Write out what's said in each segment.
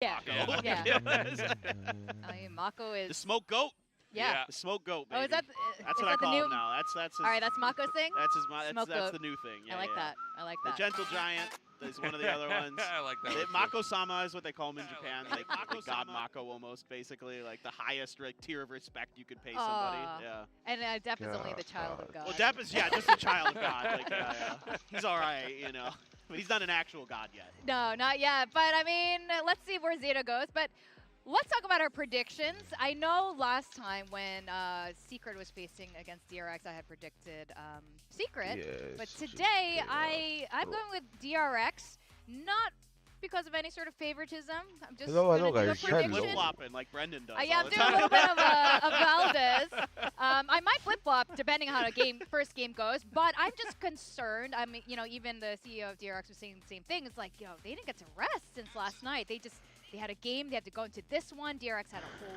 Yeah. Mako. Yeah. I mean, Mako is The smoke goat. yeah. The smoke goat. Baby. Oh, is that That's is what I that the call new? him now. That's his, All right, that's Mako's thing. That's his. Smoke That's goat. the new thing. Yeah, I like yeah. that. I like The that. gentle giant is one of the other ones. I like that. Mako-sama is what they call him in Japan. like Like God Mako almost, basically. Like the highest tier of respect you could pay somebody. Yeah. And Depp is only the child of God. Well, Depp is, yeah, just a child of God. Like, yeah. He's all right, you know. But he's not an actual god yet. No, not yet. But I mean, let's see where Zeta goes. But let's talk about our predictions. I know last time when Secret was facing against DRX, I had predicted Secret. Yes, but today, I'm going with DRX, not because of any sort of favoritism. I'm just Hello, gonna do a guys. prediction. Flip-flopping like Brendan does. Yeah, all I'm the doing a time. little bit of Valdez. I might flip-flop depending on how the first game goes, but I'm just concerned. I mean, you know, even the CEO of DRX was saying the same thing. It's like, you know, they didn't get to rest since last night. They had a game. They had to go into this one. DRX had a whole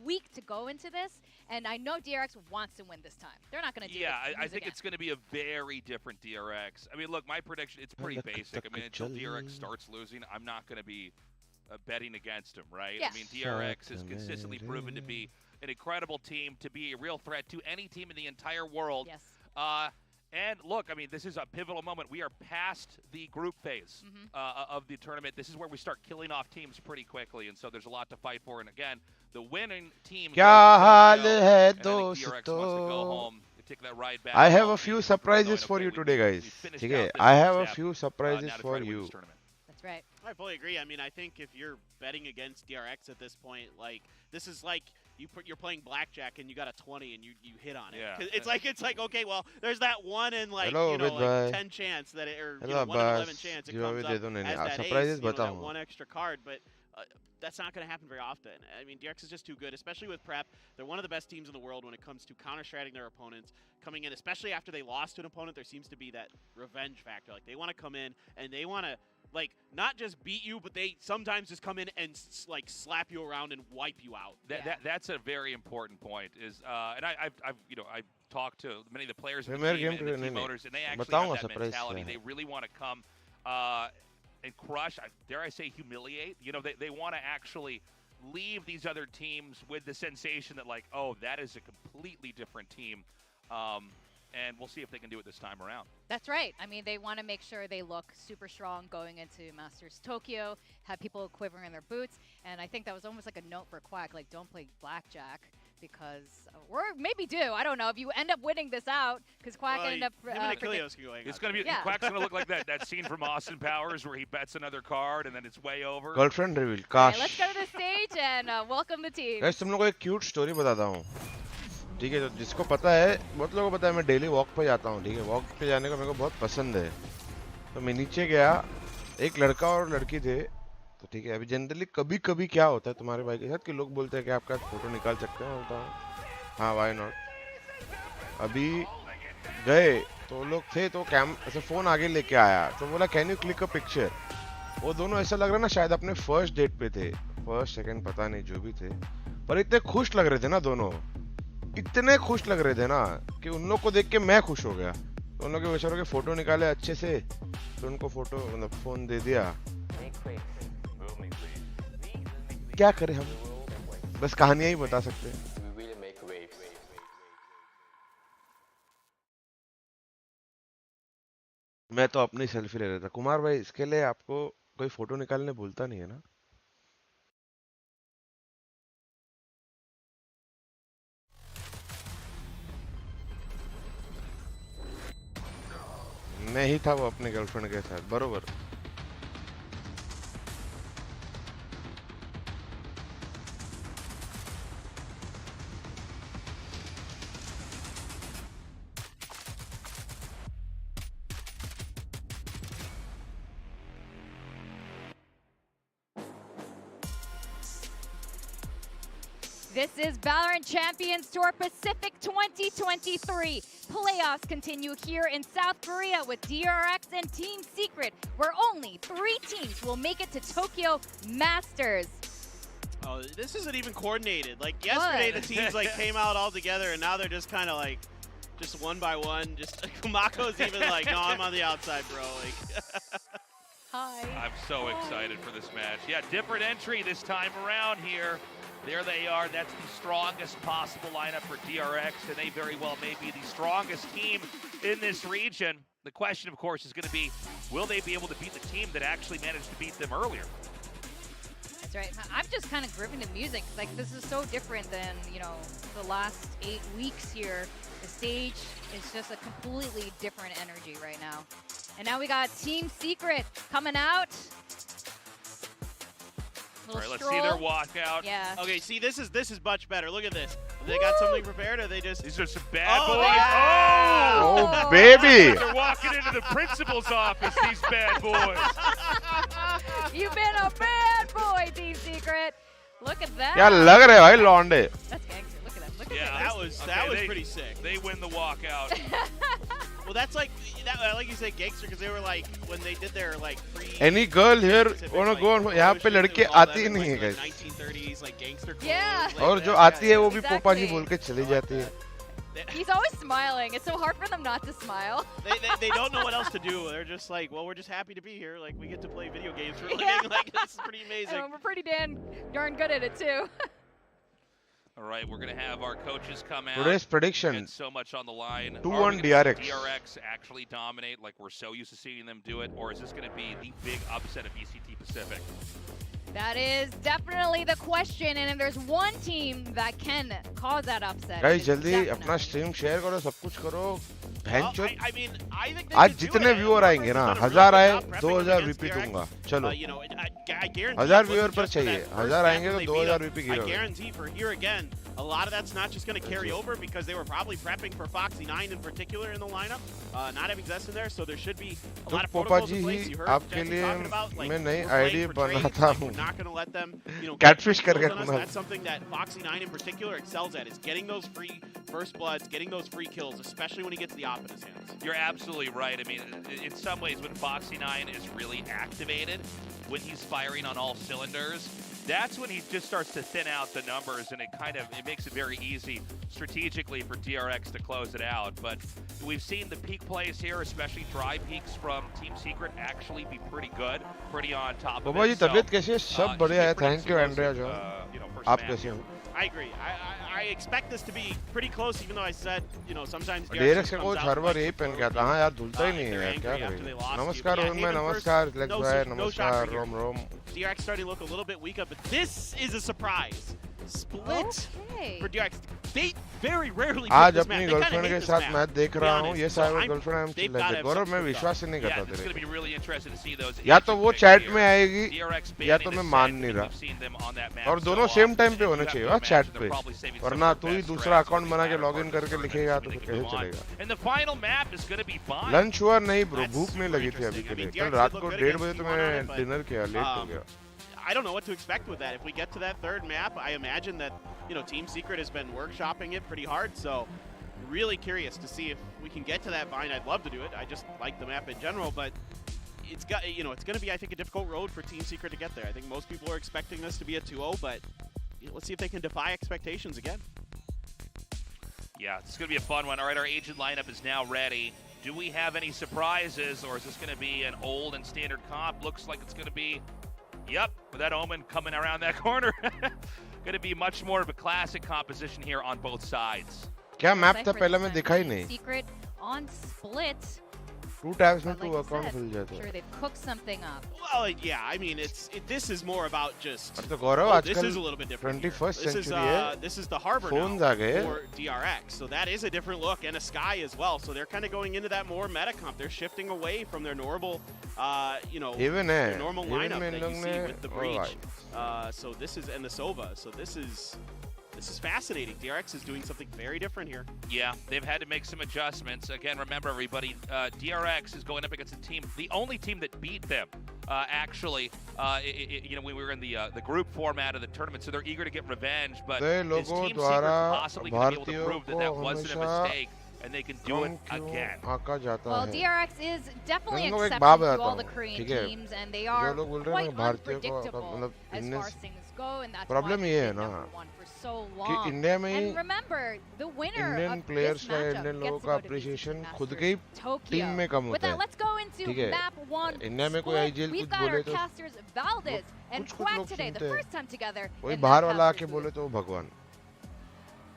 week to go into this, and I know DRX wants to win this time. They're not going to do it. Yeah, I think it's going to be a very different DRX. I mean, look, my prediction, it's pretty basic. I mean, until DRX starts losing, I'm not going to be betting against him, right? Yeah. I mean, DRX has consistently proven to be an incredible team, to be a real threat to any team in the entire world. Yes. And look, I mean, this is a pivotal moment. We are past the group phase of the tournament. This is where we start killing off teams pretty quickly, and so there's a lot to fight for. And again, the winning team. क्या हाल goes to है Tokyo, and I think DRX wants to go दोस्तों? home, take that ride back. I have a home, few and surprises knowing, for okay, you we today, guys. finished Okay, out this I have a step, few surprises now to for try to win you. this tournament. That's right. I fully agree. I mean, I think if you're betting against DRX at this point, like, this is like you're playing blackjack and you got a 20 and you hit on it. Yeah. 'Cause it's like okay, well, there's that 1 in like Hello, you know Vidbhai. like 10 chance that it, or you Hello, know, 1 in 11 Abbas. chance it ji comes भाभी up दे दो नहीं as नहीं that surprises ace, you know, that बताऊँ. 1 extra card, but that's not going to happen very often. I mean, DRX is just too good, especially with prep. They're one of the best teams in the world when it comes to counter-strateging their opponents. Coming in, especially after they lost to an opponent, there seems to be that revenge factor. Like, they want to come in and they want to, like, not just beat you, but they sometimes just come in and, like, slap you around and wipe you out. That's a very important point. And I've talked to many of the players in the Premier team game and the नहीं, team नहीं. owners, and they actually बताऊंगा have that surprise mentality. क्या They है. really want to come and crush, dare I say, humiliate. You know, they want to actually leave these other teams with the sensation that, like, oh, that is a completely different team. And we'll see if they can do it this time around. That's right. I mean, they want to make sure they look super strong going into Masters Tokyo, have people quivering in their boots. And I think that was almost like a note for Quack, like, don't play blackjack because, or maybe do. I don't know. If you end up winning this out, because Quack ended up... him and Achilles can go hang It's out going to be, together. Quack's going to look like that scene from Austin Powers where he bets another card and then it's way over. Girlfriend reveal Okay, काश. let's go to the stage and welcome the team. Guys तुम लोगों को एक cute story बताता हूँ. ठीक है, तो जिसको पता है, बहुत लोगों को पता है मैं डेली वॉक पे जाता हूँ. ठीक है, वॉक पे जाने का मेरे को बहुत पसंद है. तो मैं नीचे गया, एक लड़का और लड़की थे. तो ठीक है, अभी जनरली कभी कभी क्या होता है तुम्हारे भाई के साथ कि लोग बोलते हैं कि आपका फोटो निकाल सकते हैं. बोलता हूँ हाँ, व्हाई नॉट. अभी गए तो लोग थे तो ऐसे फोन आगे लेके आया तो बोला can you click a picture. वो दोनों ऐसा लग रहा ना शायद अपने फर्स्ट डेट पे थे, फर्स्ट सेकंड पता नहीं जो भी थे, पर इतने खुश लग रहे थे ना दोनों, इतने खुश लग रहे थे ना कि उन लोग को देख के मैं खुश हो गया. तो उन लोग के बेचारों के फोटो निकाले अच्छे से, तो उनको फोटो मतलब फोन दे दिया. क्या करें हम, बस कहानियां ही बता सकते हैं. मैं तो अपनी सेल्फी ले रहा था. कुमार भाई, इसके लिए आपको कोई फोटो निकालने भूलता नहीं है ना? मैं ही था वो अपनी गर्लफ्रेंड के साथ बरोबर. This is Valorant Champions Tour Pacific 2023. Playoffs continue here in South Korea with DRX and Team Secret, where only 3 teams will make it to Tokyo Masters. Oh, this isn't even coordinated. Like yesterday, the teams like came out all together, and now they're just kind of like, just one by one. Just Mako's even like, no, I'm on the outside, bro. Like, Hi. I'm so excited for this match. Yeah, different entry this time around here. There they are. That's the strongest possible lineup for DRX, and they very well may be the strongest team in this region. The question, of course, is going to be, will they be able to beat the team that actually managed to beat them earlier? That's right. I'm just kind of gripping the music. Like, this is so different than, you know, the last 8 weeks here. The stage is just a completely different energy right now. And now we got Team Secret coming out. All right, let's see their walkout. Yeah. Okay, see, this is much better. Look at this. They got something prepared, or they just... These are some bad boys. Yeah. Oh, baby! They're walking into the principal's office, these bad boys. You've been a bad boy, Team Secret. Look at that. क्या लग रहे भाई लौंडे? That's gangster. Look at them. Look at Yeah, them. that was pretty sick. They win the walkout. Well, that's like you said, gangster, because they were like, when they did their like free... Any girl here wanna go on? यहाँ पे लड़के आती ही नहीं है guys. 1930s like gangster clothes. Yeah. like और that. जो आती है वो भी Exactly. पोपा जी बोल के चली जाती है. He's always smiling. It's so hard for them not to smile. They don't know what else to do. They're just like, well, we're just happy to be here. Like, we get to play video games for a living. Yeah. Like, this is pretty amazing. And we're pretty darn good at it too. All right, we're going to have our coaches come out. Today's prediction. And so much on the line. 2-1 Are we gonna see DRX. DRX actually dominate like we're so used to seeing them do it? Or is this going to be the big upset of ECT Pacific? That is definitely the question, and if there's one team that can cause that upset, Guys it's जल्दी अपना definitely- stream share karo, सब कुछ करो. Well, भैंचोद. I mean, I think they आज could do जितने it. viewer Warriors आएंगे has ना, done a 1000 really आए, good job prepping 2000 against VP DRX. दूंगा. चलो. You know, I guarantee 1000 it viewer wasn't पर just for चाहिए. that first 1000 match आएंगे when तो they 2000 beat VP them. I गिरोगे. guarantee for here again, a lot of that's not just going to carry over because they were probably prepping for फ़ॉक्सी9 in particular in the lineup, not having Zest in there, so there should be a तो lot of पोपा protocols ji in place. He You heard आपके Jesse लिए talking about, like, मैं नई we're playing ID for trades, बनाता like, we're हूँ. not going to let them, you know, Catfish get करके kills on us. रखूंगा. That's something that फ़ॉक्सी9 in particular excels at, is getting those free first bloods, getting those free kills, especially when he gets the op in his hands. You're absolutely right. I mean, in some ways, when फ़ॉक्सी9 is really activated, when he's firing on all cylinders, that's when he just starts to thin out the numbers, and it makes it very easy strategically for DRX to close it out. But we've seen the peak plays here, especially dry peaks from Team Secret, actually be pretty good, pretty on top of पोपा जी it. So, तबीयत कैसी है? सब बढ़िया है. Thank you Andrea जो. first आप match कैसे here. हो? I agree. I expect this to be pretty close, even though I said, you know, sometimes DRX का comes कोच out हर बार like यही the पहन pro के आता है. team. हाँ यार धुलता ही If नहीं they're है यार, angry क्या after they करें? lost to you. नमस्कार Yeah, रोहन भाई, Haven first, नमस्कार Lex no भाई, no shocker नमस्कार here. रोम रोम. DRX starting to look a little bit weak up, but this is a surprise. Split Okay. for DRX. They very rarely आज pick this अपनी map. They kinda girlfriend hate के this साथ map, match देख to be रहा हूँ. honest. ये So cyber I'm- girlfriend I am they've चिल्लाते. gotta have Gaurav some मैं stuff. विश्वास ही नहीं Yeah, करता this is तेरे going to पे. be really interesting to see those. या तो वो agent चैट picks में here. आएगी DRX या banning तो is मैं set मान नहीं because रहा. we've seen them on that map और so दोनों often. सेम टाइम पे And होने if you चाहिए have हाँ to चैट imagine पे. they're probably saving some वरना of तू their ही best दूसरा strats अकाउंट for बना these के latter लॉगिन parts of करके the लिखेगा tournament तो so फिर they कैसे can move on. चलेगा? And the final map is going to be Vine. Lunch हुआ नहीं ब्रो, That's भूख नहीं super लगी थी अभी interesting. के I mean, लिए. कल DRX रात did को look good 1:30 against बजे तो T1 on मैं it, but, डिनर किया, लेट हो गया. I don't know what to expect with that. If we get to that third map, I imagine that, you know, Team Secret has been workshopping it pretty hard, so really curious to see if we can get to that Vine. I'd love to do it. I just like the map in general, but it's got, you know, it's going to be, I think, a difficult road for Team Secret to get there. I think most people are expecting this to be a 2-0, but you know, let's see if they can defy expectations again. Yeah, it's going to be a fun one. All right, our agent lineup is now ready. Do we have any surprises, or is this going to be an old and standard comp? Looks like it's going to be, yep, with that Omen coming around that corner. Going to be much more of a classic composition here on both sides. क्या map था Cypher पहले this मैं time. देखा ही नहीं. Secret on Split. 2 tabs में But 2 like you account said, खुल जाते sure हैं. they've cooked something up. Well, yeah, I mean, this is more about just. तो गौरव Oh, this आजकल is a little bit different. 21st This is century है. this is the harbor Phones now आ गए. for DRX, so that is a different look, and a sky as well. So they're kind of going into that more meta comp. They're shifting away from their normal, you know, Haven their है. normal Haven lineup में इन that लोग you see ने with the O breach. भाई. So this is and the Sova. So this is fascinating. DRX is doing something very different here. Yeah, they've had to make some adjustments. Again, remember everybody, DRX is going up against a team, the only team that beat them, actually, you know, when we were in the group format of the tournament, so they're eager to get revenge, but they is लोगों Team द्वारा Secret possibly going to be able to भारतीयों prove that को that wasn't a हमेशा mistake and they can do it again. आका जाता Well, है DRX is definitely मैं एक exception बात to बताता all the हूँ, Korean ठीक है? teams, and they जो are लोग बोल रहे हैं quite ना भारतीय को unpredictable मतलब as इनने far as things go, and that's Problem why ये they've है been ना number one for so कि long. इंडिया में And remember, the winner Indian of players this का matchup इंडियन gets लोगों to का go to अप्रिसिएशन BCC खुद Masters के ही Tokyo. टीम में कम With होता that, है let's go into ठीक है map one इंडिया में कोई split. आईजीएल We've कुछ got बोले our तो casters Valdez and कुछ Quack लोग today, the सुनते हैं first time together वही in बाहर that वाला casters आके बोले booth. तो भगवान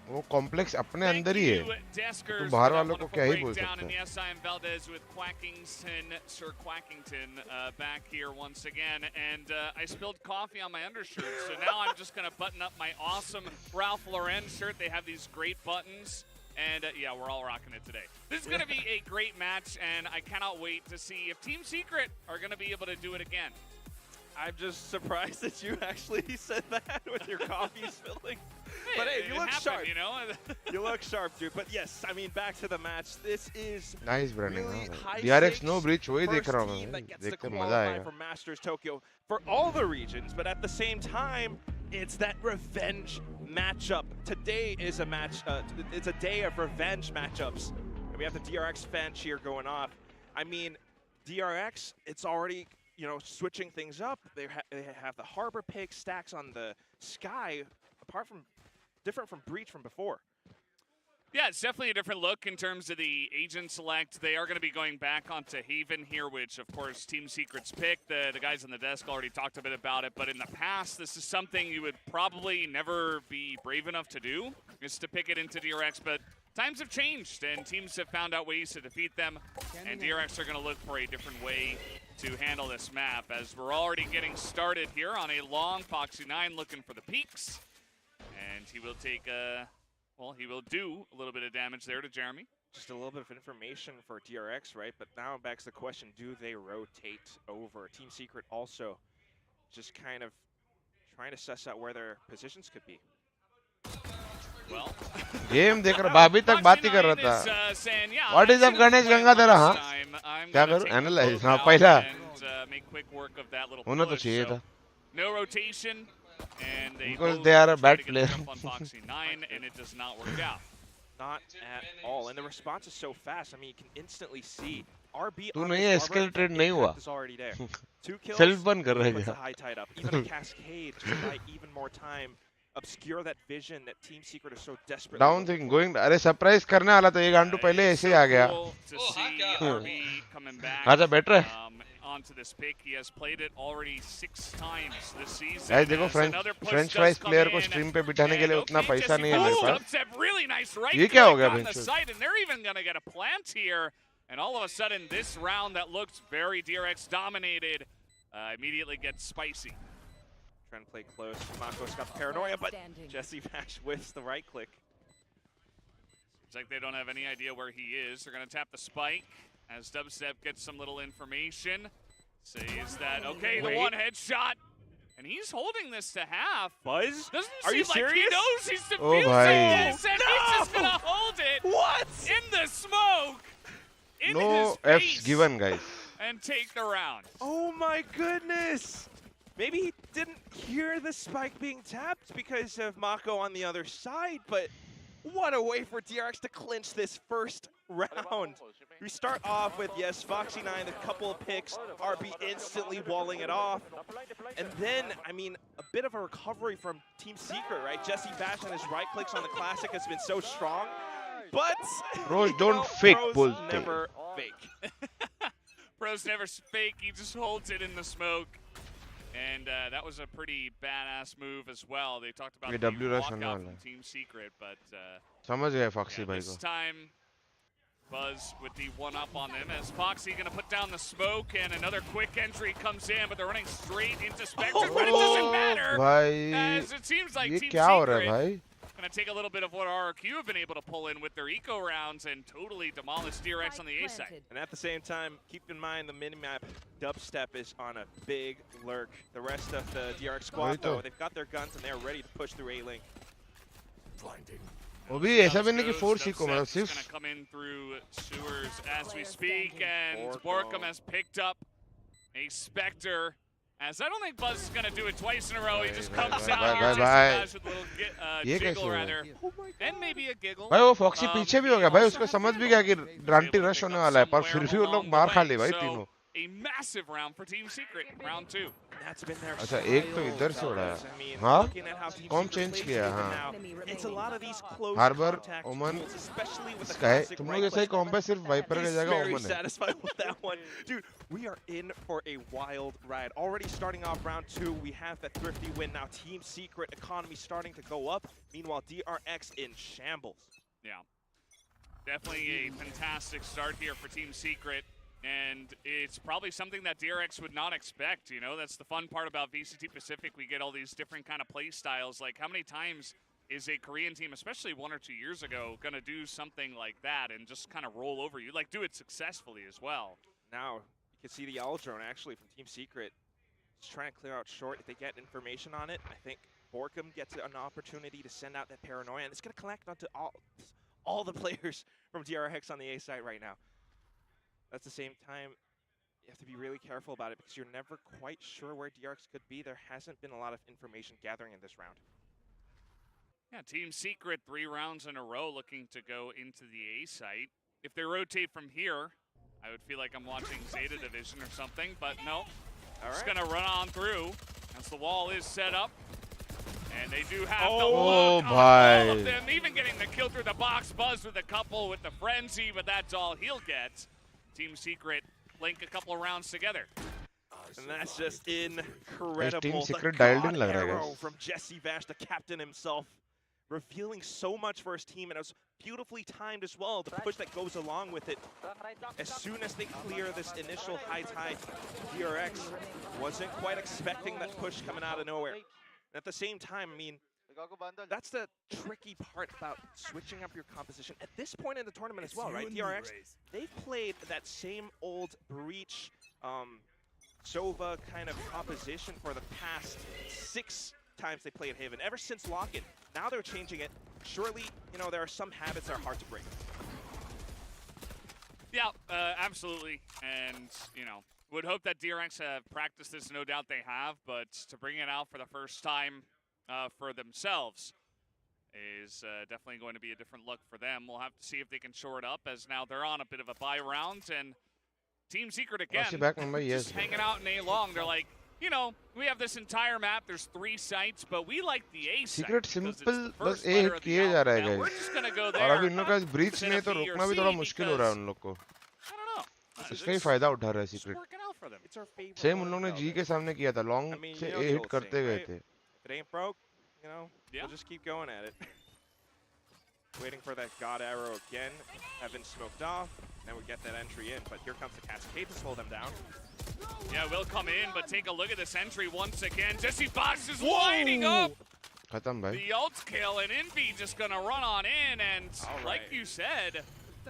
वो कॉम्प्लेक्स अपने Thank अंदर ही है you, Deskers, तुम for बाहर that वालों को wonderful क्या ही बोल breakdown. सकते And हैं yes, I am Valdez with Quackington, Sir Quackington, back here once again. And I spilled coffee on my undershirt, so now I'm just going to button up my awesome Ralph Lauren shirt. They have these great buttons. And yeah, we're all rocking it today. This is going to be a great match, and I cannot wait to see if Team Secret are going to be able to do it again. I'm just surprised that you actually said that with your coffee spilling. But hey, It you look happened, sharp. you know? You look sharp, dude. But yes, I mean, back to the match. This is nice branding really high DRX no stakes. ब्रिज वही देख First रहा हूँ team मैं that gets to देखकर मजा qualify आएगा for Masters Tokyo for all the regions, but at the same time, it's that revenge matchup. Today is a match. It's a day of revenge matchups. And we have the DRX fan cheer going off. I mean, DRX, it's already, you know, switching things up. They have the harbor pick stacks on the sky, apart from different from Breach from before. Yeah, it's definitely a different look in terms of the agent select. They are going to be going back onto Haven here, which, of course, Team Secret's pick. The guys on the desk already talked a bit about it, but in the past, this is something you would probably never be brave enough to do, is to pick it into DRX, but times have changed, and teams have found out ways to defeat them, and DRX are going to look for a different way to handle this map, as we're already getting started here on a long Foxy9 looking for the peaks, and he will take a... Well, he will do a little bit of damage there to Jeremy. Just a little bit of information for DRX, right? But now begs the question, do they rotate over? Team Secret also just kind of trying to suss out where their positions could be. Well, game देख रहा भाभी तक बात ही कर रहा था What is up Ganesh Gangadhar हाँ क्या करूँ एनालाइज हाँ पहला होना तो चाहिए था No rotation. And because they are a bad player. On Foxy 9, and it does not work out. Not at all. And the response is so fast. I mean, you can instantly see RB तू on नहीं this है arbor, skill trade नहीं हुआ is already there. 2 kills. Self बन कर रहा है puts क्या a high tide up. Even a cascade to buy even more time. Obscure that vision that Team Secret is so desperate. Down thing going अरे surprise करने वाला था ये गांडू पहले ऐसे ही आ गया Cool to see RB coming back. आजा better है Onto this pick. He has played it already 6 times this season. Guys देखो फ्रेंच फ्राइज प्लेयर को स्ट्रीम पे बिठाने के लिए उतना पैसा नहीं है मेरे पास Really nice right ये क्या हो गया on the bench side, and they're even going to get a plant here. And all of a sudden, this round that looked very DRX dominated immediately gets spicy. Trying to play close. Mako's got the paranoia, but Jesse Vash whiffs the right click. It's like they don't have any idea where he is. They're going to tap the spike as Dubstep gets some little information. Says that, okay, the one headshot. And he's holding this to half. Buzz? Doesn't Are seem you like serious? he knows he's Oh, defusing bhai. this, and he's just going to hold it What? in the smoke in no his एफ्स face given guys and take the round. Oh my goodness! Maybe he didn't hear the spike being tapped because of Mako on the other side, but what a way for DRX to clinch this first round. We start off with, yes, Foxy9, a couple of picks, RB instantly walling it off. And then, I mean, a bit of a recovery from Team Secret, right? Jesse Bash on his right clicks on the Classic has been so strong. But, Pros you don't know, fake pros bull never fake. Pros never fake, he just holds it in the smoke. And that was a pretty badass move as well. They talked about ये the W rush होने walkout वाला from है Team Secret, but समझ गए foxy भाई this को time Buzz with the one-up on them as Foxy going to put down the smoke, and another quick entry comes in, but they're running straight into Spectre, but it doesn't matter, भाई as it seems like ये Team क्या हो रहा है Secret भाई going to take a little bit of what RRQ have been able to pull in with their eco rounds and totally demolish DRX on the A side. And at the same time, keep in mind the minimap Dubstep is on a big lurk. The rest of the DRX squad, though, they've got their guns and they're ready to push through A-Link. वो भी ऐसा भी नहीं कि force ही को मतलब Going to सिर्फ come in through sewers as we speak, and Borkum has picked up a Spectre. As I don't think Buzz is going to do it twice in a row. He just Bye, comes bye, out bye, here, bye, just bye. smash with a little ये jiggle कैसे rather, हुआ? and maybe a giggle. भाई वो foxy पीछे भी हो गया भाई, also उसको had समझ भी Vandal. गया कि They were Ranti able to rush pick होने up वाला है, पर somewhere फिर भी वो लोग along the मार खा way. ले भाई So, तीनों. a massive round for Team Secret, round 2. That's been their अच्छा style, एक तो इधर से उड़ा fellas. है. I mean, हाँ? looking at how Team कौन Secret change plays किया, even हाँ. now, it's a lot of these close Harbor, contact Oman, duels, especially with the Sky, classic तुम right लोग ऐसा ही click. कॉम्प है, सिर्फ वाइपर का He's जगह very ओमन है. satisfied with that one. Dude, we are in for a wild ride. Already starting off round 2, we have that thrifty win. Now Team Secret economy starting to go up. Meanwhile, DRX in shambles. Yeah. Definitely a fantastic start here for Team Secret. And it's probably something that DRX would not expect, you know? That's the fun part about VCT Pacific. We get all these different kind of play styles. Like, how many times is a Korean team, especially 1 or 2 years ago, going to do something like that and just kind of roll over you? Like, do it successfully as well. Now, you can see the L drone actually from Team Secret. Just trying to clear out short. If they get information on it, I think Borkum gets an opportunity to send out that paranoia, and it's going to collect onto all the players from DRX on the A side right now. At the same time, you have to be really careful about it because you're never quite sure where DRX could be. There hasn't been a lot of information gathering in this round. Yeah, Team Secret 3 rounds in a row looking to go into the A site. If they rotate from here, I would feel like I'm watching Zeta Division or something, but no. Just going to run on through as the wall is set up. And they do have the look on all of them, even getting the kill through the box. Buzz with a couple with the frenzy, but that's all he'll get. Team Secret link a couple of rounds together. And that's just incredible. Team Secret the dialed God in, lag raha hai, arrow guys. from Jesse Vash, the captain himself, revealing so much for his team, and it was beautifully timed as well. The push that goes along with it. As soon as they clear this initial high tide, DRX wasn't quite expecting that push coming out of nowhere. And at the same time, I mean, that's the tricky part about switching up your composition at this point in the tournament as well, right? DRX, they've played that same old Breach, Sova kind of composition for the past 6 times they played Haven, ever since Lock-In. Now they're changing it. Surely, you know, there are some habits that are hard to break. Yeah, absolutely. And, you know, would hope that DRX have practiced this, no doubt they have, but to bring it out for the first time for themselves is definitely going to be a different look for them. We'll have to see if they can shore it up, as now they're on a bit of a bye round, and Team Secret again, just hanging out in A-Long. They're like, you know, we have this entire map, there's 3 sites, but we like the A site. Secret simple बस A hit किए जा रहा है guys. और अभी इन लोग का breach नहीं तो रोकना भी थोड़ा मुश्किल हो रहा है उन लोग को. इसका ही फायदा उठा रहा है Secret. सेम उन लोग ने G के सामने किया था, लॉन्ग से A hit करते गए थे. If it ain't broke, you know, we'll just keep going at it. Waiting for that God arrow again. Have been smoked off. Then we get that entry in, but here comes the Cascade to slow them down. Yeah, will come in, but take a look at this entry once again. Jesse Fox is lighting up खत्म भाई. the ult kill, and Envy just gonna run on in, and like you said,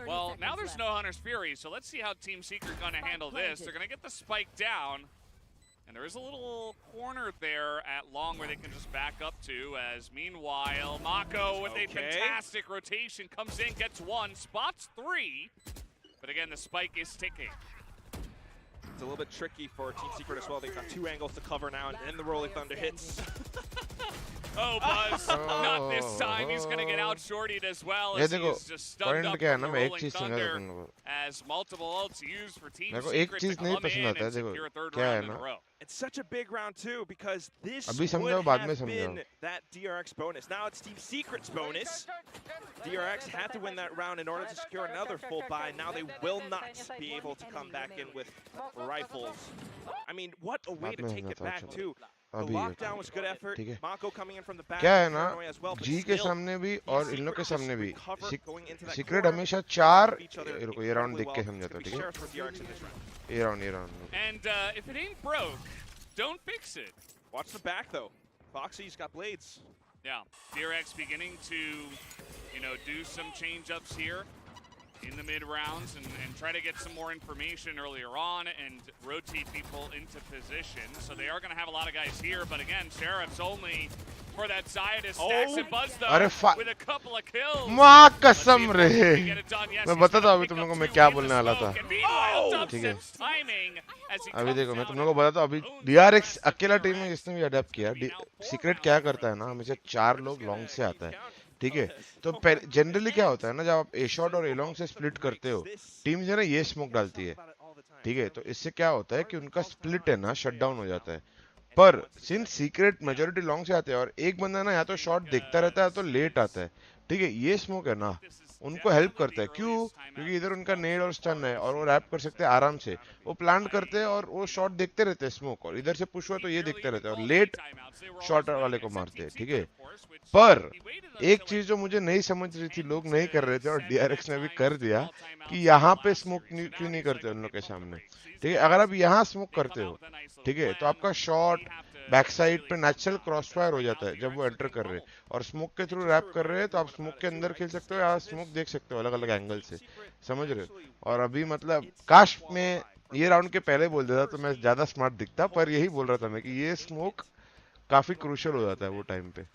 well, now there's no Hunter's Fury, so let's see how Team Secret gonna handle this. They're gonna get the spike down, and there is a little corner there at long where they can just back up to, as meanwhile, Mako with a fantastic rotation comes in, gets 1, spots 3, but again, the spike is ticking. It's a little bit tricky for Team Secret as well. They've got 2 angles to cover now, and then the Rolling Thunder hits. Oh, Buzz, not this time. He's going to get out shortied as well, as he's just stunned up from the Rolling Thunder, as multiple ults used for Team Secret to come in and secure a 3rd round in a row. It's such a big round too, because this अभी would समझाओ, बाद में have समझाओ. been that DRX bonus. Now it's Team Secret's bonus. DRX had to win that round in order to secure another full buy. Now they will not be able to come back in with rifles. I mean, what a way to take it back too. The lockdown was good effort. Mako coming in from the back. क्या है ना, G के सामने भी और इन लोग के सामने भी Secret हमेशा 4 रुको ये राउंड देख के समझाता हूँ, ठीक है? ये round. And if it ain't broke, don't fix it. Watch the back though. Foxy's got blades. Yeah, DRX beginning to, you know, do some change-ups here in the mid-rounds and try to get some more information earlier on and rotate people into position. So they are going to have a lot of guys here, but again, Sheriff's only for that Zaya to stacks and Buzz though अरे with a couple of kills. माँ Let's see कसम if रे Buzz can get it done. Yes, मैं he's बताता gonna हूँ अभी pick तुम लोगों up को मैं two क्या in the बोलने वाला था smoke, and meanwhile, ठीक है Dubstep's timing as he अभी comes देखो मैं down तुम लोगों को and बताता हूँ अभी owns DRX the rest of अकेला टीम है PRX. जिसने भी अडेप्ट किया It's gonna be now 4 secret rounds क्या for करता है him. ना हमेशा 4 लोग लॉन्ग से आता है ठीक है तो जनरली क्या होता है ना जब आप ए शॉट और ए लॉन्ग से स्प्लिट करते हो टीम जो है ना ये स्मोक डालती है ठीक है तो इससे क्या होता है कि उनका स्प्लिट है ना शट डाउन हो जाता है पर सिंस सीक्रेट मेजोरिटी लॉन्ग से आते हैं और एक बंदा ना या तो शॉट देखता रहता है तो लेट आता है ठीक है ये स्मोक है ना उनको हेल्प करता है क्यों क्योंकि इधर उनका नेड और स्टन है और वो रैप कर सकते हैं आराम से वो प्लांट करते हैं और वो शॉट देखते रहते हैं स्मोक और इधर से पुश हुआ तो ये देखते रहते हैं और लेट शॉट वाले को मारते हैं ठीक है पर एक चीज जो मुझे नहीं समझ रही थी लोग नहीं कर रहे थे और DRX ने भी कर दिया कि यहाँ पे स्मोक क्यों नहीं करते उन लोग के सामने ठीक है अगर आप यहाँ स्मोक करते हो ठीक है तो आपका शॉट बैक साइड पे नेचुरल क्रॉस फायर हो जाता है जब वो एंटर कर रहे हैं और स्मोक के थ्रू रैप कर रहे हैं तो आप स्मोक के अंदर खेल सकते हो या स्मोक देख सकते हो अलग अलग एंगल से समझ रहे हो और अभी मतलब काश मैं ये राउंड के पहले बोल देता तो मैं ज्यादा स्मार्ट दिखता पर यही बोल रहा था मैं कि ये स्मोक काफी क्रूशियल हो जाता है वो टाइम पे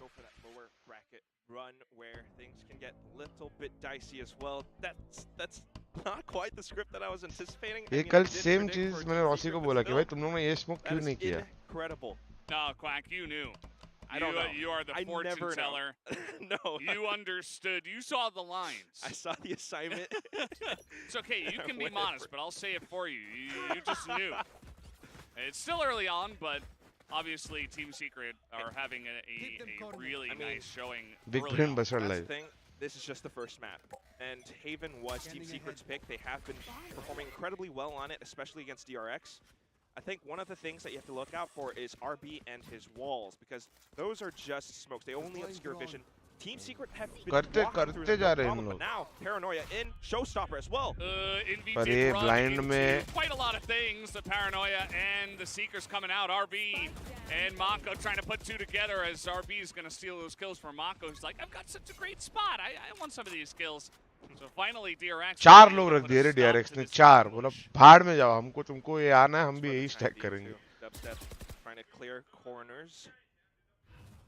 run where things can get a little bit dicey as well. That's not quite the script that I was anticipating. ये कल सेम चीज मैंने रॉसी को बोला कि भाई तुम लोगों ने ये स्मोक क्यों नहीं किया Incredible. No, Quack, you knew. I don't know. You are the I fortune never teller. No. You understood. You saw the lines. I saw the assignment. It's okay. You can be Whatever. modest, but I'll say it for you. You just knew. It's still early on, but obviously Team Secret are having a really nice showing. Big early brain on. बसर That's the live thing. This is just the first map. And Haven was Team Secret's pick. They have been performing incredibly well on it, especially against DRX. I think one of the things that you have to look out for is RB and his walls, because those are just smokes. They only obscure vision. Team Secret have been करते walking through करते them, जा no रहे हैं problem, हम but now Paranoia in Showstopper as well. In पर ये run blind into में quite a lot of things. The Paranoia and the Seekers coming out. RB and Mako trying to put two together as RB is going to steal those kills from Mako. He's like, I've got such a great spot. I want some of these kills. So finally, DRX. 4 लोग रख दिए रे DRX ने 4 बोला भाड़ में जाओ हमको तुमको ये आना है हम भी यही स्टैक करेंगे Dubstep trying to clear corners.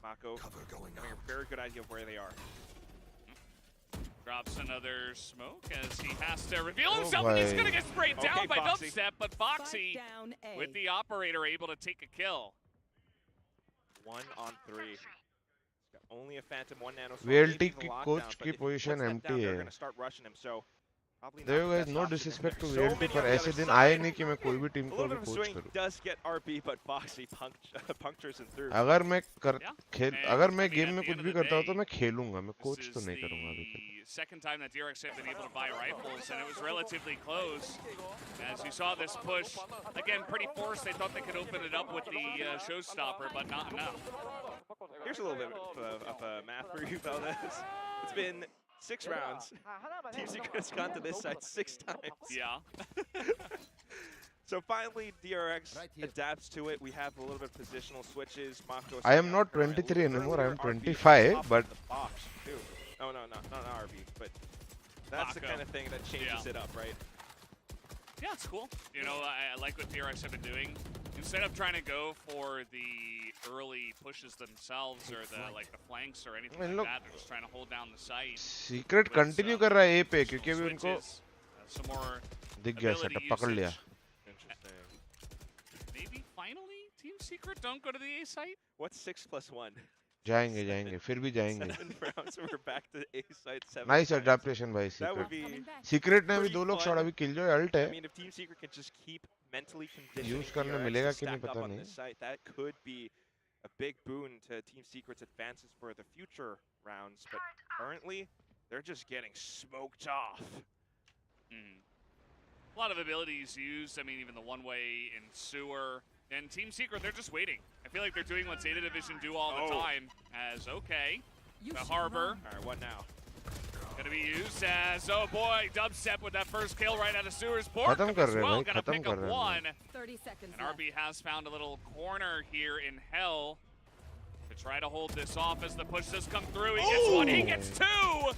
Mako having a very good idea of where they are. Drops another smoke as he has to reveal himself, and he's going to get sprayed down Okay, by Foxy. Dubstep, but Foxy with the operator able to take a kill. 1 on 3. He's got only a Phantom, 1 nano. VLT की coach की position empty है They're going to start rushing him, so probably देखो not the guys best no option. disrespect to So VLT many पर on the ऐसे other दिन side. आए नहीं कि मैं कोई भी टीम A को little भी bit of कोच swing करूं does get RB, but Foxy punctures him through. अगर मैं कर Yeah. खेल And, अगर I मैं mean, गेम at में the कुछ end भी of the करता हूं तो day, मैं खेलूंगा मैं This कोच तो is नहीं करूंगा अभी तक the second time that DRX have been able to buy rifles, and it was relatively close. As you saw this push, again, pretty forced. They thought they could open it up with the showstopper, but not enough. Here's a little bit of math for you, Valdez. It's been 6 rounds. Team Secret has gone to this side 6 times. Yeah. So finally, DRX adapts to it. We have a little bit of positional switches. Mako. I am not 23 anymore, I am 25, but No, not RB, but that's the Mako. kind of thing that changes it up, right? Yeah, it's cool. You know, I like what DRX have been doing. Instead of trying to go for the early pushes themselves or the flanks or anything like look, that, they're just trying to hold down the site. Secret continue कर रहा है ए पे क्योंकि अभी उनको Switches, some more दिख गया ability setup पकड़ लिया usage. Maybe finally Team Secret don't go to the A site? What's 6 plus 1? जाएंगे फिर भी जाएंगे 7 rounds, we're back to A site 7 nice times. Adaptation भाई That would secret be. Secret ने अभी pretty 2 लोग fun. शॉट अभी किल जो अल्ट I है mean, if Team Secret can just keep mentally conditioning use करने DRX मिलेगा to कि नहीं stack up पता on नहीं this site, that could be a big boon to Team Secret's advances for the future rounds. But currently, they're just getting smoked off. A lot of abilities used. I mean, even the one-way in sewer. And Team Secret, they're just waiting. I feel like they're doing what Zeta Division do all the time. As, okay, the Harbor. All right, what now? Gonna be used as, oh boy, Dubstep with that first kill right out of Sewers. Bork खत्म as कर रहे हैं well, भाई gonna खत्म pick कर up रहे हैं one. 30 seconds And RB has found a little corner here in Hell to try to hold this off as the push does come through. He gets one, he gets two,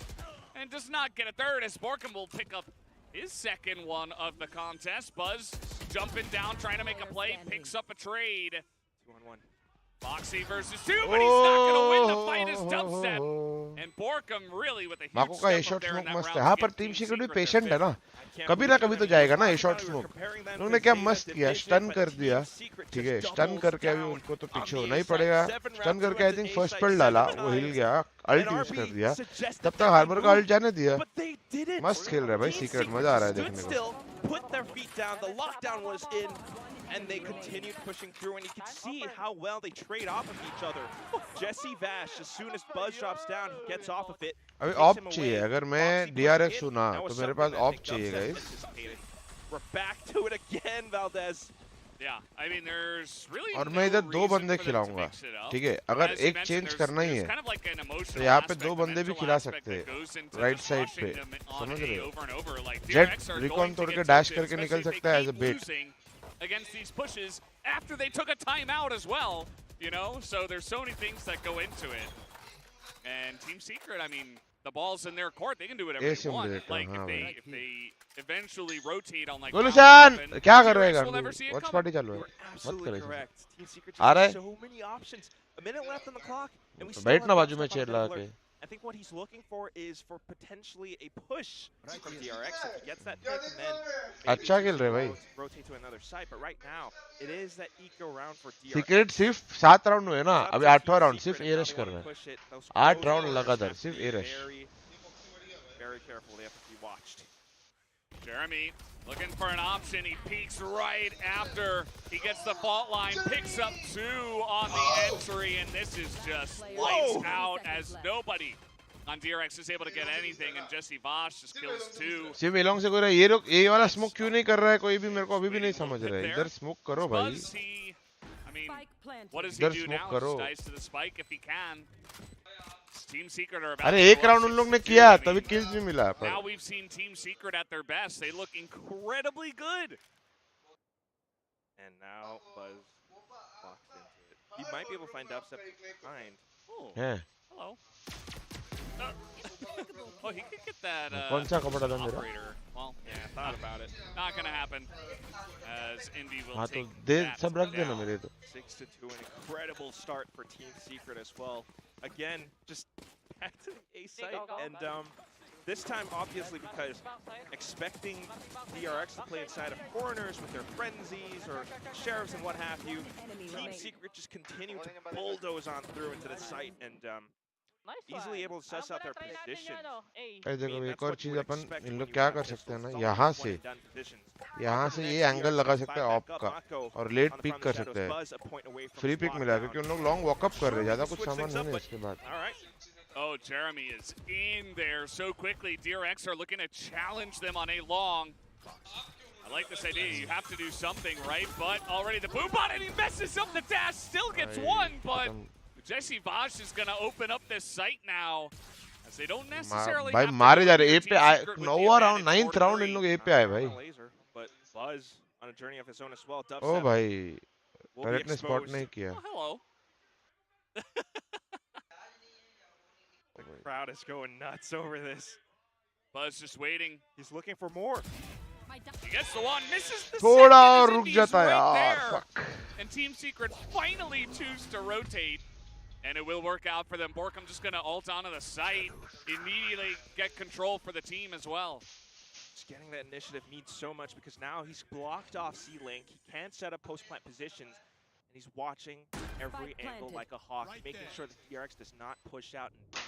and does not get a third as Borkham will pick up his second one of the contest. Buzz jumping down, trying to make a play, picks up a trade. 2-on-1. Foxy versus 2, but he's not going to win Midas dubstep. And Borkum really with a huge माको का ए step up shot there in smoke that मस्त round है. to हाँ पर give team Team secret भी Secret their patient है fifth. ना. कभी ना कभी तो जाएगा ना ए शॉट स्मोक. उन्होंने क्या मस्त किया, स्टन कर दिया. ठीक है, स्टन करके अभी उनको तो पीछे होना ही पड़ेगा. स्टन करके आई थिंक फर्स्ट पल डाला, वो हिल गया, अल्ट यूज कर दिया. तब तक हार्बर का अल्ट जाने दिया. मस्त खेल रहा है भाई सीक्रेट, मजा आ रहा है देखने को. Put their feet down, the lockdown was in, and they continued pushing through, and you can see how well they trade off of each other. Jesse Vash, as soon as Buzz drops down, he gets off of it. अभी takes of him चाहिए. away. अगर मैं Foxy DRX pushing सुना in. That तो was मेरे something pass that I of think चाहिए Dubstep guys. anticipated. We're back to it again, Valdez. Yeah, I mean, there's really और no मैं इधर दो reason बंदे for them to खिलाऊंगा. mix it up. ठीक है, अगर As you एक mentioned, चेंज there's- करना ही there's है kind of like an तो emotional यहाँ पे aspect, दो a बंदे भी mental खिला aspect सकते that हैं. goes into right just side rushing पे. them on समझ A रहे हो? over and over. Like, Jett DRX are recon going to तोड़ get के डैश tilted, करके especially निकल if they सकता है एज keep अ बेट. losing against these pushes after they took a timeout as well, you know? So there's so many things that go into it. And Team Secret, I mean, the ball's in their court. They can do whatever they want. Simulator, Like, हाँ if they eventually rotate on like Gulshan Valorant, क्या कर रहे DRX हैं will never see it watch coming. Party चालू You है. were मत absolutely करे इसे. correct. Team Secret आ रहा just है? so many options. A minute left on the clock, and we तो still बैठना have बाजू में Dubstep on चेयर red लगा alert. के. I think what he's looking for is for potentially a push from DRX. If he gets that pick, and then maybe अच्छा खेल रहे भाई. rotate to another side. But right now, it is that eco round for DRX. Secret सिर्फ 7 round हुए ना. It's up अभी to 8वां Team round Secret सिर्फ if A now rush they कर wanna रहा है. push it. Those 8 close round orders लगातार have to सिर्फ be A rush. very careful. They have to be watched. Jeremy looking for an option. He peeks right after he gets the fault line, picks up 2 on the entry, and this is just lights out as nobody on DRX is able to get anything, and Jesse Vash just kills 2. सिर्फ along से कोई रहा है. ये लोग ये वाला smoke क्यों नहीं कर रहा है कोई भी, मेरे को अभी भी नहीं समझ रहा है. इधर स्मोक करो भाई. Buzz, I mean, what does he इधर do स्मोक now? करो. Just dies to the spike if he can. Team Secret are about अरे to एक go up राउंड उन लोग ने 6-2. किया I तभी mean, किल्स भी मिला. now we've seen Team Secret at their best. They look incredibly good. And now Buzz walks into it. He might be able to find Dubstep behind. Oh, हैं. hello. Oh, he could get that कौन सा कपड़ा था मेरा? operator. Well, Yeah, thought about it. not gonna happen. As Indy will हाँ तो take they that सब रख देना down. मेरे तो. 6-2, an incredible start for Team Secret as well. Again, just back to the A site, and this time obviously because expecting DRX to play inside of corners with their frenzies or sheriffs and what have you, Team Secret just continue to bulldoze on through into the site and easily able to suss out their position. अरे देखो एक That's और what you चीज would upon expect in when लोग you क्या have कर pistols. सकते हैं ना, It's all यहाँ one से and done positions. यहाँ से ये एंगल लगा सकते हैं ऑफ का और लेट पिक कर सकते हैं. फ्री पिक मिला क्योंकि उन लोग लॉन्ग वॉकअप कर रहे हैं. ज्यादा कुछ सामान नहीं है इसके बाद. All right. Oh, Jeremy is in there so quickly. DRX are looking to challenge them on a long. I like this idea. You have to do something, right? But already the boom bot, and he messes up the dash. Still gets one, but Jesse Vash is going to open up this site now. As they don't necessarily भाई have to मारे go जा into रहे. ए Team पे Secret with the 9वां round advantage, 9th round in 4-3. लोग ए पे आए भाई. Laser, but Buzz on a journey of his own as well. O Dubstep भाई will be टरेट ने स्पॉट exposed. नहीं किया. Oh, hello. Crowd is going nuts over this. Buzz just waiting. He's looking for more. He gets the one, misses the थोड़ा second और as रुक Indy's जाता right यार. there. Fuck. And Team Secret finally choose to rotate. And it will work out for them. Borkum just going to ult onto the site. Immediately get control for the team as well. Just getting that initiative means so much because now he's blocked off C-Link. He can't set up post-plant positions. And he's watching every angle like a hawk, making sure that DRX does not push out and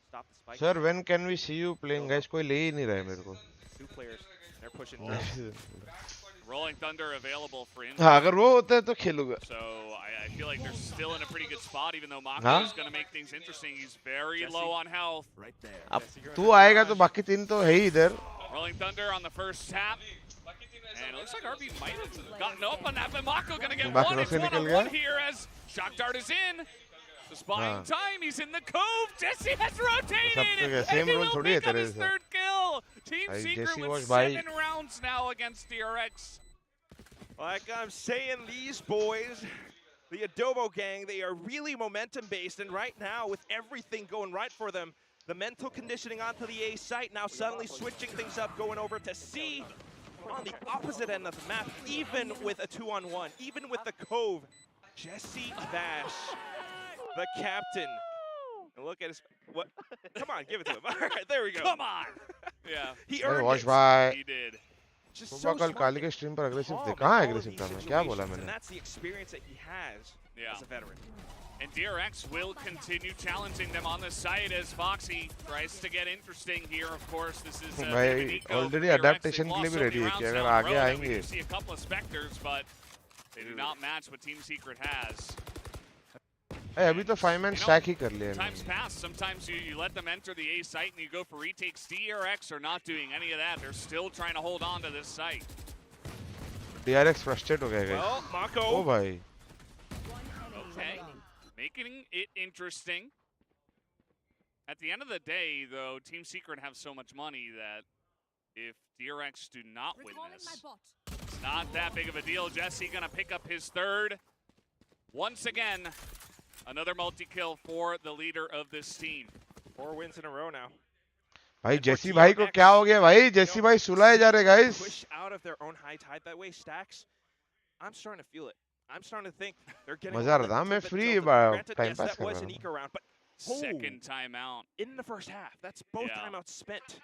stop the spike. Sir, when can we see you playing guys? कोई ले ही नहीं रहा है मेरे को. 2 players. They're pushing through. Rolling Thunder available for Indy. हाँ अगर वो होता है तो खेलूंगा. So I feel like they're still in a pretty good spot, even though Mako Huh? is going to make things interesting. He's very low on health. अब तू आएगा तो बाकी 3 तो है ही इधर. Rolling Thunder on the first tap. And it looks like RB might have gotten up on that, but Mako going to get Mako one. It's से निकल one-on-one गया. here as Shock Dart is in. The spying हाँ. time, he's in the cove. Jesse has rotated, सब तो क्या, and same he rule will थोड़ी है pick up तेरे his से. 3rd kill. Team भाई, Secret Jesse with was 7 भाई. rounds now against DRX. Like I'm saying, these boys, the Adobo gang, they are really momentum-based. And right now, with everything going right for them, the mental conditioning onto the A site, now suddenly switching things up, going over to C on the opposite end of the map, even with a 2-on-1, even with the Cove. Jesse Vash, the captain, And look at his what? Come on, give it to him. All right, there we go. Come on. Yeah, He अरे earned wash it. भाई he did. Just सुबह so कल smart Kali and के stream पर aggressive थे calm in कहाँ all of aggressive these था मैं क्या बोला situations, मैंने and that's the experience that he has Yeah. as a veteran. And DRX will continue challenging them on the site as Foxy tries to get interesting here. Of course, this is भाई Nico already from DRX. adaptation They've के लिए lost भी so ready many है कि rounds अगर now in a आगे row that we आएंगे do see a couple of Spectres, but they do not match what Team Secret has. अभी तो 5-man stack ही कर लिया Times pass. Sometimes you let them enter the A site and you go for retakes. DRX are not doing any of that. They're still trying to hold on to this site. DRX frustrated हो गया guys Well, Mako. ओ भाई Okay. Making it interesting. At the end of the day, though, Team Secret have so much money that if DRX do not win this, it's not that big of a deal. Jesse gonna pick up his third. Once again, another multi-kill for the leader of this team. 4 wins in a row now. भाई And for जेसी भाई को TRX, क्या हो गया भाई जेसी you भाई know, सुलाए जा रहे guys push out of their own high tide that way, Stacks. I'm starting to feel it. I'm starting to think they're getting मजा आ a रहा था little मैं bit free tilted. Granted, time yes, pass that कर was रहा an था eco round, but Second timeout. in the first half, that's both Yeah. timeouts spent.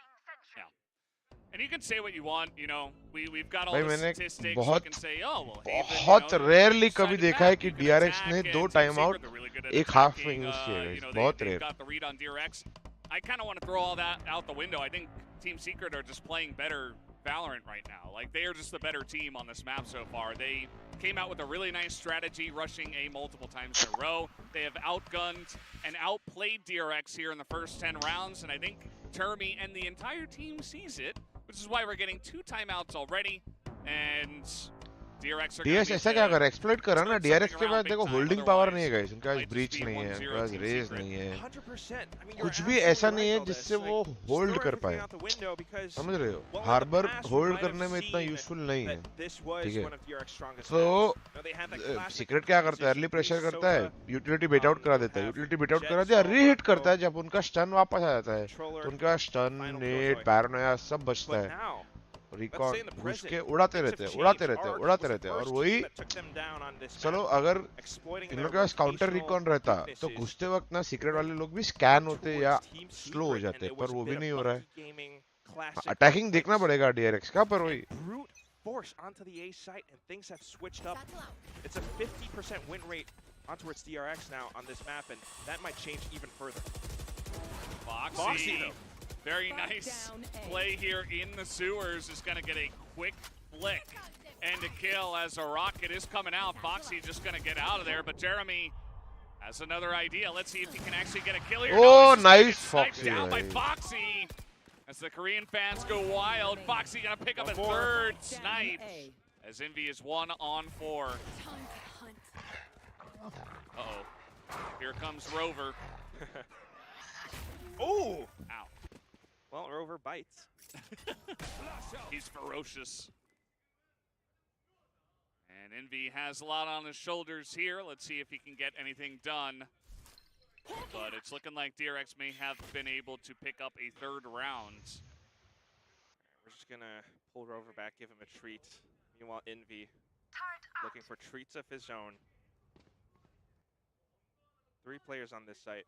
And you can say what you want, you know, we've got all भाई the मैंने statistics. बहुत- You can say, oh, well, Haven, बहुत you know, rarely decided कभी that. देखा है कि You can DRX attack, ने and 2 Team time Secret, out they're really good at एक half attacking, में यूज किए you गाइस know, बहुत they've rare got the read on DRX. I kind of want to throw all that out the window. I think Team Secret are just playing better Valorant right now. Like, they are just the better team on this map so far. They came out with a really nice strategy, rushing A multiple times in a row. They have outgunned and outplayed DRX here in the first 10 rounds, and I think 𝘼𝐼𝐿 and the entire team sees it, which is why we're getting 2 timeouts already, and DRX are going DS to ऐसा क्या कर रहा है exploit कर रहा है ना turn DRX something के पास around देखो big होल्डिंग time, पावर नहीं है otherwise गाइस उनके पास might just ब्रीच be नहीं है 1-0 उनके पास Team रेज Secret. नहीं है 100%. I mean, you're कुछ भी absolutely ऐसा नहीं right, है Valdez. जिससे Like, वो just होल्ड throw कर everything पाए out the window because, समझ रहे हो well, in the Harbor past, we hold might have करने में इतना seen यूजफुल नहीं है that this was ठीक है one of DRX's strongest तो maps. Now, they had that classic secret क्या करता है अर्ली position प्रेशर through करता है Sova, यूटिलिटी बेट आउट करा देता है have utility bait out Jet, करा दिया Sol, रीहिट Mako, करता है जब उनका स्टन वापस आ जाता है controller, तो उनके पास स्टन final नेट killjoy. पैरानोया सब बचता But है now, record say in the घुस present, के उड़ाते things रहते have हैं उड़ाते changed. रहते हैं RRQ उड़ाते was the रहते हैं और first वही team that took them down on this चलो map, अगर exploiting इन their लोगों के पास काउंटर rotational रिकॉन रहता तो weaknesses घुसते वक्त ना सीक्रेट वाले लोग भी स्कैन होते towards या Team स्लो हो Secret, and जाते it पर was a वो भी bit of नहीं हो रहा है Monkey Gaming classic attacking like देखना this. पड़ेगा डीआरएक्स का पर वही And brute force onto the A site, and things have switched up. It's a 50% win rate on towards DRX now on this map, and that might change even further. Foxy, though. very nice play here in the sewers, is going to get a quick flick and a kill as a rocket is coming out. Foxy just going to get out of there, but 𝘼𝐼𝐿 has another idea. Let's see if he can actually get a kill here. Oh, he's just gonna nice get sniped Foxy, down by भाई. Foxy. As the Korean fans go wild, Foxy going to pick up a One more. third snipe as Envy is 1 on 4. Uh-oh. Here comes Rover. Oh! Ow. Well, Rover bites. He's ferocious. And Envy has a lot on his shoulders here. Let's see if he can get anything done. But it's looking like DRX may have been able to pick up a third round. We're just gonna pull Rover back, give him a treat. Meanwhile, Envy looking for treats of his own. 3 players on this site.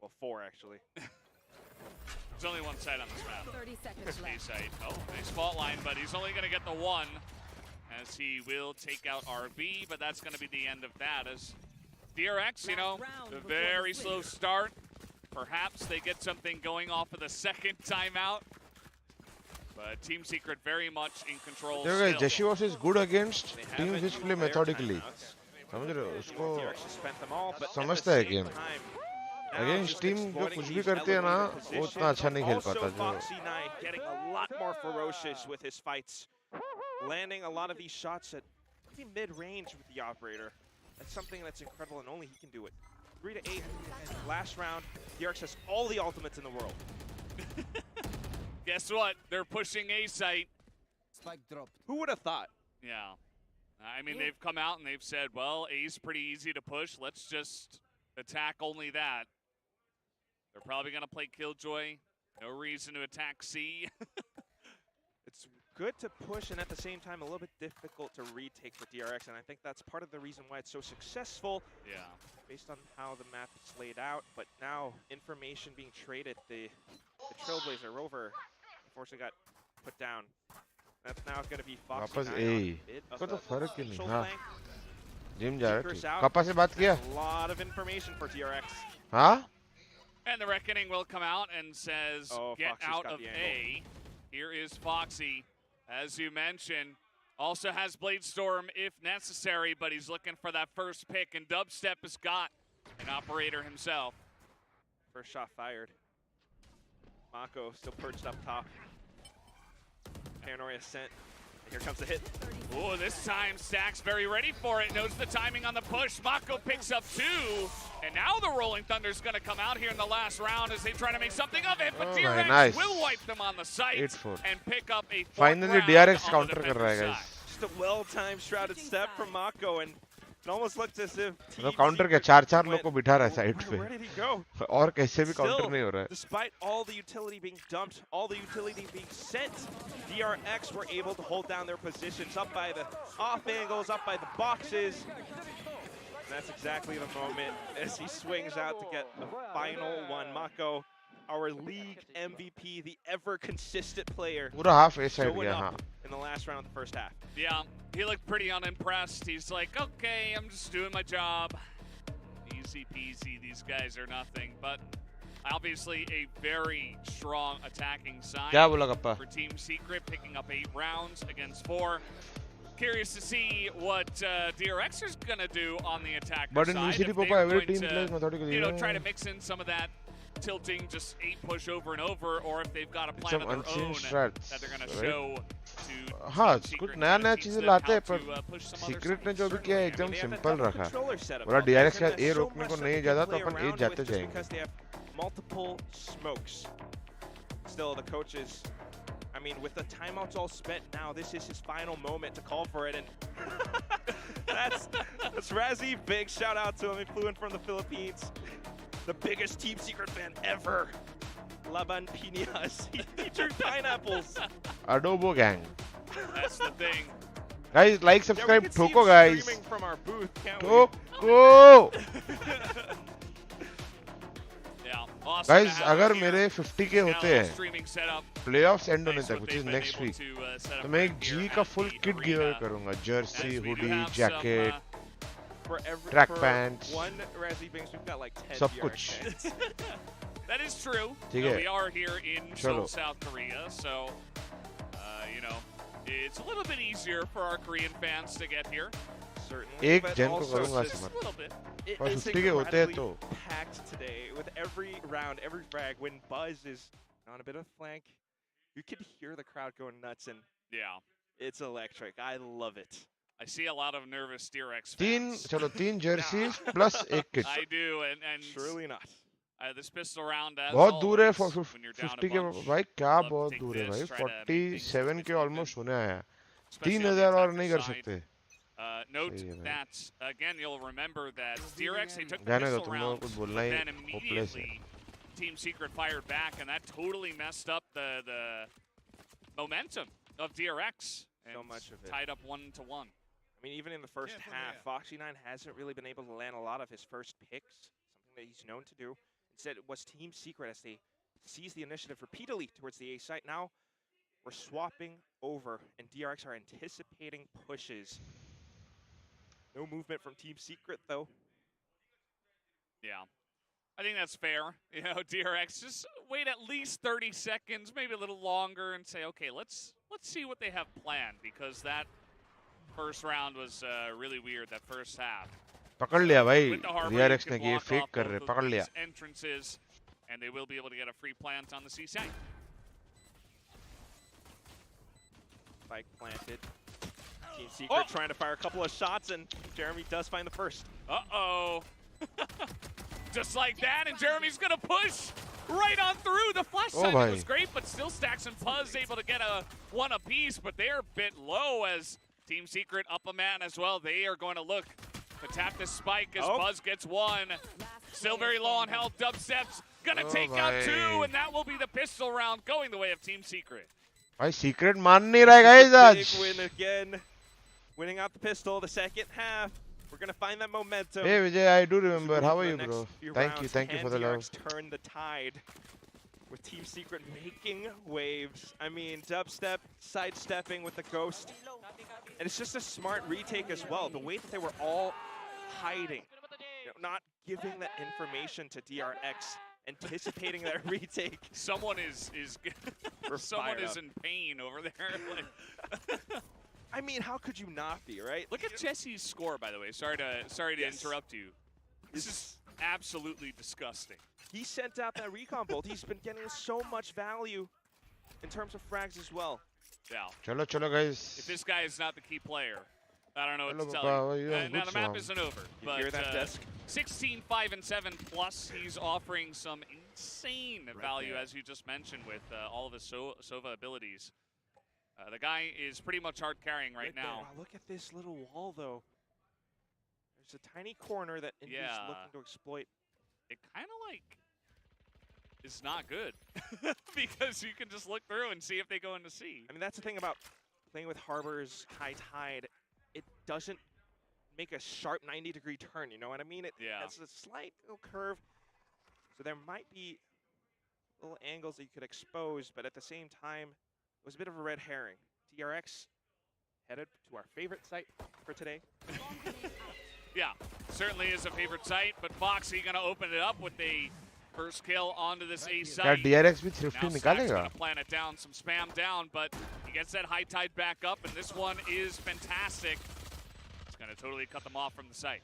Well, 4 actually. There's only one side on this map. 30 seconds A left. side. Oh, nice fault line, but he's only going to get the 1 as he will take out RB, but that's going to be the end of that as DRX, you know, a very slow start. Perhaps they get something going off of the second timeout. But Team Secret very much in control देखो guys still. जेसी was is good against They teams haven't which used play their methodically timeouts. समझ रहे हो उसको DRX has spent them all, but at the समझता है same game time, now against just team जो exploiting कुछ भी these करती है ना elevated वो उतना अच्छा नहीं खेल positions. पाता Also, जो Foxy Knight getting a lot more ferocious with his fights, landing a lot of these shots at pretty mid-range with the operator. That's something that's incredible, and only he can do it. 3 to 8. Last round, DRX has all the ultimates in the world. Guess what? They're pushing A site. Spike dropped. Who would have thought? Yeah. I mean, they've come out and they've said, well, A's pretty easy to push. Let's just attack only that. They're probably going to play 𝘼𝐽𝐿𝐽. No reason to attack C. It's good to push and at the same time a little bit difficult to retake for DRX, and I think that's part of the reason why it's so successful. Yeah. Based on how the map is laid out, but now information being traded. The Trailblazer Rover unfortunately got put down. That's now going to be Foxy वापस 9 A. on a bit of को तो a फर्क ही नहीं central हाँ flank. Gym जा रहा Seekers है out. पापा से बात किया A lot of information for DRX. हाँ And the Reckoning will come out and says, Oh, get Foxy's out got of the A. Here is Foxy, as you mentioned. Also has Blade Storm if necessary, but he's looking for that first pick, and Dubstep has got an operator himself. First shot fired. Mako still perched up top. Paranoia sent. Here comes the hit. Oh, this time Stack's very ready for it. Knows the timing on the push. Mako picks up 2. And now the Rolling Thunder's going to come out here in the last round as they try to make something of it. But Oh, DRX nice. will wipe them on the site 8-4. and pick up a fourth Finally round DRX on counter the कर रहा है defender's guys side. Just a well-timed shrouded step from Mako, and it almost looked as if मतलब counter क्या चार लोग को बिठा रहा है साइड Where did he पे go? और कैसे भी काउंटर Still, नहीं हो रहा है despite all the utility being dumped, all the utility being sent, DRX were able to hold down their positions up by the off angles, up by the boxes. And that's exactly the moment as he swings out to get the final one. Mako, our league MVP, the ever consistent player, पूरा half ए side showing गया हाँ up in the last round of the first half. Yeah, he looked pretty unimpressed. He's like, okay, I'm just doing my job. Easy peasy, these guys are nothing. But obviously a very strong attacking side क्या बोला गप्पा for Team Secret, picking up 8 rounds against 4. Curious to see what DRX is going to do on the attacker But in side. VCD If Popa, they're every going team to, plays methodically. you know, try to mix in some of that tilting, just 8 push over and over, or if they've got a plan Some of their unseen own strats, that they're going to right? show to हाँ Team कुछ Secret नया and नया teach चीजें them latte how हैं पर to, push some other secret ने sides. जो भी किया है एकदम they have that simple double रखा controller setup बोला out DRX there, का and ए there's so रोकने much को that नहीं they जाता can तो play अपन ए around जाते with just जाएंगे because they have multiple smokes. Still, the coaches, I mean, with the timeouts all spent now, this is his final moment to call for it, and that's Razzie. Big shout out to him. He flew in from the Philippines. The biggest Team Secret fan ever. Laban Piñas. He drew pineapples. Adobo gang That's the thing. guys like Yeah, subscribe we can see him ठोको guys streaming from our booth, can't we? ठोको Yeah, awesome guys to have अगर him here. मेरे 50k Now, होते हैं streaming setup. Playoffs and होने Nice तक what which they've is been next able week to, set up तो मैं एक right here जी का at full the kit give arena. करूंगा As Jersey we do hoodie have some, jacket For Track pants. one Razzie Binks, we've got like 10 सब DRX कुछ fans. That is true. ठीक No, है we are here in चलो Seoul, South Korea, so you know, it's a little bit easier for our Korean fans to get here. Certainly, एक but जन को also करूंगा just Just a summer little bit. it और is 50 के होते हैं incredibly तो packed today with every round, every frag. When Buzz is on a bit of flank, you can hear the crowd going nuts, and Yeah. it's electric. I love it. I see a lot of nervous DRX तीन fans. चलो तीन jerseys plus एक kit I do, and Surely not. this pistol round as बहुत दूर है always, when you're down a 50 के bunch, भाई क्या love to बहुत take दूर है this, भाई try to make things 47 के even, ऑलमोस्ट होने आया especially on the 3000 और attacker नहीं कर side. सकते Note सही है भाई that, again, you'll remember that DRX, they took the जाने दो pistol तुम लोगों round, को कुछ but बोलना ही then होपलेस है immediately Team Secret fired back, and that totally messed up the momentum of DRX and So much of it. tied up 1-1. I mean, even in the first half, Foxy9 hasn't really been able to land a lot of his first picks, something that he's known to do. Instead, it was Team Secret as they seized the initiative repeatedly towards the A site. Now, we're swapping over, and DRX are anticipating pushes. No movement from Team Secret, though. Yeah. I think that's fair. You know, DRX, just wait at least 30 seconds, maybe a little longer, and say, okay, let's see what they have planned, because that first round was really weird, that first half. पकड़ लिया भाई With the harbor, DRX you ने can ये block fake off कर both रहे of पकड़ लिया these entrances, and they will be able to get a free plant on the seaside. Spike planted. Team Secret trying to fire a couple of shots, and Jeremy does find the first. Uh-oh. Just like that, and Jeremy's going to push right on through. The flash Oh, timing was bhai. great, but still Stacks and Puzz able to get a one apiece, but they're a bit low as Team Secret up a man as well. They are going to look to tap this spike as Buzz gets one. Still very low on health. Dubstep's going to take out bhai. two, and that will be the pistol round going the way of Team Secret. भाई secret मान नहीं रहा है guys आज. Big win again. Winning out the pistol the second half. We're going to find that momentum. Hey Vijay, I do remember. As we How move are to you, the bro? next few Thank you rounds. for the Can love. DRX turn the tide with Team Secret making waves. I mean, dubstep, sidestepping with the ghost. And it's just a smart retake as well. The way that they were all hiding, not giving that information to DRX, anticipating that retake. Someone is someone is in pain over there. Like, I mean, how could you not be, right? look at Jesse's score, by the way. Sorry to interrupt you. This is absolutely disgusting. He sent out that recon bolt. He's been getting so much value in terms of frags as well. Yeah. चलो guys. If this guy is not the key player, I don't know what to Hello, tell Papa. you. You have Now good the map song. isn't over, You but hear that, Desk? 16, 5, and 7 plus. He's offering some insane value, there. as you just mentioned, with all of his Sova abilities. The guy is pretty much hard carrying right there. now. Wow, look at this little wall, though. There's a tiny corner that Indy's Yeah. looking to exploit. It kind of like is not good because you can just look through and see if they go into C. I mean, that's the thing about playing with Harbor's High Tide. It doesn't make a sharp 90-degree turn, you know what I mean? It Yeah. has a slight little curve. So there might be little angles that you could expose, but at the same time, it was a bit of a red herring. DRX headed to our favorite site for today. Yeah, certainly is a favorite site, but Foxy gonna open it up with a first kill onto this A क्या site. DRX भी Now thrifty Stack's निकालेगा? gonna plant it down, some spam down, but he gets that high tide back up, and this one is fantastic. It's gonna totally cut them off from the site.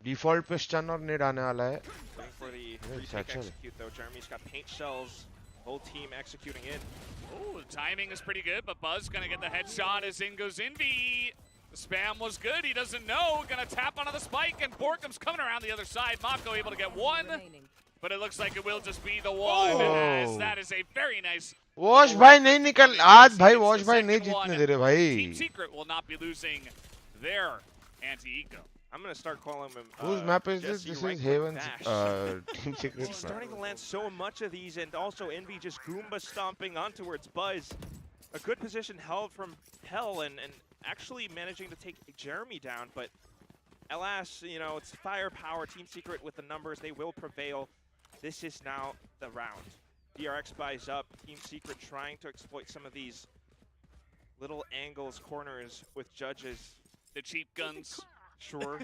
Default पे stun और nade आने वाला है. Waiting for the Yeah, retake satchel. execute, though. Jeremy's got paint shells. Whole team executing in. Oh, the timing is pretty good, but Buzz gonna get the headshot as in goes Envy. The spam was good, he doesn't know. Gonna tap onto the spike, and Borkum's coming around the other side. Mako able to get one, but it looks like it will just be the one, as Oh. that is a very nice. Wash भाई नहीं निकल. आज भाई Wash भाई नहीं जीतने दे रहे Team भाई. Secret will not be losing their anti-eco. I'm going to start calling him Whose map is this? Jesse This Right is Click Haven's Dash. Team Secret He's map. starting to land so much of these, and also Envy just Goomba stomping on towards Buzz. A good position held from Hell, and actually managing to take Jeremy down, but alas, you know, it's firepower. Team Secret with the numbers, they will prevail. This is now the round. DRX buys up. Team Secret trying to exploit some of these little angles, corners with judges. The cheap guns, Sure.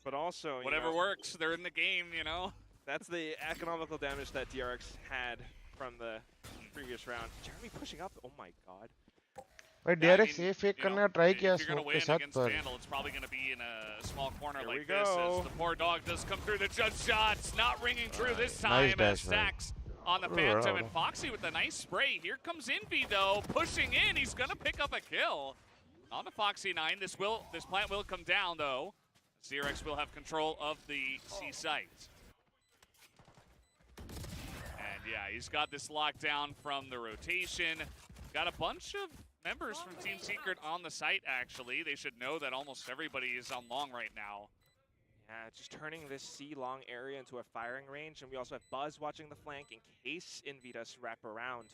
But also, you whatever know, works, they're in the game, you know? that's the economical damage that DRX had from the previous round. Jeremy pushing up. Oh my god. भाई Yeah, I DRX mean, ये fake you know, करने का try if किया you're gonna smoke win के साथ against पर. Vandal, it's probably gonna be in a small corner Here we like this. go. As the poor dog does come through the judge shots, not ringing true this Nice time. As dash, man. Stacks on the Phantom, and Foxy with a nice spray. Here comes Envy though, pushing in. He's gonna pick up a kill on the Foxy 9. This plant will come down though. DRX will have control of the C site. And yeah, he's got this locked down from the rotation. Got a bunch of members from Team Secret on the site, actually. They should know that almost everybody is on long right now. Yeah, just turning this C-long area into a firing range, and we also have Buzz watching the flank in case Envy does wrap around.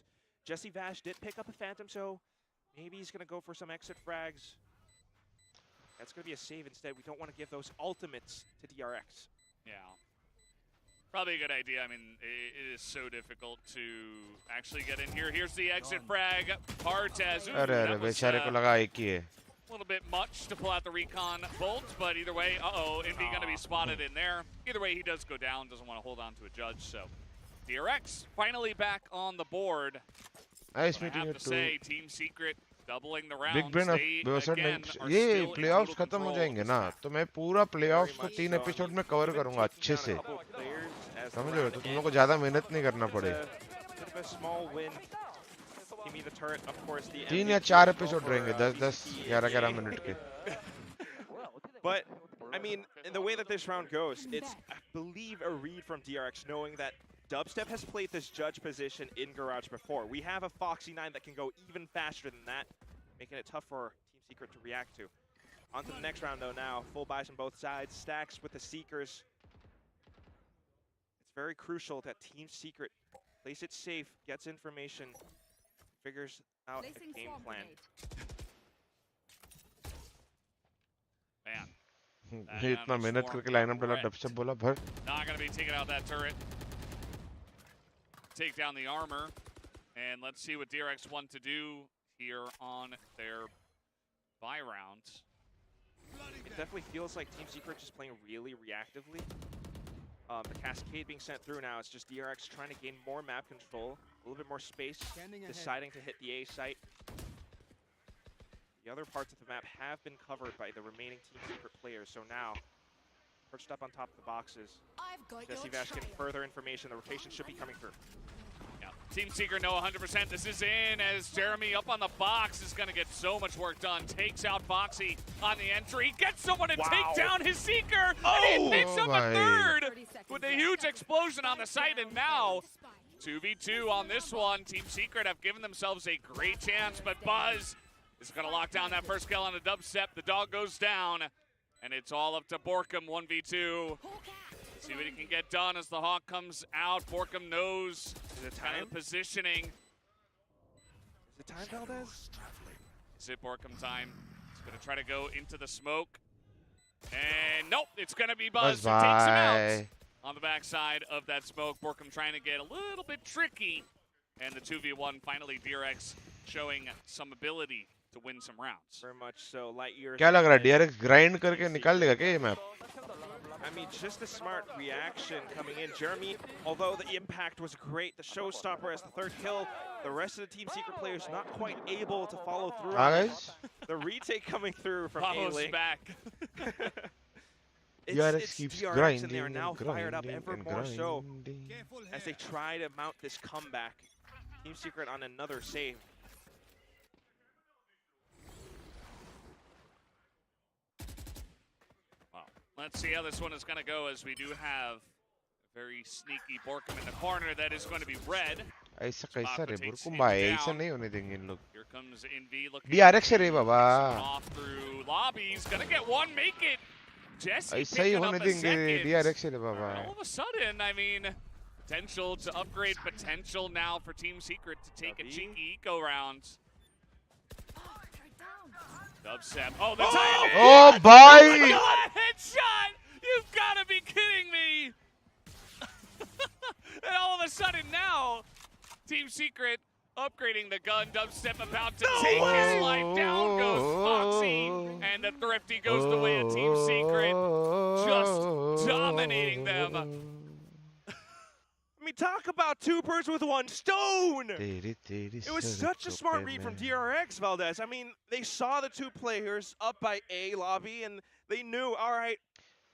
Jesse Vash did pick up a Phantom, so maybe he's going to go for some exit frags. That's going to be a save instead. We don't want to give those ultimates to DRX. Yeah. Probably a good idea. I mean, it is so difficult to actually get in here. Here's the exit frag. Partez. Ooh, अरे that अरे was, बेचारे को लगा एक ही है. a little bit much to pull out the recon bolt, but either way, Envy gonna be spotted in there. Either way, he does go down, doesn't want to hold on to a judge, so. DRX finally back on the board. Nice But I meeting you have to too. say, Team Secret doubling the rounds. Big brain of They, Bowser again, next. are ये still in playoffs total खत्म हो control of जाएंगे this ना, map. तो मैं पूरा playoffs को Very much 3 so. Episode में कवर Even करूंगा taking अच्छे down से. a couple players as the समझ रहे हो? round तो तुम लोग को ends. ज्यादा मेहनत नहीं करना It's पड़ेगा. a bit of a small win. Give me the turret, of course, the 3 या MVP 4 as well episode for, रहेंगे 10 10 VCT 11 11 ATA. मिनट के. But, I mean, in the way that this round goes, it's, I believe, a read from DRX knowing that Dubstep has played this judge position in Garage before. We have a Foxy 9 that can go even faster than that, making it tough for Team Secret to react to. On to the next round, though, now. Full buys on both sides. Stacks with the Seekers. It's very crucial that Team Secret plays it safe, gets information, figures out a game plan. Man. ये इतना मेहनत करके lineup डाला dubstep बोला भर. Not going to be taking out that turret. Take down the armor. And let's see what DRX want to do here on their buy round. It definitely feels like Team Secret just playing really reactively. The Cascade being sent through now. It's just DRX trying to gain more map control, a little bit more space, deciding to hit the A site. The other parts of the map have been covered by the remaining Team Secret players, so now, perched up on top of the boxes, Jesse Vash getting further information. The rotation should be coming through. Yeah. Team Secret know 100% this is in, as Jeremy up on the box is going to get so much work done. Takes out Foxy on the entry, gets someone to take down his Seeker, and he picks up a third with a huge explosion on the site, and now 2v2 on this one. Team Secret have given themselves a great chance, but Buzz is going to lock down that first kill on a dubstep. The dog goes down, and it's all up to Borkum 1v2. See what he can get done as the Hawk comes out. Borkum knows the kind of positioning. Is it time, Valdez? Is it Borkum time? He's going to try to go into the smoke. And nope, it's going to be Buzz who takes him out on the backside of that smoke. Borkum trying to get a little bit tricky. And the 2v1, finally DRX showing some ability to win some rounds. Very much so. 𝘼𝘽𝐻𝑒. क्या लग रहा है DRX grind करके निकाल देगा क्या ये map? I mean, just a smart reaction coming in. Jeremy, although the impact was great, the showstopper as the third kill, the rest of the Team Secret players not quite able to follow through. Guys, the retake coming through from Pablo's A-Link. back. It's keeps DRX grinding and they are now fired up ever and more so grinding. as they try to mount this comeback. Team Secret on another save. Let's see how this one is going to go, as we do have a very sneaky Borkum in the corner that is going to be red. ऐसा कैसा रे बुरकुम भाई ऐसा नहीं होने देंगे इन लोग. Here comes Envy looking DRX रे बाबा. off through lobby. He's going to get one, make it. Jesse ऐसा ही picking होने up a देंगे second. DRX रे बाबा. All of a sudden, I mean, potential to upgrade potential now for Team Secret to take a cheeky eco round. Dubstep. Oh, the timing! Oh, bhai! Oh my God, headshot! You've got to be kidding me! And all of a sudden now, Team Secret upgrading the gun. Dubstep about to take his life. Down goes Foxy, and the Thrifty goes the way of Team Secret, just dominating them. I mean, talk about two birds with one stone! It was such a smart read from DRX, Valdez. I mean, they saw the two players up by A lobby, and they knew, all right.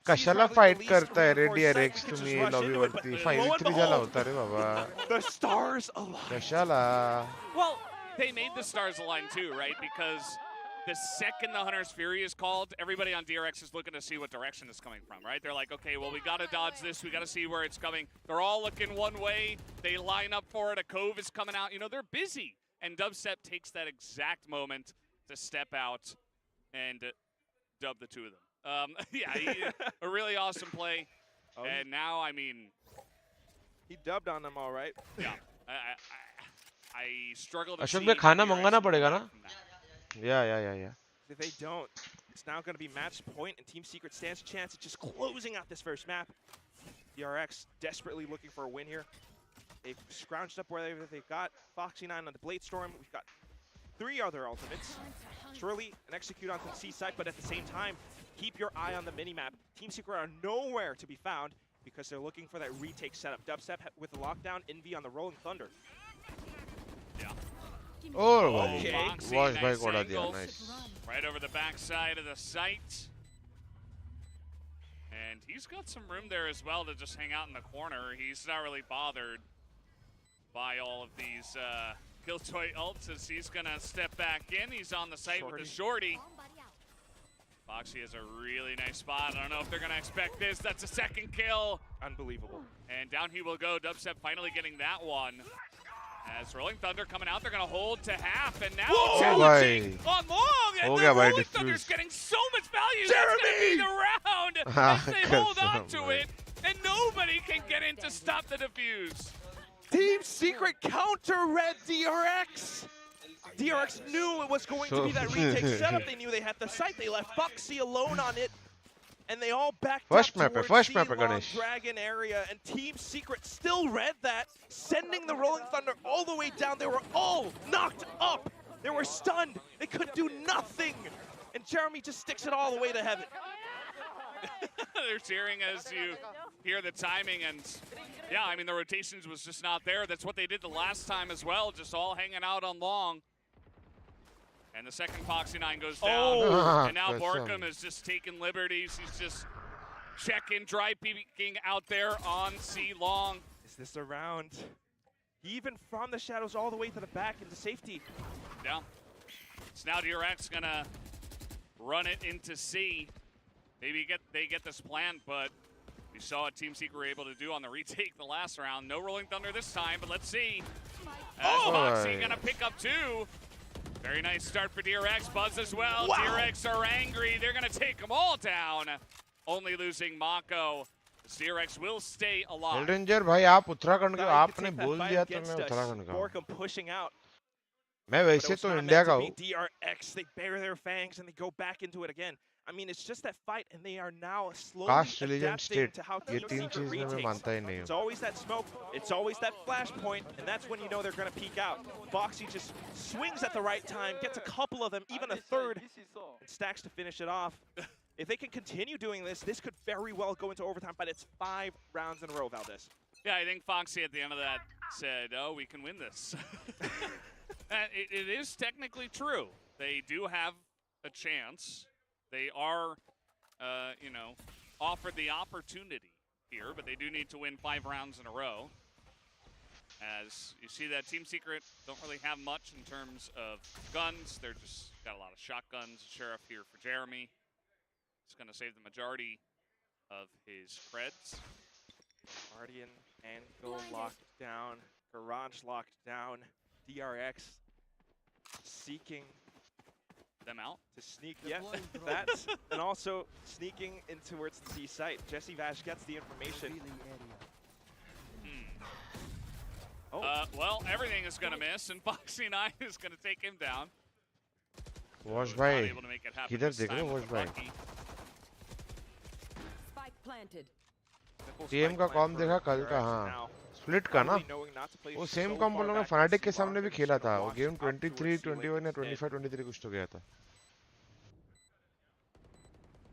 कशाला fight करता है रे DRX तुम्ही lobby वरती 5v3 झाला होता रे बाबा. The stars align. कशाला? Well, they made the stars align too, right? Because the second the Hunter's Fury is called, everybody on DRX is looking to see what direction it's coming from, right? They're like, okay, well, we got to dodge this. We got to see where it's coming. They're all looking one way. They line up for it. A Cove is coming out. You know, they're busy. And Dubstep takes that exact moment to step out and dub the two of them. Yeah, a really awesome play. Oh, and now, I mean... He dubbed on them all right. Yeah. I struggle to Ashok see... भाई खाना मंगाना पड़ेगा ना? Yeah. If they don't, it's now going to be match point, and Team Secret stands a chance at just closing out this first map. DRX desperately looking for a win here. They've scrounged up where they've got Foxy9 on the Blade Storm. We've got 3 other ultimates. Surely and execute on the C site, but at the same time, keep your eye on the minimap. Team Secret are nowhere to be found because they're looking for that retake setup. Dubstep with the lockdown, Envy on the Rolling Thunder. Yeah. Oh, Okay. Watch by Nice Koda angle. दिया, nice. Right over the backside of the site. And he's got some room there as well to just hang out in the corner. He's not really bothered by all of these Killjoy ults as he's going to step back in. He's on the site with the shorty. Foxy has a really nice spot. I don't know if they're going to expect this. That's a second kill. Unbelievable. And down he will go. Dubstep finally getting that one. As Rolling Thunder coming out, they're going to hold to half, and now challenging on long, and the Rolling Thunder's getting so much value. That's going to be the round as they hold on to it, and nobody can get in to stop the defuse. Team Secret counter red DRX. DRX knew it was going to be that retake setup. They knew they had the site. They left Foxy alone on it. And they all backed First up map, towards first map, the Long Ganesh. Dragon area. And Team Secret still read that, sending the Rolling Thunder all the way down. They were all knocked up. They were stunned. They could do nothing. And Jeremy just sticks it all the way to heaven. They're cheering as you hear the timing, and yeah, I mean, the rotations was just not there. That's what they did the last time as well, just all hanging out on long. And the second Foxy 9 goes down, and now Borkum is just taking liberties. He's just checking, dry peeking out there on C long. Is this a round? Even from the shadows all the way to the back into safety. Yeah. So now DRX gonna run it into C. Maybe they get this planned, but we saw what Team Secret were able to do on the retake the last round. No Rolling Thunder this time, but let's see. As Foxy gonna pick up 2. Very nice start for DRX. Buzz as well. Wow. DRX are angry. They're gonna take them all down. Only losing Mako. DRX will stay alive. HellrangeR भाई आप उत्तराखंड के आपने बोल दिया तो मैं उत्तराखंड का Borkum pushing out. मैं वैसे तो इंडिया का हूँ. DRX, they bare their fangs and they go back into it again. I mean, it's just that fight, and they are now slowly adapting to how Team Secret retakes. It's always that smoke, it's always that flashpoint, and that's when you know they're going to peek out. Foxy just swings at the right time, gets a couple of them, even a third, and stacks to finish it off. If they can continue doing this, this could very well go into overtime, but it's 5 rounds in a row, Valdez. Yeah, I think Foxy at the end of that said, oh, we can win this. It is technically true. They do have a chance. They are, you know, offered the opportunity here, but they do need to win 5 rounds in a row. As you see that Team Secret don't really have much in terms of guns. They're just got a lot of shotguns. Sheriff here for Jeremy. He's going to save the majority of his creds. Guardian and Go locked down. Garage locked down. DRX seeking them out to sneak, yes, that, and also sneaking in towards the C site. 𝐶𝐈𝐍𝐊𝐒 gets the information. Well, everything is going to miss, and Foxy 9 is going to take him down. Wash भाई, किधर देख रहे हो Wash भाई? TM का com देखा कल का हाँ. स्प्लिट का ना वो सेम कॉम बोलों में फनाटिक के सामने भी खेला था वो गेम 23, 21 या 25, 23 कुछ तो गया था.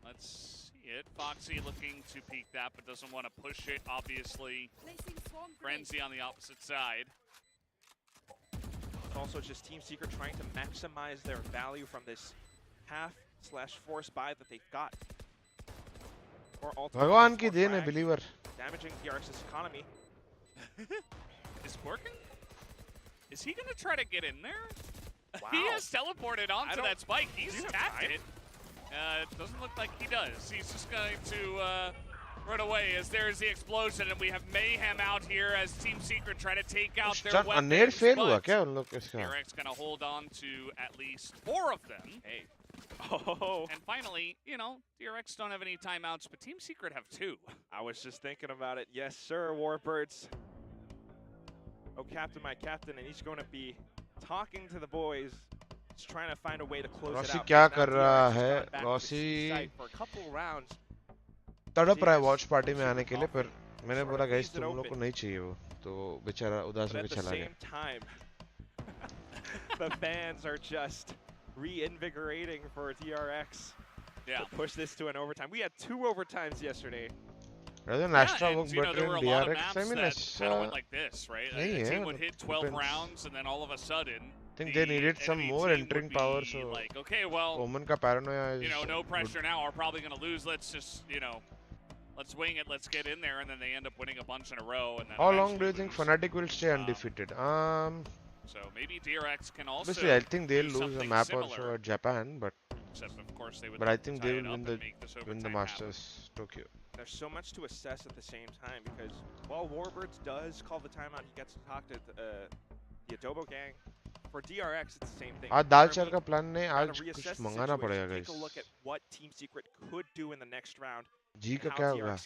Let's see it. Foxy looking to peek that, but doesn't want to push it, obviously. Frenzy on the opposite side. It's also just Team Secret trying to maximize their value from this half/force buy that they've got. भगवान की then है believer. Damaging DRX's economy. Is working? Is he gonna try to get in there? Wow. He has teleported onto that spike. He's tapped it. It doesn't look like he does. He's just going to run away as there's the explosion, and we have mayhem out here as Team Secret try to take out their weapons. fail हुआ क्या उन लोग इसका? PRX gonna hold on to at least 4 of them. Hey. And finally, you know, DRX don't have any timeouts, but Team Secret have 2. I was just thinking about it. Yes, sir, Warbirds. Oh, captain, my captain, and he's going to be talking to the boys, just trying to find a way to close it out. क्या कर रहा है? Rossi for a couple rounds. तड़प रहा है watch party में आने के लिए, पर मैंने बोला गाइस तुम लोग को नहीं चाहिए वो, तो बेचारा उदास होकर चला गया. At the same time, the fans are just reinvigorating for DRX to push this to an overtime. We had 2 overtimes yesterday. Rather than Astra work there better were a in lot of DRX. maps I mean, that kind of went like this, right? A team would hit 12 rounds, and then all of a sudden, I think they needed some more entering power. So like, okay, well, Omen ka paranoia is, you know, no pressure now. We're probably going to lose. Let's just, you know, let's wing it. Let's get in there, and then they end up winning a bunch in a row. And then how long do you think Fnatic will stay undefeated? So maybe DRX can also. Obviously, I think they'll lose a map also at Japan, but. Except of course they would. But I think they will win the Masters happen. Tokyo. There's so much to assess at the same time because while Warbirds does call the timeout, he gets to talk to the Adobo gang. For DRX, it's the same thing. आज दाल चावल का plan नहीं, आज कुछ मंगाना पड़ेगा guys. Take a look at what Team Secret could do in the next round. जी का क्या होगा?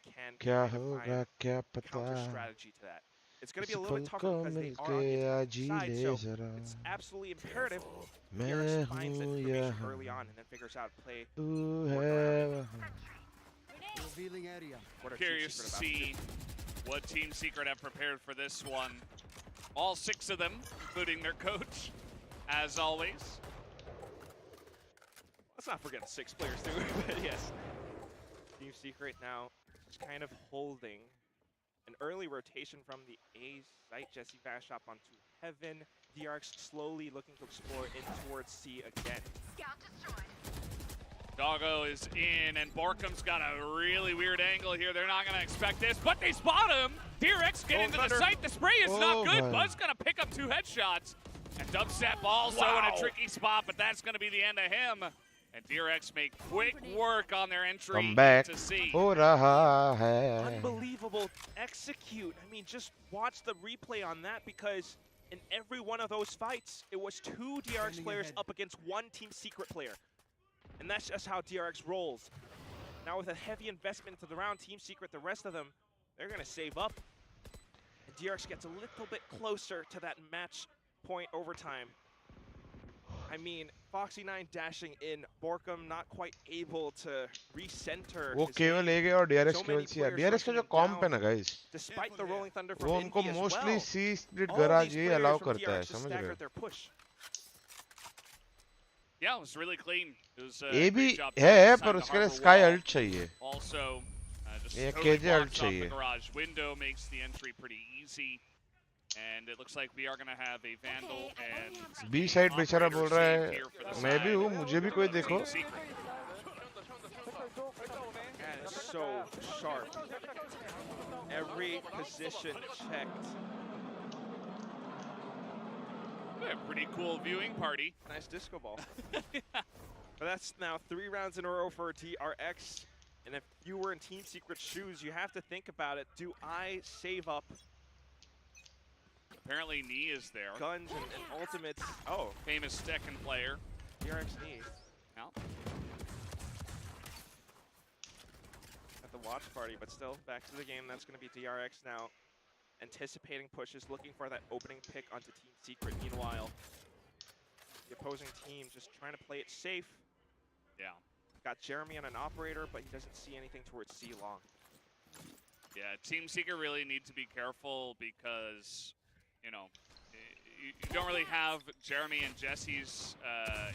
क्या होगा? क्या पता? Strategy to that. it's going to be a little bit tougher because they are on the side, so it's absolutely imperative DRX finds that information early on and then figures out play. Revealing area. Curious to see what Team Secret have prepared for this one. All 6 of them, including their coach, as always. Let's not forget the 6 players too, but yes. Team Secret now just kind of holding an early rotation from the A site. 𝘼𝐻𝐿𝐼 up onto Heaven. DRX slowly looking to explore in towards C again. Doggo is in, and Borkum's got a really weird angle here. They're not going to expect this, but they spot him. DRX get into the site. The spray is not good. Buzz going to pick up 2 headshots. And Dubstep also in a tricky spot, but that's going to be the end of him. And DRX make quick work on their entry to C. Unbelievable execute. I mean, just watch the replay on that, because in every one of those fights, it was 2 DRX players up against 1 Team Secret player. And that's just how DRX rolls. Now with a heavy investment into the round, Team Secret, the rest of them, they're going to save up. And DRX gets a little bit closer to that match point overtime. I mean, Foxy9 dashing in, Borkum not quite able to recenter. वो केवल A गया और DRX केवल C. DRX का जो comp है ना guys, despite the rolling thunder from वो उनको Envy as mostly well. C split All garage these he players allow from करता है, DRX just समझ रहे staggered हो? their push. Yeah, it was really clean. It was A भी great job है, inside पर the उसके लिए harbor Sky wall. ult चाहिए. Also, just ये totally KJ ult blocks off the चाहिए. garage window, makes the entry pretty easy. And it looks like we are going to have a Vandal and B side बेचारा बोल रहा है, here for the मैं भी side हूँ, मुझे भी कोई of Team देखो. Secret. That is so sharp. Every position checked. A pretty cool viewing party. Nice disco ball. But that's now 3 rounds in a row for DRX. And if you were in Team Secret's shoes, you have to think about it. Do I save up Apparently, Knee is there. guns and ultimates? Oh, Famous Tekken player. DRX knee. Yeah. At the watch party, but still back to the game. That's going to be DRX now. Anticipating pushes, looking for that opening pick onto Team Secret. Meanwhile, the opposing team just trying to play it safe. Yeah. Got Jeremy on an operator, but he doesn't see anything towards C long. Yeah, Team Secret really need to be careful because, you know, you don't really have Jeremy and Jesse's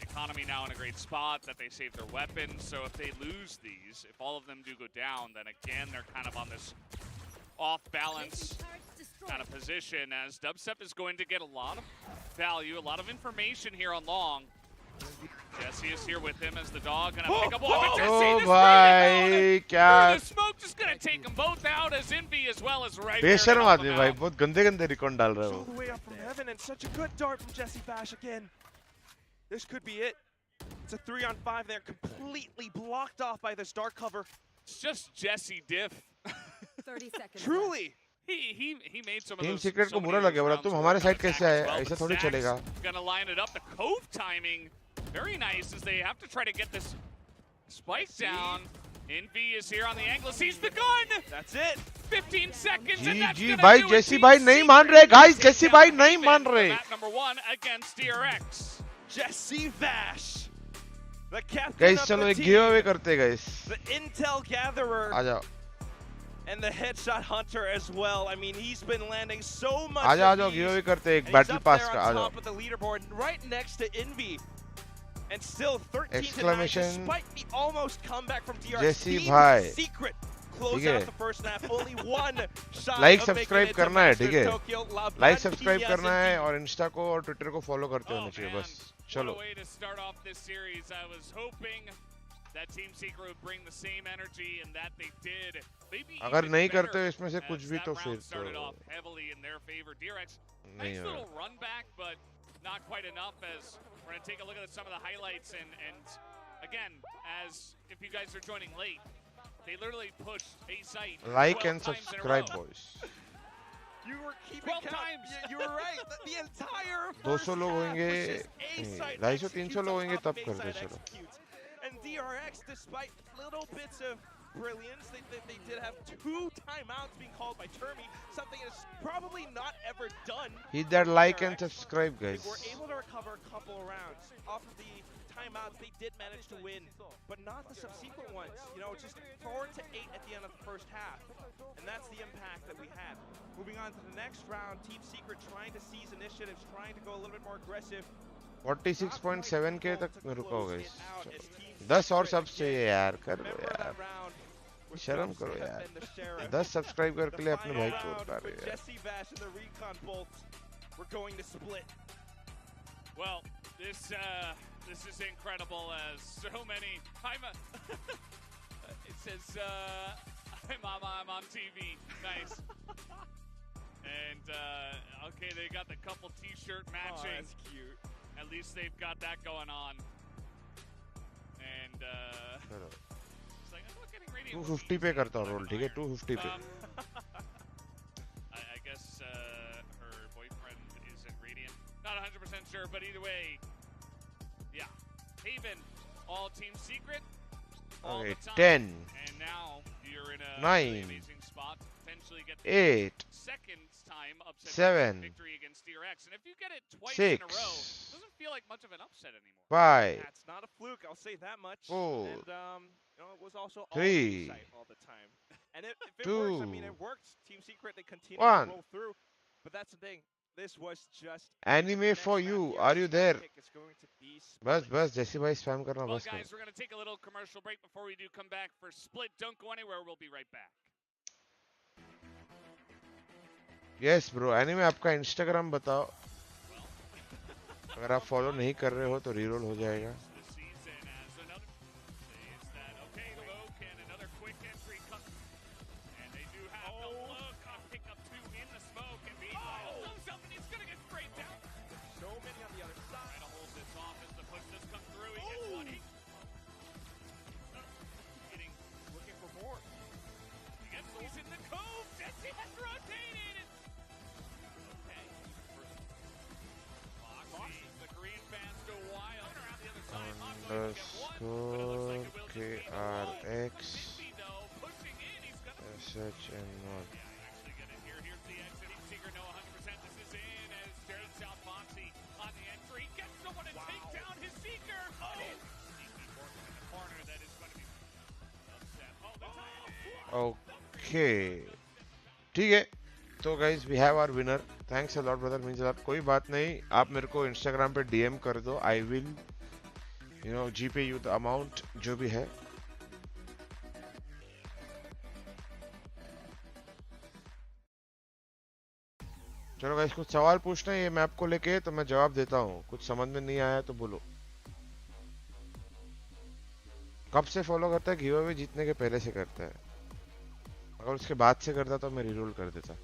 economy now in a great spot that they save their weapons. So if they lose these, if all of them do go down, then again, they're kind of on this off-balance kind of position, as Dubstep is going to get a lot of value, a lot of information here on long. Jesse is here with him as the dog gonna pick up one. Jesse, Oh the भाई क्या the smoke just gonna take them both out as Envy as well as right बेशर्म आदमी भाई, बहुत गंदे गंदे record डाल रहे All हो. the way up from heaven, and such a good dart from 𝘼𝐻𝐿𝐼 again. This could be it. It's a 3-on-5 there, completely blocked off by this dark cover. It's just Jesse diff. 30 seconds. Truly. He made some of Team those. Secret so को many बुरा of those लगे, बोला rounds तुम were हमारे kind side of कैसे attacked आए, as well, ऐसा but थोड़ी Zax चलेगा. Gonna line it up. The Cove timing, very nice as they have to try to get this spike down. Envy is here on the angle, sees the gun. That's it. 15 seconds and that's ji gonna भाई, do it. JC Team भाई नहीं मान रहे Secret guys, takes जेसी down भाई नहीं Haven मान for रहे. map number 1 against DRX. 𝘼𝐻𝐿𝐼, the captain Guys of चलो the एक team, गिव अवे करते guys. the intel gatherer, आ जाओ. and the headshot hunter as well. I mean, he's been landing so much. आ जाओ of give these, away करते एक and he's battle up pass there का. on आ जाओ. top of the leaderboard, right next to Envy. And still 13 to 9, Exclamation. despite the almost comeback from DRX. Jesse Team भाई. Secret close ठीक है. out the first half. Only one shot Like, of subscribe making it करना है, to ठीक है. Masters Tokyo. La like Bad subscribe PS करना है indeed. और इंस्टा को और ट्विटर को फॉलो करते होने चाहिए man, बस. what चलो. a way to start off this series. I was hoping that Team Secret would bring the same energy, and that they did. Maybe अगर even नहीं better, करते इसमें से कुछ as भी that तो round फिर started तो off heavily in their favor. DRX, नहीं nice है. little run back, but not quite enough. As we're gonna take a look at some of the highlights, and again, as if you guys are joining late, they literally pushed a site Like 12 and times in a subscribe row. boys. You were keeping 12 count. times. You were right. The entire 200 first लोग half होंगे, was just A नहीं, side 250 300 executes लोग on होंगे top तब of A कर दे side चलो. executes. And DRX, despite little bits of brilliance. They did have 2 timeouts being called by Termi, something that's probably not ever done. Hit that like and PRX. subscribe, They guys. were able to recover a couple of rounds. Off of the timeouts, they did manage to win, but not the subsequent ones. You know, just 4-8 at the end of the first half. And that's the impact that we had. Moving on to the next round, Team Secret trying to seize initiatives, trying to go a little bit more aggressive. 46.7k तक मैं रुका हूँ guys. 10 और subs चाहिए यार, कर दो यार. शर्म करो यार. 10 subscriber के लिए अपने भाई को उठा रहे हो यार. Jesse Vash and the Recon Bolts were going to split. Well, this is incredible as so many. It says I'm on TV. Nice. And okay, they got the couple T-shirt matching. Oh, that's cute. At least they've got that going on. And it's like I'm not getting Radiant. 250 पे करता हूँ roll, ठीक है? 250 पे. I guess her boyfriend is in Radiant. Not 100% sure, but either way, yeah. Haven, all Team Secret, all Okay, the time. 10, And now you're in a 9, really amazing spot to potentially get the 8, second time upset 7, victory against DRX. And if you get it twice 6, in a row, it doesn't feel like much of an upset anymore. 5, That's not a fluke, I'll say that much. 4, And you know, it was also all 3, insight all the time. And if it 2, works, I mean, it worked. Team Secret, they continue 1. to roll through. But that's the thing. This was just Anime for you. Are you there? It's going to be बस जैसे भाई spam करना Well, बस करो. guys, we're going to take a little commercial break before we do come back for Split. Don't go anywhere. We'll be right back. Yes bro, anime आपका Instagram बताओ. अगर आप follow नहीं कर रहे हो तो reroll हो जाएगा. The season as another says that okay, Loke and another quick entry comes. And they do have the look on pick up 2 in the smoke and beat something he's going to get sprayed down. so many on the other side. Trying to hold this off as the push does come through. He gets one. Looking for more. He gets these in the cove. Jesse has rotated. Okay. Foxy, the green fans go wild. Around the other side. Hotboy will get one, but it looks like it will just be the wall. PRX Missy, though, pushing in. He's gonna search and not. Yeah, actually get in here. Here's the exit. Team Secret know 100% this is in as Jared South Foxy on the entry. Gets someone to take down his Seeker. Sneaky working in the corner. That is going to be upset. Oh, the time. Okay. ठीक है. तो guys, we have our winner. Thanks a lot, brother. Means a lot. कोई बात नहीं. आप मेरे को Instagram पे DM कर दो. I will, you know, GPay you the amount जो भी है. चलो गाइस, कुछ सवाल पूछना है ये मैप को लेके तो मैं जवाब देता हूँ. कुछ समझ में नहीं आया तो बोलो. कब से फॉलो करता है? गिव अवे जीतने के पहले से करता है. अगर उसके बाद से करता तो मैं रिरोल कर देता.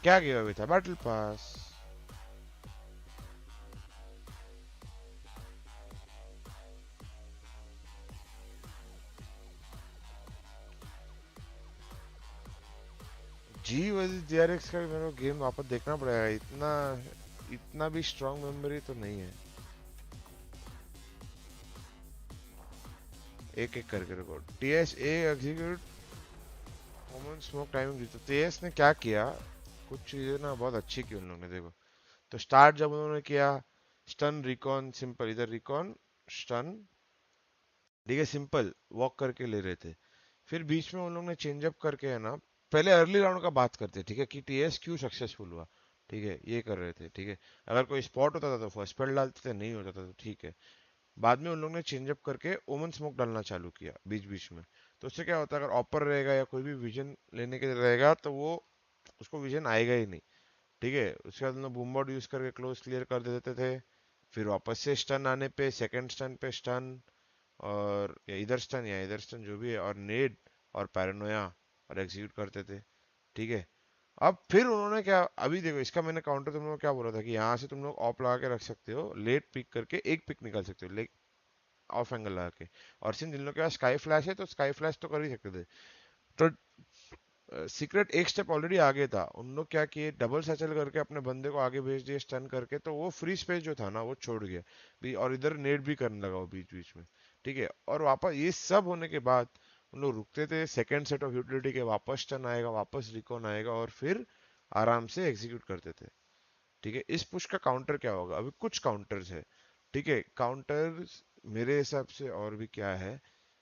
क्या गिव अवे था? Battle pass. G versus DRX का मेरे को गेम वापस देखना पड़ेगा. इतना भी स्ट्रांग मेमोरी तो नहीं है. एक एक करके रखो. TS A execute common smoke timing दी. तो TS ने क्या किया? कुछ चीजें ना बहुत अच्छी की उन लोगों ने. देखो तो स्टार्ट जब उन्होंने किया स्टन रिकॉन सिंपल. इधर रिकॉन स्टन, ठीक है, सिंपल वॉक करके ले रहे थे. फिर बीच में उन लोगों ने चेंज अप करके है ना, पहले अर्ली राउंड का बात करते, ठीक है, कि TS क्यों सक्सेसफुल हुआ. ठीक है, ये कर रहे थे. ठीक है, अगर कोई स्पॉट होता था तो फर्स्ट पेल डालते थे, नहीं होता था तो ठीक है. बाद में उन लोगों ने चेंज अप करके ओमन स्मोक डालना चालू किया बीच बीच में. तो उससे क्या होता है, अगर ऑपर रहेगा या कोई भी विजन लेने के लिए रहेगा तो वो उसको विजन आएगा ही नहीं. ठीक है, उसके बाद उन्होंने बूम बोर्ड यूज करके क्लोज क्लियर कर देते थे. फिर वापस से स्टन आने पे सेकंड स्टन पे स्टन और या इधर स्टन जो भी है और नेड और पैरानोया और एग्जीक्यूट करते थे. ठीक है, अब फिर उन्होंने क्या, अभी देखो इसका मैंने काउंटर तुम लोग क्या बोला था कि यहाँ से तुम लोग ऑफ लगा के रख सकते हो, लेट पिक करके एक पिक निकाल सकते हो, लेट ऑफ एंगल लगा के. और सिंस इन लोग के पास स्काई फ्लैश है तो स्काई फ्लैश तो कर ही सकते थे. तो सीक्रेट एक स्टेप ऑलरेडी आगे था। उन लोग क्या किए, डबल सैचल करके अपने बंदे को आगे भेज दिए स्टन करके, तो वो फ्री स्पेस जो था ना वो छोड़ गया और इधर नेट भी करने लगा वो बीच बीच में, ठीक है। और वापस ये सब होने के बाद उन लोग रुकते थे, सेकेंड सेट ऑफ यूटिलिटी के वापस स्टन आएगा, वापस रिकॉन आएगा और फिर आराम से एग्जीक्यूट करते थे, ठीक है। इस पुश का काउंटर क्या होगा, अभी कुछ काउंटर्स है, ठीक है। काउंटर्स मेरे हिसाब से और भी क्या है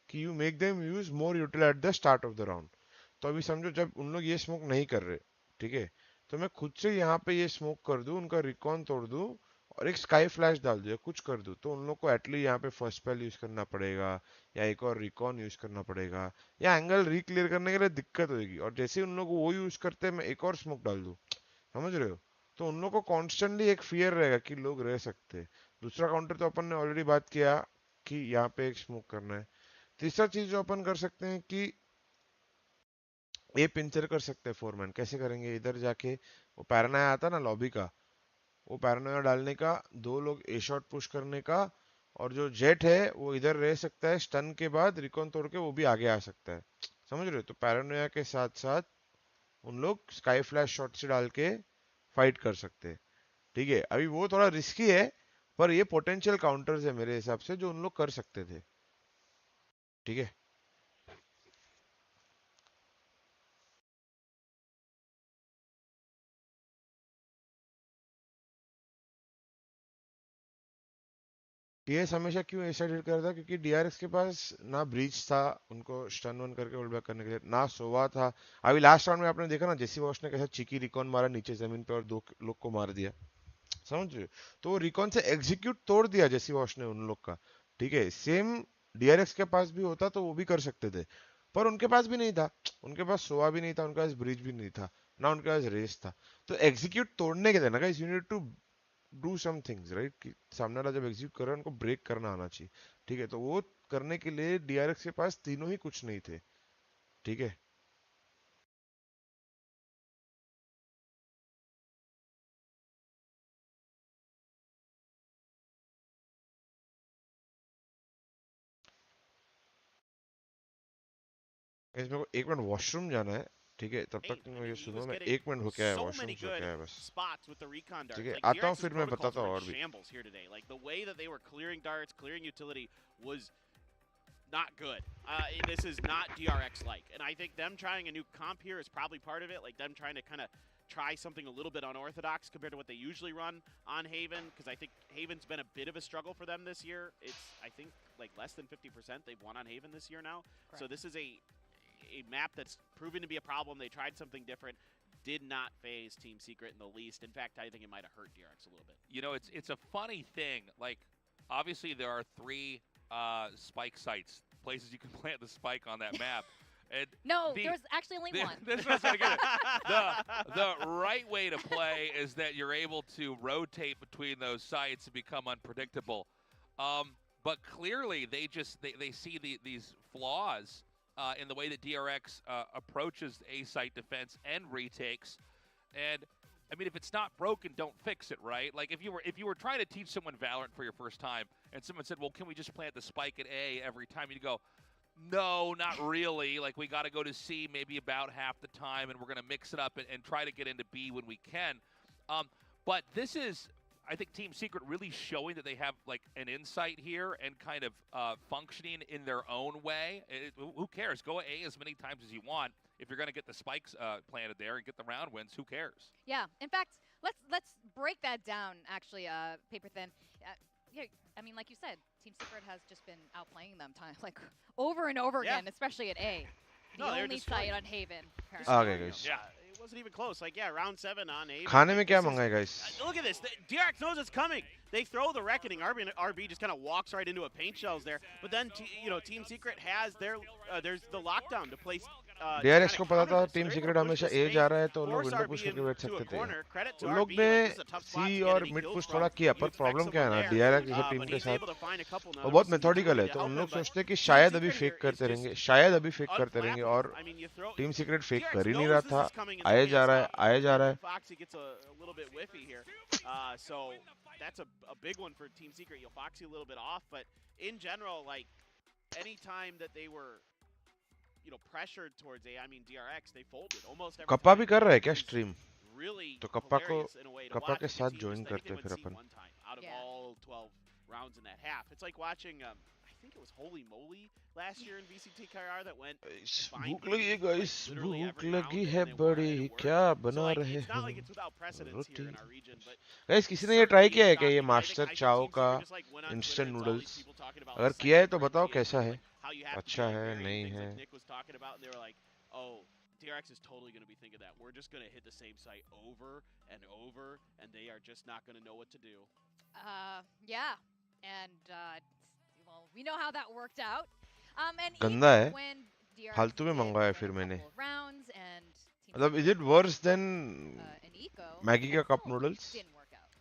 कि you make them use more यूटिल at the start of the round. तो अभी समझो जब उन लोग ये स्मोक नहीं कर रहे, ठीक है, तो मैं खुद से यहाँ पे ये स्मोक कर दूं, उनका रिकॉन तोड़ दूं और एक स्काई फ्लैश डाल दूं या कुछ कर दूं, तो उन लोग को एटलीस्ट यहाँ पे फर्स्ट स्पेल यूज करना पड़ेगा या एक और रिकॉन यूज करना पड़ेगा या एंगल रिक्लियर करने के लिए दिक्कत होगी। और जैसे उन लोग वो यूज करते हैं मैं एक और स्मोक डाल दूं, समझ रहे हो, तो उन लोग को कॉन्स्टेंटली एक फियर रहेगा कि लोग रह सकते हैं। दूसरा काउंटर तो अपन ने ऑलरेडी बात किया कि यहाँ पे एक स्मोक करना है। तीसरा चीज जो अपन कर सकते हैं कि ये पिंचर कर सकते हैं फोरमैन। कैसे करेंगे, इधर जाके वो पैरानोया आता ना लॉबी का, वो पैरानोया डालने का, दो लोग ए शॉट पुश करने का, और जो जेट है वो इधर रह सकता है, स्टन के बाद रिकॉन तोड़ के वो भी आगे आ सकता है, समझ रहे हो। तो पैरानोया के साथ साथ उन लोग स्काई फ्लैश शॉट से डाल के फाइट कर सकते हैं, ठीक है। अभी वो थोड़ा रिस्की है पर ये पोटेंशियल काउंटर्स है मेरे हिसाब से जो उन लोग कर सकते थे, ठीक है। टीएस हमेशा क्यों ऐसा डील करता है, क्योंकि डीआरएक्स के पास ना ब्रीच था उनको स्टन वन करके होल्ड बैक करने के लिए, ना सोवा था। अभी लास्ट राउंड में आपने देखा ना जेसी वॉश ने कैसा चिकी रिकॉन मारा नीचे जमीन पे और दो लोग को मार दिया, समझ रहे हो। तो रिकॉन से एग्जीक्यूट तोड़ दिया जेसी वॉश ने उन लोग का, ठीक है। सेम डीआरएक्स के पास भी होता तो वो भी कर सकते थे, पर उनके पास भी नहीं था, उनके पास सोवा भी नहीं था, उनके पास ब्रिज भी नहीं था, ना उनके पास रेस था। तो एग्जीक्यूट तोड़ने के लिए ना guys you need to do some things right, कि सामने वाला जब एग्जीक्यूट कर रहा है उनको ब्रेक करना आना चाहिए, ठीक है। तो वो करने के लिए डीआरएक्स के पास तीनों ही कुछ नहीं थे, ठीक है। गाइस मेरे को एक मिनट वॉशरूम जाना है, ठीक है। तब Hey, तक तुम I ये mean, he सुनो, was मैं getting एक मिनट होके आया so वॉशरूम many से होके good आया बस, spots with the recon ठीक darts. है। Like आता हूँ DRX's फिर मैं protocols बताता were हूँ in और भी। shambles here today. Like the way that they were clearing darts, clearing utility was not good. This is not DRX-like. And I think them trying a new comp here is probably part of it, like them trying to kind of try something a little bit unorthodox compared to what they usually run on Haven, because I think Haven's been a bit of a struggle for them this year. It's, I think, like less than 50% they've won on Haven this year now. Correct. So this is a map that's proven to be a problem. They tried something different. Did not phase Team Secret in the least. In fact, I think it might have hurt DRX a little bit. You know, it's a funny thing. Like, obviously there are 3 spike sites, places you can plant the spike on that map. And No, there's actually only one. This was the right way to play is that you're able to rotate between those sites and become unpredictable. But clearly they see these flaws in the way that DRX approaches A site defense and retakes. And I mean, if it's not broken, don't fix it, right? Like if you were trying to teach someone Valorant for your first time and someone said, well, can we just plant the spike at A every time? You'd go, no, not really. Like, we got to go to C maybe about half the time, and we're going to mix it up and try to get into B when we can. But this is, I think, Team Secret really showing that they have, like, an insight here and kind of functioning in their own way. Who cares? Go A as many times as you want. If you're going to get the spikes planted there and get the round wins, who cares? Yeah. In fact, let's break that down, actually, Paper Thin. Yeah, I mean, like you said, Team Secret has just been outplaying them like over and over again, especially at A. The only site on Haven. Okay, guys. Yeah, it wasn't even close. Like, yeah, round 7 on Haven. खाने में क्या मंगाए guys? Look at this. DRX knows it's coming. They throw the Reckoning. RB just kind of walks right into a paint shells there. But then, Team Secret has there's the lockdown to place. DRX को पता था team secret हमेशा ए जा रहा है तो उन लोग विंडो पुश करके बैठ सकते थे। उन लोग ने सी और मिड पुश थोड़ा किया, पर प्रॉब्लम क्या है ना, डीआरएक्स जैसे टीम के साथ वो बहुत मेथोडिकल है, तो उन लोग सोचते हैं कि शायद अभी फेक करते रहेंगे, और टीम सीक्रेट फेक कर ही नहीं रहा था, आए जा रहा है। So that's a big one for Team Secret. Foxy a little bit off, but in general, like anytime that they were pressured towards I mean, DRX, they folded almost every kappa time. भी कर रहा है क्या It was stream? really तो kappa को hilarious in a way to kappa watch के with the साथ team. Join Just, I think करते they फिर went C upon. one time out of Yeah. all 12 rounds in that half. It's like watching, I think it was 𝘼𝐿𝐼𝐍𝐿𝐒 last year in VCTKR that went fine भूख लगी है like guys, literally भूख every round लगी and है they won बड़ी. and it worked. क्या So बना like, रहे it's not like हो it's without precedence here in our region, but guys? किसी ने ये ट्राई certainly किया है it's क्या ये shocking. I मास्टर think चाओ Team का Secret just like went on Twitter instant and saw all these noodles? people talking about अगर the किया है second तो बताओ differentiation, कैसा है. like how you have to अच्छा be है, very नहीं things है. like Nick was talking about, and they were like, oh, DRX is totally going to be thinking that we're just going to hit the same site over and over, and they are just not going to know what to do. Yeah, and well, we know how that worked out. And गंदा even है. when DRX फालतू में did मंगवाया win फिर a मैंने. couple of rounds and Team मतलब Secret is it won, worse than an eco, Maggi का it cup still noodles? didn't work out.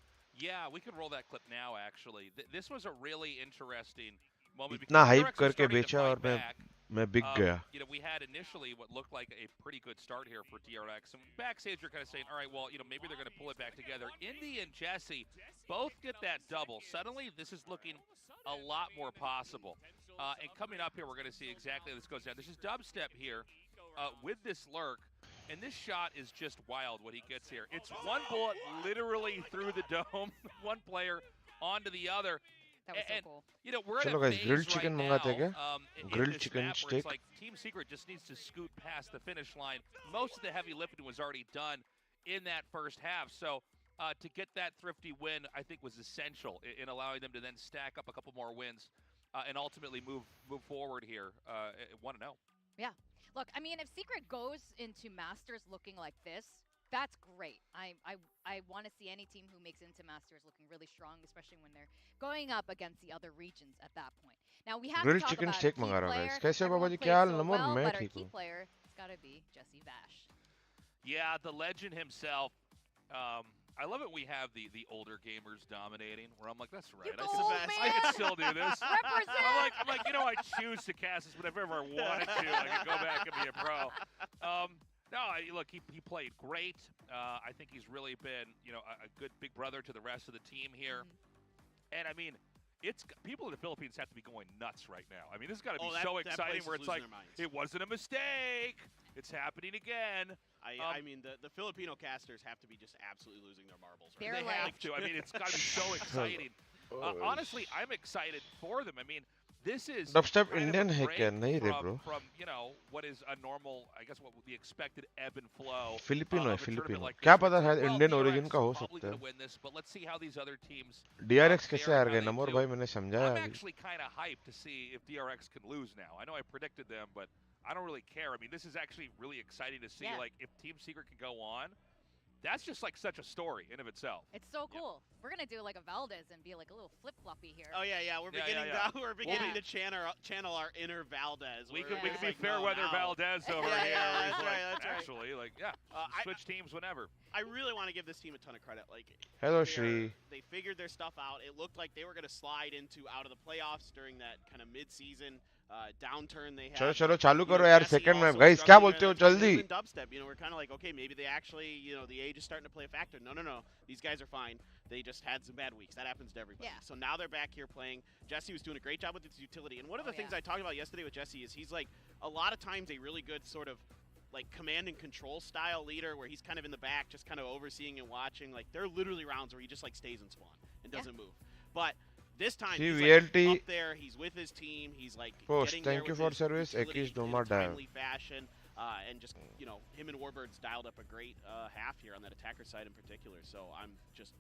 Yeah, we could roll that clip now, actually. This was a really interesting moment. इतना because hype DRX was करके starting to बेचा fight और back. मैं बिक गया. You know, we had initially what looked like a pretty good start here for DRX. And backstage, you're kind of saying, all right, well, maybe they're going to pull it back together. Indy and Jesse both get that double. Suddenly, this is looking a lot more possible. And coming up here, we're going to see exactly how this goes down. This is Dubstep here with this lurk. And this shot is just wild when he gets here. It's one bullet literally through the dome, one player onto the other. That was so cool. We're at चलो a guys, phase grilled right chicken now, मंगाते हैं क्या? in Grilled this chicken map where steak. it's like Team Secret just needs to scoot past the finish line. Most of the heavy lifting was already done in that first half. So to get that thrifty win, I think was essential in allowing them to then stack up a couple more wins and ultimately move forward here. 1-0. Yeah. Look, I mean, if Secret goes into Masters looking like this, that's great. I want to see any team who makes into Masters looking really strong, especially when they're going up against the other regions at that point. Now we have Grilled to talk chicken about steak key मंगा रहा हूँ player. guys. कैसे हो बाबा Everyone जी? plays क्या हाल? so number well, मैं but our ठीक key हूँ. player has got to be Jesse Vash. Yeah, the legend himself. I love it we have the older gamers dominating, where I'm like, that's right. You old man. I can still do this. Represent. I'm like, I choose to cast this, but if I ever wanted to, I could go back and be a pro. No, look, he played great. I think he's really been, a good big brother to the rest of the team here. And I mean, people in the Philippines have to be going nuts right now. I mean, this has got to be so exciting where it's like, it wasn't a mistake. It's happening again. I mean, the Filipino casters have to be just absolutely losing their marbles right They're now. They have to. I mean, it's got to be so exciting. Honestly, I'm excited for them. I mean, this is Dubstep kind of a Indian है break क्या? नहीं रे bro. from what is a normal, I guess, what would the expected ebb and flow. Filipino है of a tournament Filipino. like क्या this. पता शायद Well, Indian DRX origin का हो probably सकता gonna है. win this, but let's see how these other teams DRX कैसे fare हार and गए? how they नमोर do. भाई मैंने समझाया I'm अभी. actually kind of hyped to see if DRX can lose now. I know I predicted them, but I don't really care. I mean, this is actually really exciting to see. Yeah. Like, if Team Secret can go on, that's just like such a story in of itself. It's so cool. We're gonna do like a Valdez and be like a little flip-floppy here. Oh yeah. We're beginning we're beginning to channel our inner Valdez. We where could it's be like, Fairweather no, now. Valdez over Yeah, here. yeah, where he's that's like, right, that's right. actually, like, switch teams whenever. I really want to give this team a ton of credit. Like, Hello Shri. they figured their stuff out. It looked like they were going to slide out of the playoffs during that kind of mid-season downturn they had. चलो चालू करो know, यार Jesse second map. also Guys क्या struggling बोलते हो during that time. जल्दी? Even Dubstep, we're kind of like, okay, maybe they actually, the age is starting to play a factor. No. These guys are fine. They just had some bad weeks. That happens to everybody. Yeah. So now they're back here playing. Jesse was doing a great job with his utility. And one of the things I talked about yesterday with Jesse is he's like a lot of times a really good sort of like command and control style leader where he's kind of in the back just kind of overseeing and watching. Like there are literally rounds where he just like stays in spawn and doesn't move. But this time See, he's VLT like up there, he's with his team, he's like Post, getting thank there you with for his service, utility Ekis in a Doma Dial. timely fashion. And just, him and Warbirds dialed up a great half here on that attacker side in particular. So I'm just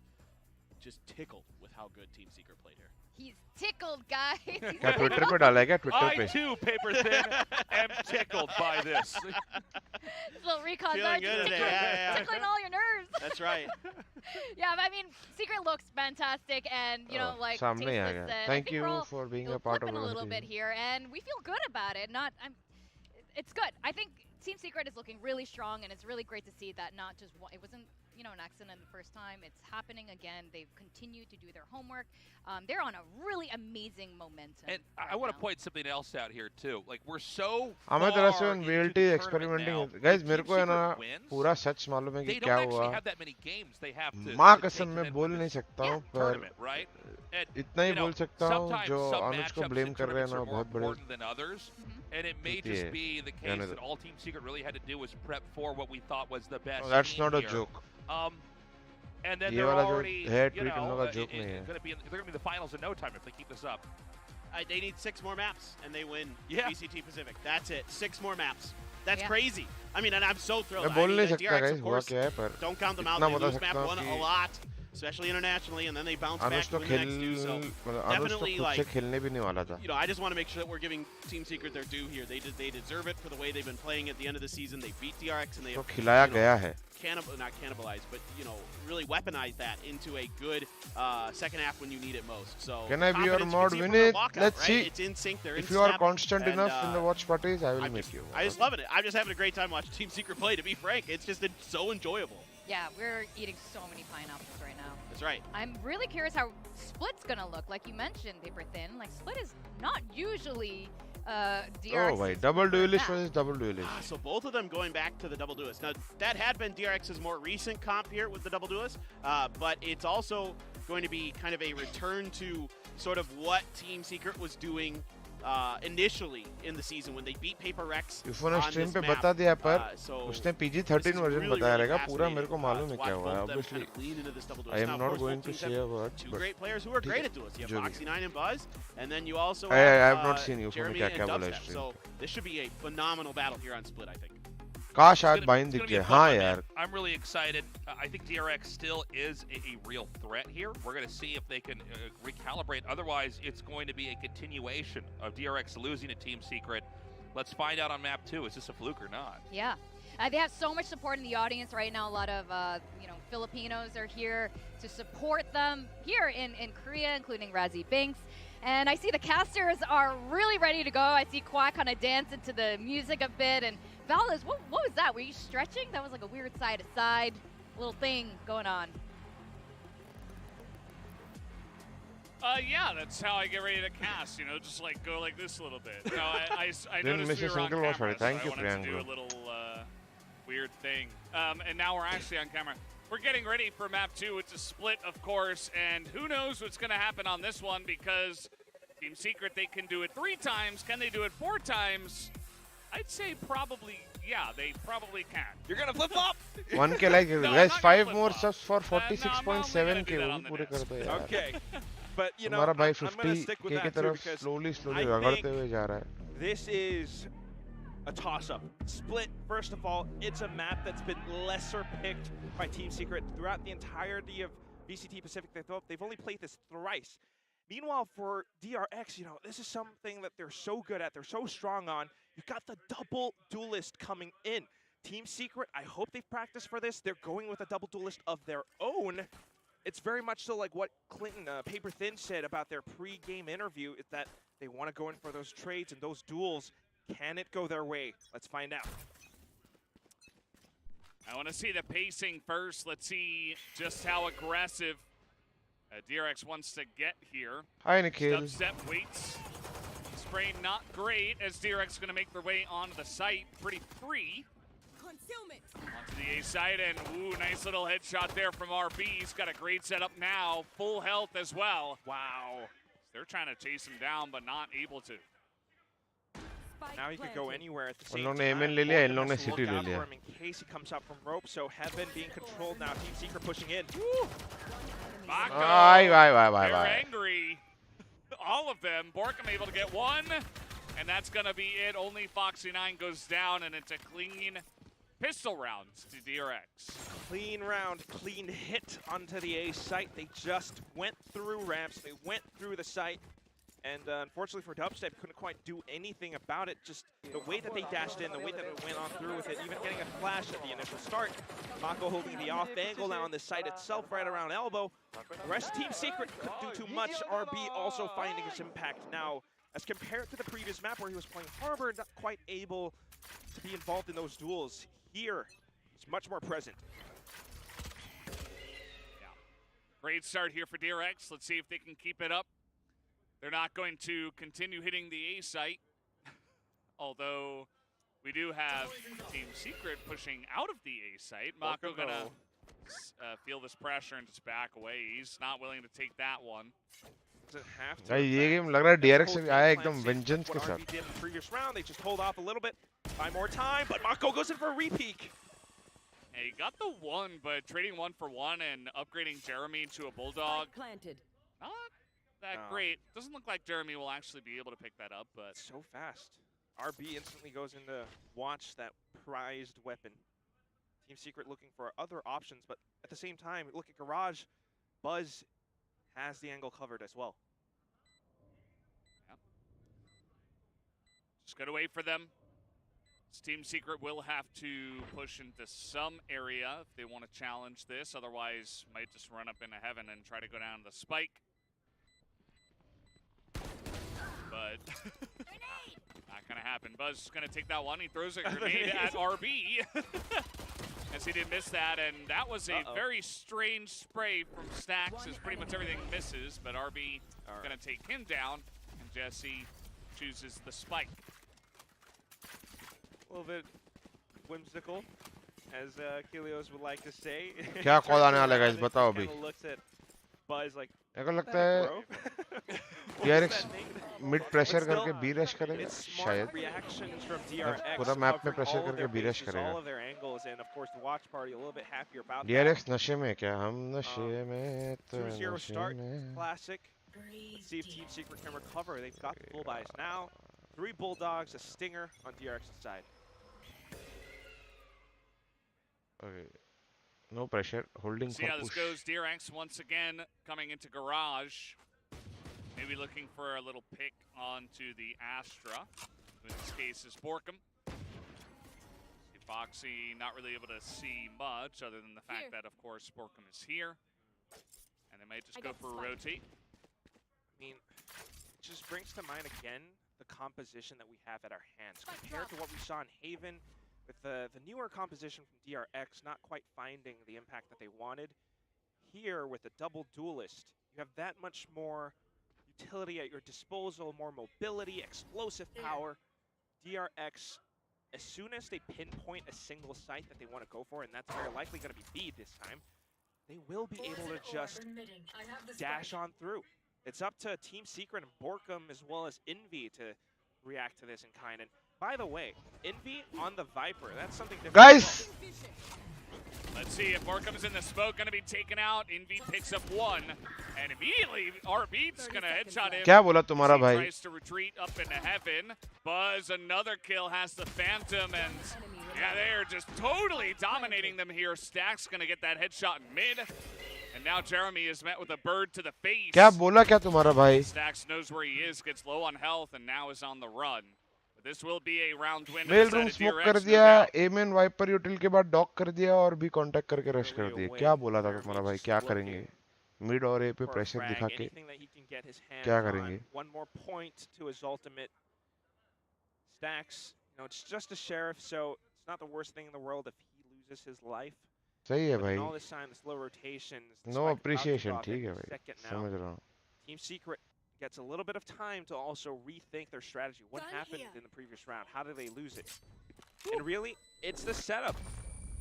tickled with how good Team Secret played here. He's tickled, guys. क्या Twitter पे डाला है क्या? Twitter I पे. too, paper thin, am tickled by this. This little recon Feeling dart good just today, tickling, yeah. tickling all your nerves. That's right. Yeah, but I mean, Secret looks fantastic, and like सामने Taste uh has गया. said, I Thank think you we're all, for being a part of flipping a little our bit team. here, and we feel good about it. It's good. I think Team Secret is looking really strong, and it's really great to see that not just it wasn't an accident the first time. It's happening again. They've continued to do their homework. They're on a really amazing momentum. And I want to point something else out here too. Like we're so हमें तरह से far उन into VLT the tournament experimenting. now, Guys if मेरे Team को है ना Secret wins, पूरा सच मालूम है कि they क्या don't actually हुआ. have that many games they have to माँ to कसम take मैं them बोल to नहीं this सकता हूँ पर tournament, right? And, इतना ही बोल सकता हूँ sometimes जो some अनुज को matchups ब्लेम in कर रहे हैं tournaments ना are more बहुत बड़े. important than others. And it may just be the case that all Team Secret really had to do was prep for what we thought was the best. No, that's team not a here. joke. And then ये they're वाला जो already, है you tweet उन know, लोगों का joke नहीं they're है. going to be in the finals in no time if they keep this up. They need 6 more maps, and they win Yeah. VCT Pacific. That's it. 6 more maps. That's Yeah. crazy. I mean, and I'm so thrilled. मैं बोल नहीं the सकता DRX, guys of हुआ course, क्या है पर don't count them out. इतना They बता lose map सकता हूँ 1 a कि lot, especially internationally, and then they bounce back Anuj to तो win the next two. So अनुज तो definitely, खुद से like, खेलने भी नहीं वाला था. I just want to make sure that we're giving Team Secret their due here. They deserve it for the way they've been playing at the end of the season. They beat DRX and they तो have खिलाया गया है. not cannibalized, but really weaponize that into a good second half when you need it most. So Can I be your confidence, mod? you can Win see it it. from the walkout, Let's right? see. It's in sync. They're If in you are step, constant and, enough in the watch parties, I will I'm make just, you. I just loving it. I'm just having a great time watching Team Secret play. To be frank, it's just so enjoyable. Yeah, we're eating so many pineapples right now. That's right. I'm really curious how Split's gonna look. Like you mentioned, Paper Thin. Like Split is not usually DRX. Oh, wait. Double duelist versus double duelist. So both of them going back to the double duelist. Now, that had been DRX's more recent comp here with the double duelist, but it's also going to be kind of a return to sort of what Team Secret was doing initially in the season when they beat PRX यूफो ने on stream this पे map. बता दिया पर So उसने this PG-13 is version really, बताया really रहेगा पूरा मेरे को fascinating, मालूम है to क्या watch हुआ है both of them obviously kind of lean into this double I duelist. am Now, of not course, going both to teams say have a word two but great players who are great at duelists. You have जो भी. Foxy9 and Buzz, and then you also I have not seen you Jeremy क्या and क्या बोला Dubstep. stream. So this should be a phenomenal battle here on Split, I think. काश आज It's बाइन gonna दिख be a जाए. fun हाँ one, man. यार. I'm really excited. I think DRX still is a real threat here. We're going to see if they can recalibrate. Otherwise, it's going to be a continuation of DRX losing to Team Secret. Let's find out on map 2. Is this a fluke or not? Yeah. They have so much support in the audience right now. A lot of Filipinos are here to support them here in Korea, including Razzie Binks. And I see the casters are really ready to go. I see Kwa kind of dance into the music a bit. And Valdez, what was that? Were you stretching? That was like a weird side-to-side little thing going on. Yeah, that's how I get ready to cast, just like go like this a little bit. No, I Didn't noticed miss we a were on single watch camera, party. Thank so you, I wanted to do Priyanka. a little weird thing. And now we're actually on camera. We're getting ready for map 2. It's a split, of course, and who knows what's going to happen on this one because Team Secret, they can do it 3 times. Can they do it 4 times? I'd say probably, yeah, they probably can. You're gonna flip-flop? 1K like No, I'm guys not 5 gonna more flip-flop. subs for No, I'm only 46.7K gonna do that वो on भी the पूरे कर desk. दो यार. Okay. But, हमारा भाई I'm gonna stick with 50K की that too तरफ because slowly I रगड़ते think हुए जा रहा है. this is a toss-up. Split, first of all, it's a map that's been lesser picked by Team Secret throughout the entirety of VCT Pacific. They've only played this thrice. Meanwhile, for DRX, this is something that they're so good at, they're so strong on. You've got the double duelist coming in. Team Secret, I hope they've practiced for this. They're going with a double duelist of their own. It's very much so like what Clinton, Paper Thin said about their pre-game interview, is that they want to go in for those trades and those duels. Can it go their way? Let's find out. I want to see the pacing first. Let's see just how aggressive DRX wants to get here. Hi Nikhil. Step waits. Spray not great as DRX is going to make their way onto the site. Pretty free. Concealment. Onto the A side, and ooh, nice little headshot there from RB. He's got a great setup now. Full health as well. Wow. They're trying to chase him down, but not able to. Now he could go anywhere at the same उन्होंने time. MN ले लिया, इन Both लोगों ने has to city look ले out लिया. for him in case he comes up from rope. So Heaven being controlled now. Team Secret pushing in. Mako, Bye. they're angry. All of them. Borkham able to get one, and that's going to be it. Only Foxy9 goes down, and it's a clean pistol round to DRX. Clean round, clean hit onto the A site. They just went through ramps. They went through the site. And unfortunately for Dubstep, couldn't quite do anything about it. Just the way that they dashed in, the way that it went on through with it, even getting a flash at the initial start. Mako holding the off angle now on the site itself, right around elbow. The rest of Team Secret couldn't do too much. RB also finding his impact now. As compared to the previous map where he was playing Harbor, not quite able to be involved in those duels. Here, he's much more present. Yeah. Great start here for DRX. Let's see if they can keep it up. They're not going to continue hitting the A site, although we do have Team Secret pushing out of the A site. Mako gonna feel this pressure and just back away. He's not willing to take that one. Doesn't have to. भाई in ये fact. Game लग रहा है That's the DRX whole से game आया plan एकदम sync with vengeance के what साथ. RB did in the previous round. They just hold off a little bit, buy more time, but Mako goes in for a repeak. Yeah, he got the one, but trading 1 for 1 and upgrading Jeremy to a Bulldog, Spike planted. not that No. great. Doesn't look like Jeremy will actually be able to pick that up, but So fast. RB instantly goes into watch that prized weapon. Team Secret looking for other options, but at the same time, look at Garage. Buzz has the angle covered as well. just gonna wait for them. Team Secret will have to push into some area if they want to challenge this. Otherwise, might just run up into heaven and try to go down the spike. But not gonna happen. Buzz is gonna take that one. He throws a grenade at RB. As he did miss that, and that was a very strange spray from Stacks, as pretty much everything misses, but RB gonna take him down, and Jesse chooses the spike. A little bit whimsical, as 𝘍𝐿𝐼𝐍𝐿𝐿 would like to say. क्या call आने वाला है guys, बताओ अभी. Kinda looks at Buzz like, मेरे को लगता है bro. DRX mid pressure But करके still, बी रश करेगा It's smart शायद. reactions from DRX. पूरा मैप में covering प्रेशर all of करके their बी रश bases, करेगा. all of their angles, and of course the Watchparty a little bit happier about that. DRX नशे में है क्या? हम नशे में तो 2-0 नशे start, में. classic. Let's see if Team Secret can recover. They've got the full buys now. 3 Bulldogs, a Stinger on DRX's side. Okay. No pressure. Holding See for how this push. goes. DRX once again coming into Garage. Maybe looking for a little pick onto the Astra. In this case is Borkum. See Foxy not really able to see much other than the fact that, of course, Borkum is here. And they might just go for a rotate. I mean, it just brings to mind again the composition that we have at our hands. Compared to what we saw in Haven, with the newer composition from DRX not quite finding the impact that they wanted. Here, with the double duelist, you have that much more utility at your disposal, more mobility, explosive power. DRX, as soon as they pinpoint a single site that they want to go for, and that's very likely going to be B this time, they will be able to just dash on through. It's up to Team Secret and Borkum as well as 𝑖nvi to react to this in kind. And by the way, 𝑖nvi on the Viper, that's something different. Guys! Let's see if Borkum's in the smoke, going to be taken out. 𝑖nvi picks up one, and immediately RB's going to headshot him. क्या बोला तुम्हारा He भाई? tries to retreat up into heaven. Buzz, another kill, has the Phantom, and yeah, they are just totally dominating them here. Stack's going to get that headshot in mid, and now Jeremy is met with a bird to the face. क्या बोला क्या तुम्हारा भाई? Stacks knows where he is, gets low on health, and now is on the run. But this will be a round win. Mail room smoke कर दिया, MN wiper यूटिल के बाद dock कर दिया और भी कांटेक्ट करके रश कर दिए. क्या बोला था तुम्हारा भाई? क्या करेंगे? मिड और ए पे प्रेशर दिखा के क्या करेंगे? One more point to his ultimate. Stacks, you know, it's just a sheriff, so it's not the worst thing in the world if he loses his life. सही है But भाई. in all this time, the slow rotations. the No spike about to appreciation. drop ठीक in है भाई. second now. समझ रहा हूँ. Team Secret gets a little bit of time to also rethink their strategy. What happened in the previous round? How did they lose it? And really, it's the setup.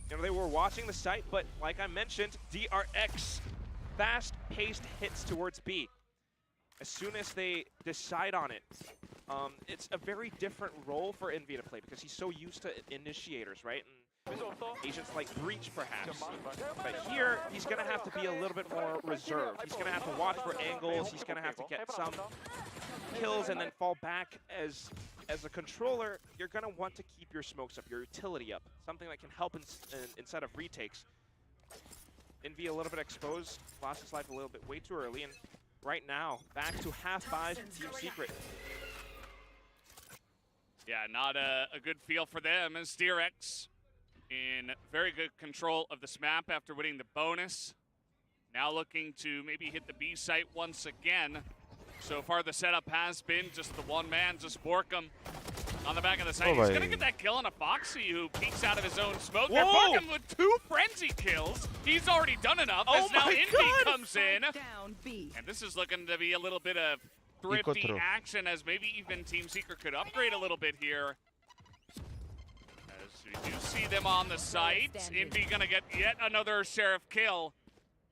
You know, they were watching the site, but like I mentioned, DRX, fast-paced hits towards B. As soon as they decide on it, it's a very different role for 𝑖nvi to play because he's so used to initiators, right? And agents like Breach, perhaps. But here, he's going to have to be a little bit more reserved. He's going to have to watch for angles. He's going to have to get some kills and then fall back. As a controller, you're going to want to keep your smokes up, your utility up, something that can help inside of retakes. 𝑖nvi a little bit exposed, lost his life a little bit way too early, and right now, back to half buys from Team Secret. Yeah, not a good feel for them as DRX in very good control of this map after winning the bonus. Now looking to maybe hit the B site once again. So far the setup has been just the one man, just Borkum on the back of the site. He's going to get that kill on a Foxy who peeks out of his own smoke. And Borkum with 2 frenzy kills. He's already done enough as now 𝑖nvi comes in. And this is looking to be a little bit of thrifty action as maybe even Team Secret could upgrade a little bit here. As we do see them on the site. 𝑖nvi going to get yet another Sheriff kill.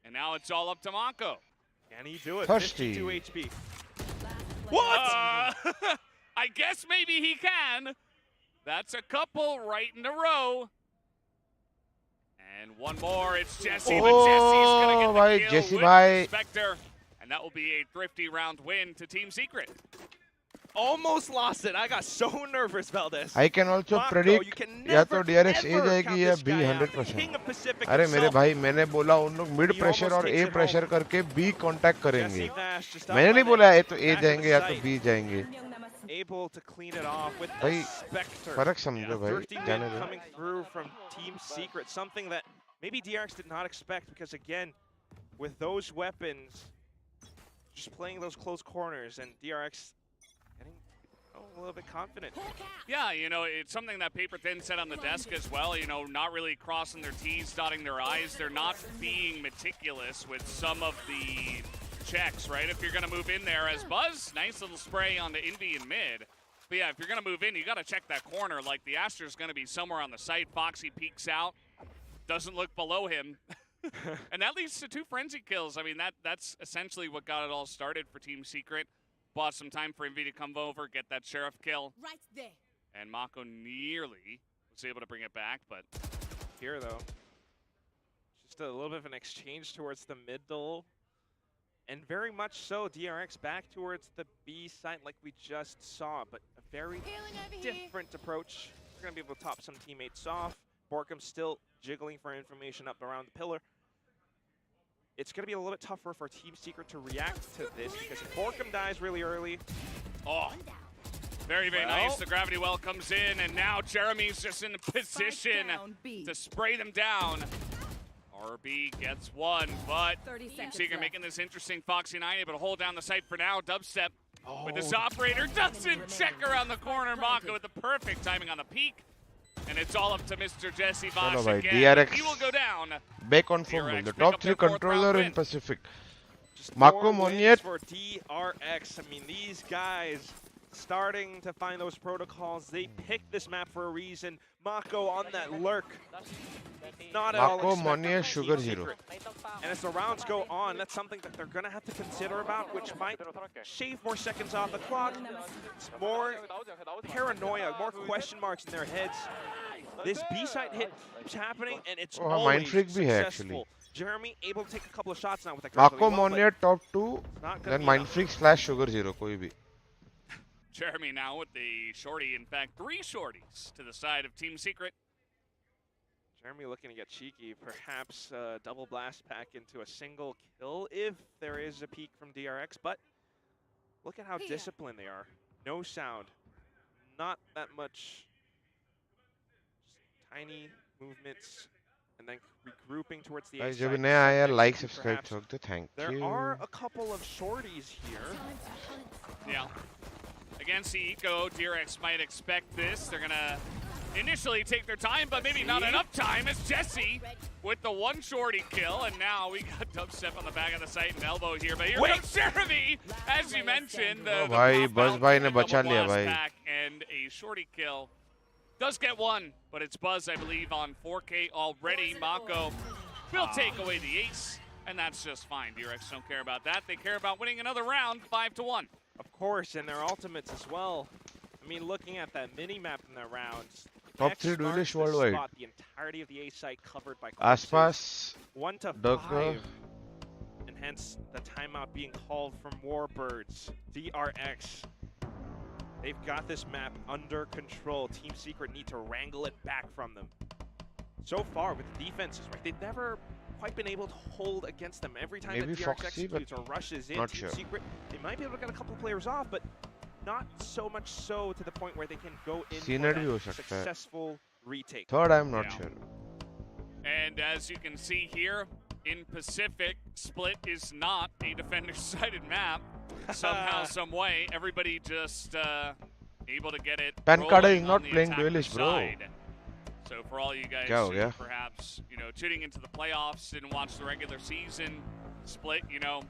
And now it's all up to Mako. Can he do it? Thirsty. 52 HP. What? I guess maybe he can. That's a couple right in a row. And one more. It's Jesse, but Jesse's going to bhai, get the Jesse kill bhai. with Spectre. And that will be a thrifty round win to Team Secret. Almost lost it. I got so nervous, Valdez. I can also Mako, predict you can या तो never, DRX A ever जाएगी count या this B guy out. 100%. King of Pacific अरे मेरे himself. भाई मैंने बोला उन लोग मिड He प्रेशर almost और takes A it pressure home. करके B कांटेक्ट Jesse करेंगे. Vash just मैंने up नहीं by बोला the या तो A back of जाएंगे the या तो site. B जाएंगे. Able to clean it off with भाई, the Spectre. फर्क समझो भाई, Thrifty जाने mid दो. coming through from Team Secret, something that maybe DRX did not expect because again, with those weapons, just playing those close corners and DRX getting a little bit confident. Yeah, you know, it's something that Paper Thin said on the desk as well, you know, not really crossing their T's, dotting their I's. They're not being meticulous with some of the checks, right? If you're going to move in there as Buzz, nice little spray on the Envy in mid. But yeah, if you're going to move in, you got to check that corner. Like, the Astra's going to be somewhere on the site. Foxy peeks out, doesn't look below him. And that leads to 2 frenzy kills. I mean, that's essentially what got it all started for Team Secret. Bought some time for Envy to come over, get that Sheriff kill. Right there. And Mako nearly was able to bring it back, but Here though, just a little bit of an exchange towards the middle. And very much so, DRX back towards the B site like we just saw, but a very different approach. We're going to be able to top some teammates off. Borkum still jiggling for information up around the pillar. It's going to be a little bit tougher for Team Secret to react to this because if Borkum dies really early, oh, very, very Well. nice. The gravity well comes in, and now Jeremy's just in position down, B. to spray them down. RB gets one, but 30 Team seconds Secret left. making this interesting. Foxy 9 able to hold down the site for now. Dubstep with his Oh. operator doesn't check around the corner. Mako with the perfect timing on the peak. And it's all up to Mr. Jesse Vosh चलो भाई, again. DRX He will go down. back on form. DRX The pick top up 3 their 4th round controller win. in Pacific. just Mako 4 wins Moniet. for DRX. I mean, these guys starting to find those protocols. They picked this map for a reason. Mako on that lurk. Not at all Mako expected Moniet from Sugar Team Zero. Secret. And as the rounds go on, that's something that they're going to have to consider about, which might shave more seconds off the clock. It's more paranoia, more question marks in their heads. This B-side hit keeps happening, and it's Oh, always Mind Freak bhi hai successful. Jeremy able to take a couple of shots now with that Mako gravity well, but Moniet top 2, not gonna then be Mind enough. Freak / Sugar Zero कोई भी. Jeremy now with the shorty. In fact, 3 shorties to the side of Team Secret. Jeremy looking to get cheeky, perhaps double blast pack into a single kill if there is a peek from DRX, but look at how disciplined they are. No sound, not that much, just tiny movements, and then regrouping towards the भाई A जो भी site, नया आया next like to subscribe perhaps. ठोक दो, thank There you. are a couple of shorties here. Yeah. Against the Eco, DRX might expect this. They're going to initially take their time, but maybe not enough time as Jesse with the 1 shorty kill. And now we got Dubstep on the back of the site and elbow here. But here comes Jeremy, as you mentioned. Oh भाई, Buzz भाई ने बचा लिया भाई. And a shorty kill. Does get 1, but it's Buzz, I believe, on 4K already. Mako will take away the ace, and that's just fine. DRX don't care about that. They care about winning another round, 5-1. Of course, and their ultimates as well. I mean, looking at that mini-map in the rounds, Top X 3 starts duelist to worldwide. spot the entirety of the A site covered by corpses. आसपास 1 to Duck, 5, and hence the timeout being called from Warbirds. DRX, they've got this map under control. Team Secret need to wrangle it back from them. So far with the defenses, right? They've never quite been able to hold against them. Every time Maybe that DRX Foxy, but executes or rushes in, not Team sure. Secret, they might be able to get a couple players off, but not so much so to the point where they can go in Scenery for भी हो that सकता है. successful retake. Third, I'm not Yeah. sure. And as you can see here, in Pacific, Split is not a defender-sided map. Somehow, some way, everybody just able to get it Pan Card rolling is not on the playing attacker duelist, bro. side. So for all you guys क्या हो who गया? perhaps, you know, tuning into the playoffs, didn't watch the regular season, Split, you know,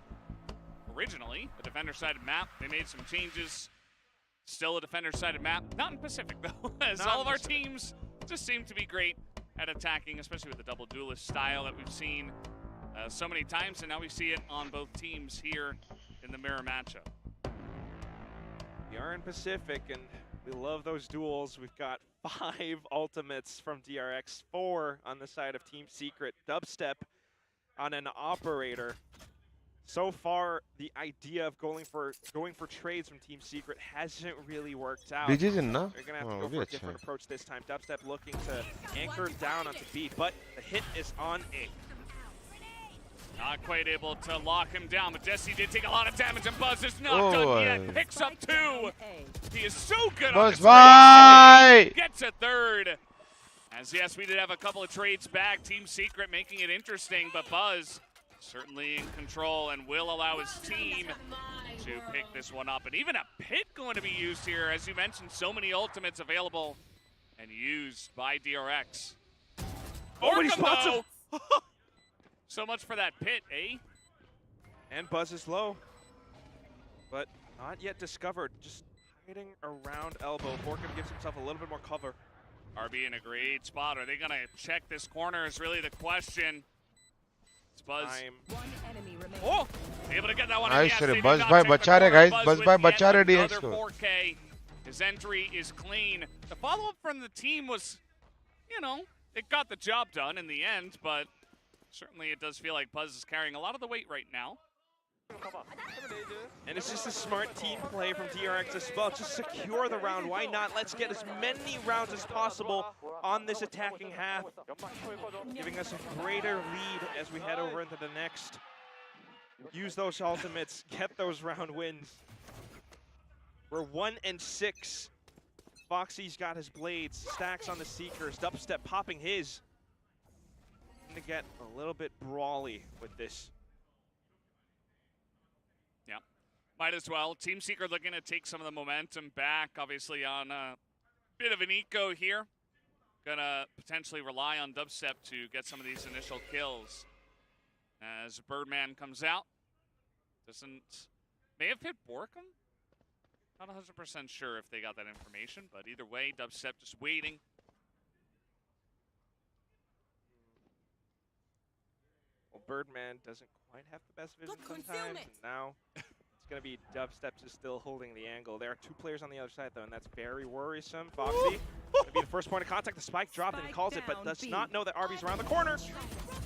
originally a defender-sided map. They made some changes. Still a defender-sided map. Not in Pacific, though, as Not all in of our Pacific. teams just seem to be great at attacking, especially with the double duelist style that we've seen. so many times, and now we see it on both teams here in the mirror matchup. We are in Pacific, and we love those duels. We've got 5 ultimates from DRX, 4 on the side of Team Secret. Dubstep on an operator. So far, the idea of going for trades from Team Secret hasn't really worked out. DJ's in, na? They're going to have to go for a different approach this time. Dubstep looking to anchor down onto B, but the hit is on A. Not quite able to lock him down, but Jesse did take a lot of damage, and Buzz is not done yet. Picks up 2. He is so good on Buzz, this bye! Gets a 3rd. As yes, we did have a couple of trades back. Team Secret making it interesting, but Buzz certainly in control and will allow his team to pick this one up. And even a pit going to be used here. As you mentioned, so many ultimates available and used by DRX. Oh, he spots him! So much for that pit, eh? And Buzz is low, but not yet discovered. Just hiding around elbow. Borkum gives himself a little bit more cover. RB in a great spot. Are they going to check this corner is really the question. It's Buzz. One enemy remaining. Oh! Able to get that one. Nice, Yes, sir. they did Buzz not bhai check the bacha rahe, corner. guys. Buzz Buzz bhai with bacha rahe yet DX another को. 4K. His entry is clean. The follow-up from the team was, you know, it got the job done in the end, but certainly it does feel like Buzz is carrying a lot of the weight right now. And it's just a smart team play from DRX as well. Just secure the round. Why not? Let's get as many rounds as possible on this attacking half, giving us a greater lead as we head over into the next. Use those ultimates, get those round wins. We're 1-6. Foxy's got his blades, Stacks on the Seekers, Dubstep popping his. To get a little bit brawly with this. Yeah, might as well. Team Secret looking to take some of the momentum back, obviously on a bit of an eco here. Gonna potentially rely on Dubstep to get some of these initial kills. As Birdman comes out. May have hit Borkum? Not 100% sure if they got that information, but either way, Dubstep just waiting. Well, Birdman doesn't quite have the best vision sometimes, and now it's going to be Dubstep just still holding the angle. There are 2 players on the other side, though, and that's very worrisome. Foxy, going to be the first point of contact. The spike dropped, and he calls it, but does not know that RB's around the corner.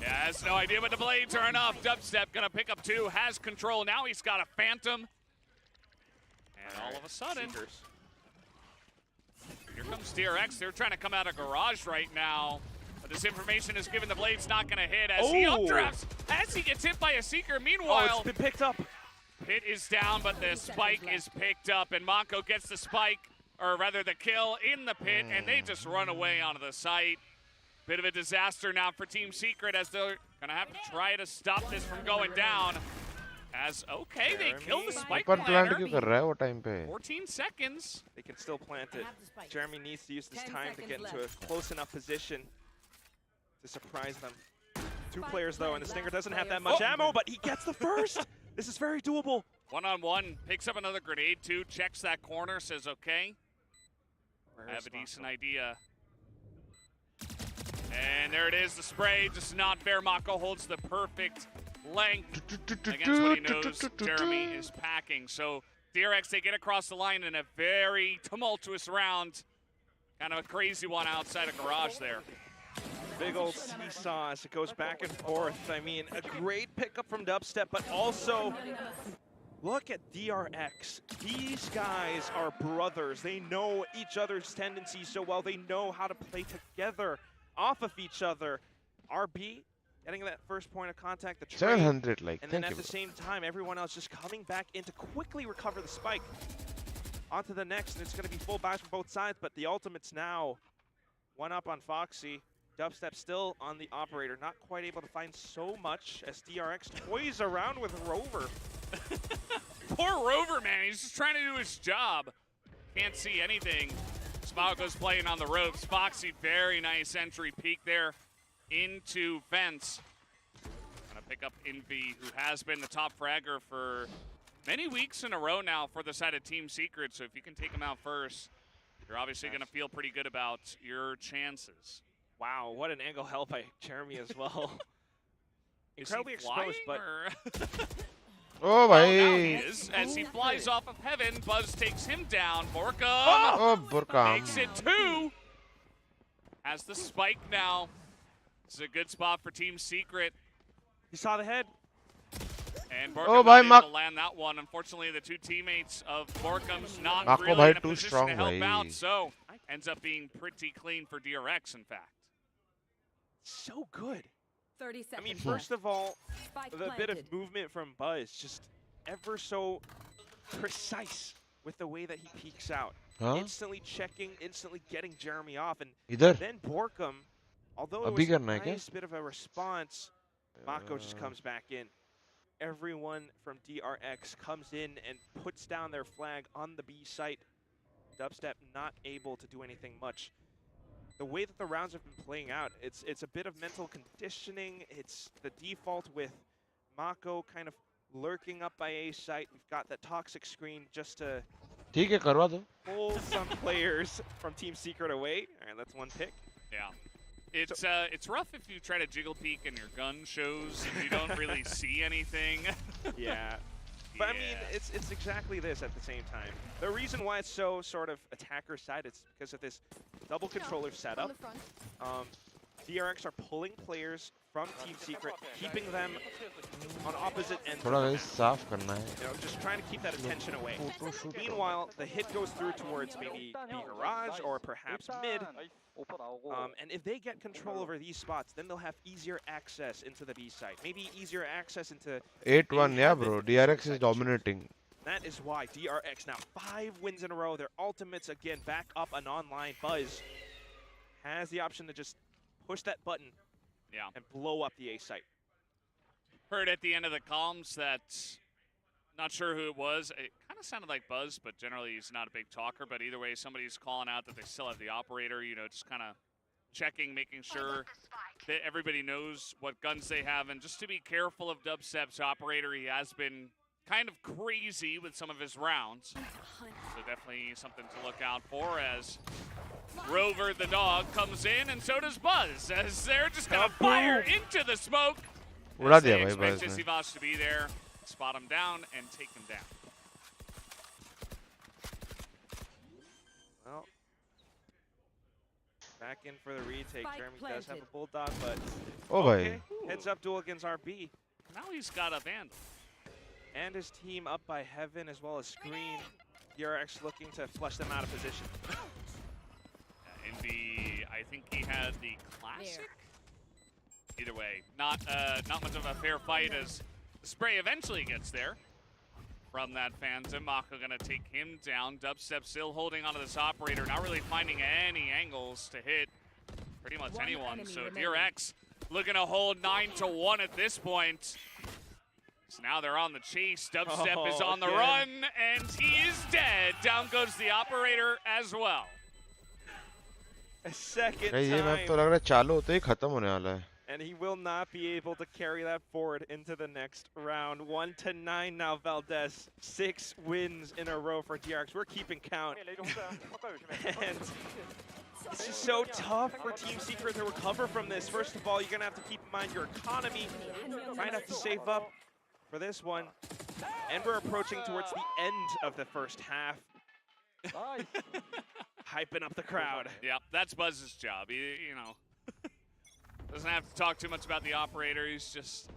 Yeah, has no idea, but the blades are enough. Dubstep going to pick up 2, has control. Now he's got a Phantom. And all of a sudden, here comes DRX. They're trying to come out of garage right now. But this information is given the blades not going to hit as he updrafts, as he gets hit by a Seeker. Meanwhile, it's been picked up. Pit is down, but the spike is picked up, and Mako gets the spike, or rather the kill in the pit, and they just run away onto the site. Bit of a disaster now for Team Secret as they're going to have to try to stop this from going down. As, okay, they kill the spike ऊपर plant planter. क्यों कर रहा है वो time पे? 14 seconds. They can still plant it. Jeremy needs to use this time to get into a close enough position to surprise them. 2 players, though, and the Stinger doesn't have that much ammo, but he gets the first. This is very doable. 1-on-1, picks up another grenade, too, checks that corner, says, okay. I have a decent idea. And there it is, the spray, just not fair. Mako holds the perfect length against what he knows Jeremy is packing. So DRX, they get across the line in a very tumultuous round. Kind of a crazy one outside of garage there. Big old seesaw as it goes back and forth. I mean, a great pickup from Dubstep, but also look at DRX. These guys are brothers. They know each other's tendencies so well. They know how to play together off of each other. RB getting that first point of contact, the trade, 700, like, and then thank at you. the same time, everyone else just coming back in to quickly recover the spike. On to the next, and it's going to be full buys from both sides, but the ultimates now, 1 up on Foxy. Dubstep still on the operator, not quite able to find so much as DRX toys around with Rover. Poor Rover, man, he's just trying to do his job. Can't see anything. Smago's playing on the ropes. Foxy, very nice entry peek there into Fence. Gonna pick up Envy, who has been the top fragger for many weeks in a row now for the side of Team Secret. So if you can take him out first, you're obviously gonna feel pretty good about your chances. Wow, what an angle help by Jeremy as well. incredibly Is he flying, exposed, but or? Oh, Now he bhai. is, as he flies off of heaven. Buzz takes him down. Borkum Oh, Burkam. makes it 2. Has the spike now. This is a good spot for Team Secret. he saw the head. And Borkum Oh, not bhai, able Mak- to land that one. Unfortunately, the 2 teammates of Borkum's not Mako really bhai in a too position strong, to help bhai. out, so ends up being pretty clean for DRX, in fact. So good. 30 I seconds. mean, first of all, Spike the bit of planted. movement from Buzz, just ever so precise with the way that he peeks out. Huh? Instantly checking, instantly getting Jeremy off. And Idhar. then Borkum, although it Abhi was a karna hai kya? nice bit of a response, Mako just comes back in. Everyone from DRX comes in and puts down their flag on the B site. Dubstep not able to do anything much. The way that the rounds have been playing out, it's a bit of mental conditioning. It's the default with Mako kind of lurking up by A site. We've got that toxic screen just to ठीक है करवा दो. pull some players from Team Secret away. All right, that's one pick. Yeah. It's rough if you try to jiggle peek and your gun shows and you don't really see anything. Yeah. But I mean, Yeah. it's exactly this at the same time. The reason why it's so sort of attacker side is because of this double controller setup. DRX are pulling players from Team Secret, keeping them on opposite ends. थोड़ा of the guys map. साफ करना है. You know, just trying to keep that attention away. Meanwhile, the hit goes through towards maybe B garage or perhaps mid. And if they get control over these spots, then they'll have easier access into the B site. Maybe easier access into 8-1, yeah, bro. DRX is dominating. That is why DRX now 5 wins in a row. Their ultimates again back up and online. Buzz has the option to just push that button and blow up the A site. Heard at the end of the comms that, not sure who it was. It kind of sounded like Buzz, but generally he's not a big talker. But either way, somebody's calling out that they still have the operator, you know, just kind of checking, making sure that everybody knows what guns they have. And just to be careful of Dubstep's operator, he has been kind of crazy with some of his rounds. So definitely something to look out for as Rover the dog comes in, and so does Buzz, as they're just going to fire into the smoke. उड़ा As they दिया भाई expect Buzz ने. 𝘼𝐍𝐻 to be there, spot him down, and take him down. Well, back in for the retake. Spike Jeremy does have planted. a bulldog, but Oh भाई. okay. Heads up duel against RB. Now he's got a Vandal. And his team up by Heaven as well as Screen. DRX looking to flush them out of position. Envy, I think he had the classic. Either way, not much of a fair fight as the spray eventually gets there from that Phantom. Mako gonna take him down. Dubstep still holding onto this operator, not really finding any angles to hit pretty much One anyone. enemy So remaining. DRX looking to hold 9-1 at this point. So now they're on the chase. Dubstep is on the again. run, and he is dead. Down goes the operator as well. A second भाई ये map तो time. लग रहा है चालू होते ही खत्म होने वाला है. And he will not be able to carry that forward into the next round. 1-9 now, Valdez. 6 wins in a row for DRX. We're keeping count. And it's just so tough for Team Secret to recover from this. First of all, you're going to have to keep in mind your economy. Might have to save up for this one. And we're approaching towards the end of the first half. Hyping up the crowd. Yep, that's Buzz's job. He, you know, doesn't have to talk too much about the operator. He's just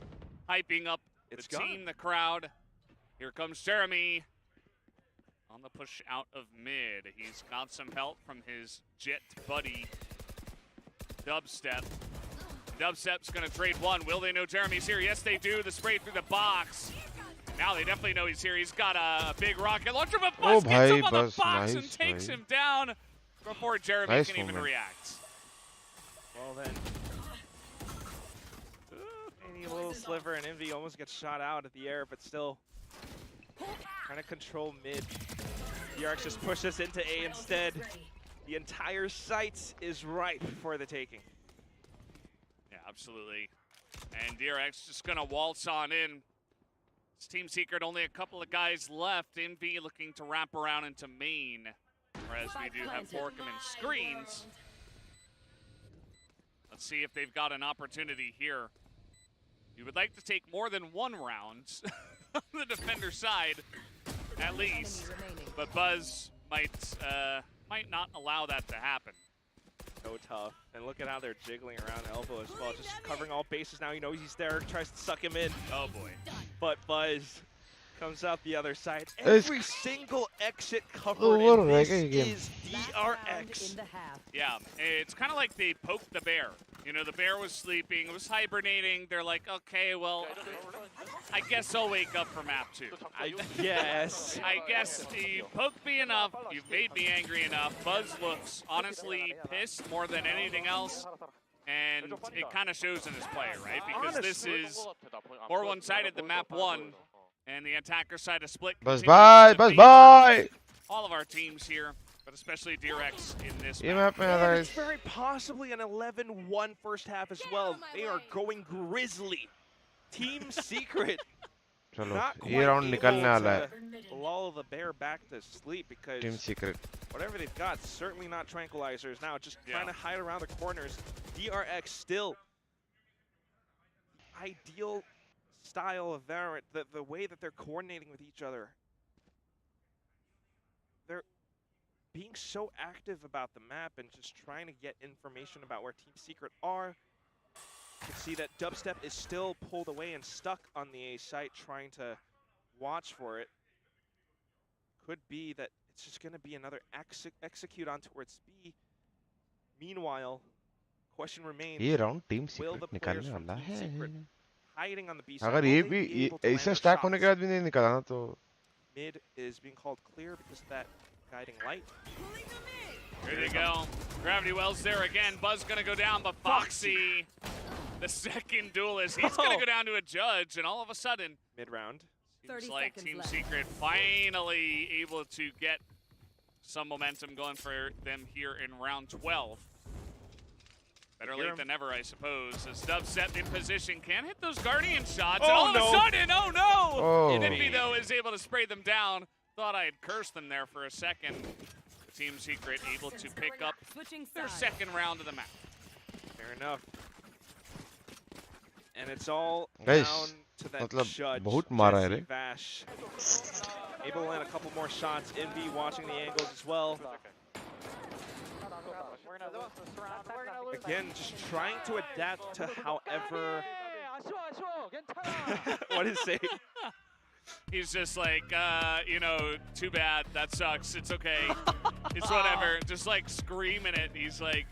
hyping up It's the gone. team, the crowd. Here comes Jeremy on the push out of mid. He's got some help from his Jet buddy, Dubstep. Dubstep's going to trade one. Will they know Jeremy's here? Yes, they do. The spray through the box. Now they definitely know he's here. He's got a big rocket launcher, but Buzz gets bhai, him on the Buzz, box and nice, takes bhai. him down before Jeremy Nice can even moment. react. Well then, any little sliver and Envy almost gets shot out at the air, but still trying to control mid. DRX just pushes into A instead. The entire site is ripe for the taking. Yeah, absolutely. And DRX just gonna waltz on in. It's Team Secret, only a couple of guys left. Envy looking to wrap around into main. Whereas we do have Borkum and Screens. Let's see if they've got an opportunity here. You would like to take more than one round on the defender side, at least. But Buzz might not allow that to happen. So tough. And look at how they're jiggling around elbow as well. Just covering all bases now. He knows he's there. Tries to suck him in. Oh, boy. But Buzz comes out the other side. Every single exit covered in this is DRX. Yeah, it's kind of like they poked the bear. You know, the bear was sleeping, it was hibernating. They're like, okay, well, I guess I'll wake up for map 2. I guess. I guess you poked me enough, you've made me angry enough. Buzz looks honestly pissed more than anything else. And it kind of shows in his play, right? Because this is more one-sided than map 1. And the attacker side of split. Buzz bye. All of our teams here, but especially DRX in this map. And it's very possibly an 11-1 first half as well. They are going Grizzly. Team Secret. Not quite round nikalne wala hai. able to lull the bear back to sleep because Team Secret. whatever they've got, certainly not tranquilizers now. Just trying to hide around the corners. DRX still ideal style of Valorant, the way that they're coordinating with each other. They're being so active about the map and just trying to get information about where Team Secret are. You can see that Dubstep is still pulled away and stuck on the A site, trying to watch for it. Could be that it's just going to be another execute on towards B. Meanwhile, question remains, round Team will Secret the players निकालने from वाला Team है. Secret hiding on the B side? अगर will ये they भी be able to land ऐसा their stack होने के shots? बाद भी नहीं निकाला ना तो Mid is being called clear because of that guiding light. Here they go. Gravity Wells there again. Buzz gonna go down, but Foxy, the second duelist, he's gonna go down to a judge, and all of a sudden, Mid-round. seems like Team Secret finally able to get some momentum going for them here in round 12. Better late than never, I suppose. As Dubstep in position, can't hit those Guardian shots. Oh, and all of a sudden, oh no! Oh. Nippy, though, is able to spray them down. Thought I had cursed them there for a second. Team Secret able to pick up their second round of the match. Fair enough. And it's all Guys, down to that मतलब judge, बहुत मारा है रे. Vash. Able to land a couple more shots. Envy watching the angles as well. Again, just trying to adapt to however... What is it? He's just like, you know, too bad, that sucks, it's okay, it's whatever, just like screaming it. He's like,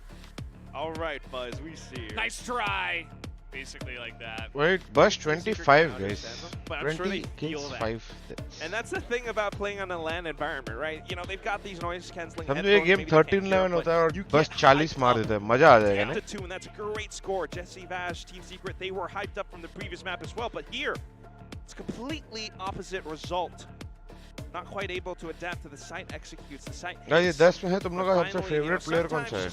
all right, Buzz, we see you. nice try, basically like that. Wait, Buzz 25 guys. But I'm sure 20 they feel kills, that. 5. And that's the thing about playing on a LAN environment, right? You know, they've got these noise canceling समझो headphones. ये game maybe they can't hear, 13-11 but होता है और you बस get 40 hyped मार up. देता है. मजा आ जाएगा ना. 8-2, and that's a great score. Jesse Vash, Team Secret, they were hyped up from the previous map as well, but here, it's completely opposite result. Not quite able to adapt to the site executes. The site Guys, ये hits. 10 में है तुम लोग का But सबसे finally, you know, favorite player कौन सा है?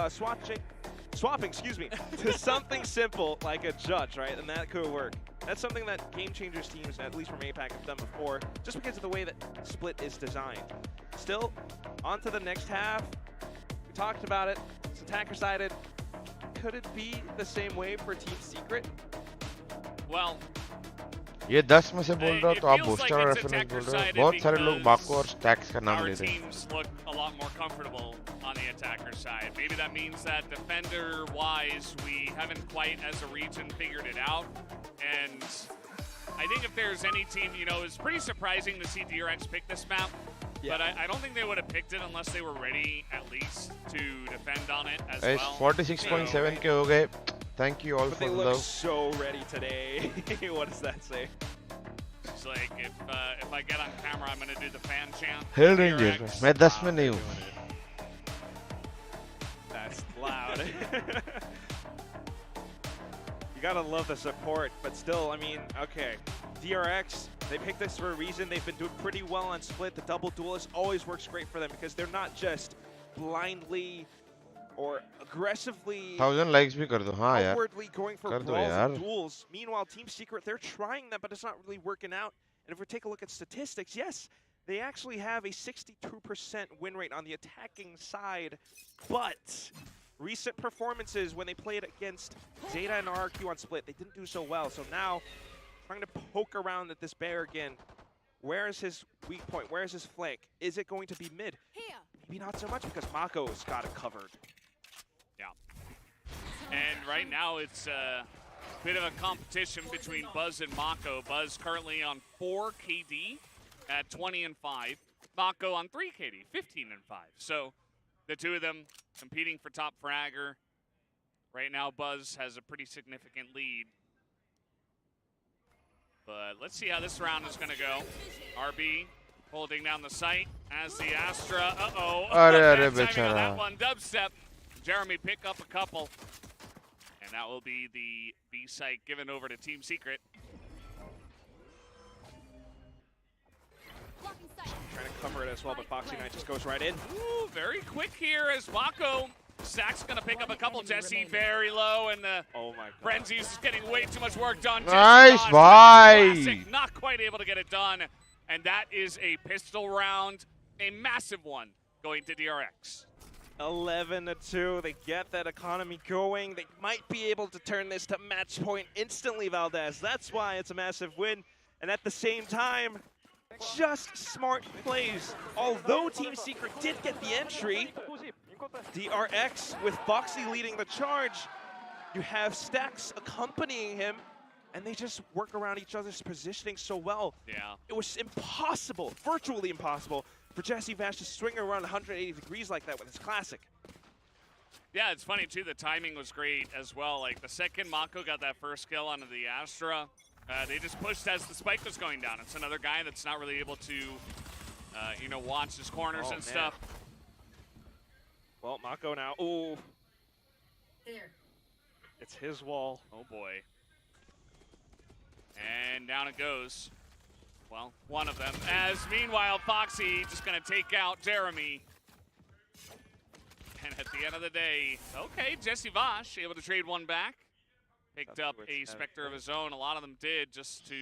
sometimes swapping, excuse me, to something simple like a judge, right? And that could work. That's something that Game Changers teams, at least from APAC, have done before, just because of the way that Split is designed. Still, on to the next half. We talked about it. It's attacker-sided. Could it be the same way for Team Secret? Well, ये 10 में से बोल रहा हो it तो आप feels like booster और it's reference बोल रहे हो. attacker-sided बहुत सारे लोग because बाको और स्टैक्स का नाम our लेते हैं. teams look a lot more comfortable on the attacker side. Maybe that means that defender-wise, we haven't quite, as a region, figured it out. And I think if there's any team, you know, it's pretty surprising to see DRX pick this map. Yeah. But I don't think they would have picked it unless they were ready, at least, to defend on it as Guys, well. 46.7 के हो गए. Thank you all But for they the look love. so ready today. What does that say? It's like, if I get on camera, I'm going to do the fan chant. HellrangeR. DRX. मैं 10 में नहीं हूँ. That's loud. You gotta love the support, but still, I mean, okay. DRX, they picked this for a reason. They've been doing pretty well on Split. The double duelist always works great for them because they're not just blindly or aggressively 1000 likes भी कर दो. हाँ यार. outwardly going for कर दो brawls and यार. duels. Meanwhile, Team Secret, they're trying that, but it's not really working out. And if we take a look at statistics, yes, they actually have a 62% win rate on the attacking side, but recent performances when they played against Zeta and RRQ on Split. They didn't do so well. So now, trying to poke around at this bear again. Where is his weak point? Where is his flank? Is it going to be mid? Maybe not so much because 𝘼𝐽𝐻's got it covered. Yeah. And right now it's a bit of a competition between Buzz and 𝘼𝐽𝐻. Buzz currently on 4 KD at 20 and 5. 𝘼𝐽𝐻 on 3 KD, 15 and 5. So the two of them competing for top fragger. Right now Buzz has a pretty significant lead. But let's see how this round is going to go. RB holding down the site as the Astra. Uh-oh. Bad timing on that one. Dubstep. Jeremy pick up a couple. And that will be the B site given over to Team Secret. Trying to cover it as well, but Foxy Knight just goes right in. Ooh, very quick here as 𝘼𝐽𝐻. Stack's going to pick up a couple. Jesse very low, and the Frenzy's getting way too much work done. Nice, bye. Not quite able to get it done. And that is a pistol round, a massive one going to DRX. 11-2, they get that economy going. They might be able to turn this to match point instantly, Valdez. That's why it's a massive win. And at the same time, just smart plays. Although Team Secret did get the entry, DRX with Foxy leading the charge. You have Stax accompanying him, and they just work around each other's positioning so well. Yeah. It was impossible, virtually impossible, for 𝘼𝐻 to swing around 180 degrees like that with his classic. Yeah, it's funny too, the timing was great as well. Like the second 𝘼𝐽𝐻 got that first kill onto the Astra, they just pushed as the spike was going down. It's another guy that's not really able to, you know, watch his corners and stuff. Well, 𝘼𝐽𝐻 now, ooh. It's his wall. Oh boy. And down it goes. Well, one of them. As meanwhile, Foxy just gonna take out Jeremy. And at the end of the day, okay, 𝘼𝐻 able to trade one back. Picked up a Spectre of his own. A lot of them did just to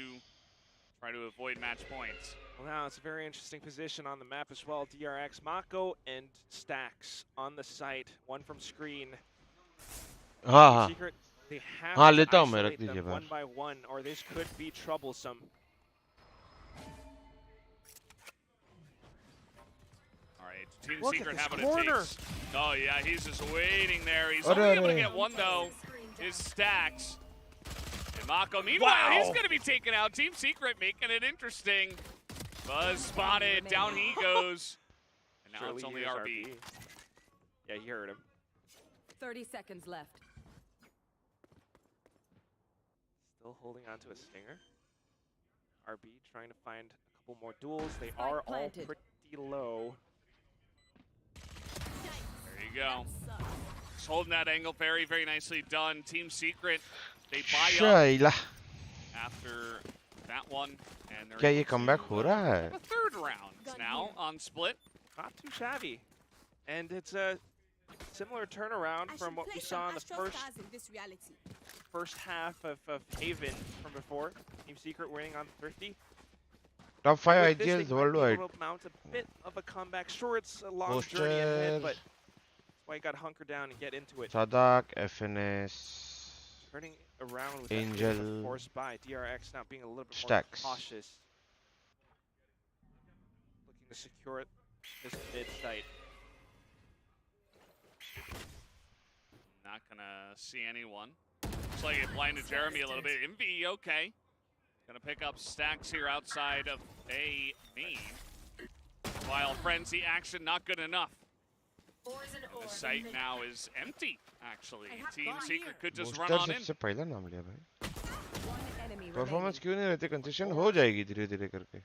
try to avoid match points. Well, now it's a very interesting position on the map as well. DRX, 𝘼𝐽𝐻, and Stax on the site. One from screen. Secret, they have to isolate them one by one, or this could be troublesome. All right, Team Secret having it takes. Oh yeah, he's just waiting there. He's only able to get one though. His Stax. And 𝘼𝐽𝐻, meanwhile, he's going to be taken out. Team Secret making it interesting. Buzz spotted, down he goes. And now it's only RB. Yeah, he heard him. 30 seconds left. Still holding on to a stinger. RB trying to find a couple more duels. They are all pretty low. There you go. Just holding that angle very, very nicely done. Team Secret, they buy up after that one. And क्या ये comeback हो रहा है? A third round now on Split. Not too shabby. And it's a similar turnaround from what we saw in the first half of Haven from before. Team Secret winning on Thrifty. Top 5 IGLs worldwide. Mount a bit of a comeback. Sure, it's a long journey ahead, but that's why you got to hunker down and get into it. Sadak, FNS. Turning around with Angel, that forced by DRX now being a little bit more cautious. Looking to secure this mid site. Not gonna see anyone. Looks like it blinded Jeremy a little bit. 𝑚v, okay. Gonna pick up Stax here outside of A main. While Frenzy action not good enough. And the site now is empty, actually. Team Secret could just run on in. सबसे पहला नाम लिया भाई. Performance क्यों नहीं रहती? Consistent हो जाएगी धीरे-धीरे करके.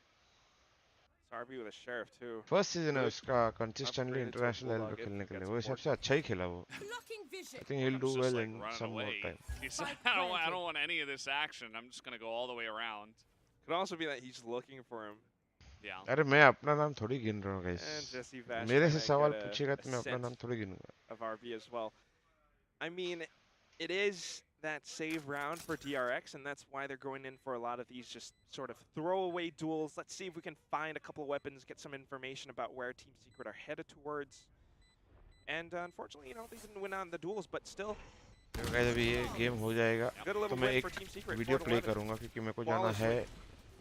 RB with a sheriff too. First season है उसका consistently international level पे खेलने के लिए. वो सबसे अच्छा ही खेला वो. I think he'll do well in some more time. He said, I don't want any of this action. I'm just gonna go all the way around. Could also be that he's looking for him. Yeah. अरे मैं अपना नाम थोड़ी गिन रहा हूँ guys. मेरे से सवाल पूछेगा तो मैं अपना नाम थोड़ी गिनूंगा. Of RB as well. I mean, it is that save round for DRX, and that's why they're going in for a lot of these just sort of throwaway duels. Let's see if we can find a couple of weapons, get some information about where Team Secret are headed towards. And unfortunately, you know, they didn't win on the duels, but still, guys अभी ये game हो जाएगा good little तो मैं win एक for Team Secret. Video 4-11. Play करूंगा क्योंकि मेरे को जाना है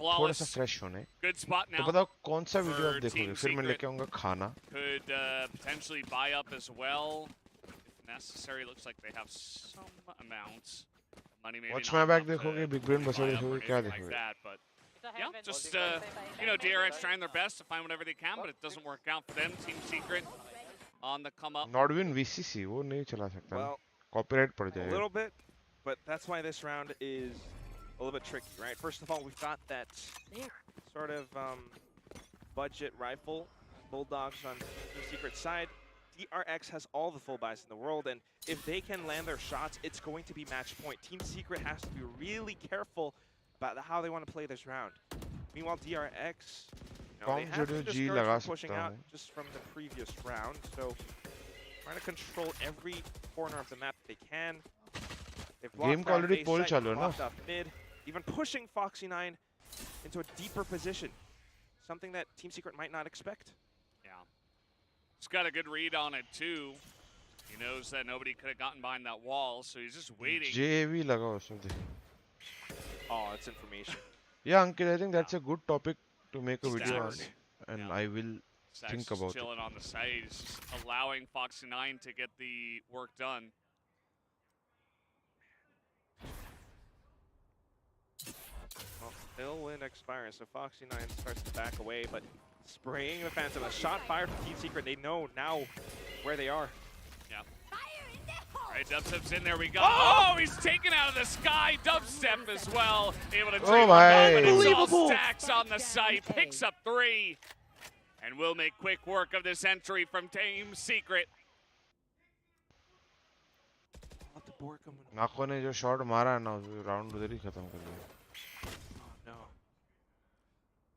थोड़ा सा Flawless. फ्रेश होने Good spot तो now. बताओ कौन सा वीडियो for आप देखोगे Team फिर मैं Secret. लेके आऊंगा खाना Could potentially buy up as well. If necessary, looks like they have some amounts. Money maybe watch not my back enough to देखोगे बिग ब्रेन buy बसो up or देखोगे क्या anything like देखोगे that, but yeah, just you know, DRX trying their best to find whatever they can, but it doesn't work out for them. Team Secret on the come up. Not win VCC वो नहीं चला सकता Well, copyright पड़ a जाएगा little bit, but that's why this round is a little bit tricky, right? First of all, we've got that sort of budget rifle, Bulldogs on Team Secret's side. PRX has all the full buys in the world, and if they can land their shots, it's going to be match point. Team Secret has to be really careful about how they want to play this round. Meanwhile, DRX, you know, they have been discouraged from pushing out just from the previous round, so trying to control every corner of the map that they can. They've blocked का already base poll site, चालू है ना? blocked off mid, even pushing Foxy9 into a deeper position, something that Team Secret might not expect. Yeah. He's got a good read on it too. He knows that nobody could have gotten behind that wall, so he's just waiting. जेवी लगा उसमें Oh, it's information. yeah Ankit I think that's a good topic to make a video on Stacks. and Yeah. I will Stacks think just about chilling on the side. He's just allowing Foxy9 to get the work done. Well, still win expiring, so Foxy9 starts to back away, but spraying the Phantom, a shot fired from Team Secret. They know now where they are. Yeah. All right, Dubstep's in there. We go. Oh, he's taken out of the sky. Dubstep as well. Able to trade my. Stacks on the site. Picks up 3. And will make quick work of this entry from Team Secret. नाको ने जो shot मारा है ना उस round उधर ही खत्म कर दिया No.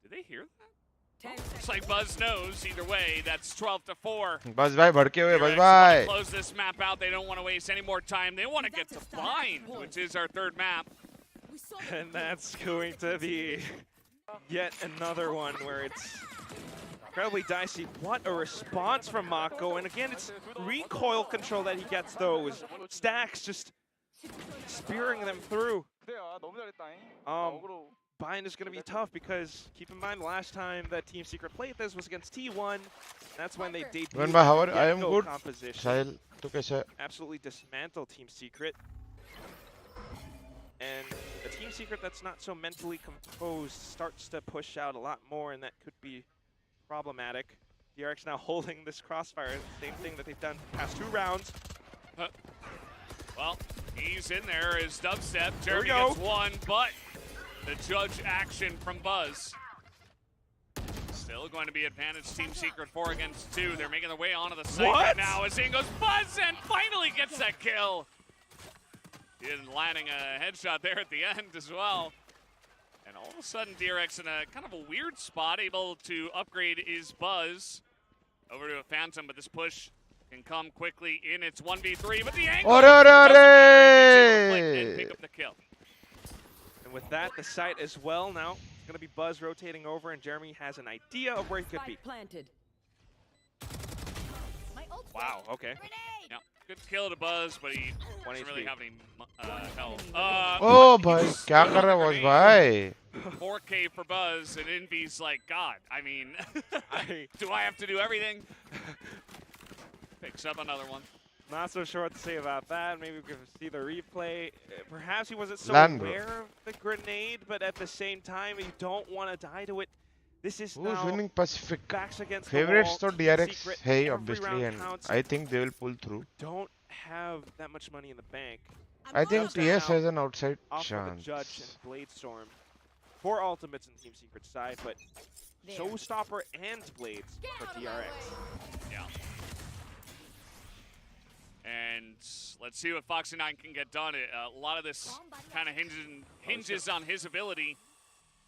Did they hear that? Looks like Buzz knows. Either way, that's 12-4. बस भाई भड़के हुए बस DRX भाई wanna close this map out. They don't want to waste any more time. They want to get to Bind, which is our third map. And that's going to be yet another one where it's incredibly dicey. What a response from Mako. And again, it's recoil control that he gets those. Stacks just spearing them through. Bind is going to be tough because keep in mind last time that Team Secret played this was against T1. That's when they debuted. When by Howard, I am Gecko good. composition. Sahil, tu kaisa? Absolutely dismantle Team Secret. And a Team Secret that's not so mentally composed starts to push out a lot more, and that could be problematic. DRX now holding this crossfire, same thing that they've done past 2 rounds. Well, he's in there as Dubstep. There we Jeremy go. gets 1, but the judge action from Buzz. Still going to be advantage Team Secret 4 against 2. They're making their way onto the site right now as in goes Buzz and finally gets that kill. He is landing a headshot there at the end as well. And all of a sudden, DRX in a kind of a weird spot, able to upgrade his Buzz over to a Phantom, but this push can come quickly in. It's 1v3, but the angle doesn't matter. He's able to flick and pick up the kill. And with that, the site as well now. It's going to be Buzz rotating over, and Jeremy has an idea of where he could be. Planted. Wow, okay. Yeah, good kill to Buzz, but he doesn't really have any health. Oh भाई क्या कर रहा है boss भाई 4K for Buzz, and Envy's like, God, I mean, do I have to do everything? Picks up another one. Not so sure what to say about that. Maybe we could see the replay. Perhaps he wasn't so Land, bro. aware of the grenade, but at the same time, you don't want to die to it. This is who's now winning Pacific backs against favorites the तो wall. DRX Secret, है every obviously round and counts. I think they will pull through Don't have that much money in the bank. I think Just TS now, has an outside Off of the Judge chance and Bladestorm. 4 ultimates in Team Secret side, but Showstopper and Blades for DRX. Yeah. And let's see what Foxy9 can get done. A lot of this kind of hinges on his ability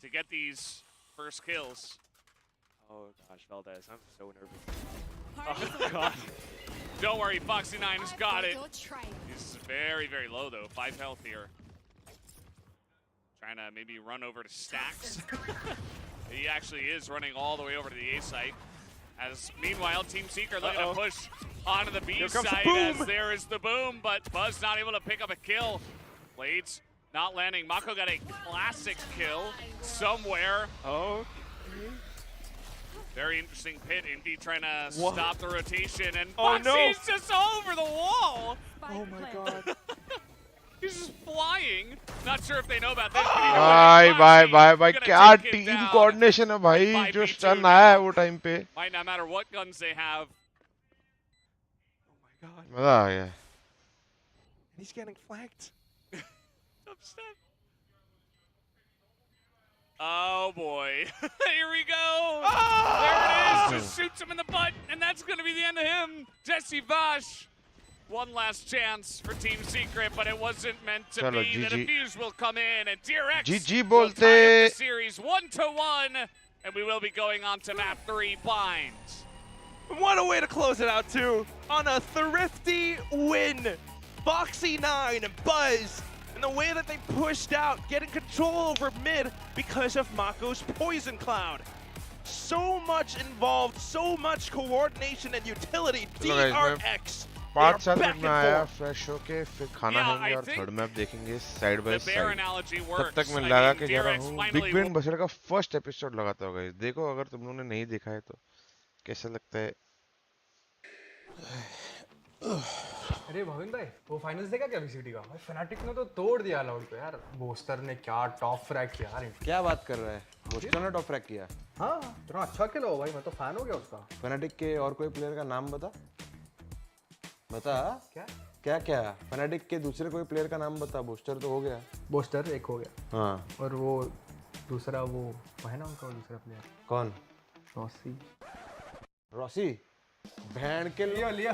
to get these first kills. Oh gosh, Valdez, I'm so nervous. Oh god. Don't worry, Foxy9 has got it. He's very, very low though, 5 health here. Trying to maybe run over to Stacks. He actually is running all the way over to the A site. As meanwhile, Team Secret looking to push onto the B Here comes the side boom. as there is the boom, but Buzz not able to pick up a kill. Blades not landing. Mako got a classic kill somewhere. Oh. Very interesting pit. Indy trying to What? stop the rotation, and Oh, no. Foxy's just over the wall. Oh my god. He's just flying. Not sure if they know about this. But भाई भाई भाई भाई gonna क्या take him team down. Coordination है भाई, By जो B2 stun now. आया है वो टाइम पे Might not matter what guns they have. Oh my god. मजा आ गया. He's getting flanked. Upset. Oh boy. Here we go. There it is. Just shoots him in the butt, and that's going to be the end of him. Jesse Vash. One last chance for Team Secret, but it wasn't meant to Chalo, be. The GG. defuse will come in, and DRX GG will tie up bolte. the series 1-1, and we will be going on to map 3 binds. What a way to close it out, too. On a thrifty win. Foxy9 and Buzz, and the way that they pushed out, getting control over mid because of Mako's Poison Cloud. So much involved, so much coordination and utility. चलो guys, DRX. 5-7 minute में आया, fresh होके फिर खाना Yeah, खाएंगे I और think third map देखेंगे side by The bear side. analogy तब works. तक मैं I लगा mean, के जा रहा DRX हूँ finally बिग ब्रेन बसेर का फर्स्ट एपिसोड लगाता होगा. देखो अगर तुम लोगों ने नहीं देखा है तो कैसा लगता है. अरे भाविन भाई, वो फाइनल्स देखा क्या वीसीटी का? भाई फनाटिक ने तो तोड़ दिया लाउड पे यार. बोस्टर ने क्या टॉप फ्रैग किया यार. क्या बात कर रहा है? बोस्टर ने टॉप फ्रैग किया. हाँ, इतना अच्छा खेला हो भाई, मैं तो फैन हो गया उसका. फनाटिक के और कोई प्लेयर का नाम बता. बता. क्या? क्या क्या? फनाटिक के दूसरे कोई प्लेयर का नाम बता. बोस्टर तो हो गया. बोस्टर एक हो गया. हाँ. और वो दूसरा वो है ना उनका दूसरा प्लेयर. कौन? रॉसी. रॉसी? बैंड के लियो लियो.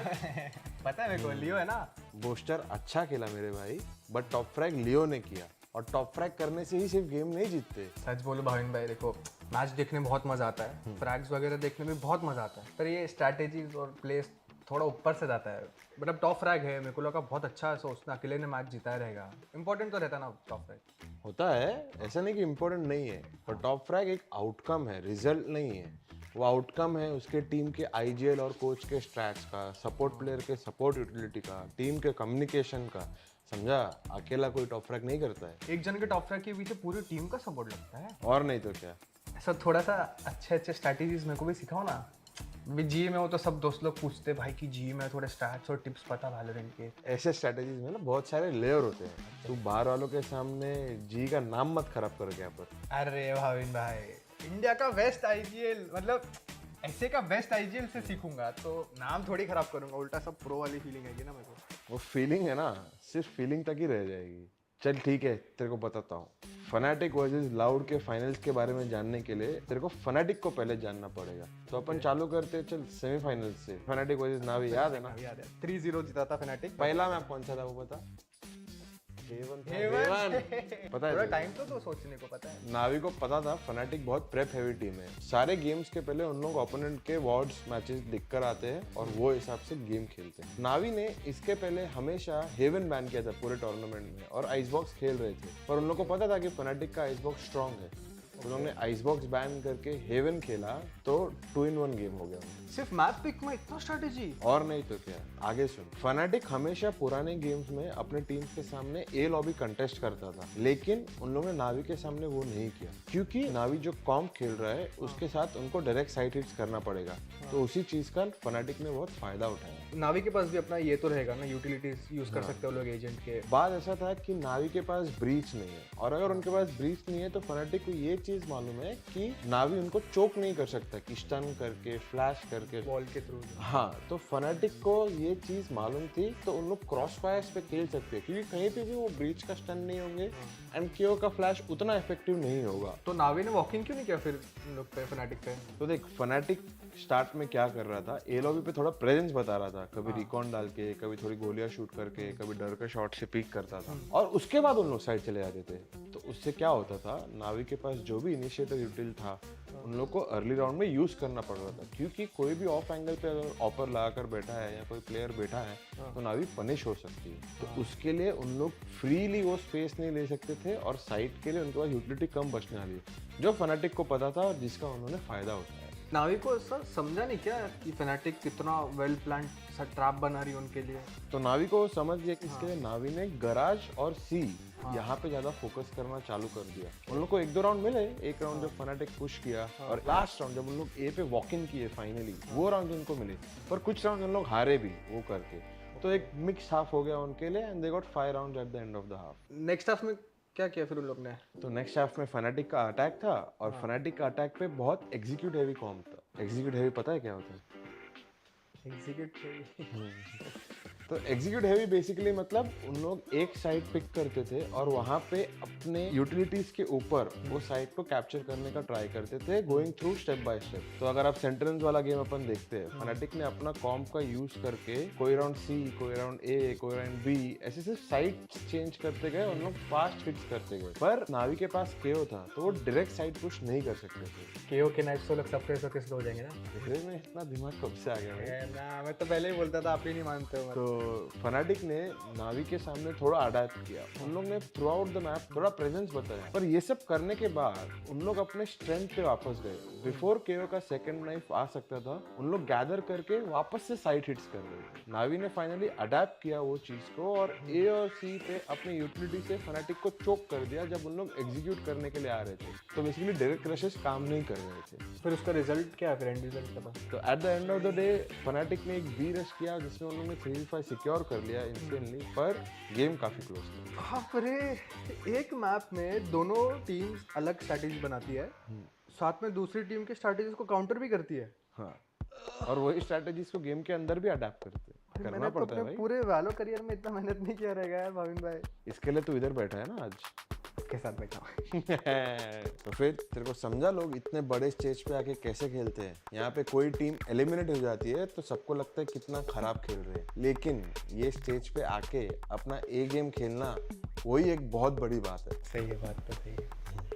पता है मेरे को, लियो है ना. बोस्टर अच्छा खेला मेरे भाई, बट टॉप फ्रैग लियो ने किया. और टॉप फ्रैग करने से ही सिर्फ गेम नहीं जीतते. सच बोलो भाविन भाई, देखो मैच देखने में बहुत मजा आता है, फ्रैग्स वगैरह देखने में बहुत मजा आता है, पर ये स्ट्रैटेजीज और प्लेस थोड़ा ऊपर से जाता है. मतलब टॉप फ्रैग है, मेरे को लगा बहुत अच्छा सोचना अकेले ने मैच जीता रहेगा. इंपॉर्टेंट तो रहता ना टॉप फ्रैग. होता है, ऐसा नहीं कि इम्पोर्टेंट नहीं है, पर टॉप फ्रैग एक आउटकम है, रिजल्ट नहीं है. वो आउटकम है उसके टीम के आईजीएल और कोच के स्ट्रैट्स का, सपोर्ट प्लेयर के सपोर्ट यूटिलिटी का, टीम के कम्युनिकेशन का. समझा? अकेला कोई टॉप फ्रैग नहीं करता है. एक जन के टॉप फ्रैग के पीछे पूरी टीम का सपोर्ट लगता है. और नहीं तो क्या. ऐसा थोड़ा सा अच्छे अच्छे स्ट्रैटेजीज मेरे को भी सिखाओ ना. जी में हो तो सब दोस्त लोग पूछते भाई कि जी में थोड़े स्टैट्स और टिप्स पता वैलोरेंट के. ऐसे स्ट्रैटेजीज में ना बहुत सारे लेयर होते हैं. तू बाहर वालों के सामने जी का नाम मत खराब कर यहाँ पर. अरे भाविन भाई, इंडिया का बेस्ट आईजीएल, मतलब ऐसे का बेस्ट आईजीएल से सीखूंगा तो नाम थोड़ी खराब करूंगा. उल्टा सब प्रो वाली फीलिंग आएगी ना मेरे को. वो फीलिंग है ना, सिर्फ फीलिंग तक ही रह जाएगी. चल ठीक है, तेरे को बताता हूँ. फनाटिक वर्सेस लाउड के फाइनल्स के बारे में जानने के लिए तेरे को फनाटिक को पहले जानना पड़ेगा. तो अपन चालू करते हैं. चल सेमीफाइनल्स से. फनाटिक वर्सेस नावी याद है ना? याद है 3-0 जीता था फनाटिक. पहला मैप कौन सा था वो बता. पता है? टाइम तो सोचने को पता है. नावी को पता था फनाटिक बहुत प्रेप हैवी टीम है. सारे गेम्स के पहले उन लोग ओपोनेंट के वार्ड्स मैचेस दिखकर आते हैं और वो हिसाब से गेम खेलते हैं. नावी ने इसके पहले हमेशा हेवन बैन किया था पूरे टूर्नामेंट में और आइसबॉक्स खेल रहे थे. पर उन लोग को पता था कि फनाटिक का आइसबॉक्स स्ट्रांग है. उन लोगों ने आइसबॉक्स बैन करके हेवन खेला तो 2-in-1 गेम हो गया. सिर्फ मैप पिक में इतना स्ट्रैटेजी. और नहीं तो क्या. आगे सुन. फनाटिक हमेशा पुराने गेम्स में अपने टीम्स के सामने ए लॉबी कंटेस्ट करता था, लेकिन उन लोगों ने नावी के सामने वो नहीं किया क्योंकि नावी जो कॉम्प खेल रहा है उसके साथ उनको डायरेक्ट साइड हिट्स करना पड़ेगा. तो उसी चीज का फनाटिक ने बहुत फायदा उठाया. नावी के पास भी अपना ये तो रहेगा ना, यूटिलिटीज यूज कर सकते हो लोग एजेंट के. बात ऐसा था कि नावी के पास ब्रीच नहीं है, और अगर उनके पास ब्रीच नहीं है तो फनाटिक को ये चीज मालूम है कि नावी उनको चोक नहीं कर सकता कि स्टन करके फ्लैश करके बॉल के थ्रू. हाँ, तो फनाटिक को ये चीज मालूम थी तो उन लोग क्रॉस फायर्स पे खेल सकते हैं क्योंकि कहीं पे भी वो ब्रीच का स्टन नहीं होंगे एंड केओ का फ्लैश उतना इफेक्टिव नहीं होगा. तो नावी ने वॉकिंग क्यों नहीं किया फिर उन लोग पे, फनाटिक पे? तो देख, फनाटिक स्टार्ट में क्या कर रहा था, ए लॉबी पे थोड़ा प्रेजेंस बता रहा था. कभी रिकॉन डाल के, कभी थोड़ी गोलियां शूट करके, कभी डर के शॉट से पिक करता था और उसके बाद उन लोग साइड चले जाते थे. तो उससे क्या होता था, नावी के पास जो भी इनिशिएटर यूटिल था उन लोग को अर्ली राउंड में यूज करना पड़ रहा था क्योंकि कोई भी ऑफ एंगल पे अगर ऑपर लगाकर बैठा है या कोई प्लेयर बैठा है तो नावी पनिश हो सकती है. तो उसके लिए उन लोग फ्रीली वो स्पेस नहीं ले सकते थे और साइड के लिए उनके पास यूटिलिटी कम बचने वाली है, जो फनाटिक को पता था और जिसका उन्होंने फायदा उठाया. नावी को सर समझा नहीं क्या कि फैनेटिक कितना वेल प्लान सा ट्रैप बना रही है उनके लिए। तो नावी को समझ गया कि इसके लिए नावी ने गराज और सी यहाँ पे ज्यादा फोकस करना चालू कर दिया। उन लोग को 1-2 राउंड मिले, एक राउंड जब फनाटिक पुश किया और लास्ट राउंड जब उन लोग ए पे वॉक इन किए फाइनली, वो राउंड उनको मिले, पर कुछ राउंड उन लोग हारे भी वो करके। तो एक मिक्स हाफ हो गया उनके लिए and they got 5 rounds at the end of the half. Next half में क्या किया फिर उन लोग ने? तो नेक्स्ट हाफ में फनाटिक का अटैक था और फनाटिक का अटैक पे बहुत एग्जीक्यूट हेवी कॉम्प था। एग्जीक्यूट हेवी पता है क्या होता है? तो एग्जीक्यूट हेवी बेसिकली मतलब उन लोग एक साइड पिक करते थे और वहां पे अपने यूटिलिटीज के ऊपर वो साइड को कैप्चर करने का ट्राई करते थे, going through step by step. तो अगर आप सेंट्रेंस वाला गेम अपन देखते हैं, फनाटिक ने अपना कॉम्प का यूज करके कोई राउंड सी, कोई राउंड ए, कोई राउंड बी, ऐसे सिर्फ साइड चेंज करते गए, उन लोग फास्ट हिट्स करते गए। पर नावी के पास केओ था तो वो डायरेक्ट साइड पुश नहीं कर सकते थे। केओ के नाइट्स तो लोग सरप्राइज होकर स्लो हो जाएंगे ना। देखने में इतना दिमाग कब से आ गया भाई? ना मैं तो पहले ही बोलता था, आप ही नहीं मानते हो। तो फनाटिक ने नावी के सामने थोड़ा अडैप्ट किया। उन लोग ने थ्रू आउट द मैप थोड़ा प्रेजेंस बताया, पर ये सब करने के बाद उन लोग अपने स्ट्रेंथ पे वापस गए। बिफोर केओ का सेकंड नाइफ आ सकता था, उन लोग गैदर करके वापस से साइड हिट्स कर रहे थे। नावी ने फाइनली अडैप्ट किया वो चीज को और ए और सी पे अपने यूटिलिटी से फनाटिक को चोक कर दिया जब उन लोग एग्जीक्यूट करने के लिए आ रहे थे। तो बेसिकली डायरेक्ट क्रशेस काम नहीं कर रहे थे। फिर उसका रिजल्ट क्या है? फिर एंड रिजल्ट क्या था? तो at the end of the day fanatic ने एक बी रश किया जिसमें उन्होंने 3v5 सिक्योर कर लिया इंस्टेंटली, पर गेम काफी क्लोज था। हाँ, पर एक मैप में दोनों टीम्स अलग स्ट्रैटेजी बनाती है, साथ में दूसरी टीम के स्ट्रैटेजीज को काउंटर भी करती है। हाँ, और वही स्ट्रैटेजीज को गेम के अंदर भी अडैप्ट करना पड़ता है भाई। पूरे वैलो करियर में इतना मेहनत नहीं किया रहेगा यार भाविन भाई। इसके लिए तो इधर बैठा है ना आज के साथ बैठा तो फिर तेरे को समझा लोग इतने बड़े स्टेज पे आके कैसे खेलते हैं। यहाँ पे कोई टीम एलिमिनेट हो जाती है तो सबको लगता है कितना खराब खेल रहे हैं, लेकिन ये स्टेज पे आके अपना ए गेम खेलना वही एक बहुत बड़ी बात है। सही है, बात तो सही है।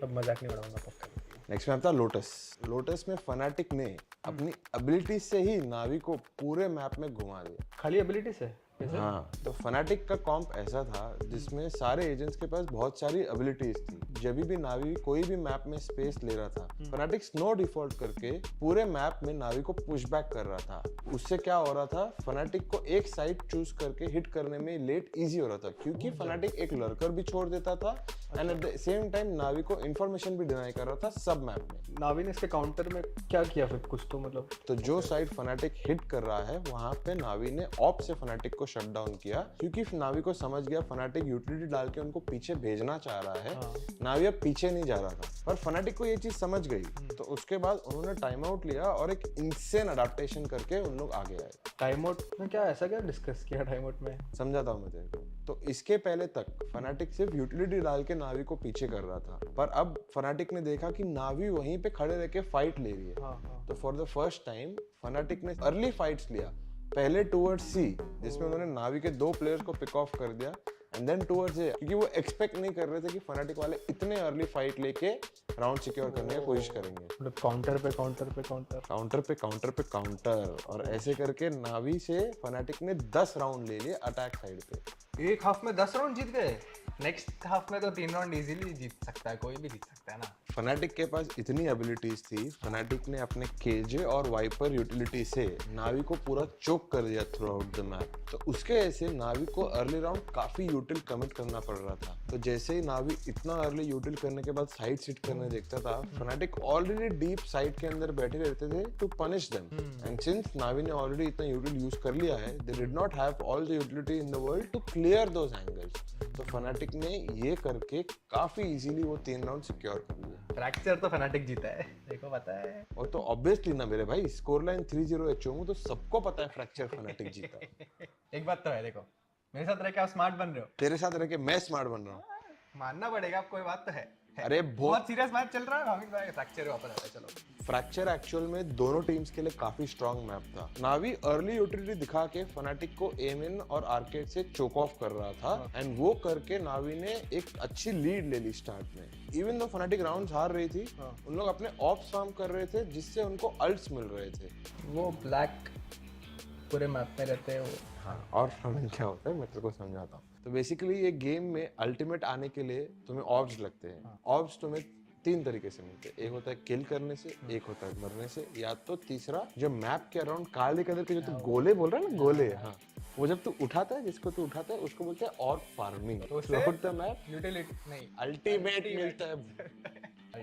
अब मजाक नहीं उड़ाऊंगा पक्का। नेक्स्ट मैप था लोटस। लोटस में फनाटिक ने अपनी एबिलिटी से ही नावी को पूरे मैप में घुमा दिया। खाली एबिलिटी से? हाँ, तो फनाटिक का कॉम्प ऐसा था जिसमें सारे एजेंट्स के पास बहुत सारी एबिलिटीज थी। जब भी नावी कोई भी मैप में स्पेस ले रहा था, फनाटिक स्नो डिफॉल्ट करके पूरे मैप में नावी को पुश बैक कर रहा था। उससे क्या हो रहा था, फनाटिक को एक साइड चूज करके हिट करने में लेट इजी हो रहा था, क्योंकि फनाटिक एक लर्कर भी छोड़ देता था and at the same time Navi को इंफॉर्मेशन भी डिनाई कर रहा था सब मैप में। नावी ने इसके काउंटर में क्या किया फिर? कुछ तो मतलब तो जो साइड फनाटिक हिट कर रहा है वहां पे नावी ने ऑप से फनाटिक को शट डाउन किया, क्योंकि नावी को समझ गया फनाटिक यूटिलिटी डाल के उनको पीछे भेजना चाह रहा है। नावी अब पीछे नहीं जा रहा था, पर फनाटिक को ये चीज समझ गई। तो उसके बाद उन्होंने टाइम आउट लिया और एक इंसेन अडैप्टेशन करके उन लोग आगे आए। टाइम आउट में क्या ऐसा क्या डिस्कस किया टाइम आउट में? समझाता हूँ मैं तेरे को। तो इसके पहले तक फनाटिक सिर्फ यूटिलिटी डाल के नावी को पीछे कर रहा था, पर अब फनाटिक ने देखा कि नावी वहीं पे खड़े रह के फाइट ले रही है। तो for the first time fanatic ने अर्ली फाइट्स लिया, पहले टूवर्ड्स सी जिसमें उन्होंने नावी के 2 प्लेयर्स को पिक ऑफ कर दिया, एंड देन टूवर्ड्स ए, क्योंकि वो एक्सपेक्ट नहीं कर रहे थे कि फनाटिक वाले इतने अर्ली फाइट लेके राउंड सिक्योर करने की कोशिश करेंगे। मतलब काउंटर पे काउंटर पे काउंटर, काउंटर पे काउंटर पे काउंटर, और ऐसे करके नावी से फनाटिक ने 10 राउंड ले लिए अटैक साइड पे। एक हाफ में 10 राउंड जीत गए। नेक्स्ट हाफ में तो 3 राउंड इजीली जीत सकता है, कोई भी जीत सकता है ना। फनाटिक के पास इतनी एबिलिटीज थी, फनाटिक ने अपने केजे और वाइपर यूटिलिटी से नावी को पूरा चोक कर दिया थ्रू आउट द मैप। तो उसके ऐसे नावी को अर्ली राउंड काफी यूटिल कमिट करना पड़ रहा था। तो जैसे ही नावी इतना अर्ली यूटिल करने के बाद साइड सिट करने देखता था, फनाटिक ऑलरेडी डीप साइड के अंदर बैठे रहते थे to punish them. And since Navi ने ऑलरेडी इतना यूटिल यूज कर लिया है, they did not have all the utility in the world to clear those angles. तो फनाटिक ने ये करके काफी इजीली वो 3 राउंड सिक्योर कर लिया। फ्रैक्चर तो फनाटिक जीता है, देखो पता है। और तो ऑब्वियसली ना मेरे भाई, स्कोर लाइन 3-0 HO तो सबको पता है फ्रैक्चर फनाटिक जीता। एक बात तो है, देखो मेरे साथ रह के आप स्मार्ट बन रहे हो, तेरे साथ रह के मैं स्मार्ट बन रहा हूँ, मानना पड़ेगा। आप कोई बात तो है। अरे बहुत सीरियस मैच चल रहा है भाविन भाई, फ्रैक्चर वापस आता है। चलो, फ्रैक्चर एक्चुअल में दोनों टीम्स के लिए काफी स्ट्रांग मैप था। नावी अर्ली यूटिलिटी दिखा के फनाटिक को एम इन और आर्केड से चोक ऑफ कर रहा था, एंड वो करके नावी ने एक अच्छी लीड ले ली स्टार्ट में। इवन दो फनाटिक राउंड्स हार रही थी, उन लोग अपने ऑप्स फार्म कर रहे थे जिससे उनको अल्ट्स मिल रहे थे। वो ब्लैक पूरे मैप में रहते हैं वो। हाँ, और क्या होता है मैं तेरे को समझाता हूँ। तो बेसिकली ये गेम में अल्टीमेट आने के लिए तुम्हें ऑब्स लगते हैं। ऑब्स तुम्हें तीन तरीके से मिलते हैं। एक होता है किल करने से, एक होता है मरने से, या तो तीसरा जो मैप के अराउंड काले कलर के जो तू गोले बोल रहा है ना, गोले, हाँ, वो जब तू उठाता है, जिसको तू उठाता है उसको बोलते हैं और farming. Throughout the map utility नहीं, अल्टीमेट मिलता है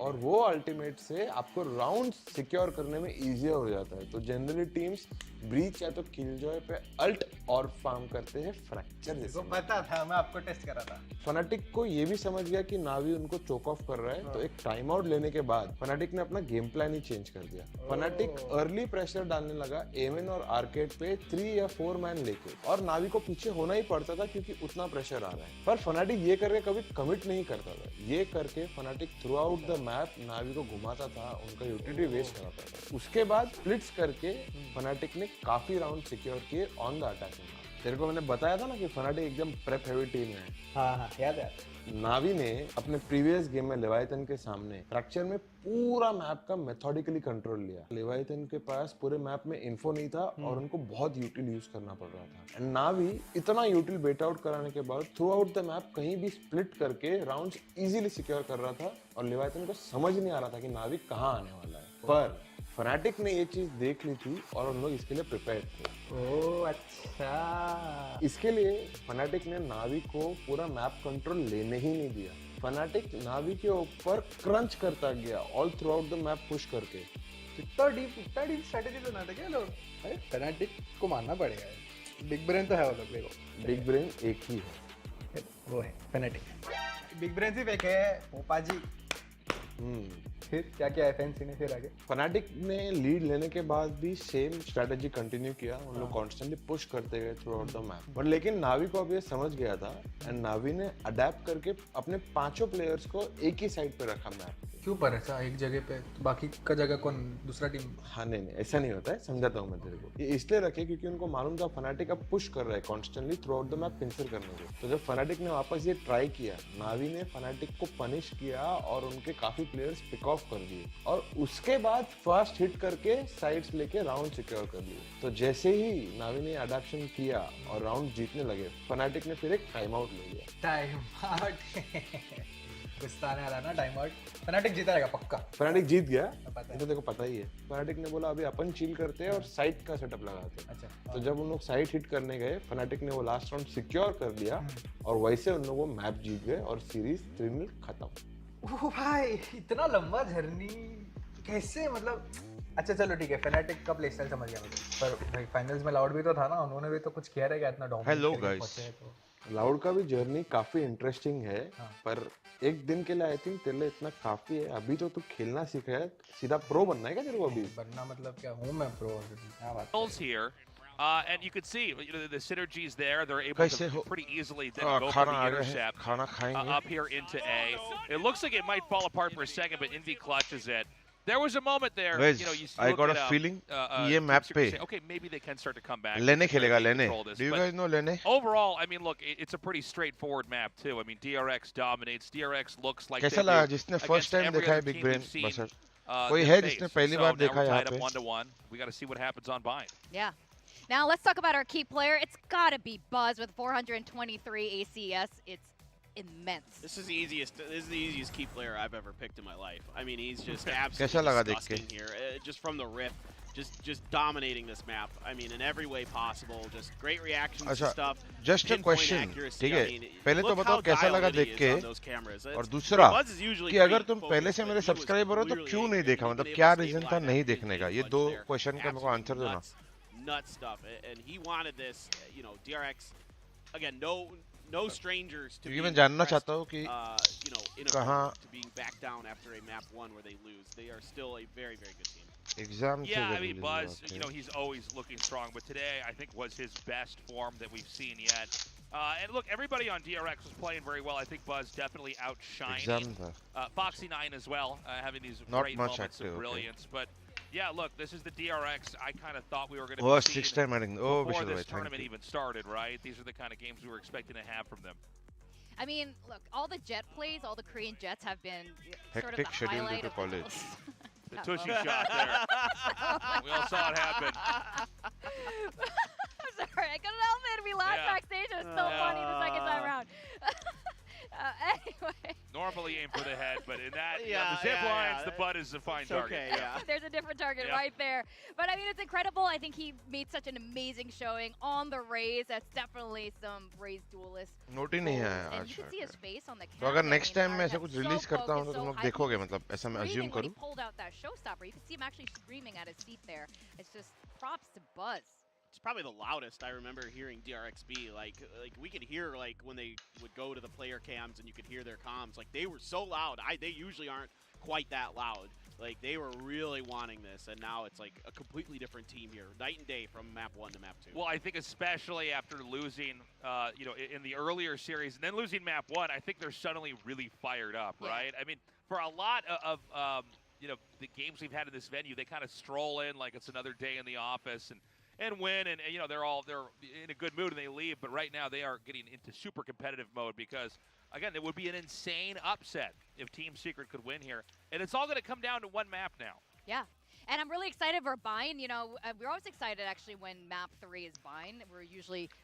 और वो अल्टीमेट से आपको राउंड सिक्योर करने में इजियर हो जाता है। तो जनरली टीम्स ब्रीच या तो किलजॉय पे अल्ट और फार्म करते हैं फ्रैक्चर जैसे। पता था, मैं आपको टेस्ट कर रहा था। फनाटिक को ये भी समझ गया कि नावी उनको चोक ऑफ कर रहा है, तो एक टाइम आउट लेने के बाद फनाटिक ने अपना गेम प्लान ही चेंज कर दिया। फनाटिक अर्ली प्रेशर डालने लगा एमएन और आर्केड पे 3 या 4 मैन लेके, और नावी को पीछे होना ही पड़ता था क्योंकि उतना प्रेशर आ रहा है। पर फनाटिक ये करके कभी कमिट नहीं करता था। ये करके Fnatic throughout the map Navi को घुमाता था, उनका यूटिलिटी वेस्ट कराता था। उसके बाद स्प्लिट्स करके फनाटिक ने काफी राउंड सिक्योर किए ऑन द अटैकिंग। तेरे को मैंने बताया था ना कि फनाटिक एकदम प्रेप हेवी टीम है। हाँ, याद है। नावी ने अपने प्रीवियस गेम में लेवाइथन के सामने फ्रैक्चर में पूरा मैप का मेथोडिकली कंट्रोल लिया। लेवाइथन के पास पूरे मैप में इन्फो नहीं था और उनको बहुत यूटिल यूज करना पड़ रहा था। एंड नावी इतना यूटिल बेट आउट कराने के बाद थ्रू आउट द मैप कहीं भी स्प्लिट करके राउंड्स इजीली सिक्योर कर रहा था, और लेवाइथन को समझ नहीं आ रहा था कि नावी कहाँ आने वाला है। पर फनाटिक ने ये चीज देख ली थी और उन लोग इसके लिए प्रिपेयर्ड थे। ओह अच्छा। इसके लिए फनाटिक ने नावी को पूरा मैप कंट्रोल लेने ही नहीं दिया। फनाटिक नावी के ऊपर क्रंच करता गया all through out the map push करके। इतना डीप स्ट्रेटेजी बनाते क्या लोग? फनाटिक को मानना पड़ेगा, बिग ब्रेन तो है वो लोग। देखो बिग ब्रेन एक ही है, वो है फनाटिक। बिग ब्रेन सिर्फ एक है, ओपा जी। फिर क्या किया एफएनसी ने फिर आगे? फनाटिक ने लीड लेने के बाद भी सेम स्ट्रेटेजी कंटिन्यू किया। उन लोग कॉन्स्टेंटली पुश करते गए through out the map. But लेकिन नावी को अब ये समझ गया था, एंड नावी ने अडेप्ट करके अपने पांचों प्लेयर्स को एक ही साइड पे रखा मैप। क्यों पर ऐसा एक जगह पे, तो बाकी का जगह कौन दूसरा टीम? हाँ नहीं ऐसा नहीं होता है, समझाता हूँ मैं तेरे को। ये इसलिए रखे क्योंकि उनको मालूम था फनाटिक अब पुश कर रहा है constantly throughout the map pincer करने को। तो जब फनाटिक ने वापस ये ट्राई किया, नावी ने फनाटिक को पनिश किया और उनके काफी प्लेयर्स पिक ऑफ कर दिए, और उसके बाद फर्स्ट हिट करके साइड्स लेके राउंड सिक्योर कर लिए। तो जैसे ही नावी ने अडैप्शन किया और राउंड जीतने लगे, फनाटिक ने फिर एक टाइम आउट ले लिया। टाइम आउट गुस्सा आने वाला ना, टाइम आउट। फनाटिक जीता रहेगा पक्का। फनाटिक जीत गया, ये तो देखो पता ही है। फनाटिक ने बोला अभी अपन चिल करते हैं और साइट का सेटअप लगाते हैं। अच्छा। तो जब उन लोग साइट हिट करने गए, फनाटिक ने वो लास्ट राउंड सिक्योर कर लिया, और वैसे उन लोग वो मैप जीत गए और सीरीज 3-0 खत्म। ओह भाई, इतना लंबा जर्नी कैसे, मतलब अच्छा चलो ठीक है, फनाटिक का प्ले स्टाइल समझ गया मुझे। पर भाई फाइनल्स में लाउड भी तो था ना, उन्होंने भी तो कुछ किया रहेगा इतना डोमिनेट। हेलो गाइस, लाउड का भी जर्नी काफी इंटरेस्टिंग है। पर एक दिन के लिए आई थिंक तेरे लिए इतना काफी है। अभी तो तू खेलना सीखा है, सीधा प्रो बनना है क्या तेरे को? अभी बनना मतलब क्या, हूँ मैं प्रो ऑलरेडी। क्या बात है। Here, and you could see the synergies there. They're able to pretty easily then go for the intercept up here into A. It looks like it might fall apart for a second, but Envy clutches it. There was a moment there, Guys, you know, you I got a feeling ये map पे okay, maybe they can start to come back. लेने खेलेगा, लेने. Do you guys know लेने? Overall, I mean, look, it's a pretty straightforward map too. I mean, DRX dominates. DRX looks like कैसा लगा जिसने first time देखा है big brain बसर? कोई है जिसने पहली बार देखा है यहाँ पे? 1-1. We got to see what happens on bind. Yeah. Now let's talk about our key player. It's gotta be Buzz with 423 ACS. It's immense. This is the easiest key player I've ever picked in my life. I mean, he's just absolutely disgusting here. Just from the rip, just dominating this map. I mean, in every way possible. Just great reactions to stuff. Just a question, ठीक है? पहले तो बताओ कैसा लगा देख के, और दूसरा कि अगर तुम पहले से मेरे सब्सक्राइबर हो तो क्यों नहीं देखा? मतलब क्या रीजन था नहीं देखने का? ये दो क्वेश्चन का मेरे को आंसर दो ना। Nut stuff, and he wanted this. You know, DRX again. No strangers to मैं जानना चाहता हूँ कि you know, in to being back down after a map 1 where they lose. They are still a very, very good team. Yeah, I mean, Buzz, you know, he's always looking strong, but today I think was his best form that we've seen yet. And look, everybody on DRX was playing very well. I think Buzz definitely outshined Foxy9 as well, having these great moments of brilliance. But yeah, look, this is the DRX I kind of thought we were going to see before this tournament even started, right? These are the kind of games we were expecting to have from them. I mean, look, all the jet plays, all the Korean jets have been sort of hectic the schedule highlight due to college. The Tushy shot there. We all saw it happen. I'm sorry, I couldn't help it. We laughed backstage. It was so funny the second time around. Anyway. Norm, normally aim for the head, but in that, Yeah, the zip yeah, lines, yeah. the butt is a fine It's target. okay, yeah. There's a different target Yep. right there. But I mean, it's incredible. I think he made such an amazing showing on the Raze. That's definitely some Raze duelist. Note ही नहीं है And आज you can see his face on the तो camera. अगर I next mean, time मैं Arnett ऐसा कुछ so release करता हूँ तो focused, तुम so लोग hyped. देखोगे मतलब ऐसा मैं Screaming अज्यूम when he करूँ pulled out that showstopper. You can see him actually screaming at his seat there. It's just props to Buzz. It's probably the loudest I remember hearing DRXB. Like we could hear like when they would go to the player cams and you could hear their comms. Like they were so loud. They usually aren't quite that loud. Like they were really wanting this, and now it's like a completely different team here, night and day from map 1 to map 2. Well, I think especially after losing, in the earlier series and then losing map 1, I think they're suddenly really fired up, Yeah. right? I mean, for a lot of the games we've had in this venue, they kind of stroll in like it's another day in the office and win, and they're in a good mood and they leave. But right now they are getting into super competitive mode because, again, it would be an insane upset if Team Secret could win here, and it's all going to come down to one map now. Yeah. And I'm really excited for Bind. You know, we're always excited actually when map 3 is Bind.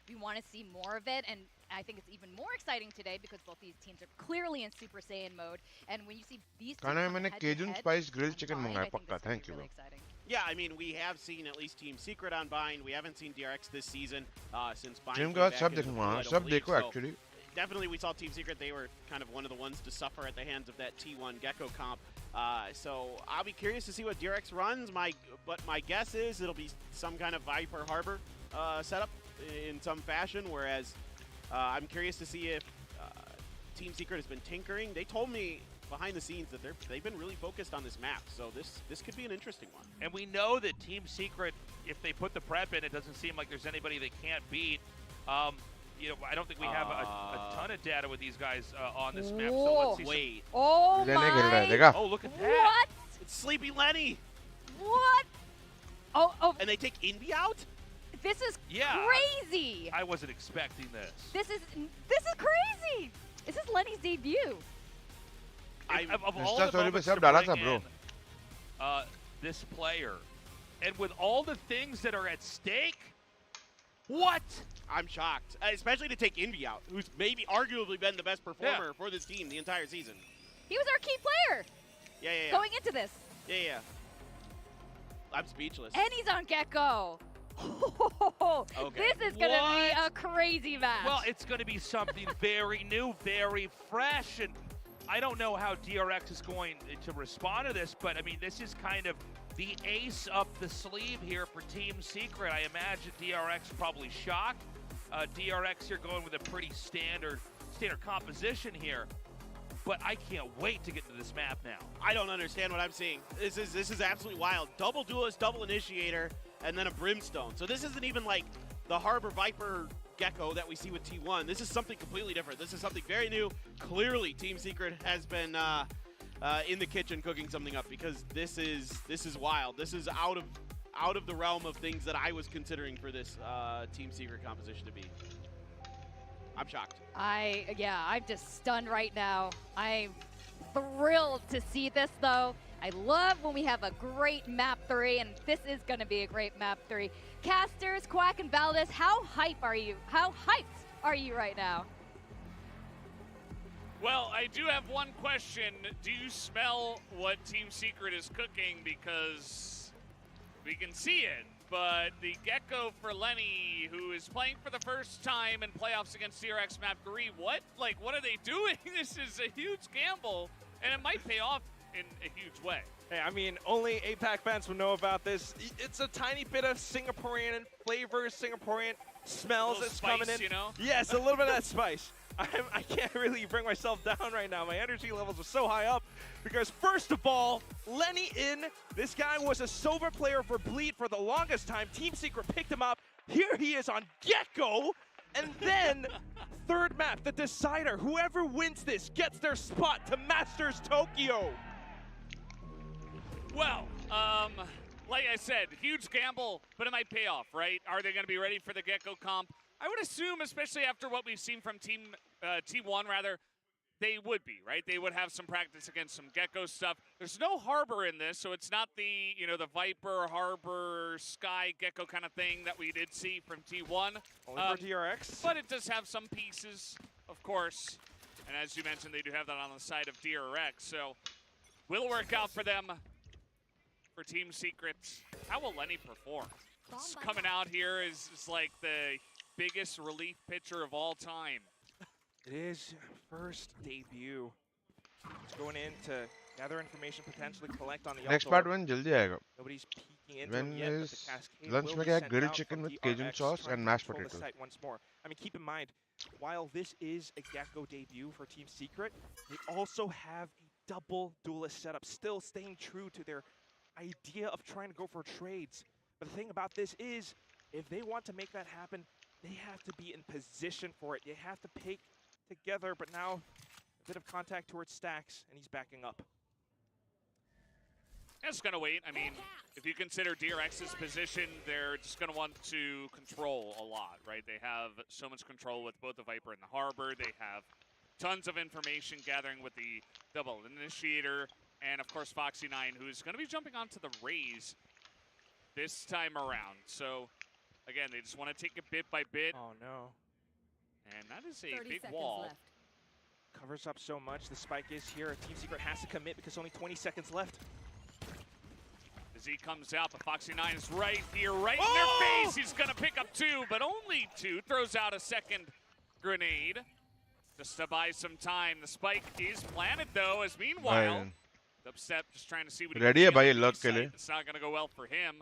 We want to see more of it, and I think it's even more exciting today because both these teams are clearly in Super Saiyan mode. And when you see these two खाने में come मैंने head to Cajun head spice grilled on chicken Bind, मंगाया I think पक्का this could be thank you really bro exciting. Yeah, I mean we have seen at least Team Secret on Bind. We haven't seen DRX this season since Bind. Gym came के बाद back सब into the देखूंगा pool, I don't सब believe. देखो So actually definitely we saw Team Secret. They were kind of one of the ones to suffer at the hands of that T1 Gecko comp. So I'll be curious to see what DRX runs. But my guess is it'll be some kind of Viper Harbor setup in some fashion. Whereas I'm curious to see if Team Secret has been tinkering. They told me behind the scenes that they've been really focused on this map. So this could be an interesting one. And we know that Team Secret, if they put the prep in, it doesn't seem like there's anybody they can't beat. I don't think we have a ton of data with these guys on this map. So let's see. Wait, Oh लेने खेल रहा है my! देखा Oh, look at that. What? it's Sleepy Lenny, What? Oh, and they take Invi out. this is Yeah. crazy. I wasn't expecting this. This is crazy. This is Lenny's debut. Of all Insta the story पे moments सब to डाला bring था, bro. in, this player, and with all the things that are at stake, what? I'm shocked, especially to take Invi out, who's maybe arguably been the best performer for this team the entire season. He was our key player Yeah. going into this. Yeah. I'm speechless. And he's on Gecko. Okay. This is going to be a crazy match. Well, it's going to be something very new, very fresh, and I don't know how DRX is going to respond to this, but I mean, this is kind of the ace up the sleeve here for Team Secret. I imagine DRX probably shocked. DRX here going with a pretty standard composition here, but I can't wait to get to this map now. I don't understand what I'm seeing. This is absolutely wild. Double duelist, double initiator, and then a brimstone. So this isn't even like the Harbor Viper Gecko that we see with T1. This is something completely different. This is something very new. Clearly, Team Secret has been in the kitchen cooking something up because this is wild. This is out of the realm of things that I was considering for this Team Secret composition to be. I'm shocked. I'm just stunned right now. I'm thrilled to see this, though. I love when we have a great map 3, and this is going to be a great map 3. Casters, Quack, and Valdez, how hyped are you? How hyped are you right now? Well, I do have one question. Do you smell what Team Secret is cooking? Because we can see it, but the Gecko for Lenny, who is playing for the first time in playoffs against DRX Map 3, what are they doing? This is a huge gamble, and it might pay off in a huge way. Hey, I mean, only APAC fans will know about this. It's a tiny bit of Singaporean flavors, Singaporean smells that's spice, coming in. you know? Yes, a little bit of that spice. I can't really bring myself down right now. My energy levels are so high up because, first of all, Lenny in. This guy was a silver player for Bleed for the longest time. Team Secret picked him up. Here he is on Gecko. And then, third map, the decider. Whoever wins this gets their spot to Masters Tokyo. Well, like I said, huge gamble, but it might pay off, right? Are they going to be ready for the Gecko comp? I would assume, especially after what we've seen from T1, they would be, right? They would have some practice against some Gecko stuff. There's no Harbor in this, so it's not the, the Viper, Harbor, Sky, Gecko kind of thing that we did see from T1. Only for DRX. But it does have some pieces, of course. And as you mentioned, they do have that on the side of DRX, so will work out for them for Team Secret. How will Lenny perform? Just coming out here is like the biggest relief pitcher of all time. It is first debut. It's going in to gather information, potentially collect on the Next part when jaldi aayega. Nobody's peeking into When him yet, but is the cascade lunch will mein be kya sent grilled out chicken from with Cajun PRX, sauce trying and to mashed control the potatoes. site once more. I mean, keep in mind, while this is a Gecko debut for Team Secret, they also have a double duelist setup, still staying true to their idea of trying to go for trades. But the thing about this is, if they want to make that happen, they have to be in position for it. They have to pick together, but now a bit of contact towards Stacks, and he's backing up. Just gonna wait. I mean, if you consider DRX's position, they're just gonna want to control a lot, right? They have so much control with both the Viper and the Harbor. They have tons of information gathering with the double initiator, and of course Foxy9, who's gonna be jumping onto the Raze this time around. So again, they just want to take it bit by bit. Oh no. And that is a big wall. Left. Covers up so much. The spike is here. Team Secret has to commit because only 20 seconds left. As he comes out, but Foxy9 is right here, right in their face. He's going to pick up two, but only two. Throws out a second grenade just to buy some time. The spike is planted, though, as meanwhile, Dubstep just trying to see what he Ready can hai do. bhai luck ke liye. It's not going to go well for him.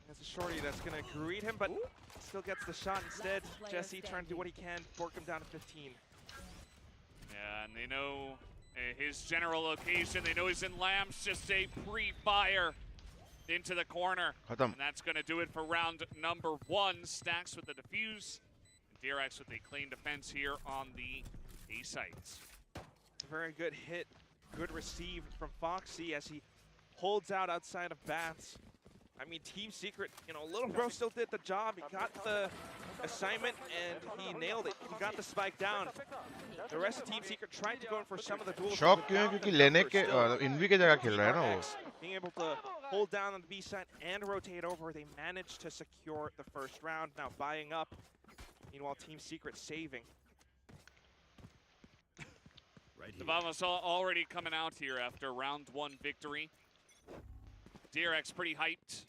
That's a shorty that's going to greet him, but still gets the shot instead. Jesse trying to do what he can, fork him down to 15. Yeah, and they know his general location. They know he's in lamps, just a pre-fire into the corner. Khatam. And that's going to do it for round number one. Stacks with the defuse, and DRX with a clean defense here on the A sites. Very good hit, good receive from Foxy as he holds out outside of Baths. I mean, Team Secret, you know, Little Bro still did the job. He got the assignment and he nailed it. He got the spike down. The rest of Team Secret tried to go in for some of the duels. Shock क्यों है क्योंकि लेने के env के जगह खेल रहा है ना वो. Being able to hold down on the B side and rotate over, they managed to secure the first round. Now buying up. Meanwhile, Team Secret saving. The Vamos already coming out here after round one victory. DRX pretty hyped.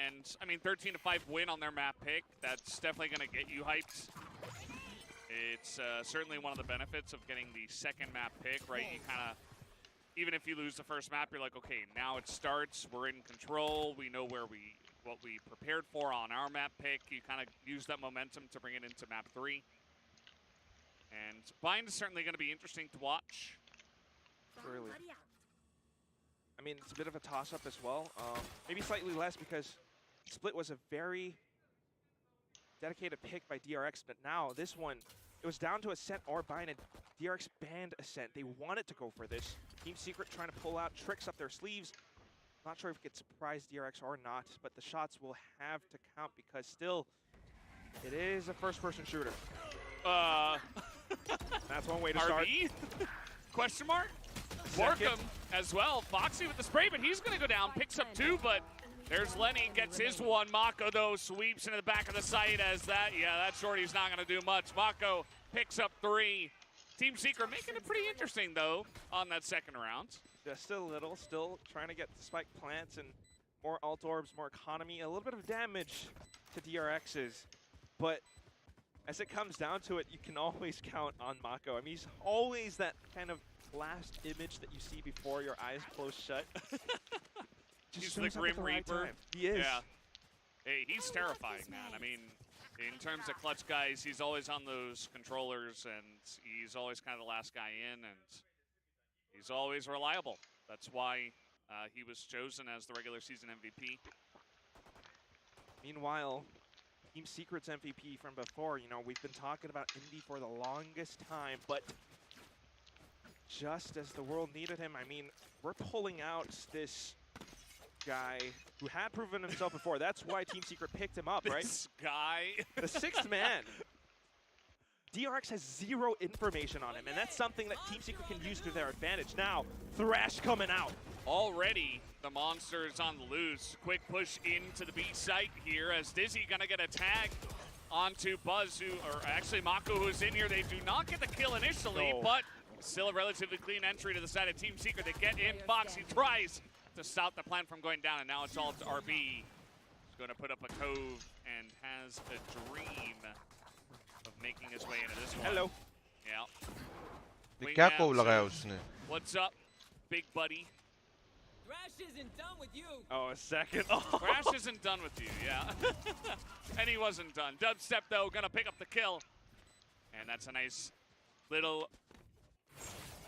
And, I mean, 13-5 win on their map pick. That's definitely going to get you hyped. It's certainly one of the benefits of getting the second map pick, right? You kind of, even if you lose the first map, you're like, okay, now it starts. We're in control. We know what we prepared for on our map pick. You kind of use that momentum to bring it into map 3. And Bind is certainly going to be interesting to watch. Really. I mean, it's a bit of a toss-up as well. Maybe slightly less because Split was a very dedicated pick by DRX, but now this one, it was down to Ascent or Bind, and DRX banned Ascent. They wanted to go for this. Team Secret trying to pull out tricks up their sleeves. Not sure if it could surprise DRX or not, but the shots will have to count because still, it is a first-person shooter. That's one way to start. Question mark? Borkham as well. Foxy with the spray, but he's going to go down. Picks up two, but there's Lenny, gets his one. Mako, though, sweeps into the back of the site as that shorty's not going to do much. Mako picks up 3. Team Secret making it pretty interesting, though, on that second round. Just a little, still trying to get the spike plants and more ult orbs, more economy, a little bit of damage to DRX's. But as it comes down to it, you can always count on Mako. I mean, he's always that kind of last image that you see before your eyes close shut. He's the Grim Reaper. He is. Yeah. Hey, he's terrifying, man. I mean, in terms of clutch guys, he's always on those controllers, and he's always kind of the last guy in, and he's always reliable. That's why he was chosen as the regular season MVP. Meanwhile, Team Secret's MVP from before, you know, we've been talking about Indy for the longest time, but just as the world needed him, I mean, we're pulling out this guy who had proven himself before. That's why Team Secret picked him up, right? This guy. The 6th man. DRX has 0 information on him, and that's something that Team Secret can use to their advantage. Now, Thrash coming out. Already, the monster is on the loose. Quick push into the B site here as Dizzy gonna get a tag onto Buzz, or actually Mako, who's in here. They do not get the kill initially, but still a relatively clean entry to the side of Team Secret. They get in. Fox, he tries to stop the plan from going down, and now it's all to RB. He's going to put up a cove and has a dream of making his way into this one. Hello. Yeah. क्या CoV लगाया उसने? What's up, big buddy? Thrash isn't done with you. Oh, a second. Thrash isn't done with you, yeah. And he wasn't done. Dubstep, though, gonna pick up the kill. And that's a nice little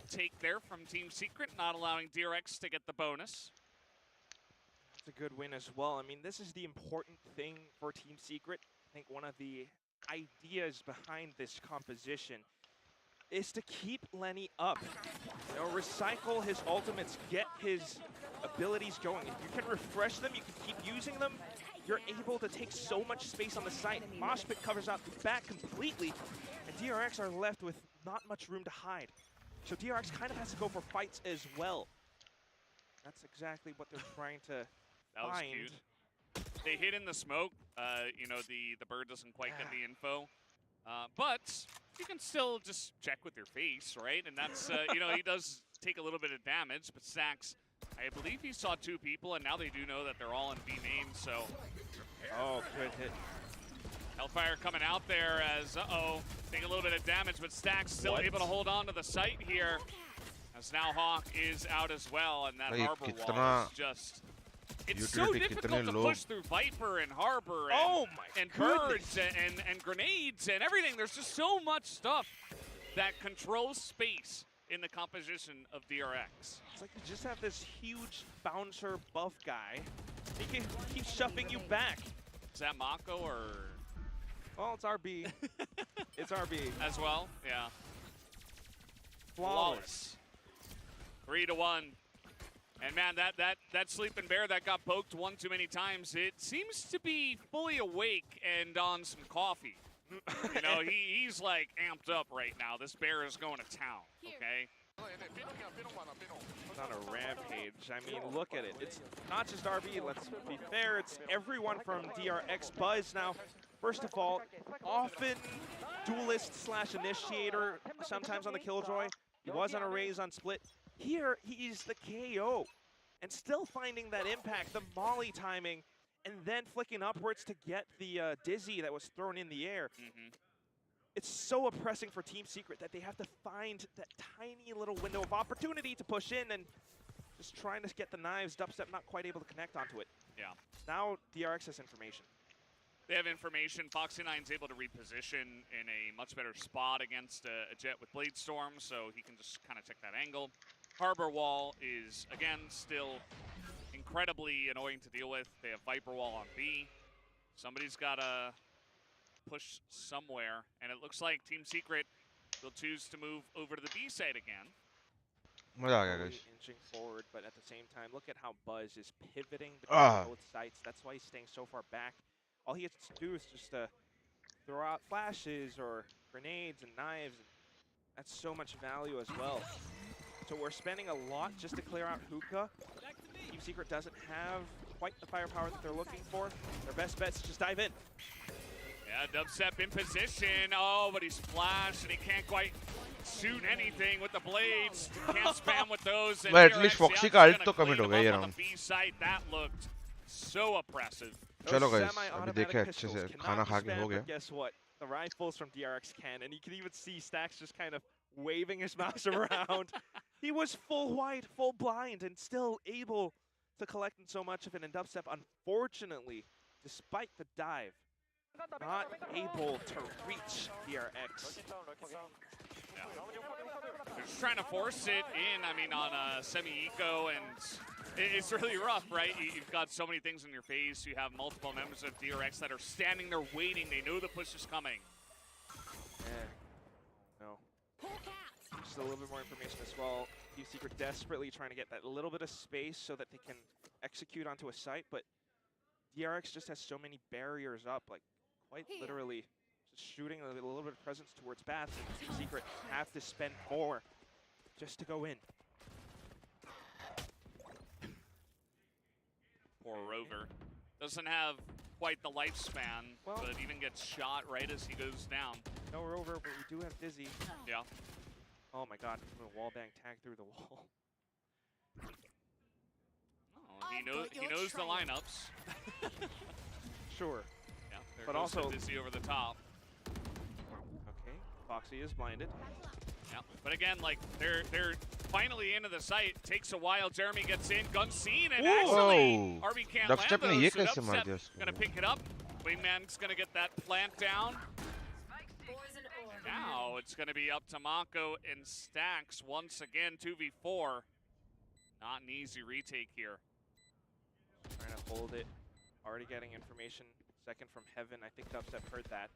take there from Team Secret, not allowing DRX to get the bonus. It's a good win as well. I mean, this is the important thing for Team Secret. I think one of the ideas behind this composition is to keep Lenny up. You know, recycle his ultimates, get his abilities going. If you can refresh them, you can keep using them, you're able to take so much space on the site. Moshpit covers out the back completely, and DRX are left with not much room to hide. So DRX kind of has to go for fights as well. That's exactly what they're trying to That was find. cute. They hid in the smoke. You know, the bird doesn't quite get the info. But you can still just check with your face, right? And that's, you know, he does take a little bit of damage, but Stacks, I believe he saw 2 people, and now they do know that they're all in B main, so. Oh, good hit. Hellfire coming out there as, taking a little bit of damage, but Stacks still able to hold on to the site here. As now Hawk is out as well, and that Harbor wall is just... It's so difficult to push through Viper and Harbor and birds and grenades and everything. There's just so much stuff that controls space in the composition of DRX. It's like you just have this huge bouncer buff guy. He can keep shoving you back. Is that Mako or? Well, it's RB. It's RB. As well, yeah. Flawless. 3-1. And man, that sleeping bear that got poked one too many times, it seems to be fully awake and on some coffee. You know, he's like amped up right now. This bear is going to town, okay? It's on a rampage. I mean, look at it. It's not just RB, let's be fair. It's everyone from DRX. Buzz now, first of all, often duelist / initiator, sometimes on the Killjoy. He was on a Raze on Split. Here, he's the KO, and still finding that impact, the molly timing, and then flicking upwards to get the dizzy that was thrown in the air. It's so oppressing for Team Secret that they have to find that tiny little window of opportunity to push in, and just trying to get the knives. Dubstep not quite able to connect onto it. Yeah. Now DRX has information. They have information. Foxy9's able to reposition in a much better spot against a Jet with Blade Storm, so he can just kind of check that angle. Harbor Wall is, again, still incredibly annoying to deal with. They have Viper Wall on B. Somebody's got to push somewhere, and it looks like Team Secret will choose to move over to the B side again. Inching forward, but at the same time, look at how Buzz is pivoting between both sites. That's why he's staying so far back. All he has to do is just throw out flashes or grenades and knives. That's so much value as well. So we're spending a lot just to clear out hookah. Team Secret doesn't have quite the firepower that they're looking for. Their best bet is just dive in. Yeah, Dubstep in position. Oh, but he's flashed and he can't quite shoot anything with the blades. Can't spam with those. And at least Foxy का ult तो commit हो गया ये round. B side, that looked so oppressive. चलो guys, अभी देखें अच्छे से खाना खा के हो गया. Guess what? The rifles from DRX can, and you can even see Stacks just kind of waving his mouse around. He was full white, full blind, and still able to collect in so much of it. And Dubstep, unfortunately, despite the dive, not able to reach DRX. Yeah. They're just trying to force it in, I mean, on semi-eco, and it's really rough, right? You've got so many things in your face. You have multiple members of DRX that are standing there waiting. They know the push is coming. No. Just a little bit more information as well. Team Secret desperately trying to get that little bit of space so that they can execute onto a site, but DRX just has so many barriers up, like quite literally just shooting a little bit of presence towards bats, and Team Secret have to spend more just to go in. Poor Rover. Doesn't have quite the lifespan, Well, but even gets shot right as he goes down. No rover, but we do have Dizzy. Yeah. Oh my god, a wallbang tag through the wall. Oh, he knows the lineups. Sure. Yeah, there But goes also- the Dizzy over the top. Okay, Foxy is blinded. Yeah, but again, like they're finally into the site. Takes a while. Jeremy gets in, gun seen, and actually RB can't land Dubstep ने those. ये So कैसे मार Dubstep दिया उसको? gonna pick it up. Wingman's gonna get that plant down. Now it's gonna be up to Mako and Stacks once again. 2v4. Not an easy retake here. Trying to hold it. Already getting information. Second from Heaven. I think Dubstep heard that.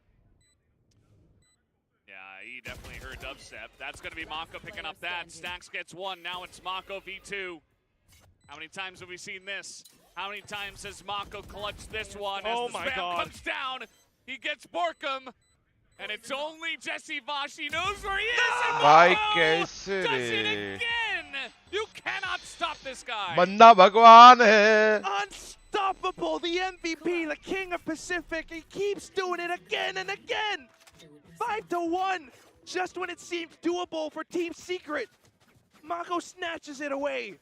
Yeah, he definitely heard dubstep. That's going to be Mako picking up that. Stacks gets one. Now it's Mako v2. How many times have we seen this? How many times has Mako clutched this one? Oh As the my spam God. comes down, he gets Borkum. And it's only Jesse Vosh. He knows where he is. And भाई Mako कैसे does it रे? again. You cannot stop this guy. बंदा भगवान है. Unstoppable! The MVP, the King of Pacific. He keeps doing it again and again. 5-1, just when it seemed doable for Team Secret. Mako snatches it away.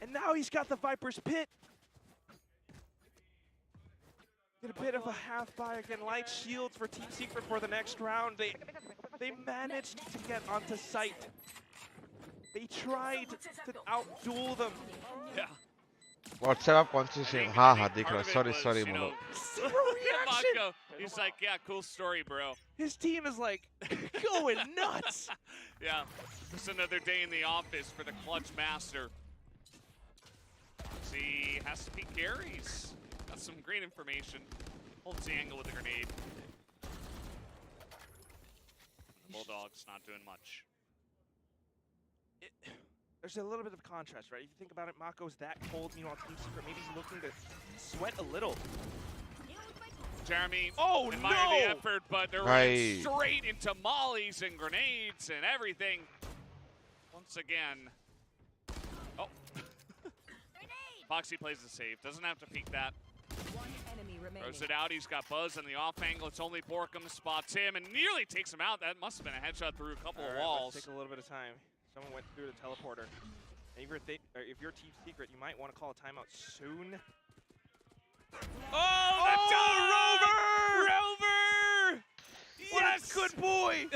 And now he's got the Viper's Pit. Get a bit of a half buy again. Light shields for Team Secret for the next round. They managed to get onto site. They tried to outduel them. Yeah. WhatsApp आप कौन सी same? हाँ हाँ दिख रहा. Part of it Sorry was, you बोलो. know, Zero reaction. Mako, he's like, yeah, cool story, bro. His team is like going nuts. Yeah, just another day in the office for the clutch master. See, has to be carries. Got some great information. Holds the angle with the grenade. Bulldog's not doing much. There's a little bit of contrast, right? If you think about it, Mako's that cold, meanwhile Team Secret maybe he's looking to sweat a little. Jeremy no! admire the effort, but they're running straight into mollies and grenades and everything. Once again. Oh. Foxy plays the save. Doesn't have to peek that. One enemy remaining. Throws it out. He's got Buzz in the off angle. It's only Borkum spots him and nearly takes him out. That must have been a headshot through a couple of walls. Let's take a little bit of time. Someone went through the teleporter. And if you're Team Secret, you might want to call a timeout soon. Oh, the Rover! What Yes! a good boy!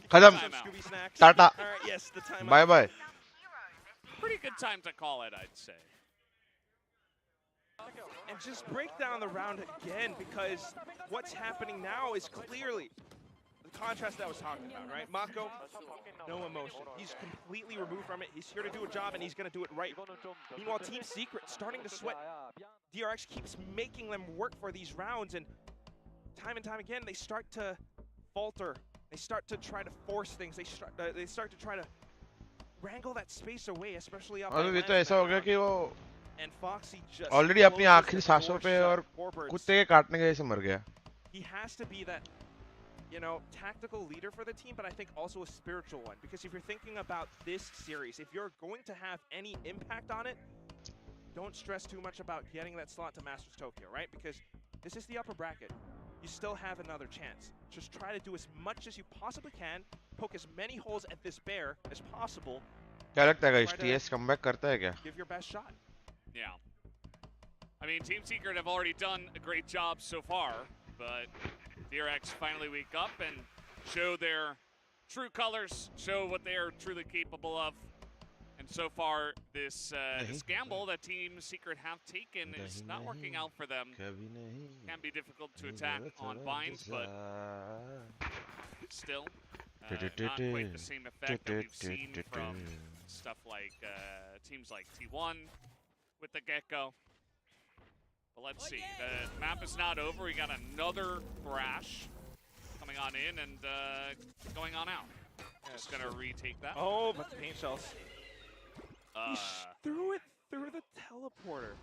खत्म. Scooby Snacks. Tata. All right, yes, the timeout. Bye bye. Pretty good time to call it, I'd say. And just break down the round again, because what's happening now is clearly the contrast that I was talking about, right? Mako, no emotion. He's completely removed from it. He's here to do a job, and he's going to do it right. Meanwhile, Team Secret starting to sweat. DRX keeps making them work for these rounds, and time again, they start to falter. They start to try to force things. They start to try to wrangle that space away, especially up. अभी तो ऐसा हो गया कि वो And Foxy just already अपनी closes आखिरी the सांसों door पे shut. और Warbirds. कुत्ते के काटने के जैसे मर गया. He has to be that, you know, tactical leader for the team, but I think also a spiritual one. Because if you're thinking about this series, if you're going to have any impact on it, don't stress too much about getting that slot to Masters Tokyo, right? Because this is the upper bracket. You still have another chance. Just try to do as much as you possibly can, poke as many holes at this bear as possible. क्या लगता है Try guys? to TS comeback करता है क्या? Give your best shot. Yeah. I mean, Team Secret have already done a great job so far, but DRX finally wake up and show their true colors, show what they are truly capable of. And so far, this gamble that Team Secret have taken is not working out for them. Can be difficult to attack on binds, but still, not quite the same effect that we've seen from stuff like teams like T1 with the Gecko. But let's see. The map is not over. We got another Thrash coming on in and going on out. Just gonna retake that. Oh, but the paint shells. He Uh, threw it through the teleporter.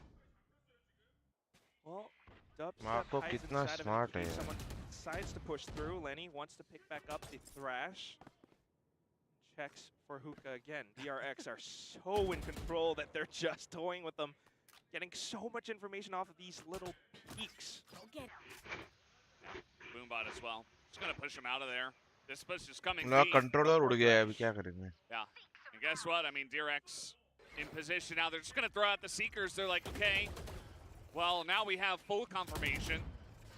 Well, Dubstep Mako hides कितना inside of it in smart case है. someone decides to push through. Lenny wants to pick back up the Thrash. Checks for Hookah again. DRX are so in control that they're just toying with them. getting so much information off of these little peaks. Boombot as well. Just gonna push him out of there. This push is coming. ना B. Controller उड़ गया है अभी क्या करेंगे Yeah. And guess what? I mean, 𝘼𝐻 in position now. They're just gonna throw out the Seekers. They're like, okay, well, now we have full confirmation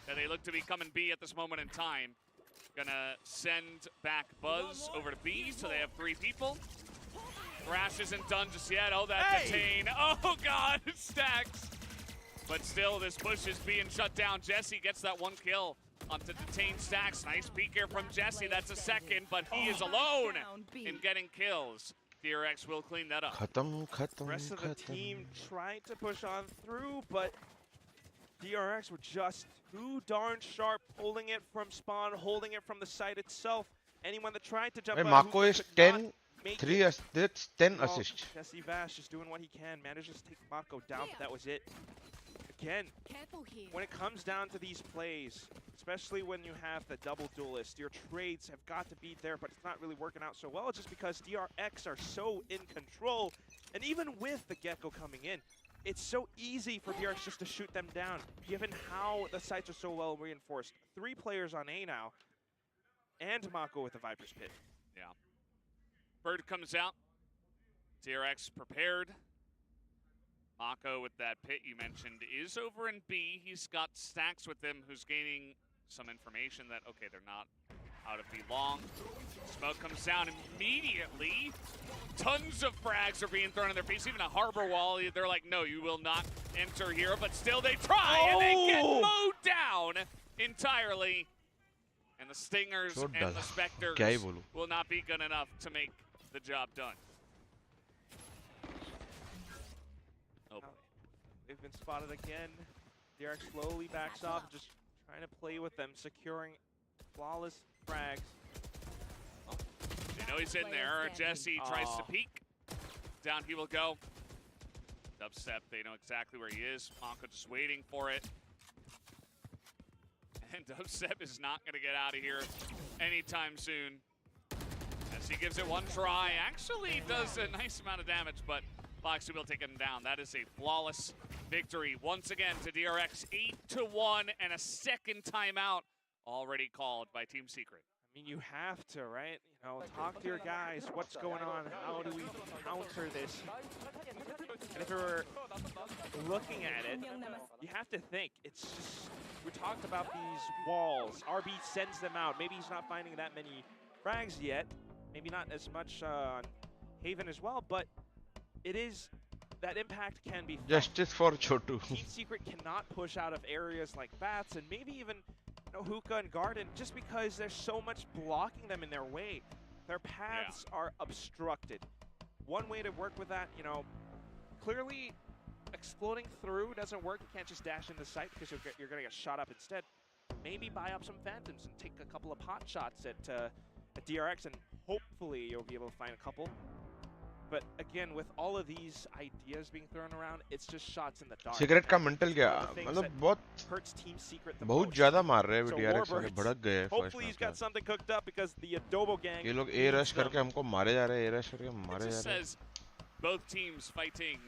that they look to be coming B at this moment in time. Gonna send back Buzz over to B, so they have 3 people. Thrash isn't done just yet. Oh, that detain. Oh, God, stacks. But still, this push is being shut down. Jesse gets that 1 kill onto detain stacks. Nice peek here from Jesse. That's a second, but he is alone in getting kills. 𝘼𝐻 will clean that up. The rest of the team tried to push on through, but 𝘼𝐻 were just too darn sharp, holding it from spawn, holding it from the site itself. Anyone that tried to jump out, Mako is 10, 3 it. assists, 10 assists. Jesse Vash is doing what he can, manages to take Mako down, but that was it. Again, when it comes down to these plays, especially when you have the double duelist, your trades have got to be there, but it's not really working out so well just because 𝘼𝐻 are so in control. And even with the Gecko coming in, it's so easy for 𝘼𝐻 just to shoot them down, given how the sites are so well reinforced. 3 players on A now, and Mako with the Viper's Pit. Yeah. Bird comes out. 𝘼𝐻 prepared. Mako with that pit you mentioned is over in B. He's got stacks with him who's gaining some information that, okay, they're not out of B long. Smoke comes down immediately. Tons of frags are being thrown in their face. Even a harbor wall, they're like, no, you will not enter here. But still they try, and they get mowed down entirely. And the Stingers and the Spectres will not be good enough to make the job done. Oh, They've been spotted again. 𝘼𝐻 slowly backs off, just trying to play with them, securing flawless frags. They know he's in there. Jesse tries to peek. Down he will go. Dubstep, they know exactly where he is. Mako just waiting for it. And Dubstep is not going to get out of here anytime soon. As he gives it 1 try. Actually does a nice amount of damage, but Foxy will take him down. That is a flawless victory once again to 𝘼𝐻. 8-1 and a second timeout already called by Team Secret. I mean, you have to, right? You know, talk to your guys. What's going on? How do we counter this? And if you're looking at it, you have to think. It's just, we talked about these walls. RB sends them out. Maybe he's not finding that many frags yet. Maybe not as much on Haven as well, but it is, that impact can be felt. Justice for Chotu. Team Secret cannot push out of areas like Bats and maybe even Hookah and Garden just because there's so much blocking them in their way. Their paths are obstructed. One way to work with that, clearly exploding through doesn't work. You can't just dash into sight because you're going to get shot up instead. Maybe buy up some Phantoms and take a couple of pot shots at 𝘼𝐻, and hopefully you'll be able to find a couple. But again, with all of these ideas being thrown around, it's just shots in the dark. Secret का mental क्या मतलब बहुत ज़्यादा मार रहे हैं 𝘼𝐻 वाले भड़क गए first Hopefully he's got something cooked up because the Adobo gang. ये लोग A rush करके हमको मारे जा रहे हैं, A rush करके मारे जा रहे हैं. Says both teams fighting.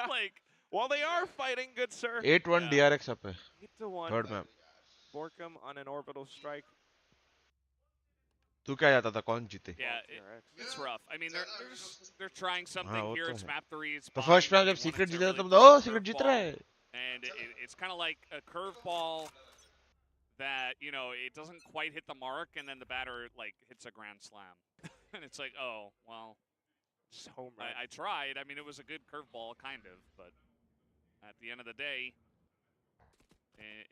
Like, well, they are fighting, good sir. 8-1 𝘼𝐻 up है. 8-1. Third map. Borkum on an orbital strike. तू क्या जाता था कौन जीते? Yeah, it's rough. I mean, they're trying something here. It's map 3. It's तो first map जब Secret जीता था तब Secret जीत रहा है. And it's kind of like a curveball that, it doesn't quite hit the mark, and then the batter, hits a grand slam. And it's like, oh, well, just home run. I tried. I mean, it was a good curveball, kind of, but at the end of the day,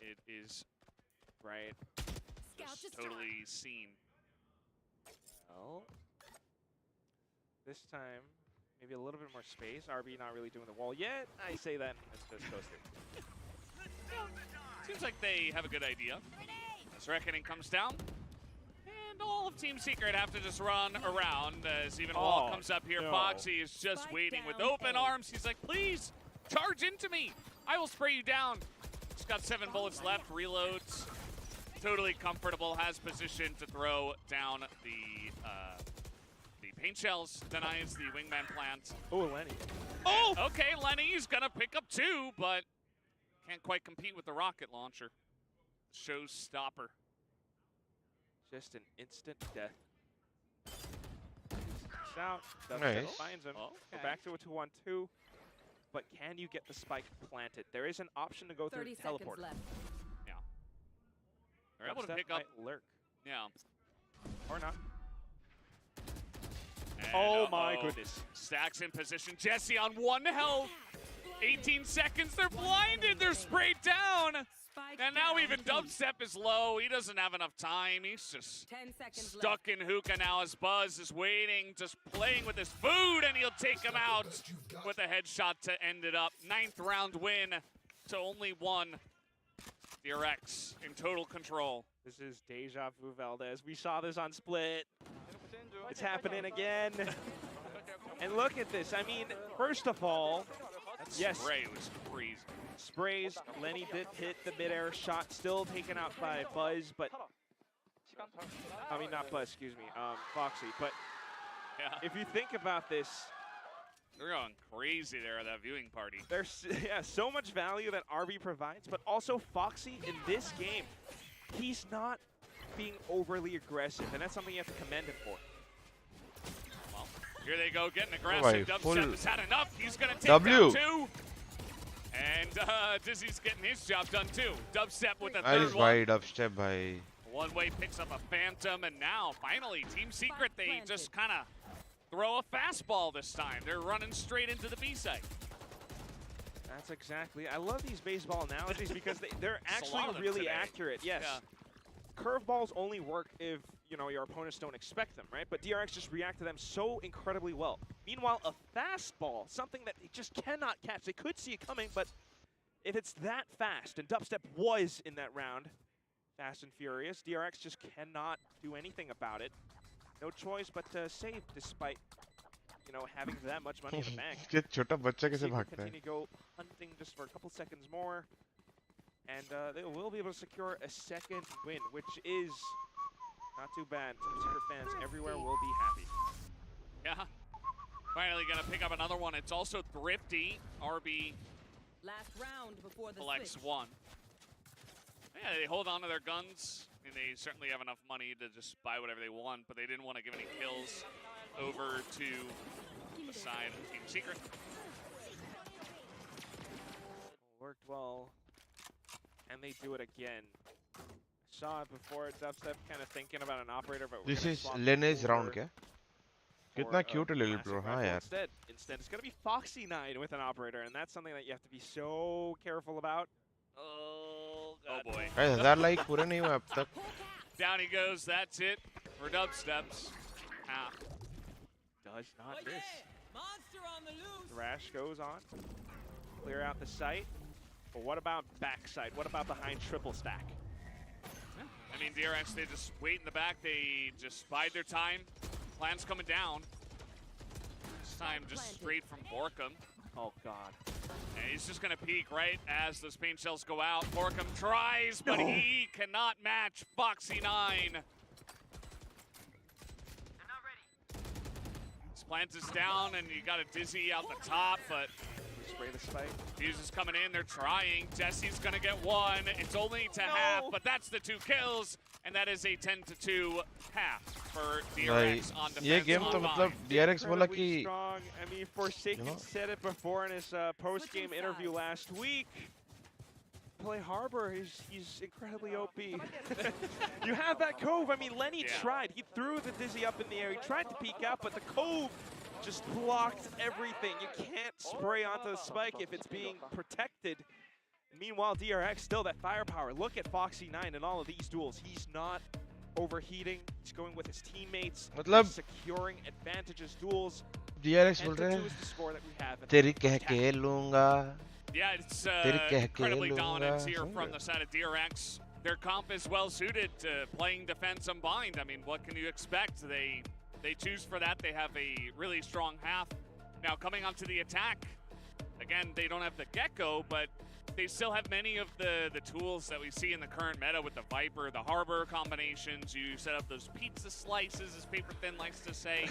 it is just totally seen. Well, this time, maybe a little bit more space. RB not really doing the wall yet. I say that as coasted. Seems like they have a good idea. As Reckoning comes down, and all of Team Secret have to just run around as even Wall comes up here. No. Foxy is just waiting with open arms. He's like, please, charge into me. I will spray you down. He's got 7 bullets left, reloads. Totally comfortable, has position to throw down the Paint Shells denies the wingman plant. Oh, Lenny. Oh! Okay, Lenny's gonna pick up 2, but can't quite compete with the rocket launcher. Showstopper. Just an instant death. He's out. Nice. Finds him. Okay. Go back to a 2-on-2. But can you get the spike planted? There is an option to go through 30 the seconds teleport. left. They're able to Dubstep pick up. might lurk. Yeah. Or not. And, Oh my goodness. Stacks in position. Jesse on 1 health. 18 seconds. They're blinded. They're sprayed down. Spike And now down even B. Dubstep is low. He doesn't have enough time. He's just 10 seconds stuck in hookah now as Buzz is waiting, just playing with his food, and he'll take him out with a headshot to end it up. 9th round win to only 1. PRX in total control. This is deja vu Valdez. We saw this on Split. It's happening again. And look at this. I mean, first of all, yes, Spray was crazy. sprays. Lenny did hit the midair shot, still taken out by Buzz, but I mean not Buzz, excuse me, Foxy. But Yeah. if you think about this, They're going crazy there at that viewing party. there's so much value that RB provides, but also Foxy in this game, he's not being overly aggressive, and that's something you have to commend him for. Well, here they go, getting aggressive. full Dubstep has had enough. He's going to take W. down 2. And Dizzy's getting his job done too. Dubstep with the Nice third one. wide upstep, bhai. One way picks up a Phantom, and now finally Team Secret, they just kind of throw a fastball this time. They're running straight into the B site. That's exactly. I love these baseball analogies because they're There's a lot actually of them really today. accurate. Yes. Yeah. Curveballs only work if, you know, your opponents don't expect them, right? But DRX just react to them so incredibly well. Meanwhile, a fastball, something that they just cannot catch. They could see it coming, but if it's that fast, and Dubstep was in that round, fast and furious, DRX just cannot do anything about it. No choice but to save, despite, you know, having that much money in the bank. ये छोटा बच्चा कैसे Secret भागता है? continue to go hunting just for a couple seconds more. And they will be able to secure a second win, which is not too bad. Secret fans everywhere will be happy. Yeah. Finally going to pick up another one. It's also Thrifty. RB Last round before the collects switch. 1. Yeah, they hold on to their guns, and they certainly have enough money to just buy whatever they want, but they didn't want to give any kills over to the side of Team Secret. Worked well. And they do it again. Saw it before. Dubstep kind of thinking about an operator, but we're This gonna is swap Lene's over round क्या? for कितना a cute है little massive bro, हाँ rifle यार. Instead, it's going to be Foxy 9 with an operator, and that's something that you have to be so careful about. Oh boy. Guys, 1000 like पूरे नहीं हुए अब तक. Down he goes. That's it for Dubsteps. Ah. Does not Oh, miss. yeah. Monster on the loose. Thrash goes on. Clear out the site. But what about backside? What about behind triple stack? I mean, DRX, they just wait in the back. They just bide their time. Plan's coming down. This time just straight from Borkum. Oh, God. And he's just going to peek right as those paint shells go out. Borkum tries, but he cannot match Foxy 9. His plant is down, and you got a Dizzy out the top, but Spray the spike. Fuse is coming in. They're trying. Jesse's going to get 1. It's only to half, but that's the 2 kills. And that is a 10-2 half for DRX on defense. ये game तो मतलब DRX बोला Incredibly कि strong. I mean, Forsaken said it before in his post-game interview last week. Play Harbor, he's incredibly OP. You have that Cove. I mean, Lenny tried. He threw the Dizzy up in the air. He tried to peek out, but the Cove just blocked everything. You can't spray onto the spike if it's being protected. Meanwhile, DRX still that firepower. Look at Foxy 9 in all of these duels. He's not overheating. He's going with his teammates. मतलब He's securing advantages duels. DRX बोल रहे 10-2 हैं is the score that we have. तेरी कह के लूँगा. Yeah, it's तेरी कह के incredibly dominant लूँगा. here from the side of DRX. Their comp is well suited to playing defense unbind. I mean, what can you expect? They choose for that. They have a really strong half. Now coming onto the attack, again, they don't have the Gecko, but they still have many of the tools that we see in the current meta with the Viper, the Harbor combinations. You set up those pizza slices, as Paper Thin likes to say,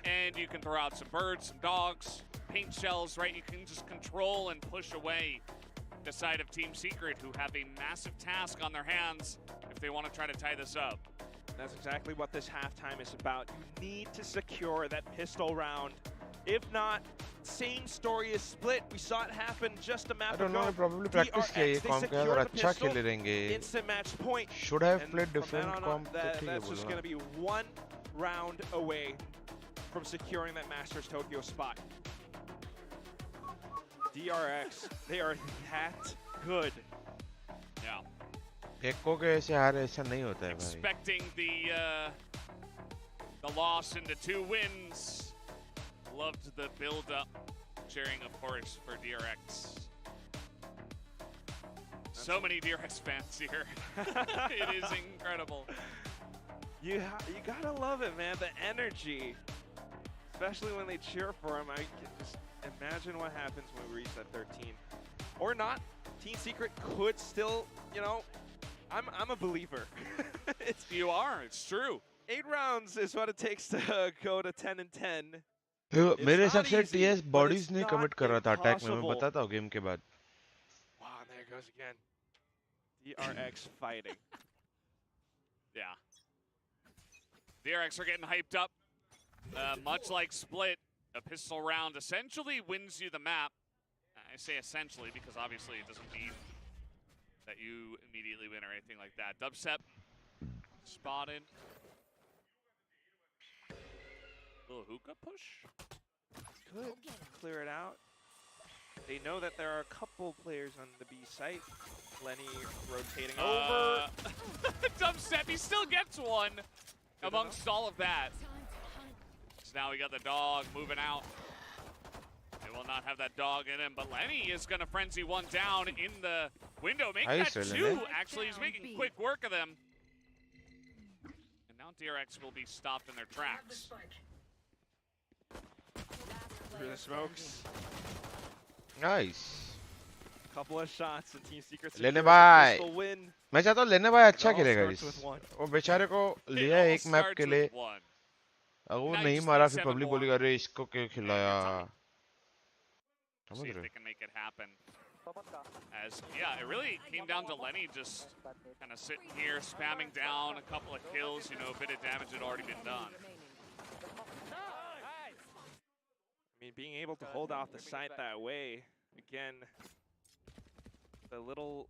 and you can throw out some birds, some dogs, paint shells, right? You can just control and push away the side of Team Secret, who have a massive task on their hands if they want to try to tie this up. That's exactly what this halftime is about. You need to secure that pistol round. If not, same story is split. We saw it happen just a map I don't ago. know, probably practice किया ये comp का अगर अच्छा खेले रहेंगे. Instant match point. Should have And played from different then on comp. that's just going to be one round away from securing that Masters Tokyo spot. DRX, they are that good. Yeah. Ekko के ऐसे हार ऐसा नहीं होता है भाई. Expecting the loss into 2 wins. Loved the build-up. Cheering, of course, for DRX. So many DRX fans here. It is incredible. You gotta love it, man. The energy, especially when they cheer for him. I can just imagine what happens when we reach that 13, or not. Team Secret could still, you know. I'm a believer. You are. It's true. 8 rounds is what it takes to go to 10 and 10. मेरे हिसाब से TS bodies नहीं commit कर रहा था attack में. मैं बताता हूँ game के बाद. Wow, there it goes again. DRX fighting. Yeah. DRX are getting hyped up. Much like Split, a pistol round essentially wins you the map. I say essentially because obviously it doesn't mean that you immediately win or anything like that. Dubstep spotted. Little hookah push. Could clear it out. They know that there are a couple players on the B site. Lenny rotating over. Dubstep, he still gets one amongst all of that. So now we got the dog moving out. They will not have that dog in him, but Lenny is going to frenzy one down in the window. Make that 2, actually. He's making quick work of them. And now DRX will be stopped in their tracks. Through the smokes. Nice. Couple of shots and Team Secret लेने भाई. will win. मैं चाहता हूँ लेने भाई अच्छा It all खेलेगा starts इस. with one. वो बेचारे को लिया एक मैप के लिए. अगर वो नहीं मारा फिर पब्लिक बोलेगा अरे इसको क्यों खिलाया. See if they can make it happen. As yeah, it really came down to Lenny just kind of sitting here, spamming down a couple of kills. You know, a bit of damage had already been done. I mean, being able to hold off the site that way, again, the little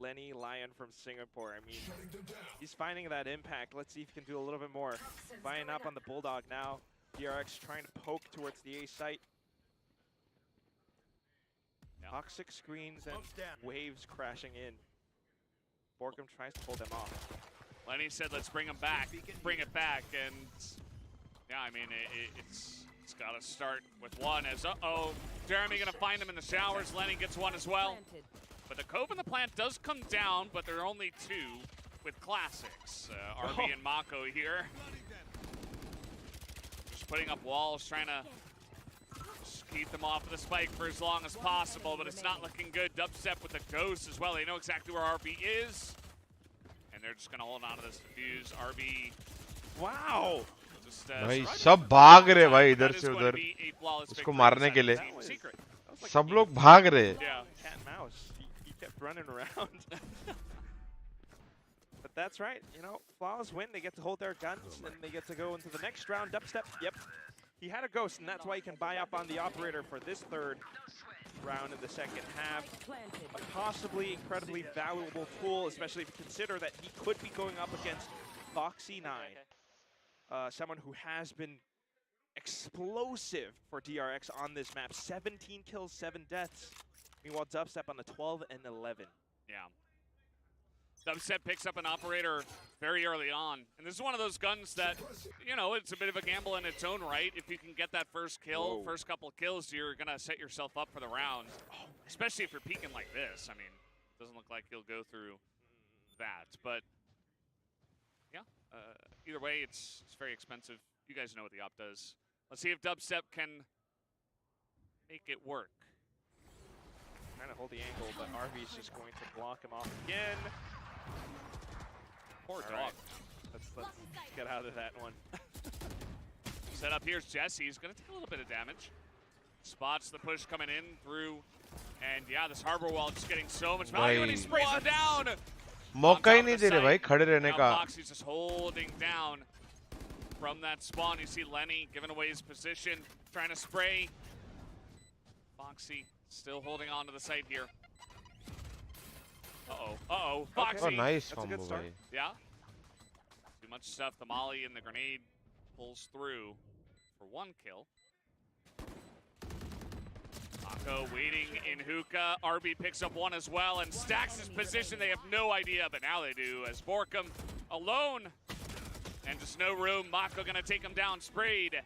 Lenny Lion from Singapore. I mean, he's finding that impact. Let's see if he can do a little bit more. Buying up on the Bulldog now. DRX trying to poke towards the A site. Toxic screens and waves crashing in. Borkum tries to pull them off. Lenny said, let's bring him back, bring it back. And yeah, I mean, it's got to start with one as, Jeremy going to find him in the showers. Lenny gets one as well. But the Cove and the plant does come down, but there are only 2 with classics. RB and Mako here. Just putting up walls, trying to just keep them off of the spike for as long as possible, but it's not looking good. Dubstep with the ghost as well. They know exactly where RB is. And they're just going to hold on to this defuse. RB. Wow. भाई सब भाग रहे भाई इधर से उधर उसको मारने के लिए. सब लोग भाग रहे. Yeah, cat and mouse. He kept running around. But that's right. You know, Flawless win. They get to hold their guns, and they get to go into the next round. Dubstep, yep. He had a ghost, and that's why he can buy up on the operator for this 3rd round in the second half. A possibly incredibly valuable tool, especially if you consider that he could be going up against Foxy9. Someone who has been explosive for DRX on this map. 17 kills, 7 deaths. Meanwhile, Dubstep on the 12 and 11. Yeah. Dubstep picks up an operator very early on. And this is one of those guns that, you know, it's a bit of a gamble in its own right. If you can get that first kill, first couple of kills, you're going to set yourself up for the round. Especially if you're peeking like this. I mean, it doesn't look like you'll go through that. But, yeah, either way, it's very expensive. You guys know what the op does. Let's see if Dubstep can make it work. trying to hold the angle, but RV's just going to block him off again. Poor dog. Right. Let's get out of that one. Set up here's Jesse. He's going to take a little bit of damage. Spots the push coming in through. And yeah, this harbor wall just getting so much value, and he sprays him down. मौका ही नहीं दे रहे भाई खड़े रहने का. Foxy's just holding down from that spawn. You see Lenny giving away his position, trying to spray. Foxy still holding on to the site here. Uh-oh. Foxy. Oh, nice That's a good combo start. भाई. Yeah. Too much stuff. The molly and the grenade pulls through for one kill. Mako waiting in hookah. RB picks up one as well, and stacks his position. They have no idea, but now they do, as Borkum alone. And just no room. Mako gonna take him down, sprayed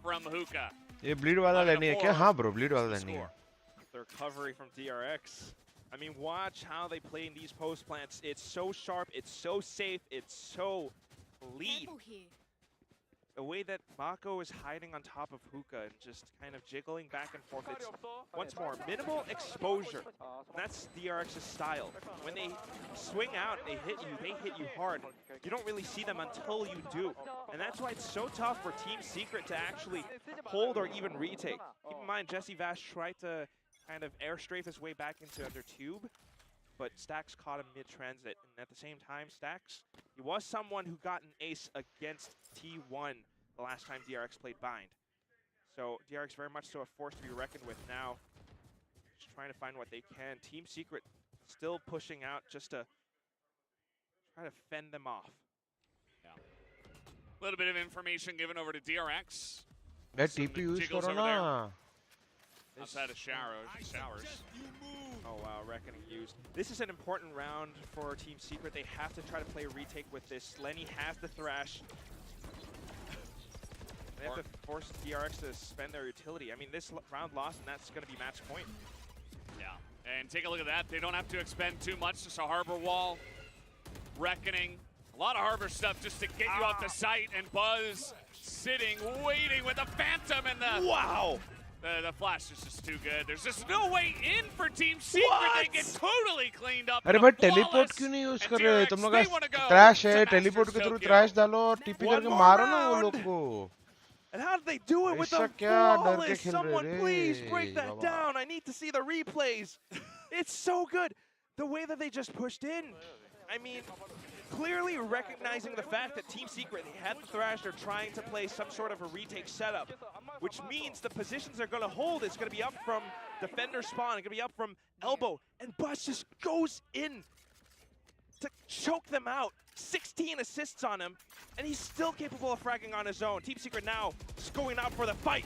from hookah. ये bleed वाला लेनी है क्या? हाँ bro, bleed वाला लेनी है. The recovery from DRX. I mean, watch how they play in these post plants. It's so sharp, it's so safe, it's so lead. The way that Mako is hiding on top of hookah and just kind of jiggling back and forth. It's, once more, minimal exposure. And that's DRX's style. When they swing out, they hit you hard. You don't really see them until you do. And that's why it's so tough for Team Secret to actually hold or even retake. Keep in mind, Jesse Vash tried to kind of airstrafe his way back into under tube, but Stax caught him mid-transit. And at the same time, Stax, he was someone who got an ace against T1 the last time DRX played Bind. So DRX very much so a force to be reckoned with now. Just trying to find what they can. Team Secret still pushing out just to try to fend them off. Yeah. A little bit of information given over to DRX. That TP use करो ना. Outside of showers. Oh wow, Reckoning used. This is an important round for Team Secret. They have to try to play a retake with this. Lenny has the Thrash. They have to force DRX to spend their utility. I mean, this round lost, and that's going to be match point. Yeah, and take a look at that. They don't have to expend too much. Just a harbor wall. Reckoning. A lot of harbor stuff just to get you off the site. And Buzz sitting, waiting with a Phantom and the... Wow! The flash is just too good. There's just no way in for Team Secret. They get totally cleaned up. अरे भाई teleport क्यों नहीं use कर रहे? तुम लोग का trash है, teleport के through trash डालो और TP करके मारो ना वो लोग को. And how did they do it with the flawless? Someone please break that down. I need to see the replays. It's so good. The way that they just pushed in. I mean, clearly recognizing the fact that Team Secret had the Thrash, they're trying to play some sort of a retake setup, which means the positions they're going to hold is going to be up from defender spawn, it's going to be up from elbow, and Buzz just goes in to choke them out. 16 assists on him, and he's still capable of fragging on his own. Team Secret now just going out for the fight.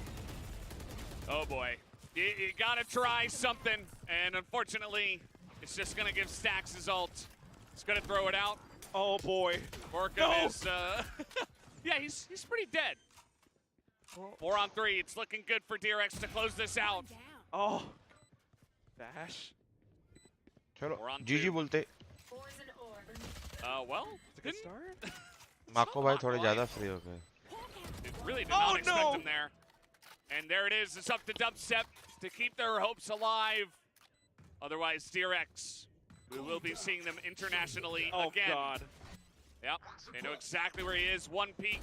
Oh boy, you gotta try something, and unfortunately, it's just gonna give Stax his ult. It's gonna throw it out. Oh boy. Borkum is, yeah, he's pretty dead. 4 on 3, it's looking good for DRX to close this out. Oh, Bash. चलो, GG बोलते. Well, it's a good start. Mako भाई थोड़े ज़्यादा free हो गए. Really did not expect him there. And there it is. It's up to Dubstep to keep their hopes alive. Otherwise, DRX, we will be seeing them internationally again. Oh, God. Yep, they know exactly where he is. One peek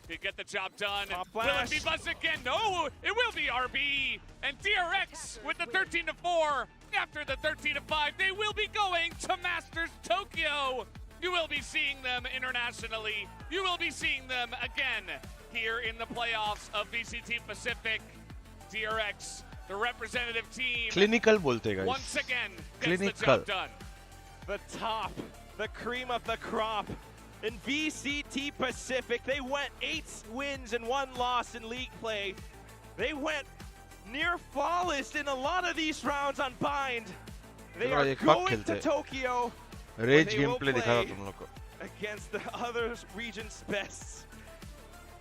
to get the job done. Will it be Buzz again? No, it will be RB. And DRX with the 13-4. After the 13-5, they will be going to Masters Tokyo. You will be seeing them internationally. You will be seeing them again here in the playoffs of VCT Pacific. DRX, the representative team. Clinical बोलते guys. Once again, gets Clinical. the job done. The top, the cream of the crop. In VCT Pacific, they went 8 wins and 1 loss in league play. They went near flawless in a lot of these rounds on Bind. They are going to Tokyo. Rage gameplay दिखा था तुम लोग को. Against the other region's best.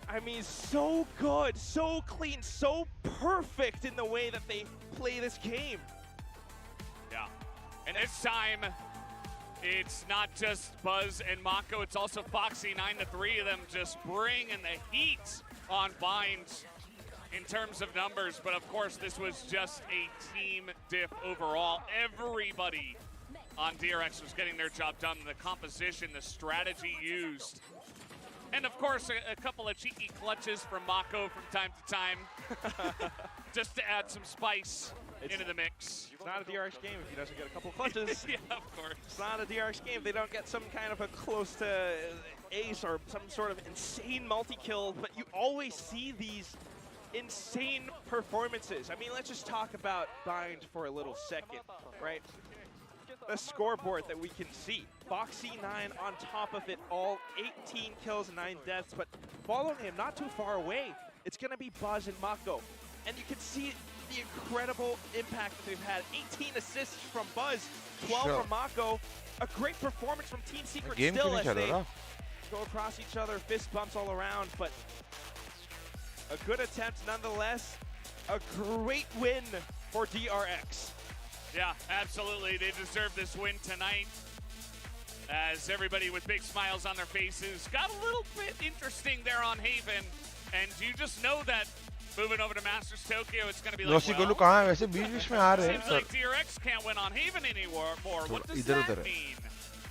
I mean, so good, so clean, so perfect in the way that they play this game. Yeah, and this time, it's not just Buzz and Mako, it's also Foxy. 9-3 of them just bringing the heat on Bind. in terms of numbers, but of course this was just a team diff overall. Everybody on DRX was getting their job done. The composition, the strategy used, and of course a couple of cheeky clutches from 𝘼𝐽𝑗 from time to time, just to add some spice into the mix. It's not a DRX game if he doesn't get a couple clutches. Yeah, of course. It's not a DRX game if they don't get some kind of a close to ace or some sort of insane multi-kill, but you always see these insane performances. I mean, let's just talk about Bind for a little second, right? The scoreboard that we can see. Foxy9 on top of it all, 18 kills, 9 deaths, but following him not too far away, it's gonna be Buzz and 𝘼𝐽𝑗. And you can see the incredible impact that they've had. 18 assists from Buzz, 12 from 𝘼𝐽𝑗. A great performance from Team Secret still as they go across each other, fist bumps all around, but a good attempt nonetheless. A great win for DRX. Yeah, absolutely. They deserve this win tonight, as everybody with big smiles on their faces got a little bit interesting there on Haven, and you just know that moving over to Masters Tokyo, it's going to be like, well, seems like DRX can't win on Haven anymore. What does that mean?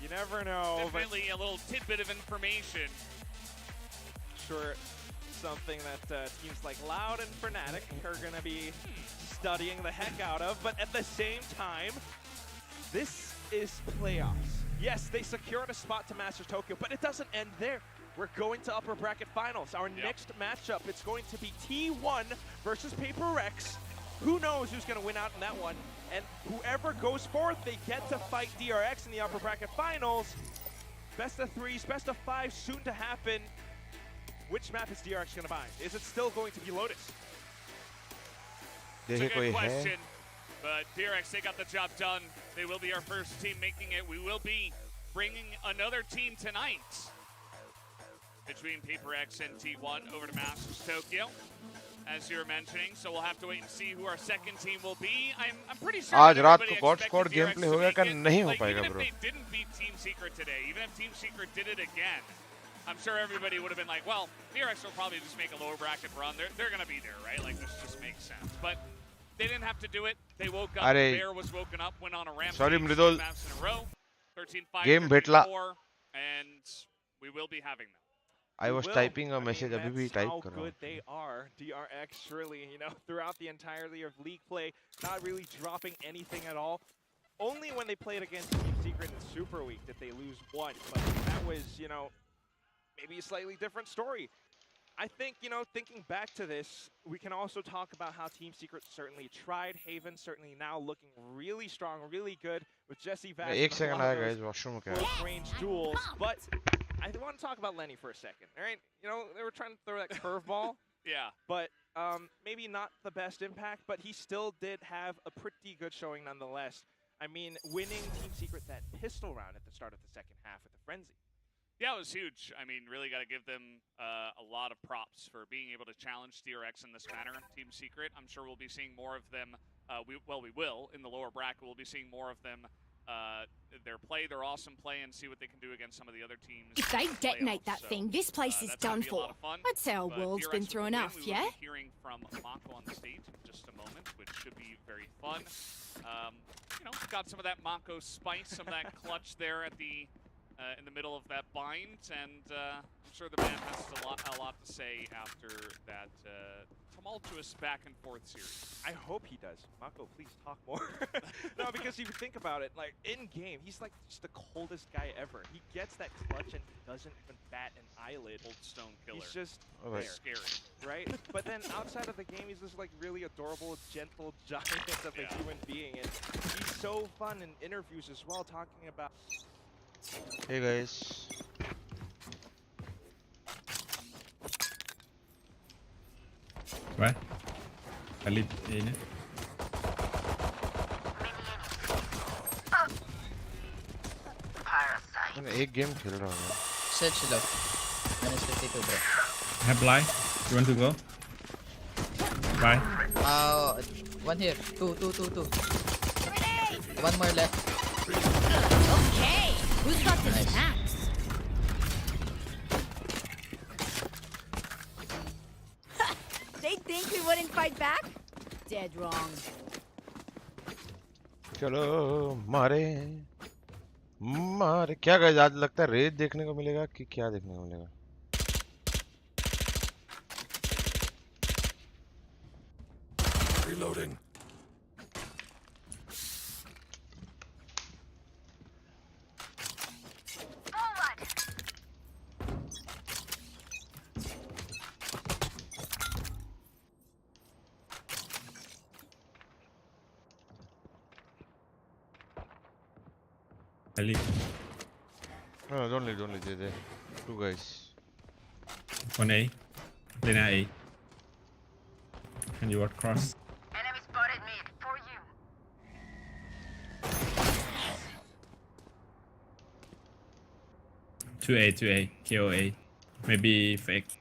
You never know. Definitely a little tidbit of information. Sure, something that teams like Loud and Fnatic are going to be studying the heck out of, but at the same time, this is playoffs. Yes, they secured a spot to Masters Tokyo, but it doesn't end there. We're going to upper bracket finals. Our next matchup, it's going to be T1 versus PRX. Who knows who's going to win out in that one? And whoever goes forth, they get to fight DRX in the upper bracket finals. Best of 3s, best of 5s soon to happen. Which map is DRX going to buy? Is it still going to be Lotus? It's a good question, but DRX, they got the job done. They will be our first team making it. We will be bringing another team tonight between PRX and T1 over to Masters Tokyo, as you were mentioning. So we'll have to wait and see who our second team will be. I'm pretty sure आज रात everybody को God expected Squad DRX gameplay to होगा make क्या it. नहीं हो Like, पाएगा even bro. if they didn't beat Team Secret today, even if Team Secret did it again, I'm sure everybody would have been like, well, DRX will probably just make a lower bracket run. They're going to be there, right? Like, this just makes sense. But they didn't have to do it. They woke up. The bear was woken up, went on a rampage. Sorry, Mridul. Maps in a row. 13-5, Game 13-4, and we will be having them. I was typing a message. अभी भी type कर रहा हूँ. How good they are. DRX surely, you know, throughout the entirety of league play, not really dropping anything at all. Only when they played against Team Secret in Super Week did they lose one, but that was, you know, maybe a slightly different story. I think, you know, thinking back to this, we can also talk about how Team Secret certainly tried. Haven certainly now looking really strong, really good with Jesse Vash. एक second आएगा guys, washroom में क्या है? Close-range duels, but I want to talk about Lenny for a second. All right, you know, they were trying to throw that curveball. Yeah. But maybe not the best impact, but he still did have a pretty good showing nonetheless. I mean, winning Team Secret that pistol round at the start of the second half with the Frenzy. Yeah, it was huge. I mean, really got to give them a lot of props for being able to challenge DRX in this manner. Team Secret, I'm sure we'll be seeing more of them. We will, in the lower bracket, we'll be seeing more of them, their awesome play, and see what they can do against some of the other teams. If they detonate that thing, this place is done for. I'd say our world's been through enough, yeah? We'll be hearing from 𝘼𝐽𝑗 on the stage in just a moment, which should be very fun. You know, got some of that 𝘼𝐽𝑗 spice, some of that clutch there at the in the middle of that bind, and I'm sure the man has a lot to say after that tumultuous back and forth series. I hope he does. 𝘼𝐽𝑗, please talk more. No, because if you think about it, like in game, he's like just the coldest guy ever. He gets that clutch and he doesn't even bat an eyelid. Old stone killer. He's just there. Scary, right? But then outside of the game, he's this like really adorable, gentle giant of a human being, and he's so fun in interviews as well, talking about. Hey guys. Right? Khalid ini. मैं एक game खेल रहा हूँ. Set chill out. Minus 52 bro. Have blind. You want to go? Bye. One here. Two. One more left. Okay, who's got the snaps? They think we wouldn't fight back? Dead wrong. चलो मारे मारे क्या guys आज लगता है red देखने को मिलेगा कि क्या देखने को मिलेगा Reloading. I leave. No, don't leave, there. Two guys. One A. Then A. And you are cross. Enemy spotted mid for you. Two A. KOA. Maybe fake.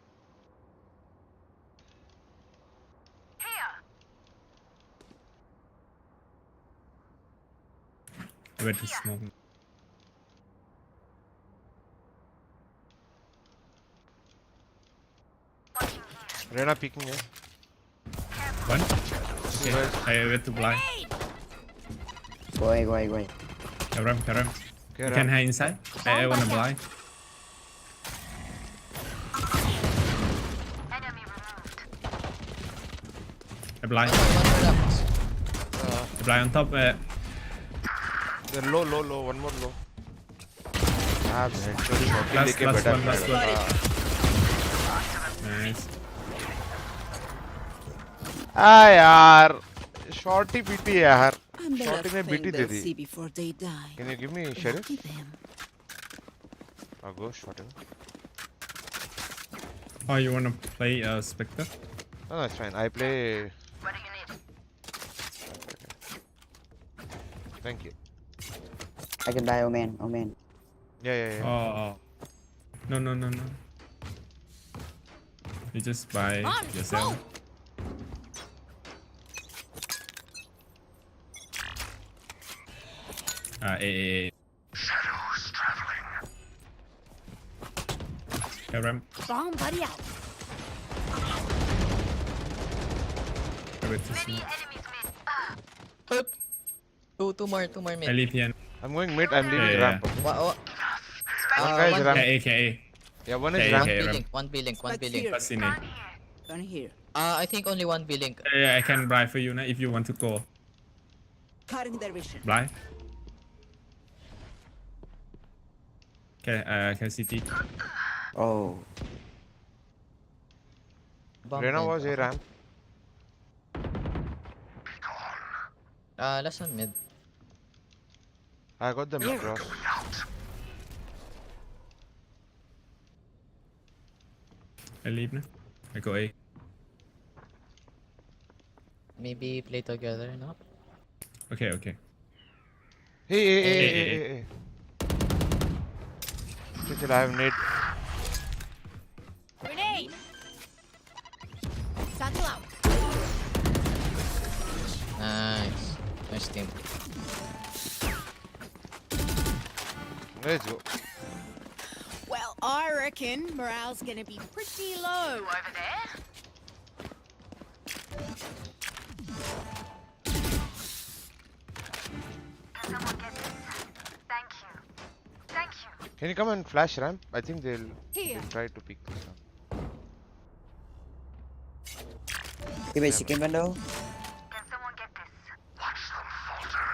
Where to smoke? Rena peeking है. One. Okay. I went to blind. Going. Karam. Okay, You can hide inside. I wanna blind. I blind. I blind on top. They're low. One more low. Ah, man. Last one. Nice. Ah, यार. Shorty PT है यार. Shorty ने BT they the. Can you give me sheriff? I'll go shorty. Oh, you wanna play Spectre? No, that's fine. I play. What do you need? Thank you. I can buy Omen. Yeah. Oh. No. You just buy yourself. A. Shadows traveling. Ram. Bomb buddy out. Two more mid. I leave here. I'm going mid. I'm leaving ramp. One One guy is ramp. KA. Yeah, one is Okay, ramp. okay. One B-link. Plus in A. Gonna hear. I think only one B-link. Yeah, I can buy for you now if you want to go. Cutting their vision. Buy. Okay, can CT. Oh. Rena was a ramp. Last one mid. I got them across. I leave now. I go A. Maybe play together, no? Okay. Hey. Still, I have need. Grenade. Satchel out. Nice team. Let's go. Well, I reckon morale's gonna be pretty low over there. Can someone get this? Thank you. Can you come and flash ramp? I think they'll try to pick this one. Give me a second window. Can someone get this? Watch them falter.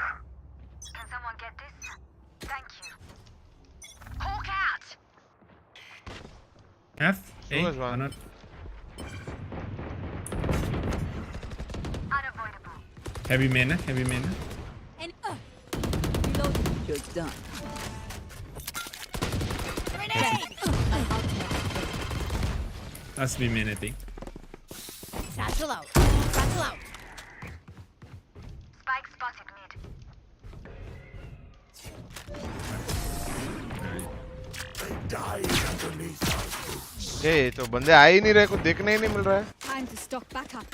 Can someone get this? Thank you. Hawk out! F. A. Who was one? Or not? Unavoidable. Heavy mana. And reload. You're done. Grenade! Must be mana thing. Satchel out. Spike spotted mid. They died underneath our boots. Hey, तो बंदे आ ही नहीं रहे, कुछ देखने ही नहीं मिल रहा है. Time to stock back up.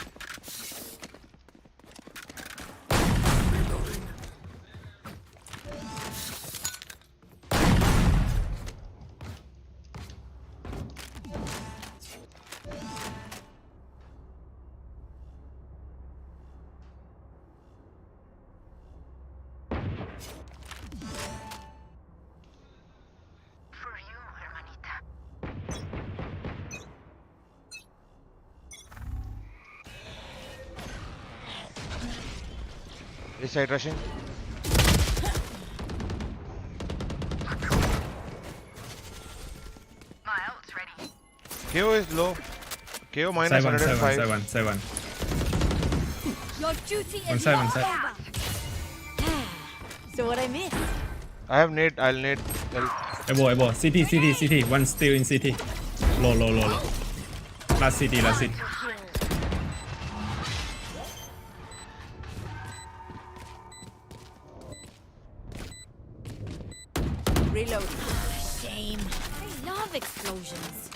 Reloading. This side rushing. KO is low. KO minus 105. Side one. Your duty One is side, not one side. over. So what I miss? I have nade. I'll nade. Elbow. CT. One still in CT. Low. Last CT. Reload. Shame. I love explosions.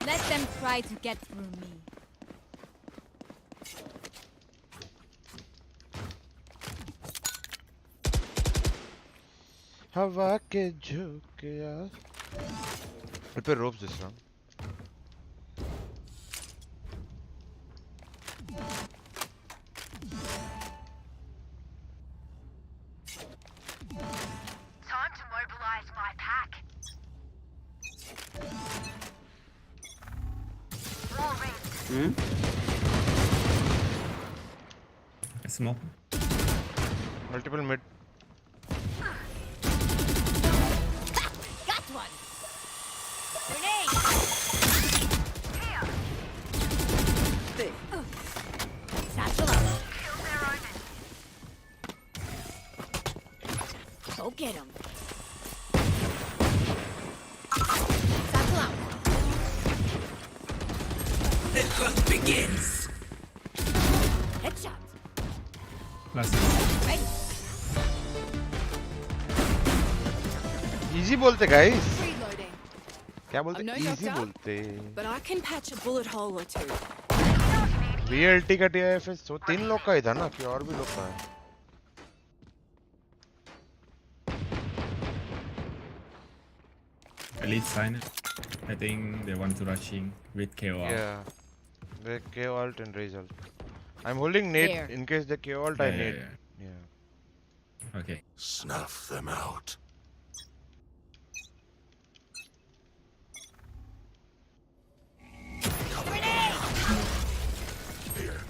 Let them try to get through me. हवा के झोंके prepare ropes this round. Time to mobilize my pack. Smoke. Multiple mid. Got one. Grenade. Satchel out. Go get him. Satchel out. The hunt begins. Headshot. Last. Right. Easy बोलते guys. Reloading. क्या बोलते? I'm no Easy doctor, बोलते. but I can patch a bullet hole or two. VLT का TIFS तो 3 लोग का ही था ना कि और भी लोग का है? Elite sign. I think they want to rushing with KO. Yeah. They KO ult and raise ult. I'm holding nade There. in case they KO ult. I nade. Yeah. Okay. Snuff them out. Here.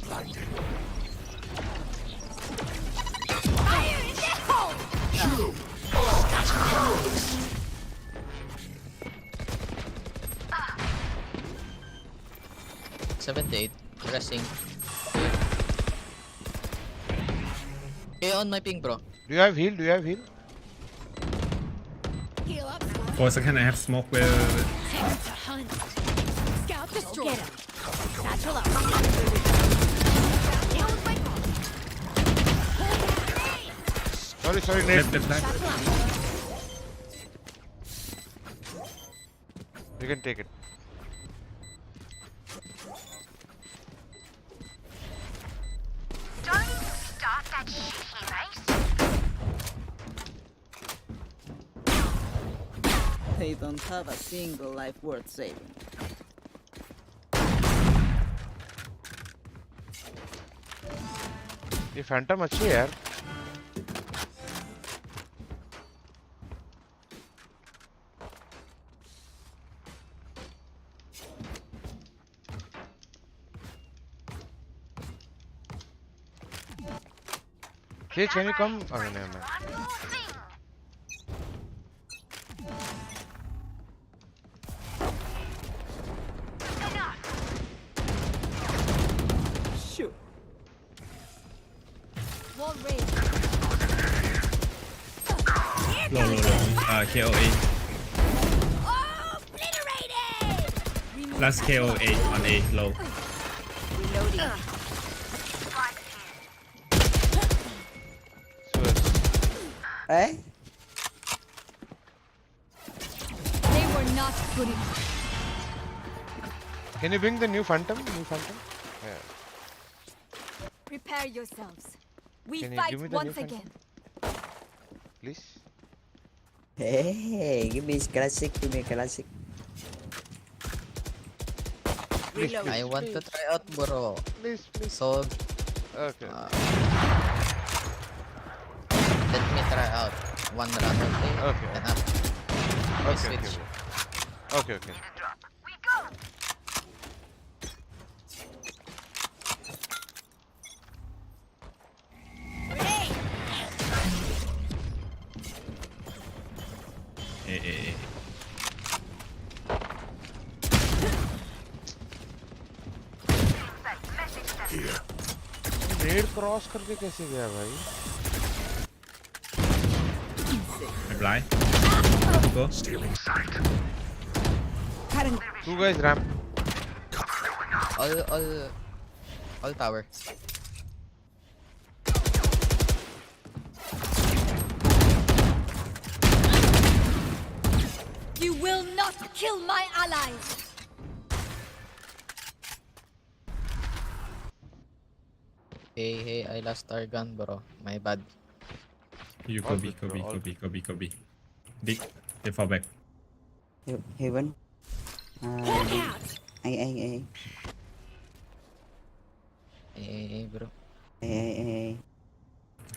Blinding. Fire in the hole! You. Okaxis. $78. Pressing. Okay, on my ping, bro. Do you have heal? Heal up. 4 seconds. I have smoke where. Time to hunt. Scout destroy. Get him. Satchel out. Sorry, nade. Left. Satchel out. You can take it. Don't start that shit here, mate. They don't have a single life worth saving. ये Phantom अच्छी है यार. Can you come? Oh, no. Shoot. Wall raised. Low. KOA. Obliterated! Last KOA on A. Low. Reloading. Eh? They were not good enough. Can you bring the new phantom? Yeah. Prepare yourselves. We Can you fight give me the new once phantom? again. Please. Hey, give me classic. Reload. I want to try out, bro. Please. So, Okay. let me try out one round, okay? Okay. And up. Switch. Okay. Ned cross करके कैसे गया भाई? Apply. Go. Stealing sight. Two guys ramp. All tower. You will not kill my allies. Hey, I lost our gun, bro. My bad. You Kobe. Dick. They fall back. Heaven. I. Hey, bro.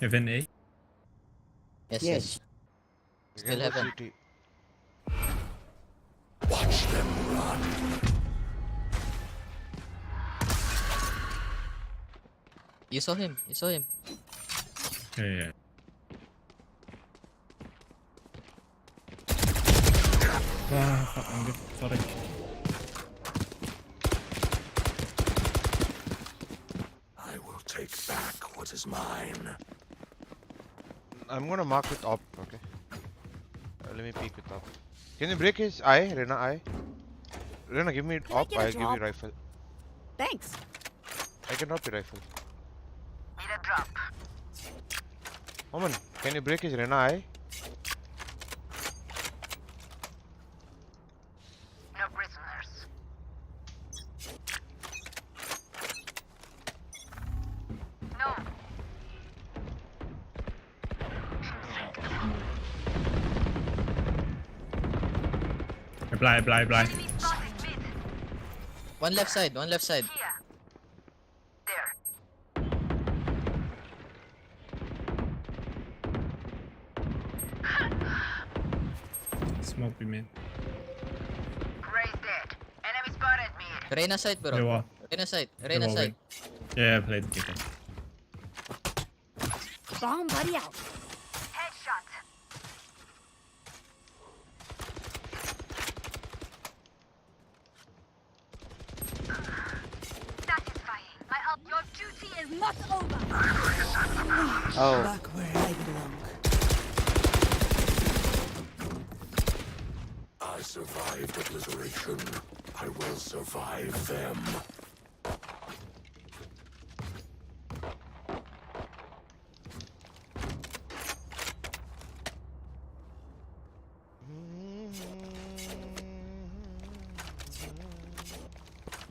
Heaven A. Yes. Still heaven. Watch them run. You saw him. Yeah. Fuck, I'm good. Sorry. I will take back what is mine. I'm gonna mark with op. Okay. Let me peek with op. Can you break his eye, Rena eye? Rena, give me op. I'll give you rifle. Thanks. I can drop your rifle. Need a drop. Oman, can you break his Rena eye? No prisoners. No. Apply. Enemy spotted mid. One left side. Here. There. Smoke be mid. Gray's dead. Enemy spotted mid. Reyna side, bro. They wall. Reyna side. They wall win. Yeah, I played kicker. Bomb buddy out. Headshot. Satisfying. Your duty is not over. Oh. Back where I belong. I survived obliteration. I will survive them.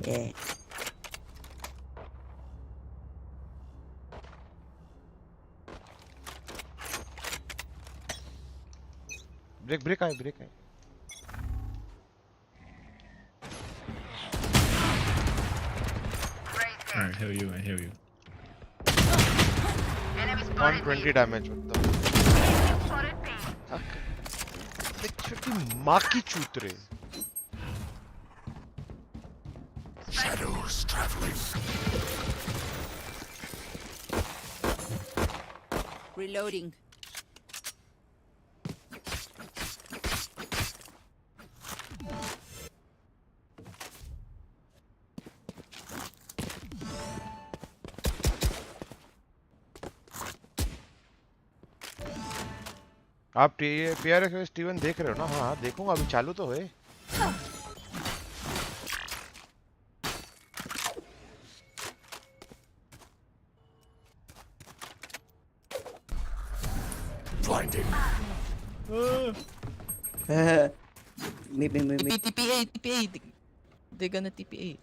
Yeah. Break eye. Alright, I heal you. Enemy spotted 120 damage. What the Spotted B. fuck? Like, छोटी माँ की चूत रे. Shadows traveling. Reloading. आप PRX में Steven देख रहे हो ना? हाँ देखूंगा, अभी चालू तो है. Blinding. Maybe. TPA. They're gonna TPA.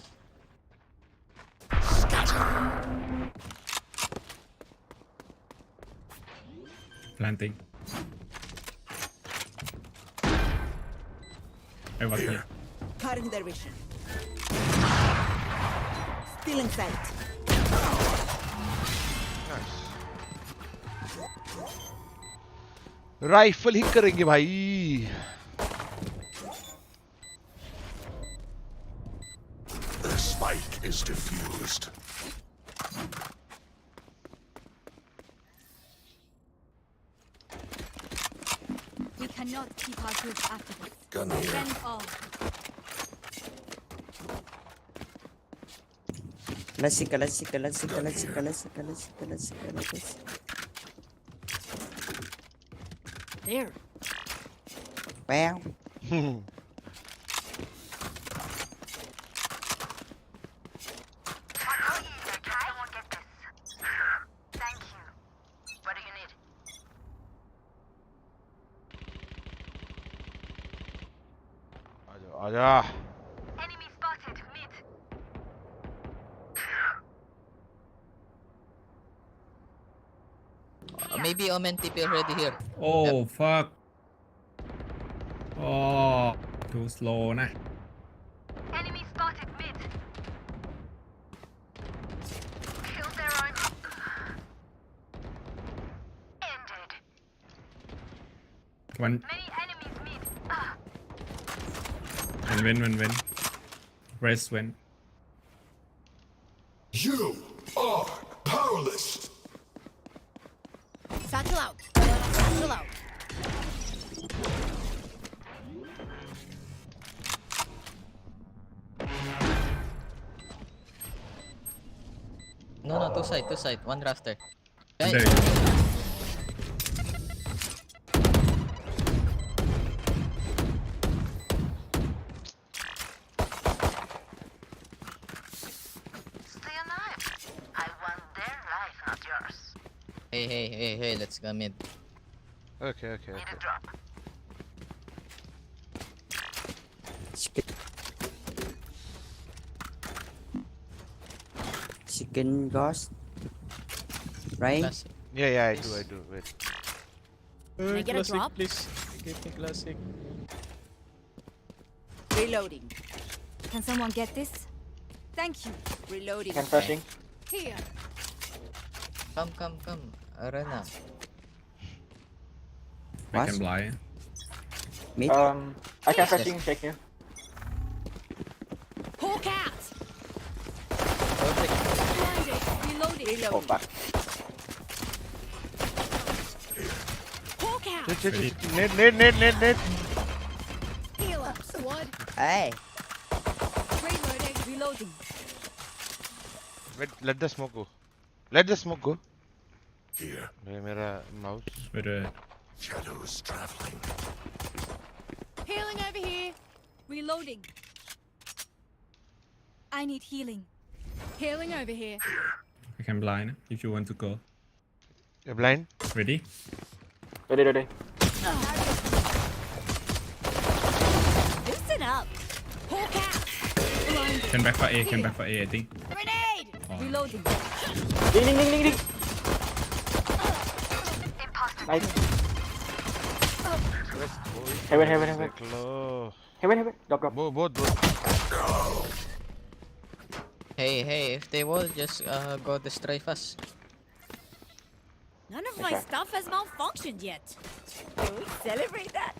Planting. I was here. Cutting their vision. Still in sight. Rifle ही करेंगे भाई. The spike is diffused. We cannot keep our goods after this. Gun here. Send all. Classic. There. Wow. आजा Maybe Omen TP already here. Oh fuck. Oh, too slow นะ One win. Rest win. You are powerless. Satchel out. Satchel out. No, two side. One rafter. There Guys, you go. Hey, let's go mid. Okay. Chicken ghost. Right? Classic. Yeah, I do. Wait. Can I get a drop? Please give me classic. Reloading. Can someone get this? Thank you. Reloading. flashing. Here. Come. Arena. I can blind. Mid. I can flashing check you. Hawk out. Perfect. Blinded. Reloading. Oh fuck. Hawk out. Net. Heal up, squad. Hey. Reloading. Wait, let the smoke go. Here, ये मेरा mouse. shadows traveling. Healing over here. Reloading. I need healing. Healing over here. I can blind if you want to go. You're blind. Ready? Ready. Loosen up. Hawk out. Blinded. Can back for A, I think. Grenade. Oh. Reloading. Ding. Nice. Heaven. Low. Heaven. Drop. Both. Hey, if they will, just go destroy fast. None of my stuff has malfunctioned yet. Can we celebrate that?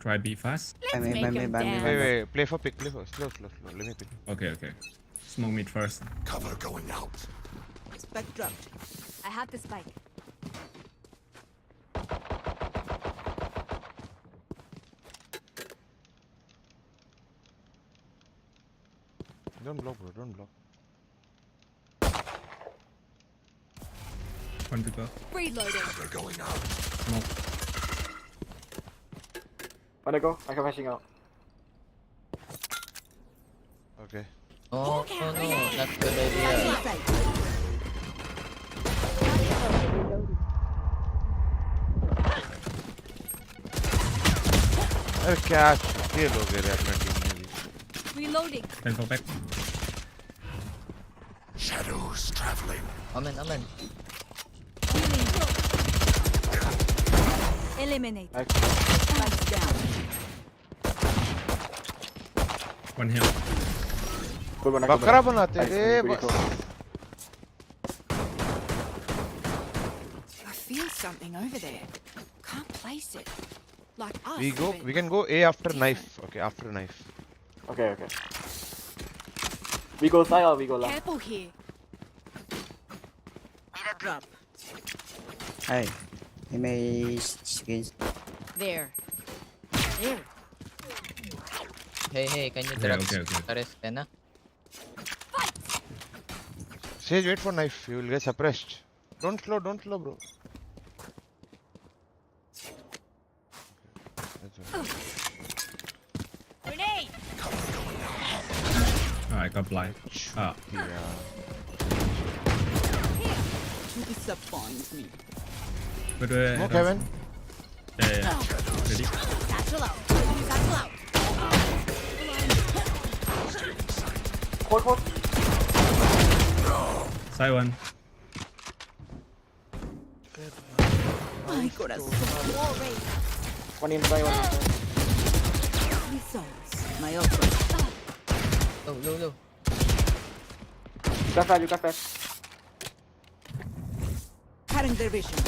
Try B fast. Let's make them dance. Wait. Play for pick. Slow. Let me pick. Okay. Smoke mid first. Cover going out. Spike dropped. I have the spike. Don't block, bro. Don't block. One to go. Reloading. Cover going out. Smoke. Wanna go? I can flashing out. Okay. Oh no, not good idea. अरे क्या ये लोग हैं अपना team में भी. Reloading. Then go back. Shadows traveling. Amen. Eliminate. Nice. Down. One hill. बकरा बनाते रे. I feel something over there. Can't place it. Like us. We can go A after knife. Okay, after knife. Okay, okay. We go side or we go left? Careful here. Need a drop. Hey, he may skins. There. There. Hey, can you drop Arena? Sage, wait for knife. You will get suppressed. Don't slow, bro. Grenade. I got blind. Ah. You disappoint me. But No, Kevin. Yeah. Ready? Satchel out. Satchel out. Hold. Side one. My corazón. Wall raised. One inside, one outside. Results. My offer. Low. You got fast. Cutting their vision.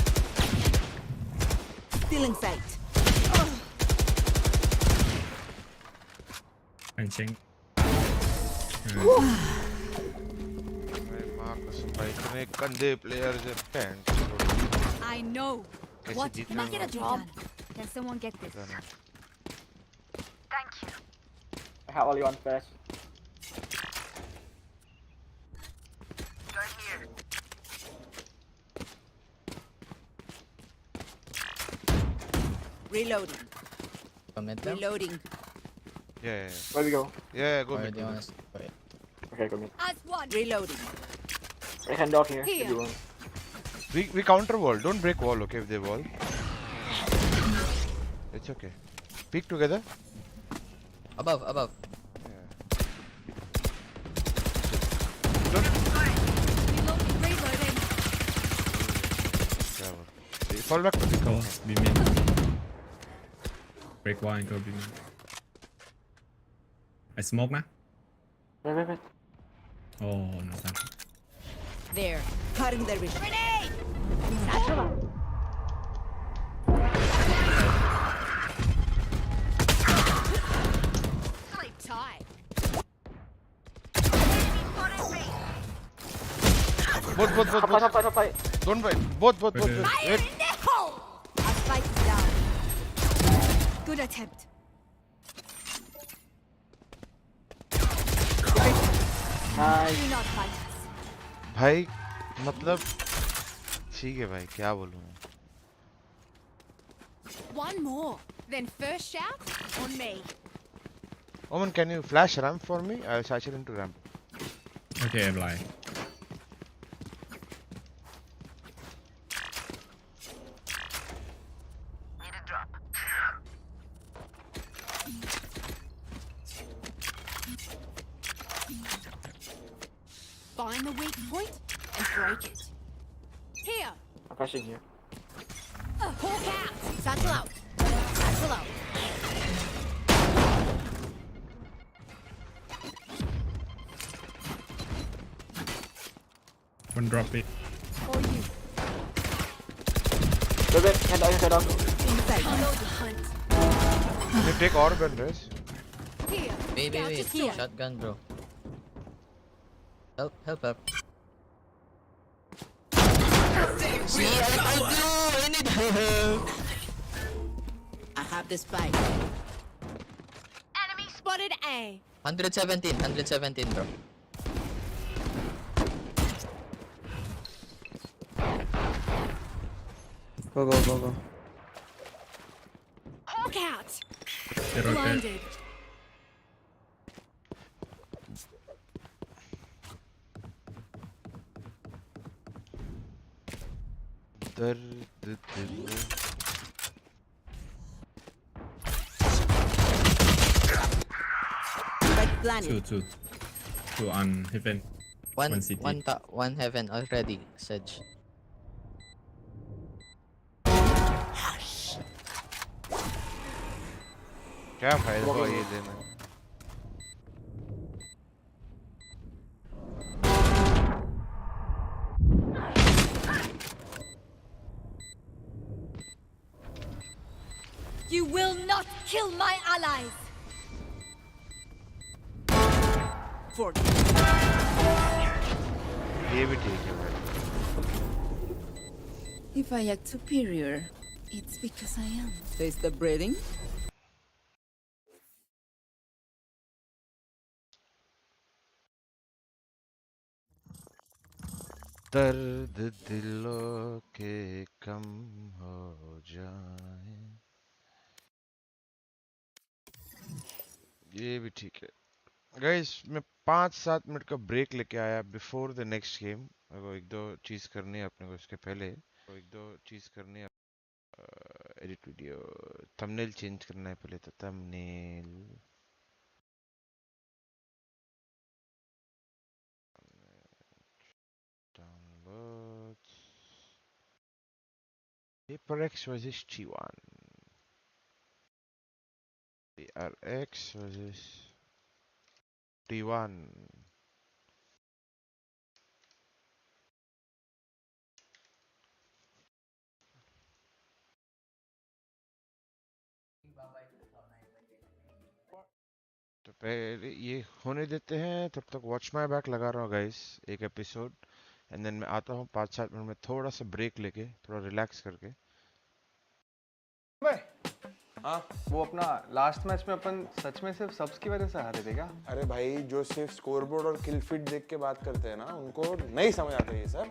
Still in sight. Punching. इतने गंदे player से pant I know. कैसे What? Jeet Can I रहे get a हो? job? Can someone get this? Thank you. I have only one flash. Right here. Reloading. Commit them? Reloading. Yeah. Where we go? Yeah, go Or mid. do you want to wait? Okay, go mid. As one. Reloading. I hand off here. Here. If you want. We counter wall. Don't break wall, okay? If they wall, it's okay. Peek together. Above. Reloading. Fall back to Go. Be mid. Break wall and go be mid. I smoke now. Wait. Oh no time. There. Cutting their vision. Grenade. Satchel out. Sleep tight. Both. Top fight. Don't fight. Both. Wait. Fire in the hole. Our spike is down. Good attempt. Nice. Do not fight us. भाई मतलब ठीक है भाई क्या बोलूं मैं One more. Then first shout on me. Omen, can you flash ramp for me? I'll satchel into ramp. Okay, blind. Need a drop. Find the weak point and break it. Here. I'm flashing here. Hawk out. Satchel out. Satchel out. One drop it. For you. Wait. Head off. Inside. Reload the hunt. Can you take orb and rest? Here. Wait. Here. Shotgun, bro. Help up. I need help. I have the spike. Enemy spotted A. 117, bro. Go. Hawk out. They rotate. Blinded. Spike planted. Two on heaven. One city. One heaven already, Sedge. क्या फायदा हुआ ये देना You will not kill my allies. ये भी ठीक है भाई. If I act superior, it's because I am. Taste the breathing? दर्द दिलों के कम हो जाए. ये भी ठीक है. गाइस मैं 5-7 मिनट का ब्रेक लेके आया बिफोर द नेक्स्ट गेम. एक दो चीज करनी है अपने को. इसके पहले एडिट वीडियो, थंबनेल चेंज करना है पहले. तो thumbnail downloads, PRX versus T1, PRX versus T1. तो पहले ये होने देते हैं. तब तक वॉच माई बैक लगा रहा हूँ गाइस, एक एपिसोड. एंड देन मैं आता हूँ 5-7 मिनट में थोड़ा सा ब्रेक लेके, थोड़ा रिलैक्स करके. हाँ, वो अपना लास्ट मैच में अपन सच में सिर्फ सबस की वजह से हारे थे क्या? अरे भाई, जो सिर्फ स्कोरबोर्ड और किल फीड देख के बात करते हैं ना, उनको नहीं समझ आता ये सब.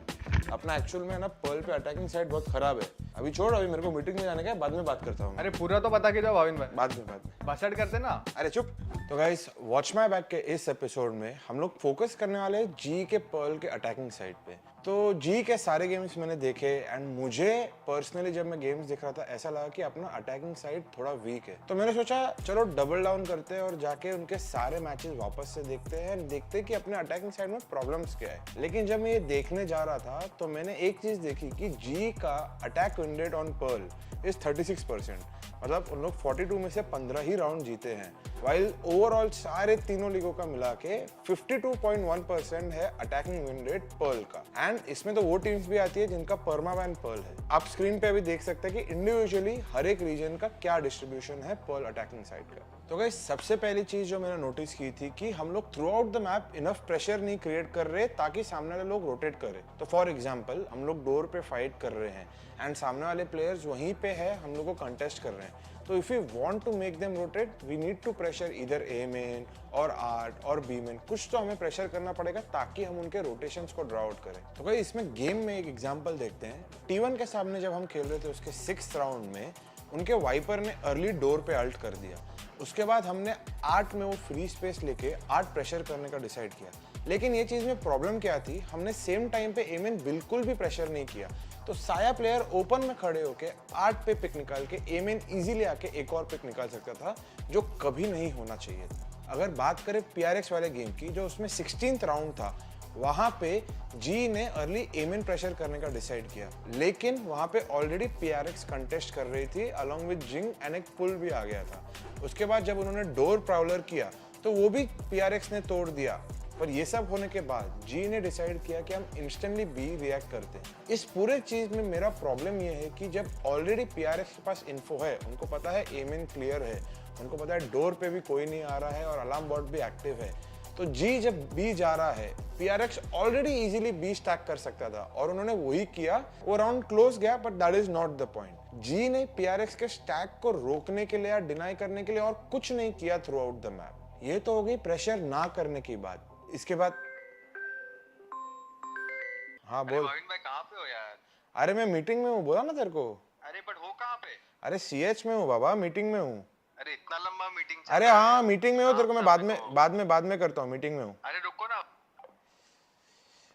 अपना एक्चुअल में ना पर्ल पे अटैकिंग साइड बहुत खराब है. अभी छोड़, अभी मेरे को मीटिंग में जाने का है, बाद में बात करता हूँ. अरे पूरा तो पता कीजिए भाविन भाई. बाद में बसट करते ना. अरे चुप. तो गाइस, वॉच माई बैक के इस एपिसोड में हम लोग फोकस करने वाले हैं जी के पर्ल के अटैकिंग साइड पे. तो जी के सारे गेम्स मैंने देखे एंड मुझे पर्सनली जब मैं गेम्स देख रहा था ऐसा लगा कि अपना अटैकिंग साइड थोड़ा वीक है. तो मैंने सोचा चलो डबल डाउन करते हैं और जाके उनके सारे मैचेस वापस से देखते हैं एंड देखते हैं कि अपने अटैकिंग साइड में प्रॉब्लम्स क्या है. लेकिन जब मैं ये देखने जा रहा था तो मैंने एक चीज देखी कि जी का attack win rate on Pearl is 36%. मतलब उन लोग 42 में से 15 ही राउंड जीते हैं. वाइल ओवरऑल सारे तीनों लीगों का मिला के 52.1% है अटैकिंग विन रेट पर्ल का. एंड इसमें तो वो टीम्स भी आती है जिनका पर्मा बैन पर्ल है. आप स्क्रीन पे अभी देख सकते हैं कि इंडिविजुअली हर एक रीजन का क्या डिस्ट्रीब्यूशन है पर्ल अटैकिंग साइड का. तो गाइस, सबसे पहली चीज जो मैंने नोटिस की थी कि हम लोग through out the map enough pressure नहीं क्रिएट कर रहे ताकि सामने वाले लोग रोटेट करें. तो फॉर एग्जांपल हम लोग डोर पे फाइट कर रहे हैं एंड सामने वाले प्लेयर्स वहीं पे है, हम लोग को कंटेस्ट कर रहे हैं. तो if you want to make them rotate we need to pressure इधर ए मेन और आर्ट और बी मेन. कुछ तो हमें प्रेशर करना पड़ेगा ताकि हम उनके रोटेशंस को ड्रॉ आउट करें. तो भाई इसमें गेम में एक एग्जांपल देखते हैं. T1 के सामने जब हम खेल रहे थे उसके 6th राउंड में उनके वाइपर ने अर्ली डोर पे अल्ट कर दिया. उसके बाद हमने 8 में वो फ्री स्पेस लेके 8 प्रेशर करने का डिसाइड किया. लेकिन ये चीज में प्रॉब्लम क्या थी, हमने सेम टाइम पे एमेन बिल्कुल भी प्रेशर नहीं किया. तो साया प्लेयर ओपन में खड़े होके 8 पे पिक निकाल के एमेन इजीली आके एक और पिक निकाल सकता था, जो कभी नहीं होना चाहिए था. अगर बात करें PRX वाले गेम की, जो उसमें 16th राउंड था, वहां पे जी ने अर्ली एमेन प्रेशर करने का डिसाइड किया. लेकिन वहां पे ऑलरेडी PRX कंटेस्ट कर रही थी अलॉन्ग विद जिंग एंड एक पुल भी आ गया था. उसके बाद जब उन्होंने डोर प्राउलर किया तो वो भी PRX ने तोड़ दिया. पर ये सब होने के बाद जी ने डिसाइड किया कि हम इंस्टेंटली बी रिएक्ट करते हैं. इस पूरे चीज में मेरा प्रॉब्लम ये है कि जब ऑलरेडी PRX के पास इन्फो है, उनको पता है एमेन क्लियर है, उनको पता है डोर पे भी कोई नहीं आ रहा है और अलार्म बॉट भी एक्टिव है. तो जी जब बी जा रहा है, PRX already easily B stack कर सकता था और उन्होंने वही किया. वो राउंड क्लोज गया, but that is not the point. जी ने PRX के स्टैक को रोकने के लिए या डिनाई करने के लिए और कुछ नहीं किया थ्रू आउट द मैप. ये तो हो गई प्रेशर ना करने की बात. इसके बाद हाँ बोल. भाविन भाई कहाँ पे हो यार? अरे मैं मीटिंग में हूँ, बोला ना तेरे को. अरे बट हो कहाँ पे? अरे CH में हूँ बाबा, मीटिंग में हूँ. अरे इतना लंबा मीटिंग. अरे हाँ मीटिंग में हो, तेरे को मैं बाद में करता हूँ. मीटिंग में हूँ. अरे रुको ना.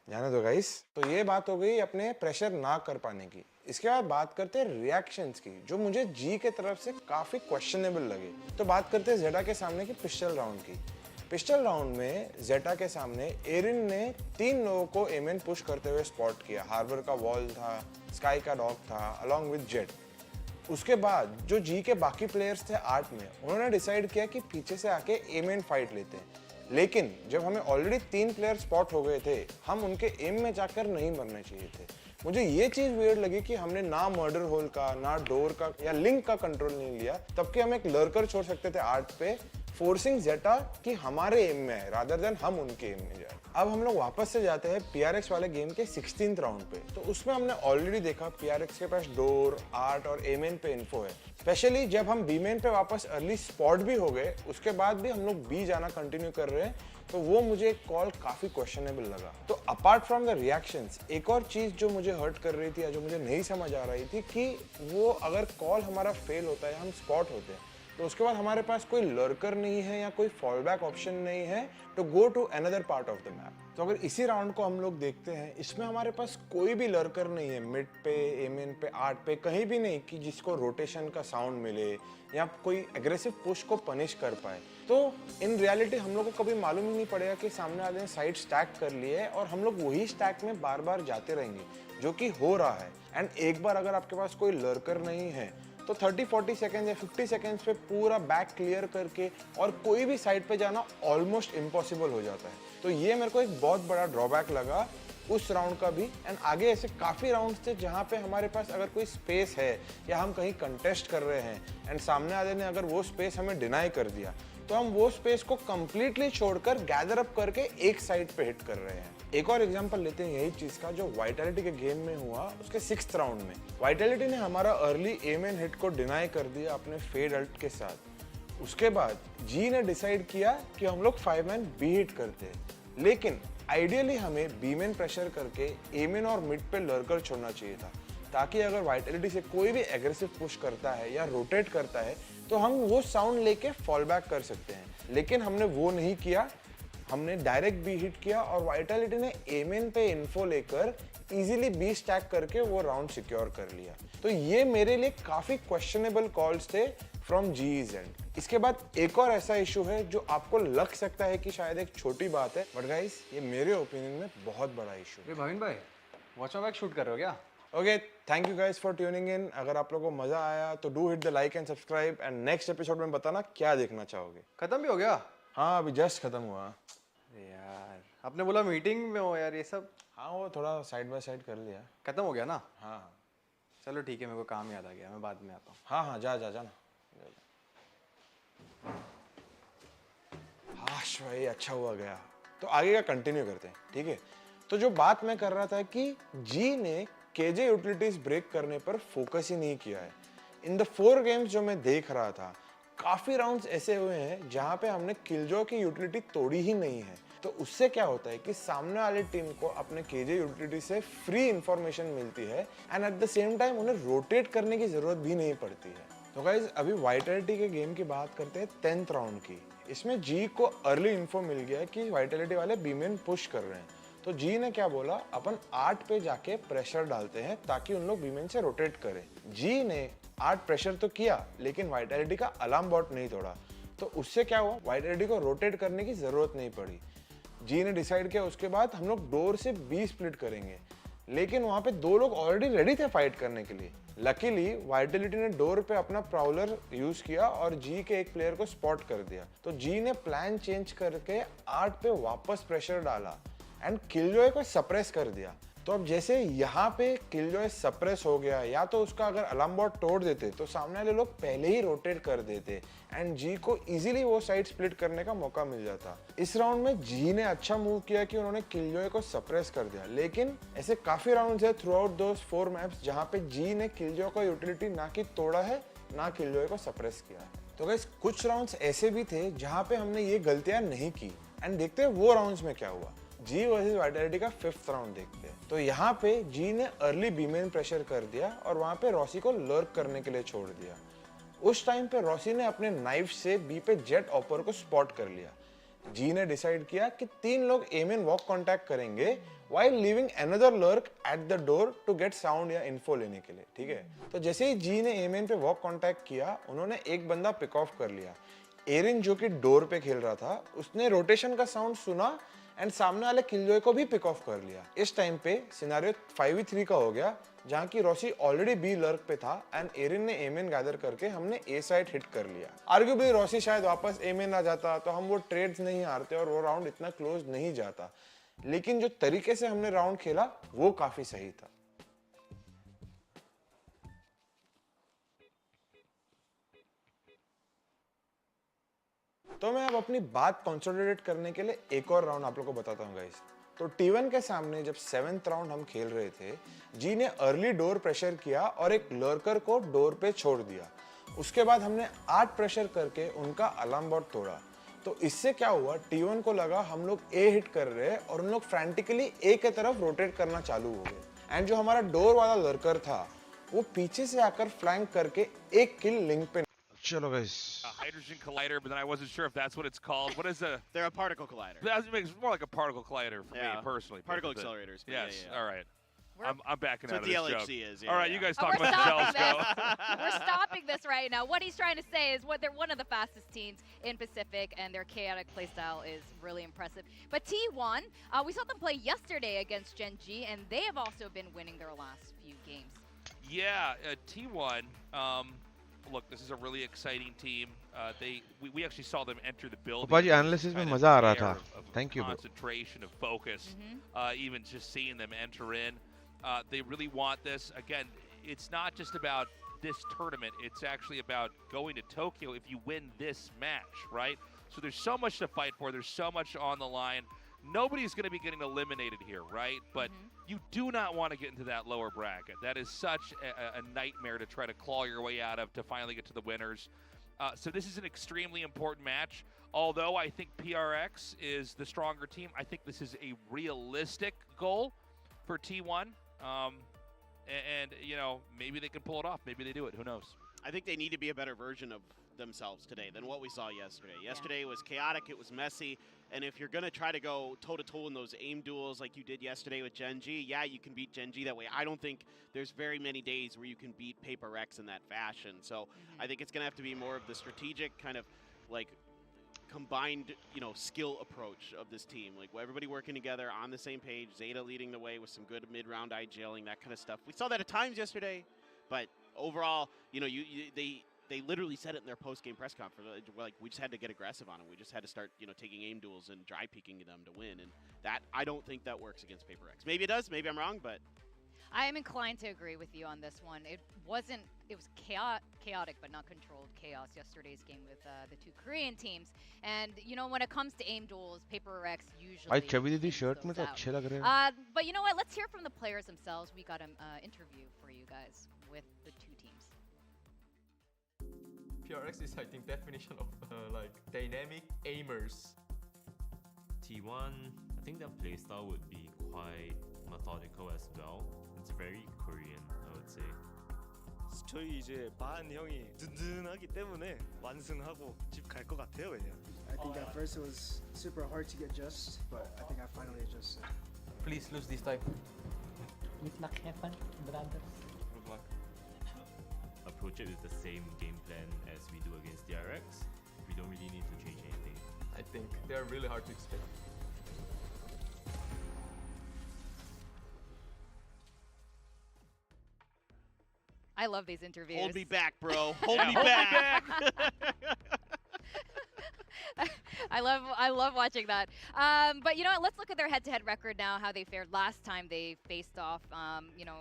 जाने दो गाइस. तो ये बात हो गई अपने प्रेशर ना कर पाने की. इसके बाद बात करते हैं रिएक्शंस की, जो मुझे जी के तरफ से काफी क्वेश्चनेबल लगे. तो बात करते हैं जेटा के सामने की पिस्टल राउंड की. पिस्टल राउंड में जेटा के सामने एरिन ने 3 लोगों को एमेन पुश करते हुए स्पॉट किया. हार्बर का वॉल था, स्काई का डॉग था, अलॉन्ग विद जेट. उसके बाद जो जी के बाकी प्लेयर्स थे 8 में, उन्होंने डिसाइड किया कि पीछे से आके एमेन फाइट लेते हैं. लेकिन जब हमें ऑलरेडी 3 प्लेयर स्पॉट हो गए थे, हम उनके एम में जाकर नहीं मरने चाहिए थे. मुझे ये चीज वियर्ड लगी कि हमने ना मर्डर होल का, ना डोर का या लिंक का कंट्रोल नहीं लिया. तब कि हम एक लर्कर छोड़ सकते थे 8 पे, फोर्सिंग जेटा कि हमारे एम में है रादर देन हम उनके एम में जाए। अब हम लोग वापस से जाते हैं PRX वाले गेम के 16th राउंड पे। तो उसमें हमने ऑलरेडी देखा PRX के पास डोर, आर्ट और ए मेन पे इन्फो है। स्पेशली जब हम बी मेन पे वापस अर्ली स्पॉट भी हो गए, उसके बाद भी हम लोग बी जाना कंटिन्यू कर रहे हैं, तो वो मुझे कॉल काफी क्वेश्चनेबल लगा। तो अपार्ट फ्रॉम द रिएक्शंस, एक और चीज जो मुझे हर्ट कर रही थी या जो मुझे नहीं समझ आ रही थी कि वो अगर कॉल हमारा फेल होता है, हम स्पॉट होते हैं, तो उसके बाद हमारे पास कोई लर्कर नहीं है या कोई फॉल बैक ऑप्शन नहीं है to go to another part of the map. तो अगर इसी राउंड को हम लोग देखते हैं, इसमें हमारे पास कोई भी लर्कर नहीं है मिड पे, एमेन पे, आर्ट पे, कहीं भी नहीं कि जिसको रोटेशन का साउंड मिले या कोई एग्रेसिव पुश को पनिश कर पाए। तो इन रियलिटी हम लोग को कभी मालूम ही नहीं पड़ेगा कि सामने वाले ने साइड स्टैक कर लिए है और हम लोग वही स्टैक में बार बार जाते रहेंगे, जो कि हो रहा है। एंड एक बार अगर आपके पास कोई लर्कर नहीं है तो 30-40 सेकेंड या 50 सेकेंड्स पे पूरा बैक क्लियर करके और कोई भी साइड पे जाना ऑलमोस्ट इम्पॉसिबल हो जाता है। तो ये मेरे को एक बहुत बड़ा ड्रॉबैक लगा उस राउंड का भी। एंड आगे ऐसे काफ़ी राउंड्स थे जहाँ पे हमारे पास अगर कोई स्पेस है या हम कहीं कंटेस्ट कर रहे हैं एंड सामने वाले ने अगर वो स्पेस हमें डिनाई कर दिया, तो हम वो स्पेस को कंप्लीटली छोड़कर गैदर अप करके एक साइड पे हिट कर रहे हैं। एक और एग्जांपल लेते हैं यही चीज का, जो वाइटैलिटी के गेम में हुआ उसके 6th राउंड में। वाइटैलिटी ने हमारा अर्ली एम एन हिट को डिनाई कर दिया अपने फेड अल्ट के साथ। उसके बाद जी ने डिसाइड किया कि हम लोग 5 मैन बी हिट करते हैं, लेकिन आइडियली हमें बी मैन प्रेशर करके ए मैन और मिड पे लर्कर छोड़ना चाहिए था, ताकि अगर वाइटैलिटी से कोई भी एग्रेसिव पुश करता है या रोटेट करता है तो हम वो साउंड लेके फॉल बैक कर सकते हैं। लेकिन हमने वो नहीं किया, हमने डायरेक्ट बी हिट किया और वाइटैलिटी ने एमेन पे इन्फो लेकर इजीली बी स्टैक करके वो राउंड सिक्योर कर लिया। तो ये मेरे लिए काफी क्वेश्चनेबल कॉल्स थे फ्रॉम जी's एंड। इसके बाद एक और ऐसा इशू है जो आपको लग सकता है कि शायद एक छोटी बात है, बट गाइस ये मेरे ओपिनियन में बहुत बड़ा इशू है। भाविन भाई, वॉच बैक शूट कर रहे हो क्या? Okay, thank you guys for tuning in. अगर आप लोगों को मजा आया तो do hit the like and subscribe and next episode में बताना क्या देखना चाहोगे। खत्म भी हो गया? हाँ, अभी जस्ट खत्म हुआ। यार आपने बोला मीटिंग में हो यार, ये सब। हाँ, वो थोड़ा साइड बाय साइड कर लिया। खत्म हो गया ना? हाँ चलो ठीक है, मेरे को काम याद आ गया, मैं बाद में आता हूँ। हाँ, जा ना। हाश भाई, अच्छा हुआ गया। तो आगे का कंटिन्यू करते हैं, ठीक है। तो जो बात मैं कर रहा था कि जी ने केजे यूटिलिटीज ब्रेक करने पर फोकस ही नहीं किया है। इन द 4 गेम्स जो मैं देख रहा था, काफी राउंड्स ऐसे हुए हैं जहां पे हमने किलजॉय की यूटिलिटी तोड़ी ही नहीं है। तो उससे क्या होता है कि सामने वाली टीम को अपने केजे यूटिलिटी से फ्री इंफॉर्मेशन मिलती है and at the same time उन्हें रोटेट करने की जरूरत भी नहीं पड़ती है। तो गाइज अभी वाइटैलिटी के गेम की बात करते हैं 10th राउंड की। इसमें जी को अर्ली इन्फो मिल गया कि वाइटैलिटी वाले बीमेन पुश कर रहे हैं। तो जी ने क्या बोला, अपन 8 पे जाके प्रेशर डालते हैं ताकि उन लोग बीमेन से रोटेट करें। जी ने 8 प्रेशर तो किया, लेकिन वाइटैलिटी का अलार्म बॉट नहीं तोड़ा। तो उससे क्या हुआ, वाइटैलिटी को रोटेट करने की जरूरत नहीं पड़ी। जी ने डिसाइड किया उसके बाद हम लोग डोर से बी स्प्लिट करेंगे, लेकिन वहां पे 2 लोग ऑलरेडी रेडी थे फाइट करने के लिए। लकीली वाइटैलिटी ने डोर पे अपना प्राउलर यूज किया और जी के एक प्लेयर को स्पॉट कर दिया। तो जी ने प्लान चेंज करके 8 पे वापस प्रेशर डाला एंड किलजॉय को सप्रेस कर दिया। तो अब जैसे यहाँ पे किलजॉय सप्रेस हो गया, या तो उसका अगर अलार्म बॉट तोड़ देते तो सामने वाले लोग पहले ही रोटेट कर देते एंड जी को इजीली वो साइड स्प्लिट करने का मौका मिल जाता। इस राउंड में जी ने अच्छा मूव किया कि उन्होंने किलजॉय को सप्रेस कर दिया, लेकिन ऐसे काफी राउंड्स है थ्रू आउट दोस 4 मैप्स जहाँ पे जी ने किलजॉय का यूटिलिटी ना कि तोड़ा है ना किलजॉय को सप्रेस किया है। तो गाइस कुछ राउंड्स ऐसे भी थे जहाँ पे हमने ये गलतियां नहीं की एंड देखते हैं वो राउंड्स में क्या हुआ। जी वर्सेस वाइटैलिटी का 5th राउंड देखते हैं। तो यहाँ पे जी ने अर्ली बीमेन प्रेशर कर दिया और वहां पे रॉसी को लर्क करने के लिए छोड़ दिया। उस टाइम पे रॉसी ने अपने नाइफ से बी पे जेट ऑपर को स्पॉट कर लिया। जी ने डिसाइड किया कि 3 लोग एम इन वॉक कॉन्टैक्ट करेंगे while leaving another lurk at the door to get sound या इन्फो लेने के लिए, ठीक है। तो जैसे ही जी ने एम इन पे वॉक कॉन्टैक्ट किया, उन्होंने एक बंदा पिक ऑफ कर लिया। एरिन जो कि डोर पे खेल रहा था, उसने रोटेशन का साउंड सुना एंड सामने वाले किलजॉय को भी पिक ऑफ कर लिया। इस टाइम पे सिनेरियो 5v3 का हो गया, जहाँ की रॉसी ऑलरेडी बी लर्क पे था एंड एरिन ने एम इन गैदर करके हमने ए साइड हिट कर लिया। आर्ग्यूबली रॉसी शायद वापस एम इन आ जाता तो हम वो ट्रेड्स नहीं हारते और वो राउंड इतना क्लोज नहीं जाता, लेकिन जो तरीके से हमने राउंड खेला वो काफी सही था। तो मैं अब अपनी बात कंसोलिडेट करने के लिए एक और राउंड आप लोगों को बताता हूँ गाइस। तो T1 के सामने जब 7th राउंड हम खेल रहे थे, जी ने अर्ली डोर प्रेशर किया और एक लर्कर को डोर पे छोड़ दिया। उसके बाद हमने 8 प्रेशर करके उनका अलार्म बोर्ड तोड़ा। तो इससे क्या हुआ, T1 को लगा हम लोग ए हिट कर रहे हैं और उन लोग फ्रैंटिकली ए के तरफ रोटेट करना चालू हो गए। एंड जो हमारा डोर वाला लर्कर था, वो पीछे से आकर फ्लैंक करके एक किल लिंक पे। चलो guys, hydrogen collider, but then I wasn't sure if that's what it's called. What is a? They're a particle collider. It's more like a particle collider for me personally. Particle accelerators. Yes. Yeah. All right. I'm backing out of the this LHC joke. is. All right, you guys talk We're about yourselves. stopping Go. We're stopping this right now. What he's trying to say is they're one of the fastest teams in Pacific, and their chaotic playstyle is really impressive. But T1, we saw them play yesterday against Gen G, and they have also been winning their last few games. Yeah, T1. Look, this is a really exciting team. We actually saw them enter the building. पाजी analysis में मजा आ रहा था. Thank you, bro. Concentration of focus, even just seeing them enter in. They really want this. Again, it's not just about this tournament. It's actually about going to Tokyo if you win this match, right? So there's so much to fight for. There's so much on the line. Nobody's going to be getting eliminated here, right? But you do not want to get into that lower bracket. That is such a nightmare to try to claw your way out of to finally get to the winners. So this is an extremely important match. Although I think PRX is the stronger team, I think this is a realistic goal for T1. And, you know, maybe they can pull it off. Maybe they do it. Who knows? I think they need to be a better version of themselves today than what we saw yesterday. Yesterday was chaotic, it was messy, and if you're going to try to go toe-to-toe in those aim duels like you did yesterday with Gen G, yeah, you can beat Gen G that way. I don't think there's very many days where you can beat PRX in that fashion. So I think it's going to have to be more of the strategic kind of like combined, you know, skill approach of this team. Like everybody working together on the same page, Zeta leading the way with some good mid-round IGLing, that kind of stuff. We saw that at times yesterday, but overall, you know, they literally said it in their post-game press conference. Like, we just had to get aggressive on them. We just had to start, you know, taking aim duels and dry peeking them to win. And that, I don't think that works against PRX. Maybe it does. Maybe I'm wrong, but I am inclined to agree with you on this one. It was chaotic but not controlled chaos yesterday's game with the two Korean teams. And, you know, when it comes to aim duels, PRX usually आज छवि दीदी shirt में तो अच्छे लग रहे हैं. But you know what? Let's hear from the players themselves. We got an interview for you guys with the two teams. PRX is, I think, definition of like dynamic aimers. T1, I think their playstyle would be quite methodical as well. It's very Korean, I would say. 저희 이제 반 형이 든든하기 때문에 완승하고 집 갈 것 같아요, 그냥. I think at first it was super hard to get just, but I think I finally adjusted. Please lose this time. Good luck, have fun, brothers. Good luck. Approach it with the same game plan as we do against DRX. We don't really need to change anything. I think they are really hard to expect. I love these interviews. hold me back, bro. Hold me back. I love watching that. But you know what? Let's look at their head-to-head record now. How they fared last time they faced off. You know,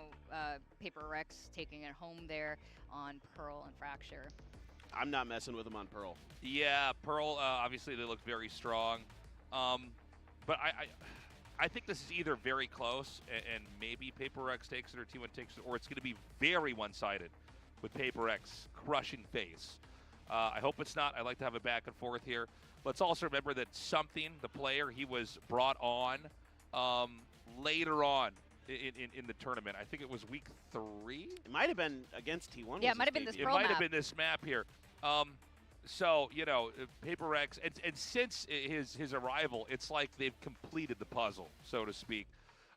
PRX taking it home there on Pearl and Fracture. I'm not messing with them on Pearl. Yeah, Pearl. Obviously, they look very strong. But I think this is either very close and maybe PRX takes it or T1 takes it, or it's going to be very one-sided with PRX crushing face. I hope it's not. I like to have a back and forth here. Let's also remember that Something, the player, he was brought on later on in the tournament. I think it was week 3. It might have been against T1. Yeah, it might have been this Pearl map. It might have map. been this map here. So, you know, PRX, and since his arrival, it's like they've completed the puzzle, so to speak.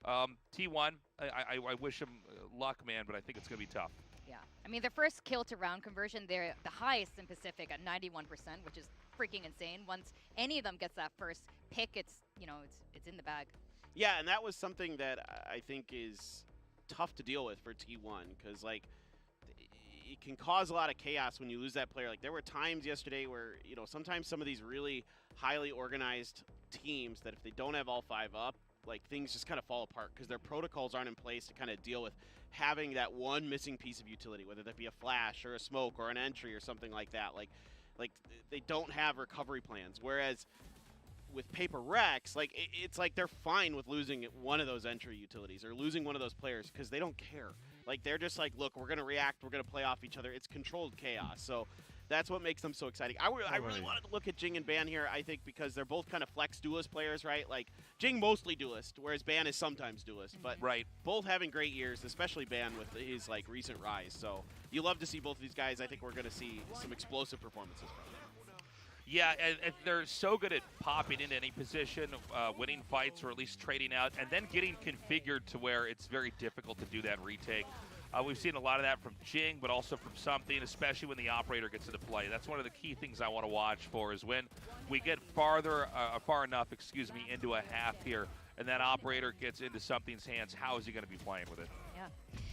T1, I wish him luck, man, but I think it's going to be tough. Yeah, I mean, their first kill to round conversion, they're the highest in Pacific at 91%, which is freaking insane. Once any of them gets that first pick, it's, you know, it's in the bag. Yeah, and that was something that I think is tough to deal with for T1, because, like, it can cause a lot of chaos when you lose that player. Like, there were times yesterday where, you know, sometimes some of these really highly organized teams that if they don't have all 5 up, like, things just kind of fall apart because their protocols aren't in place to kind of deal with having that one missing piece of utility, whether that be a flash or a smoke or an entry or something like that. Like, like they don't have recovery plans. Whereas with PRX, like it's like they're fine with losing one of those entry utilities or losing one of those players because they don't care. Like they're just like, look, we're gonna react, we're gonna play off each other. It's controlled chaos. So that's what makes them so exciting. I really wanted to look at Jing and Ban here, I think, because they're both kind of flex duelist players, right? Like Jing mostly duelist, whereas Ban is sometimes duelist. But both having great years, especially Ban with his like recent rise. So you love to see both of these guys. I think we're gonna see some explosive performances from them. Yeah, and they're so good at popping into any position, winning fights, or at least trading out, and then getting configured to where it's very difficult to do that in retake. We've seen a lot of that from Jing, but also from something, especially when the operator gets into play. That's one of the key things I want to watch for is when we get far enough, into a half here, and that operator gets into something's hands. How is he going to be playing with it? Yeah.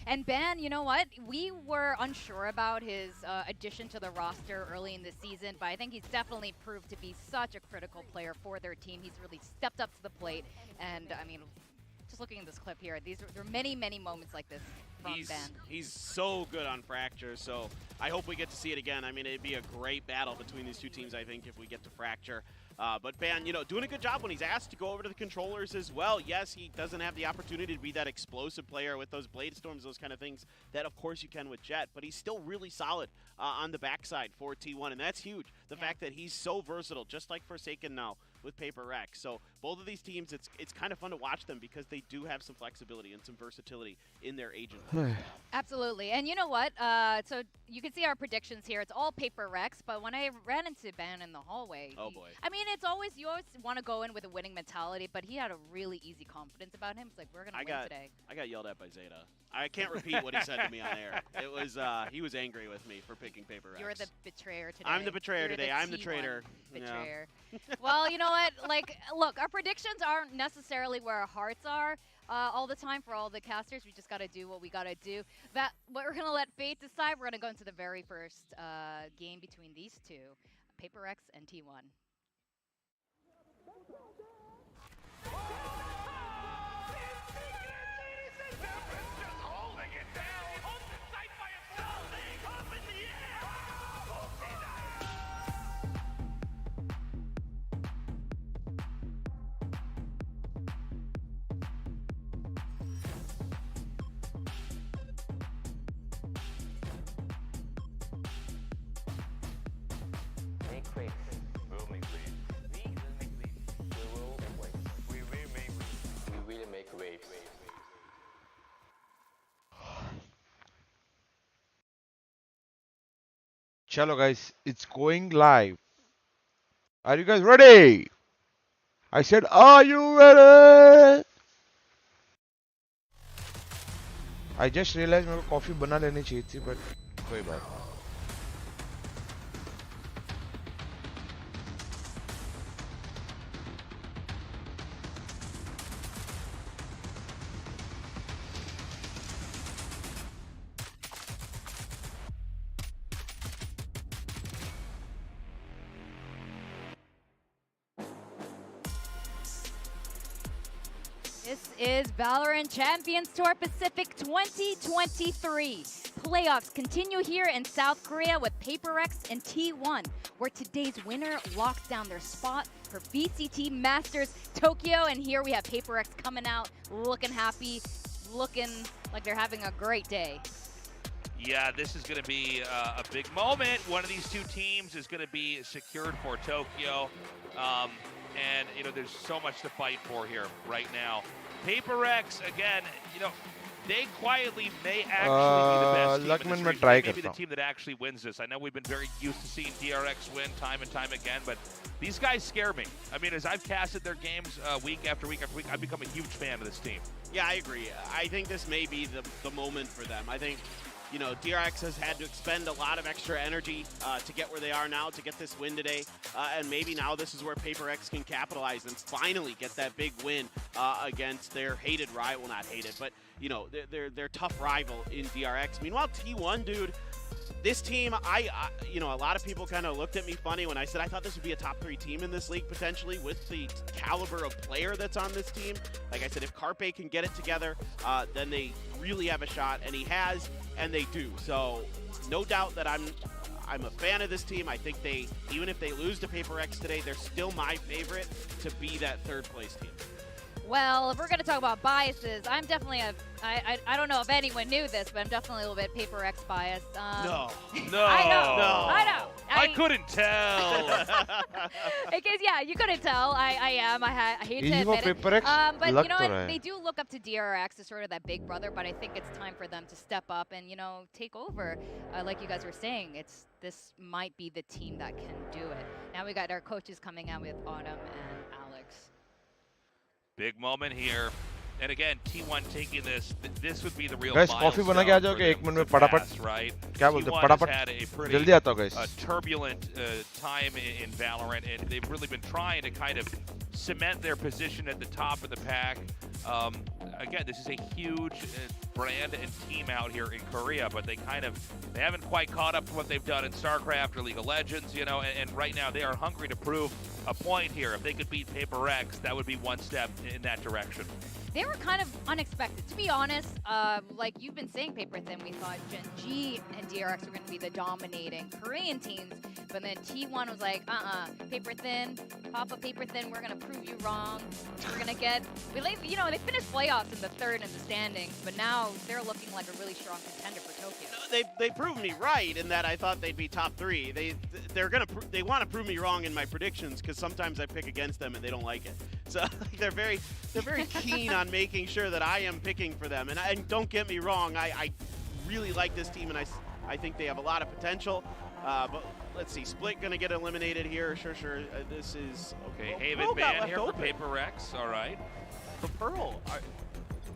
And Ban, you know what? We were unsure about his addition to the roster early in the season, but I think he's definitely proved to be such a critical player for their team. He's really stepped up to the plate, and I mean, just looking at this clip here, there are many, many moments like this from Ban. He's so good on Fracture, so I hope we get to see it again. I mean, it'd be a great battle between these two teams, I think, if we get to Fracture. But Ban, you know, doing a good job when he's asked to go over to the controllers as well. Yes, he doesn't have the opportunity to be that explosive player with those blade storms, those kind of things that, of course, you can with Jet. But he's still really solid on the backside for T1, and that's huge. The fact that he's so versatile, just like Forsaken now with PRX. So both of these teams, it's kind of fun to watch them because they do have some flexibility and some versatility in their agent. Absolutely. And you know what? So you can see our predictions here. It's all PRX, but when I ran into Ban in the hallway, oh boy. I mean, you always want to go in with a winning mentality, but he had a really easy confidence about him. It's like, we're going to win today. I got yelled at by Zeta. I can't repeat what he said to me on air. It was, he was angry with me for picking PRX. You're the betrayer today. I'm the betrayer today. I'm the T1 traitor. Betrayer. Yeah. Well, you know what? Like, look, our predictions aren't necessarily where our hearts are all the time for all the casters. We just got to do what we got to do. But we're going to let fate decide. We're going to go into the very first game between these two, PRX and T1. Chalo guys, it's going live. Are you guys ready? I said, are you ready? I just realized मेरे को coffee बना लेनी चाहिए थी, but कोई बात नहीं. This is Valorant Champions Tour Pacific 2023. Playoffs continue here in South Korea with PRX and T1, where today's winner locks down their spot for VCT Masters Tokyo. And here we have PRX coming out looking happy, looking like they're having a great day. Yeah, this is going to be a big moment. One of these two teams is going to be secured for Tokyo. And, you know, there's so much to fight for here right now. PRX, again, you know, they quietly may actually be the best team in this region. They may be the team that actually wins this. I know we've been very used to seeing DRX win time and time again, but these guys scare me. I mean, as I've casted their games week after week after week, I've become a huge fan of this team. Yeah, I agree. I think this may be the moment for them. I think, you know, DRX has had to expend a lot of extra energy to get where they are now, to get this win today. And maybe now this is where PRX can capitalize and finally get that big win against their hated rival. Well, not hated, but, you know, their tough rival in DRX. Meanwhile, T1, dude, this team, you know, a lot of people kind of looked at me funny when I said I thought this would be a top 3 team in this league potentially with the caliber of player that's on this team. Like I said, if 𝘼𝐽𝐿 can get it together, then they really have a shot, and he has, and they do. So no doubt that I'm a fan of this team. I think even if they lose to PRX today, they're still my favorite to be that third place team. Well, if we're going to talk about biases, I'm definitely I don't know if anyone knew this, but I'm definitely a little bit PRX biased. No. I know. I couldn't tell. Because, yeah, you couldn't tell. I am. I hate to admit it. But you know what? They do look up to DRX as sort of that big brother, but I think it's time for them to step up and, take over. Like you guys were saying, this might be the team that can do it. Now we got our coaches coming out with Autumn and Alex. Big moment here. And again, T1 taking this would be the real guys, coffee बना के आ जाओगे 1 minute में फटाफट right? क्या बोलते हैं फटाफट जल्दी आता हो guys. Turbulent time in Valorant, and they've really been trying to kind of cement their position at the top of the pack. Again, this is a huge brand and team out here in Korea, but they haven't quite caught up to what they've done in StarCraft or League of Legends, and right now they are hungry to prove a point here. If they could beat PRX, that would be one step in that direction. They were kind of unexpected. To be honest, like you've been saying, Paper Thin, we thought Gen G and DRX were going to be the dominating Korean teams, but then T1 was like, Paper Thin, Papa Paper Thin, we're going to prove you wrong. We're going to they finished playoffs in the third in the standings, but now they're looking like a really strong contender for Tokyo. They proved me right in that I thought they'd be top 3. They want to prove me wrong in my predictions because sometimes I pick against them and they don't like it. So they're very keen on making sure that I am picking for them. And don't get me wrong, I really like this team and I think they have a lot of potential. But let's see, Split gonna get eliminated here. Sure. This is okay. Haven ban here for PRX. All right. For Pearl,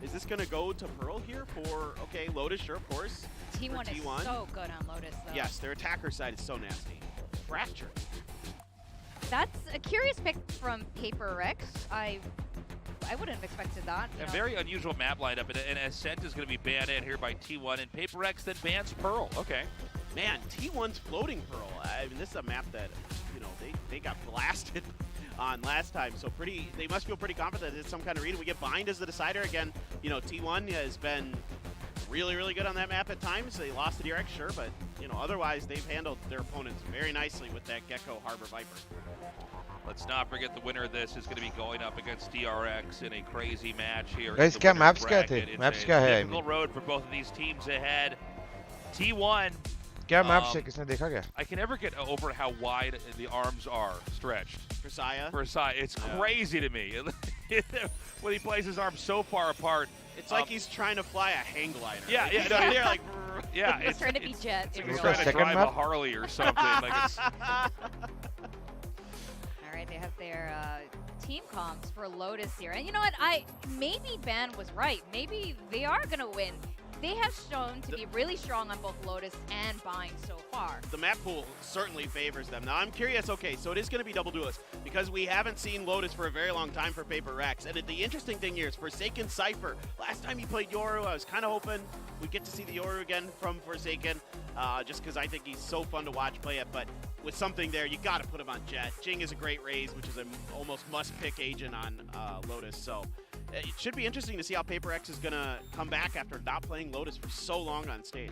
is this gonna go to Pearl here for Lotus? Sure, of course. T1 is so good on Lotus, though. Yes, their attacker side is so nasty. Fracture. That's a curious pick from PRX. I wouldn't have expected that. A very unusual map lineup, and Ascent is going to be banned in here by T1, and PRX then bans Pearl. Okay. Man, T1's floating Pearl. I mean, this is a map that, they got blasted on last time, so they must feel pretty confident it's some kind of read. We get Bind as the decider again. T1 has been really, really good on that map at times. They lost to DRX, sure, but otherwise they've handled their opponents very nicely with that Gecko Harbor Viper. Let's not forget the winner of this is going to be going up against DRX in a crazy match here. Guys, क्या maps क्या थे? Maps क्या है? Difficult road for both of these teams ahead. T1. क्या maps है? किसने देखा क्या? I can never get over how wide the arms are stretched. For Saya? For Saya. It's crazy to me. When he plays his arms so far apart. It's like he's trying to fly a hang glider. Yeah, right? yeah. They're like, yeah, it's trying to be Jet. It's like he's trying to drive a Harley or something. All right, they have their team comps for Lotus here. And you know what? Maybe Ban was right. Maybe they are going to win. They have shown to be really strong on both Lotus and Bind so far. The map pool certainly favors them. Now, I'm curious, okay, so it is going to be double duelist because we haven't seen Lotus for a very long time for PRX. And the interesting thing here is Forsaken Cypher. Last time he played Yoru, I was kind of hoping we'd get to see the Yoru again from Forsaken, just because I think he's so fun to watch play it. But with something there, you got to put him on Jet. Jing is a great raise, which is an almost must-pick agent on Lotus. So it should be interesting to see how PRX is going to come back after not playing Lotus for so long on stage.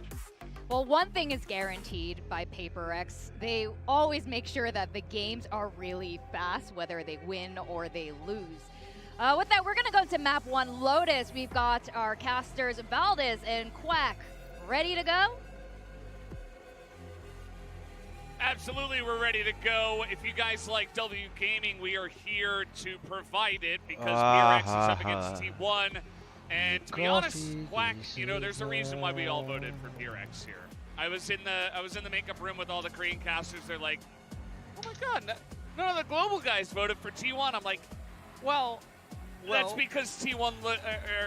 Well, one thing is guaranteed by PRX. They always make sure that the games are really fast, whether they win or they lose. With that, we're going to go to map 1 Lotus. We've got our casters Valdez and Quack ready to go. Absolutely, we're ready to go. If you guys like W Gaming, we are here to provide it because PRX is up against T1. And to be honest, Quack, there's a reason why we all voted for PRX here. I was in the makeup room with all the Korean casters. They're like, "Oh my God, none of the global guys voted for T1." I'm like, well, that's because T1,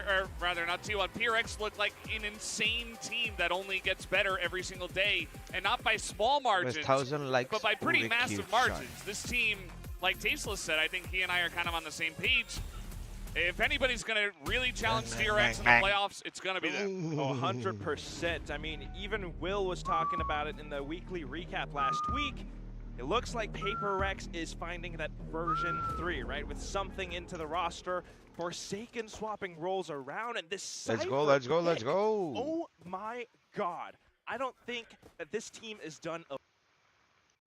or rather not T1, PRX looked like an insane team that only gets better every single day, and not by small margins, but by pretty massive margins. This team, like Tasteless said, I think he and I are kind of on the same page. If anybody's going to really challenge DRX in the playoffs, it's going to be them. 100%. I mean, even Will was talking about it in the weekly recap last week. It looks like PRX is finding that version 3, right? With something into the roster. Forsaken swapping roles around, and this Let's go. Oh my God. I don't think that this team is done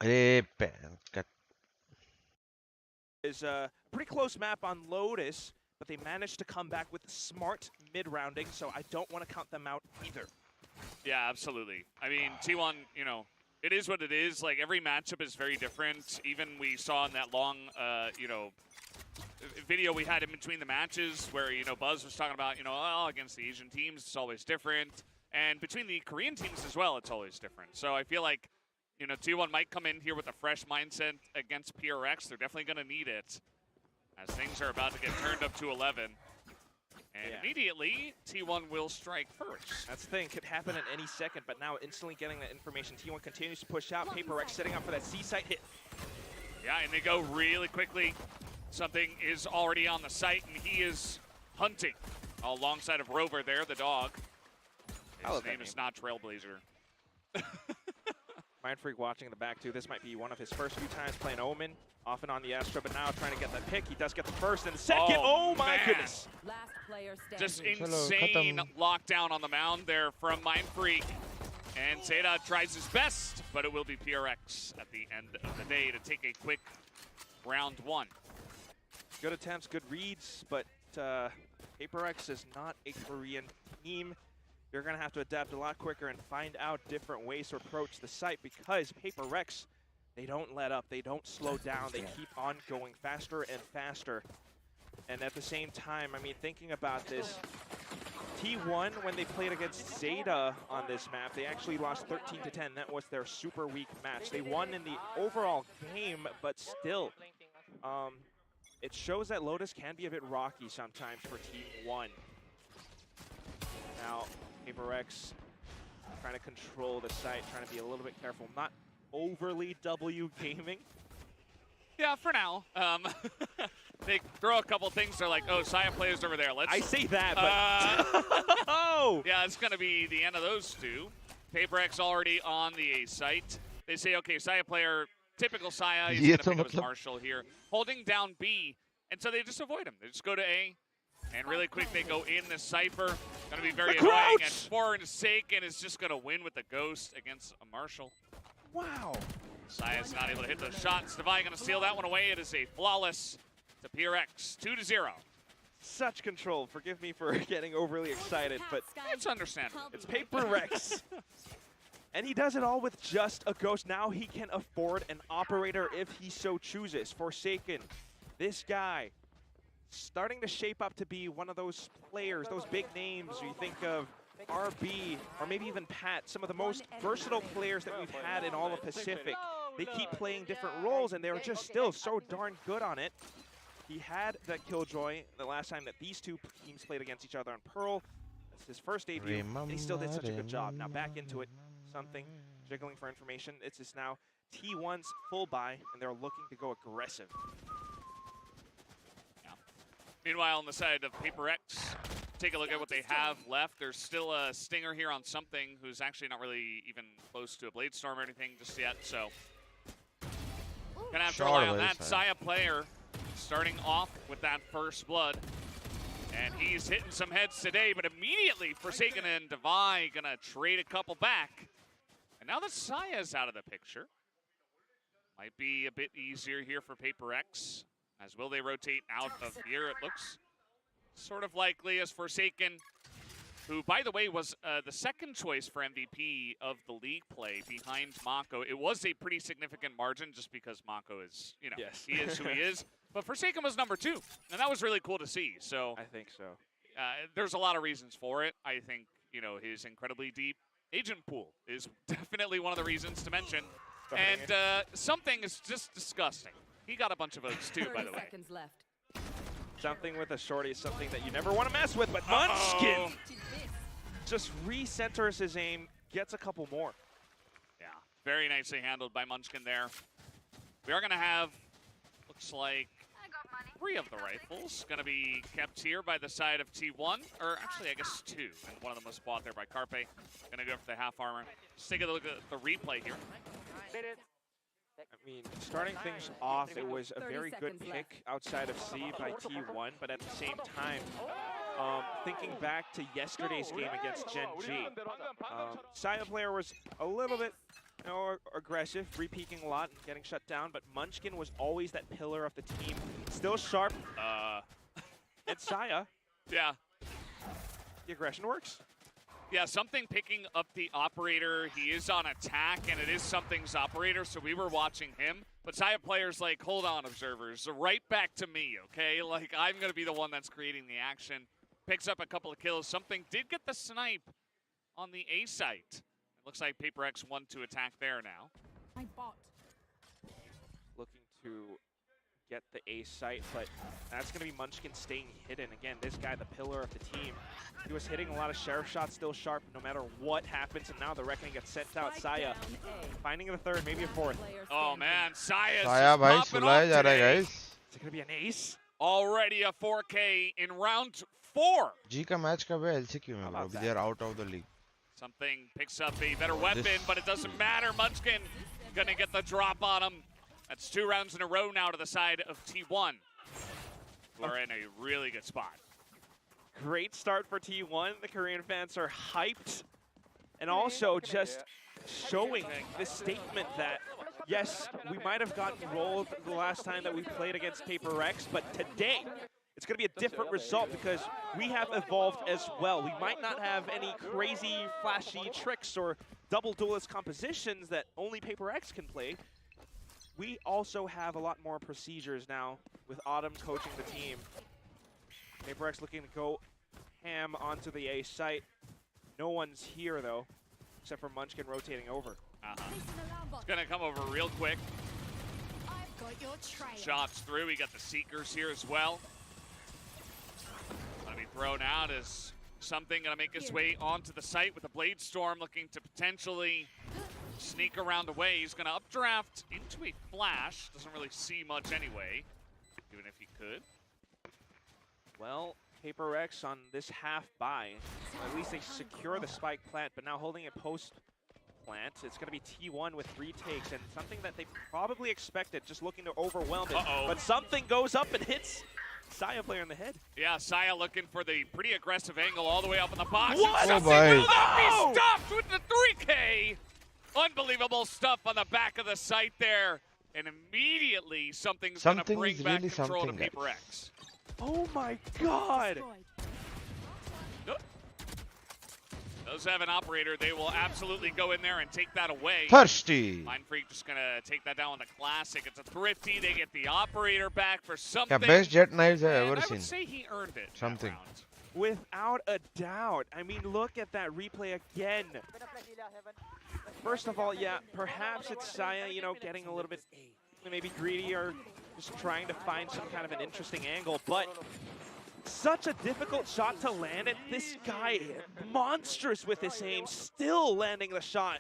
अरे pan का Is a pretty close map on Lotus, but they managed to come back with smart mid-rounding, so I don't want to count them out either. Yeah, absolutely. I mean, T1, you know, it is what it is. Like, every matchup is very different. Even we saw in that long, you know, video we had in between the matches where, you know, Buzz was talking about, you know, oh, against the Asian teams, it's always different. And between the Korean teams as well, it's always different. So I feel like, you know, T1 might come in here with a fresh mindset against PRX. They're definitely going to need it as things are about to get turned up to 11. And immediately, T1 will strike first. That's the thing, could happen at any second, but now instantly getting that information. T1 continues to push out. PRX setting up for that C-site hit. Yeah, and they go really quickly. Something is already on the site, and he is hunting alongside of Rover there, the dog. His name is not Trailblazer. Mindfreak watching in the back too. This might be one of his first few times playing Omen, off and on the Astra, but now trying to get that pick. He does get the first and the second. Oh my goodness. Last player Just standing. insane lockdown on the mound there from Mindfreak. And 𝘼𝐸 tries his best, but it will be PRX at the end of the day to take a quick round one. Good attempts, good reads, but PRX is not a Korean team. You're going to have to adapt a lot quicker and find out different ways to approach the site because PRX, they don't let up. They don't slow down. They keep on going faster and faster. And at the same time, I mean, thinking about this, T1, when they played against 𝘼𝐸 on this map, they actually lost 13-10. That was their super weak match. They won in the overall game, but still, it shows that Lotus can be a bit rocky sometimes for T1. Now, PRX trying to control the site, trying to be a little bit careful, not overly W gaming. Yeah, for now. They throw a couple things. They're like, oh, 𝘼𝐸 players over there. Let's. I say that, but oh, yeah, it's gonna be the end of those two. PRX already on the A site. They say, okay, 𝘼𝐸 player, typical 𝘼𝐸, he's gonna pick up his Marshall here, holding down B, and so they just avoid him. They just go to A. And really quick, they go in the Cypher. Going to be very annoying. And Forsaken is just going to win with the Ghost against a Marshall. Wow. 𝘼𝐸's not able to hit those shots. 𝘼𝐸 going to steal that one away. It is a flawless to PRX, 2-0. Such control. Forgive me for getting overly excited, but it's understandable. It's PRX. And he does it all with just a Ghost. Now he can afford an operator if he so chooses. Forsaken, this guy, starting to shape up to be one of those players, those big names. You think of RB or maybe even Pat, some of the most versatile players that we've had in all of Pacific. They keep playing different roles and they're just still so darn good on it. He had that Killjoy the last time that these two teams played against each other on Pearl. That's his first debut, and he still did such a good job. Now back into it, something, jiggling for information. It's just now T1's full buy, and they're looking to go aggressive. Meanwhile, on the side of PRX, take a look at what they have left. There's still a Stinger here on something who's actually not really even close to a Blade Storm or anything just yet, so gonna have to rely on that. 𝘼𝐸 player starting off with that first blood. And he's hitting some heads today, but immediately Forsaken and 𝘼𝐸 gonna trade a couple back. And now that 𝘼𝐸's out of the picture, might be a bit easier here for PRX. As will they rotate out of here, it looks sort of likely as Forsaken, who, by the way, was the second choice for MVP of the league play behind 𝘼𝐸. It was a pretty significant margin just because 𝘼𝐸 is, you know, he is who he is. But Forsaken was number 2, and that was really cool to see. So I think so. There's a lot of reasons for it. I think, you know, his incredibly deep agent pool is definitely one of the reasons to mention. And something is just disgusting. He got a bunch of votes too, by the way. Left. Something with a shorty is something that you never want to mess with, but Munchkin just recenters his aim, gets a couple more. Yeah, very nicely handled by Munchkin there. We are going to have, looks like, 3 of the rifles going to be kept here by the side of T1, or actually I guess 2, and one of them was bought there by Carpe. Going to go for the half armor. Let's take a look at the replay here. I mean, starting things off, it was a very good pick outside of C by T1, but at the same time, thinking back to yesterday's game against Gen G, 𝘼𝐸 player was a little bit aggressive, re-peeking a lot and getting shut down, but Munchkin was always that pillar of the team. Still sharp. And 𝘼𝐽𝐿𝐻. Yeah. The aggression works. Yeah, something picking up the operator. He is on attack, and it is something's operator, so we were watching him. But 𝘼𝐽𝐿𝐻 players like, hold on, observers. Right back to me, okay? Like, I'm going to be the one that's creating the action. Picks up a couple of kills. Something did get the snipe on the A site. It looks like PRX won to attack there now. Looking to get the A site, but that's going to be Munchkin staying hidden. Again, this guy, the pillar of the team. He was hitting a lot of sheriff shots, still sharp no matter what happens, and now the Reckoning gets sent out. 𝘼𝐽𝐿𝐻 finding the third, maybe a fourth. Oh man, 𝘼𝐽𝐻 𝘼𝐽𝐻 भाई सुलाया जा रहा है guys. Is it going to be an ace? Already a 4K in round 4. G का match कब है LCQ में bro? They are out of the league. Something picks up a better weapon, but it doesn't matter. Munchkin gonna get the drop on him. That's 2 rounds in a row now to the side of T1. We're in a really good spot. Great start for T1. The Korean fans are hyped. And also just showing this statement that, yes, we might have gotten rolled the last time that we played against PRX, but today, it's going to be a different result because we have evolved as well. We might not have any crazy, flashy tricks or double duelist compositions that only PRX can play. We also have a lot more procedures now with Autumn coaching the team. PRX looking to go ham onto the A site. No one's here, though, except for Munchkin rotating over. It's going to come over real quick. Shots through. We got the Seekers here as well. Going to be thrown out as something going to make its way onto the site with the Blade Storm looking to potentially sneak around away. He's going to updraft into a flash. Doesn't really see much anyway, even if he could. Well, PRX on this half buy, at least they secure the spike plant, but now holding it post plant, it's going to be T1 with retakes, and something that they probably expected, just looking to overwhelm it. But something goes up and hits 𝘼𝐽𝐿𝐻 player in the head. Yeah, 𝘼𝐽𝐿𝐻 looking for the pretty aggressive angle all the way up in the box. What? Something will not be stopped with the 3K. Unbelievable stuff on the back of the site there. And immediately something's going to bring back really control to guys. PRX. Oh my god! Those have an operator. They will absolutely go in there and take that away. Thirsty. Mindfreak just going to take that down with the classic. It's a thrifty. They get the operator back for something. Yeah, best jet knives I've ever I seen. would say he earned it. Something. Without a doubt. I mean, look at that replay again. First of all, yeah, perhaps it's 𝘼𝐽𝐿𝐻, you know, getting a little bit maybe greedy or just trying to find some kind of an interesting angle, but such a difficult shot to land, and this guy monstrous with his aim, still landing the shot.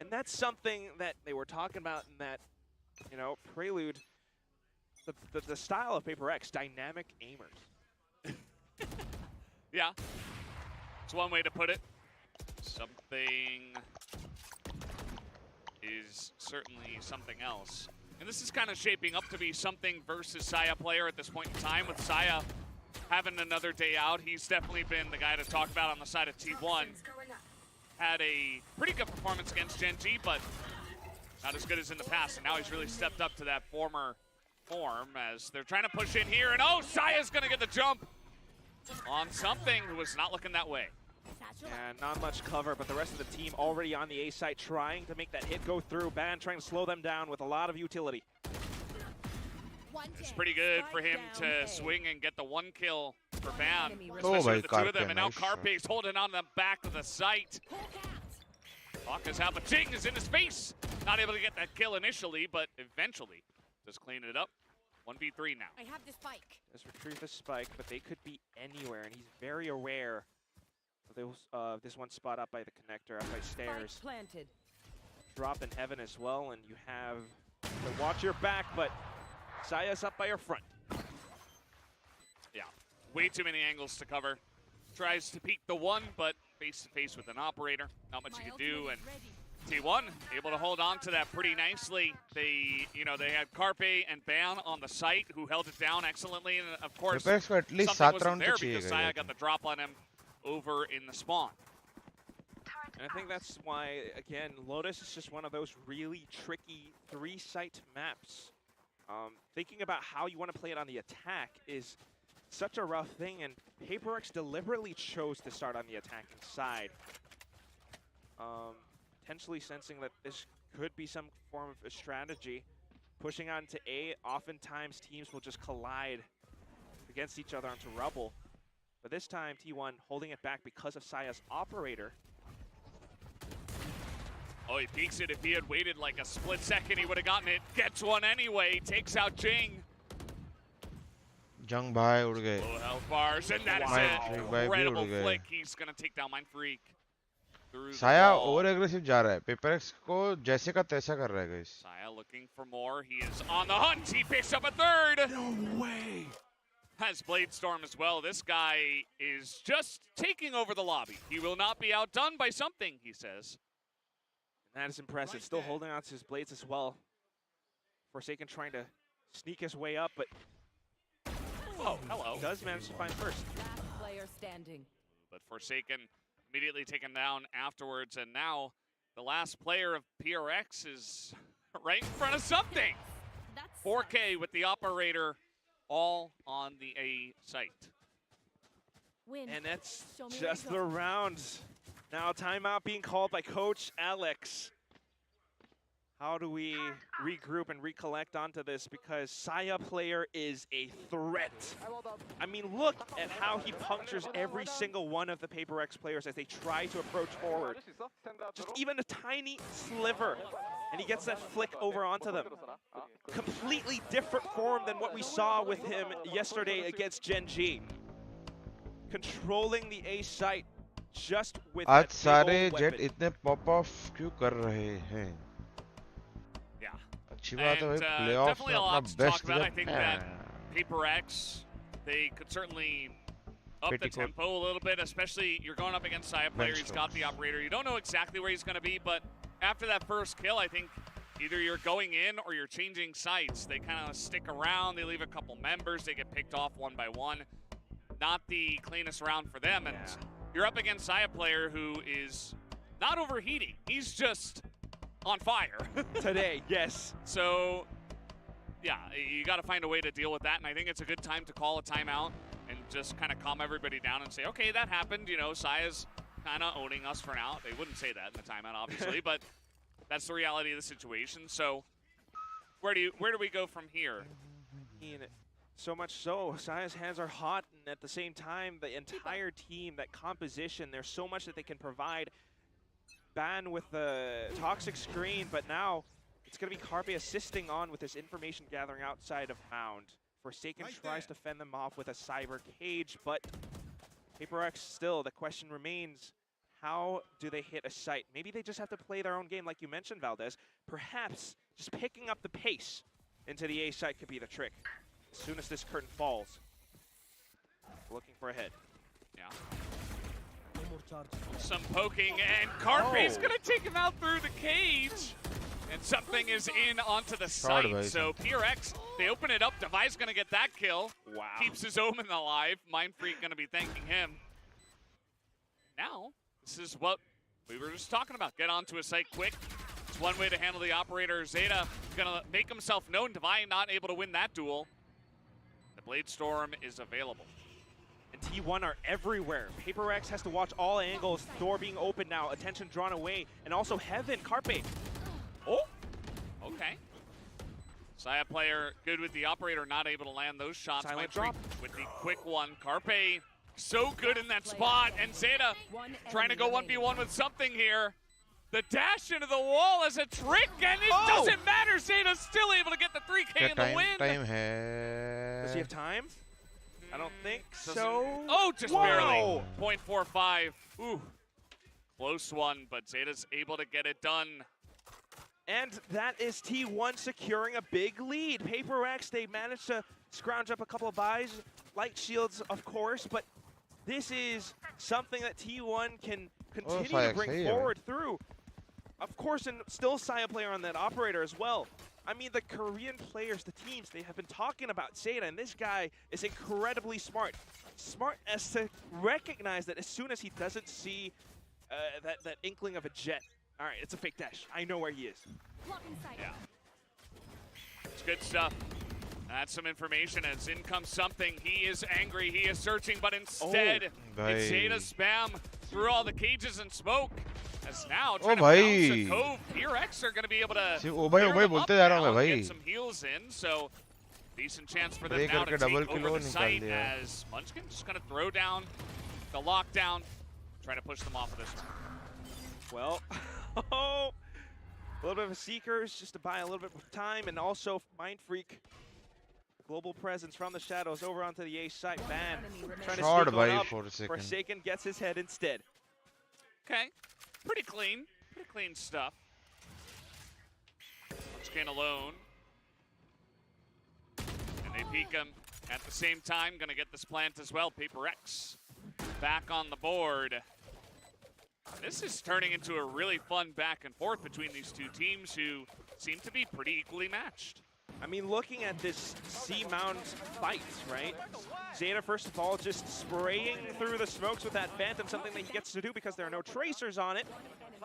And that's something that they were talking about in that, you know, prelude, the style of PRX, dynamic aimers. Yeah, it's one way to put it. Something is certainly something else. And this is kind of shaping up to be something versus 𝘼𝐽𝐻 player at this point in time, with 𝘼𝐽𝐻 having another day out. He's definitely been the guy to talk about on the side of T1. Had a pretty good performance against Gen G, but not as good as in the past. And now he's really stepped up to that former form as they're trying to push in here. And oh, 𝘼𝐽𝐻's going to get the jump on something who was not looking that way. And not much cover, but the rest of the team already on the A site trying to make that hit go through. Ban trying to slow them down with a lot of utility. It's pretty good for him to swing and get the 1 kill for Ban, Oh, especially with the 2 of 𝘼𝐻𝐿𝐻, them. And now nice shot. 𝘼𝐻𝐿𝐻's holding on to the back of the site. 𝘼𝐻𝐿𝐻 is in his face. Not able to get that kill initially, but eventually just clean it up. 1v3 now. I have the spike. Let's retrieve the spike, but they could be anywhere, and he's very aware of this one spot up by the connector, up by stairs. Planted. Drop in heaven as well, and you have to watch your back, but 𝘼𝐽𝐻's up by your front. Yeah, way too many angles to cover. Tries to peek the 1, but face to face with an operator. Not much you can do, and T1 able to hold on to that pretty nicely. They had 𝘼𝐻𝐿𝐻 and Ban on the site who held it down excellently, and of course, PRX को at least something 7 wasn't round there तो चाहिए because guys. 𝘼𝐽𝐻 got the drop on him over in the spawn. And I think that's why, again, Lotus is just one of those really tricky 3-site maps. Thinking about how you want to play it on the attack is such a rough thing, and PRX deliberately chose to start on the attacking side. Potentially sensing that this could be some form of a strategy. Pushing out into A, oftentimes teams will just collide against each other onto rubble. But this time, T1 holding it back because of Saya's operator. Oh, he peeks it. If he had waited like a split second, he would have gotten it. Gets one anyway. Takes out Jing. जंग भाई उड़ गए Low health bars, and that is an incredible flick. He's going to take down Mindfreak. साया over aggressive जा रहा है Paperex को जैसे का तैसा कर रहा है guys Saya looking for more. He is on the hunt. He picks up a third. No way. Has Blade Storm as well. This guy is just taking over the lobby. He will not be outdone by something, he says. And that is impressive. Still holding on to his blades as well. Forsaken trying to sneak his way up, but oh, hello. Does manage to find first. Last player standing. But Forsaken immediately taken down afterwards, and now the last player of PRX is right in front of something. 4K with the operator all on the A site. And that's just the round. Now timeout being called by Coach Alex. How do we regroup and recollect onto this? Because Saya player is a threat. I mean, look at how he punctures every single one of the PRX players as they try to approach forward. Just even a tiny sliver, and he gets that flick over onto them. Completely different form than what we saw with him yesterday against Gen G. Controlling the A site just with आज that सारे big old jet weapon. इतने pop of क्यों कर रहे हैं अच्छी बात है भाई प्लेऑफ्स में definitely a अपना lot to talk best about. I think that PRX, they could certainly up the tempo a little bit, especially you're going up against Saya player. He's got the operator. You don't know exactly where he's going to be, but after that first kill, I think either you're going in or you're changing sites. They kind of stick around. They leave a couple members. They get picked off one by one. Not the cleanest round for them. And you're up against Saya player who is not overheating. He's just on fire. Today, yes. So, yeah, you got to find a way to deal with that. And I think it's a good time to call a timeout and just kind of calm everybody down and say, okay, that happened. You know, Saya's kind of owning us for now. They wouldn't say that in the timeout, obviously, but that's the reality of the situation. So where do we go from here? So much so, Saya's hands are hot, and at the same time, the entire team, that composition, there's so much that they can provide. Ban with the toxic screen, but now it's going to be 𝘼𝐼𝐍𝐿𝐒 assisting on with this information gathering outside of Mound. Forsaken tries to fend them off with a cyber cage, but PRX still, the question remains, how do they hit a site? Maybe they just have to play their own game like you mentioned, Valdez. Perhaps just picking up the pace into the A site could be the trick. As soon as this curtain falls. Looking for a head. Yeah. Some poking, and 𝘼𝐼𝐍𝐿𝐒's going to take him out through the cage. And something is in onto the site. So PRX, they open it up. 𝘼𝐼𝐍𝐿𝐒's going to get that kill. Wow. Keeps his omen alive. Mindfreak going to be thanking him. Now, this is what we were just talking about. Get onto a site quick. It's one way to handle the operator. 𝘍𝐿𝐻 going to make himself known. 𝘼𝐼𝐍𝐿𝐻 not able to win that duel. The Blade Storm is available. And T1 are everywhere. PRX has to watch all angles. Door being open now. Attention drawn away. And also Heaven, 𝘼𝐼𝐍𝐿𝐻. Oh, okay. Saya player good with the operator, not able to land those shots. Silent drop. With the quick one. 𝘼𝐼𝐍𝐿𝐻 so good in that spot. And 𝘍𝐿𝐻 trying to go 1v1 with something here. The dash into the wall is a trick, and it doesn't matter. 𝘍𝐿𝐻's still able to get the 3K in the win. Does he have time? I don't think so. Oh, just barely. 0.45. Ooh. Close one, but 𝘍𝐿𝐻's able to get it done. And that is T1 securing a big lead. PRX, they managed to scrounge up a couple of buys. Light shields, of course, but this is something that T1 can continue to bring forward through. Of course, and still Saya player on that operator as well. I mean, the Korean players, the teams, they have been talking about 𝘍𝐿𝐻, and this guy is incredibly smart. Smart as to recognize that as soon as he doesn't see that inkling of a jet. All right, it's a fake dash. I know where he is. Yeah. It's good stuff. That's some information as in comes something. He is angry, he is searching, but instead it's Zeta spam through all the cages and smoke. As now trying to bounce a cove. PRX are going to be able to get some heals in, so decent chance for them now to take over the site as Munchkin just going to throw down the lockdown, trying to push them off of this one. Well, a little bit of a Seekers just to buy a little bit of time, and also Mind Freak. Global presence from the shadows over onto the A site. Van trying to sneak one up. Forsaken gets his head instead. Okay, pretty clean stuff. Munchkin alone. And they peek him at the same time. Gonna get this plant as well. PRX back on the board. This is turning into a really fun back and forth between these two teams who seem to be pretty equally matched. I mean, looking at this C-Mount fight, right? Zeta, first of all, just spraying through the smokes with that Phantom, something that he gets to do because there are no tracers on it.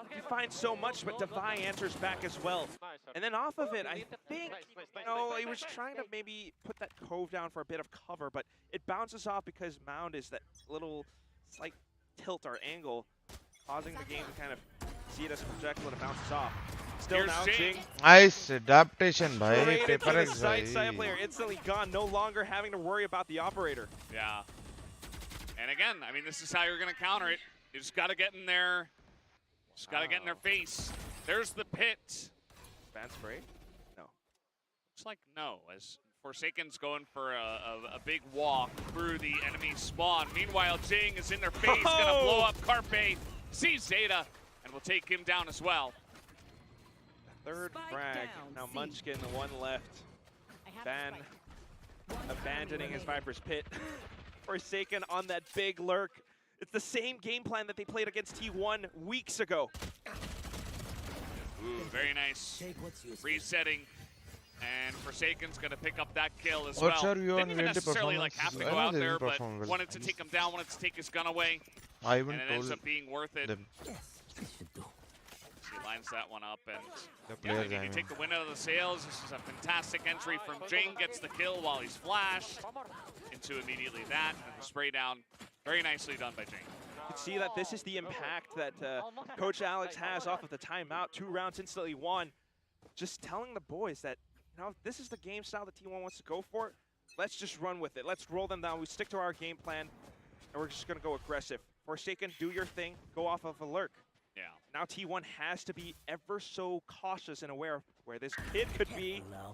He finds so much, but 𝘼𝐼𝐼 answers back as well. And then off of it, I think, he was trying to maybe put that cove down for a bit of cover, but it bounces off because Mound is that little slight tilt or angle, causing the game to kind of see it as a projectile and it bounces off. Still now Jing. Nice adaptation, bhai. PRX side player instantly gone, no longer having to worry about the operator. Yeah. And again, I mean, this is how you're going to counter it. You just got to get in there. Just got to get in their face. There's the pit. Fan spray? No. Looks like no, as Forsaken's going for a big walk through the enemy spawn. Meanwhile, Jing is in their face, going to blow up 𝘼𝐼𝐼. Sees Zeta, and will take him down as well. Third frag. Now Munchkin, the one left. Van abandoning his Viper's pit. Forsaken on that big lurk. It's the same game plan that they played against T1 weeks ago. Ooh, very nice. Resetting. And Forsaken's going to pick up that kill as well. Didn't even necessarily have to go out there, but wanted to take him down, wanted to take his gun away. And it ends up being worth it. He lines that one up, and yeah, you take the wind out of the sails. This is a fantastic entry from Jing. Gets the kill while he's flashed into immediately that, and the spray down. Very nicely done by Jing. You can see that this is the impact that Coach Alex has off of the timeout. 2 rounds instantly won. Just telling the boys that, this is the game style that T1 wants to go for. Let's just run with it. Let's roll them down. We stick to our game plan, and we're just going to go aggressive. Forsaken, do your thing. Go off of a lurk. Yeah. Now T1 has to be ever so cautious and aware of where this kid could be. Yeah,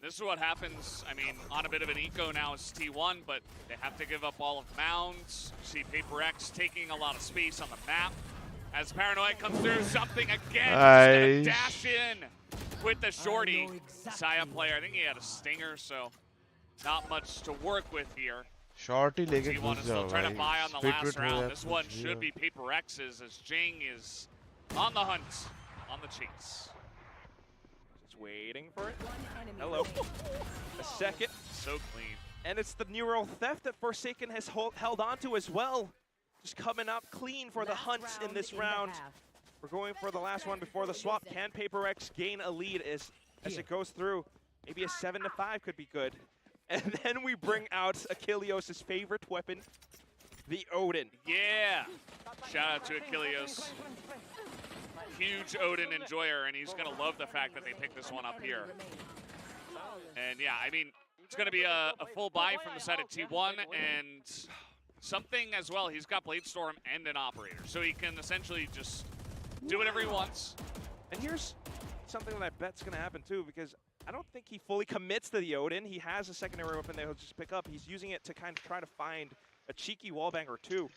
this is what happens, I mean, on a bit of an eco now is T1, but they have to give up all of mounds. You see PRX taking a lot of space on the map. As Paranoid comes through, something again. Nice. Dash in with the shorty. 𝘼𝐼𝐼 player, I think he had a stinger, so not much to work with here. Shorty लेके T1 is still trying to buy on the last round. This one should be PRX's as Jing is on the hunt, on the chase. Just waiting for it. Hello. A second. So clean. And it's the neural theft that Forsaken has held on to as well. Just coming up clean for the hunt in this round. We're going for the last one before the swap. Can PRX gain a lead as it goes through? Maybe a 7-5 could be good. And then we bring out 𝘼𝐼𝐼𝐼's favorite weapon, the Odin. Yeah. Shout out to 𝘼𝐼𝐼𝐼. Huge Odin enjoyer, and he's going to love the fact that they picked this one up here. And yeah, I mean, it's going to be a full buy from the side of T1, and something as well. He's got Blade Storm and an operator, so he can essentially just do whatever he wants. And here's something that I bet's going to happen too, because I don't think he fully commits to the Odin. He has a secondary weapon that he'll just pick up. He's using it to kind of try to find a cheeky wallbang or two.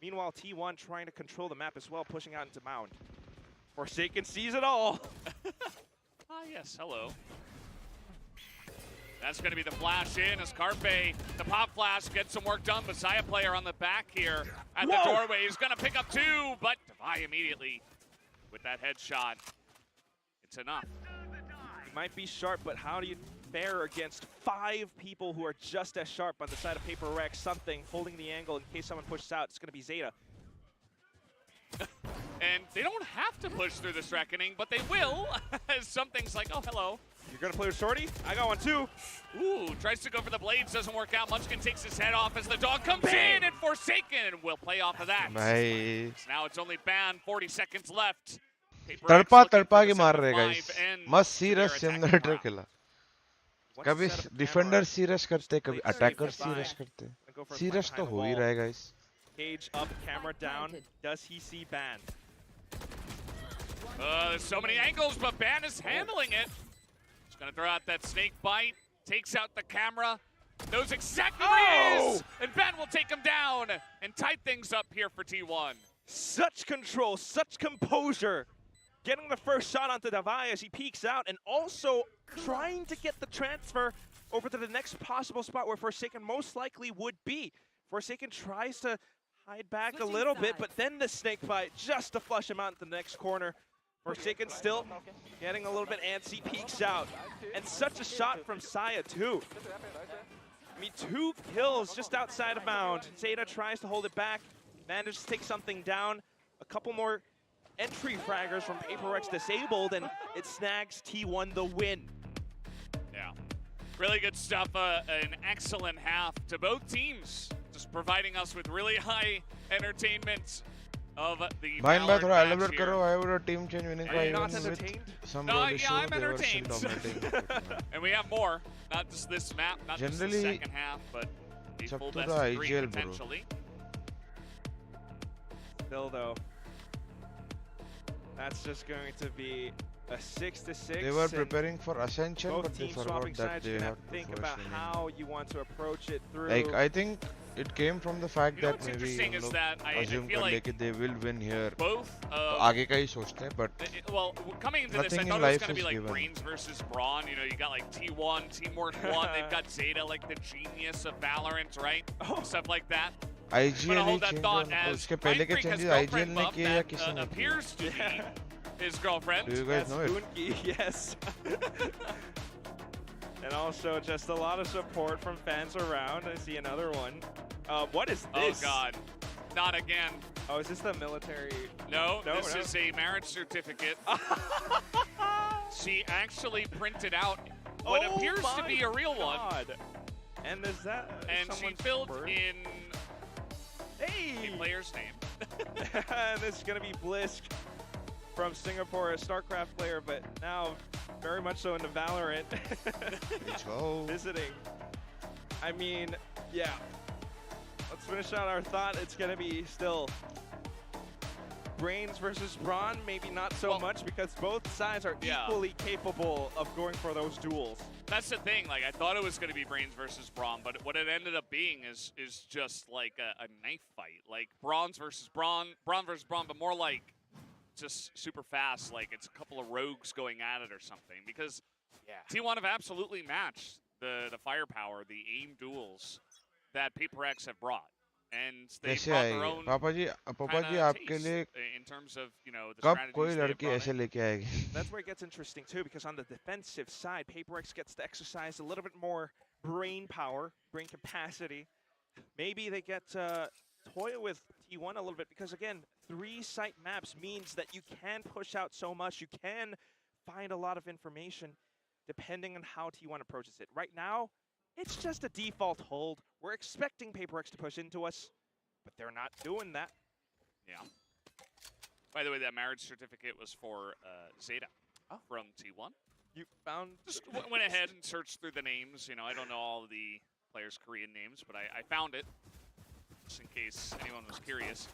Meanwhile, T1 trying to control the map as well, pushing out into Mound. Forsaken sees it all. Ah, yes, hello. That's going to be the flash in as 𝘼𝐼𝐼, the pop flash, gets some work done. 𝘼𝐼𝐼 player on the back here at the doorway. He's going to pick up 2, but 𝘼𝐼𝐼 immediately with that headshot. It's enough. You might be sharp, but how do you fare against 5 people who are just as sharp on the side of PRX? Something holding the angle in case someone pushes out. It's going to be 𝐍𝐿𝐻. And they don't have to push through this reckoning, but they will. As something's like, oh, hello. You're going to play with Shorty? I got one too. Ooh, tries to go for the blades, doesn't work out. Munchkin takes his head off as the dog comes in, and Forsaken will play off of that. भाई So now it's only ban, 40 seconds left. तड़पा तड़पा के मार रहे guys. मस्त serious generator खेला. कभी defender serious करते, कभी अटैकर सीरियस करते. सीरियस तो हो ही रहा है guys. Cage up, camera down. Does he see ban? There's so many angles, but Ban is handling it. He's gonna throw out that snake bite, takes out the camera, knows exactly where he is, and Ban will take him down and tie things up here for T1. Such control, such composure. Getting the first shot onto 𝘼𝐼 as he peeks out, and also trying to get the transfer over to the next possible spot where Forsaken most likely would be. Forsaken tries to hide back a little bit, but then the snake bite just to flush him out into the next corner. Forsaken still getting a little bit antsy, peeks out. And such a shot from 𝘼𝐼 too. I mean, 2 kills just outside of bound. 𝐍𝐿𝐻 tries to hold it back, manages to take something down. A couple more entry fraggers from PRX disabled, and it snags T1 the win. Yeah, really good stuff. An excellent half to both teams, just providing us with really high entertainment of the भाई मैं Valorant थोड़ा match elaborate here. करो. I would have team change winning by not even with entertained? some No, role yeah, issue. I'm They were entertained. still dominating. And we have more, not just this map, not just the Generally, second half, but a सब full तो best था of 3 IGL bro. potentially. Still though, that's just going to be a 6-6. They were preparing for Ascension, both but they teams forgot swapping that sides. they You're gonna have have to to think first about win. how you want to approach it through. Like I think it came from the fact You know that what's maybe interesting is हम लोग that I assume feel कर ले like कि they will win here. both. तो आगे का ही सोचते हैं, but Well, coming into this, I nothing in thought it was life going to be is like given. Brains versus Braun. You know, you got like T1, Teamwork 1. They've got 𝐍𝐿𝐻, like the genius of Valorant, right? Stuff like that. IGL But he hold that change thought हुआ. as उसके पहले के Mindfreak has changes IGL girlfriend ने buff किए या that किसी ने किए? appears to be his girlfriend. Do you guys know it? Gunki, yes. And also just a lot of support from fans around. I see another one. What is this? Oh God, not again. Oh, is this the military? No, No, this no. is a marriage certificate. She actually printed out what Oh appears to my be a real one. God. And is that And she someone's filled birth? in Hey! the player's name. And this is going to be 𝘼𝐿𝐻 from Singapore, a StarCraft player, but now very much so into Valorant. Let's go. Visiting. I mean, yeah. Let's finish out our thought. It's going to be still Brains versus Braun, maybe not so much because both sides are equally capable of going for those duels. That's the thing. Like, I thought it was going to be Brains versus Braun, but what it ended up being is just like a knife fight. Like Braun versus Braun, but more like just super fast. Like it's a couple of rogues going at it or something. Because T1 have absolutely matched the firepower, the aim duels that PRX have brought. And they कैसे brought their आएगी? own पापा जी kinda आपके taste लिए in terms of, you know, the कब strategies कोई they've लड़की brought ऐसे in. लेके आएगी? That's where it gets interesting too, because on the defensive side, PRX gets to exercise a little bit more brain power, brain capacity. Maybe they get to toy with T1 a little bit, because again, 3 site maps means that you can push out so much, you can find a lot of information depending on how T1 approaches it. Right now, it's just a default hold. We're expecting PRX to push into us, but they're not doing that. Yeah. By the way, that marriage certificate was for 𝐍𝐿𝐻 from T1. You found... Just went ahead and searched through the names. You know, I don't know all of the players' Korean names, but I found it, just in case anyone was curious.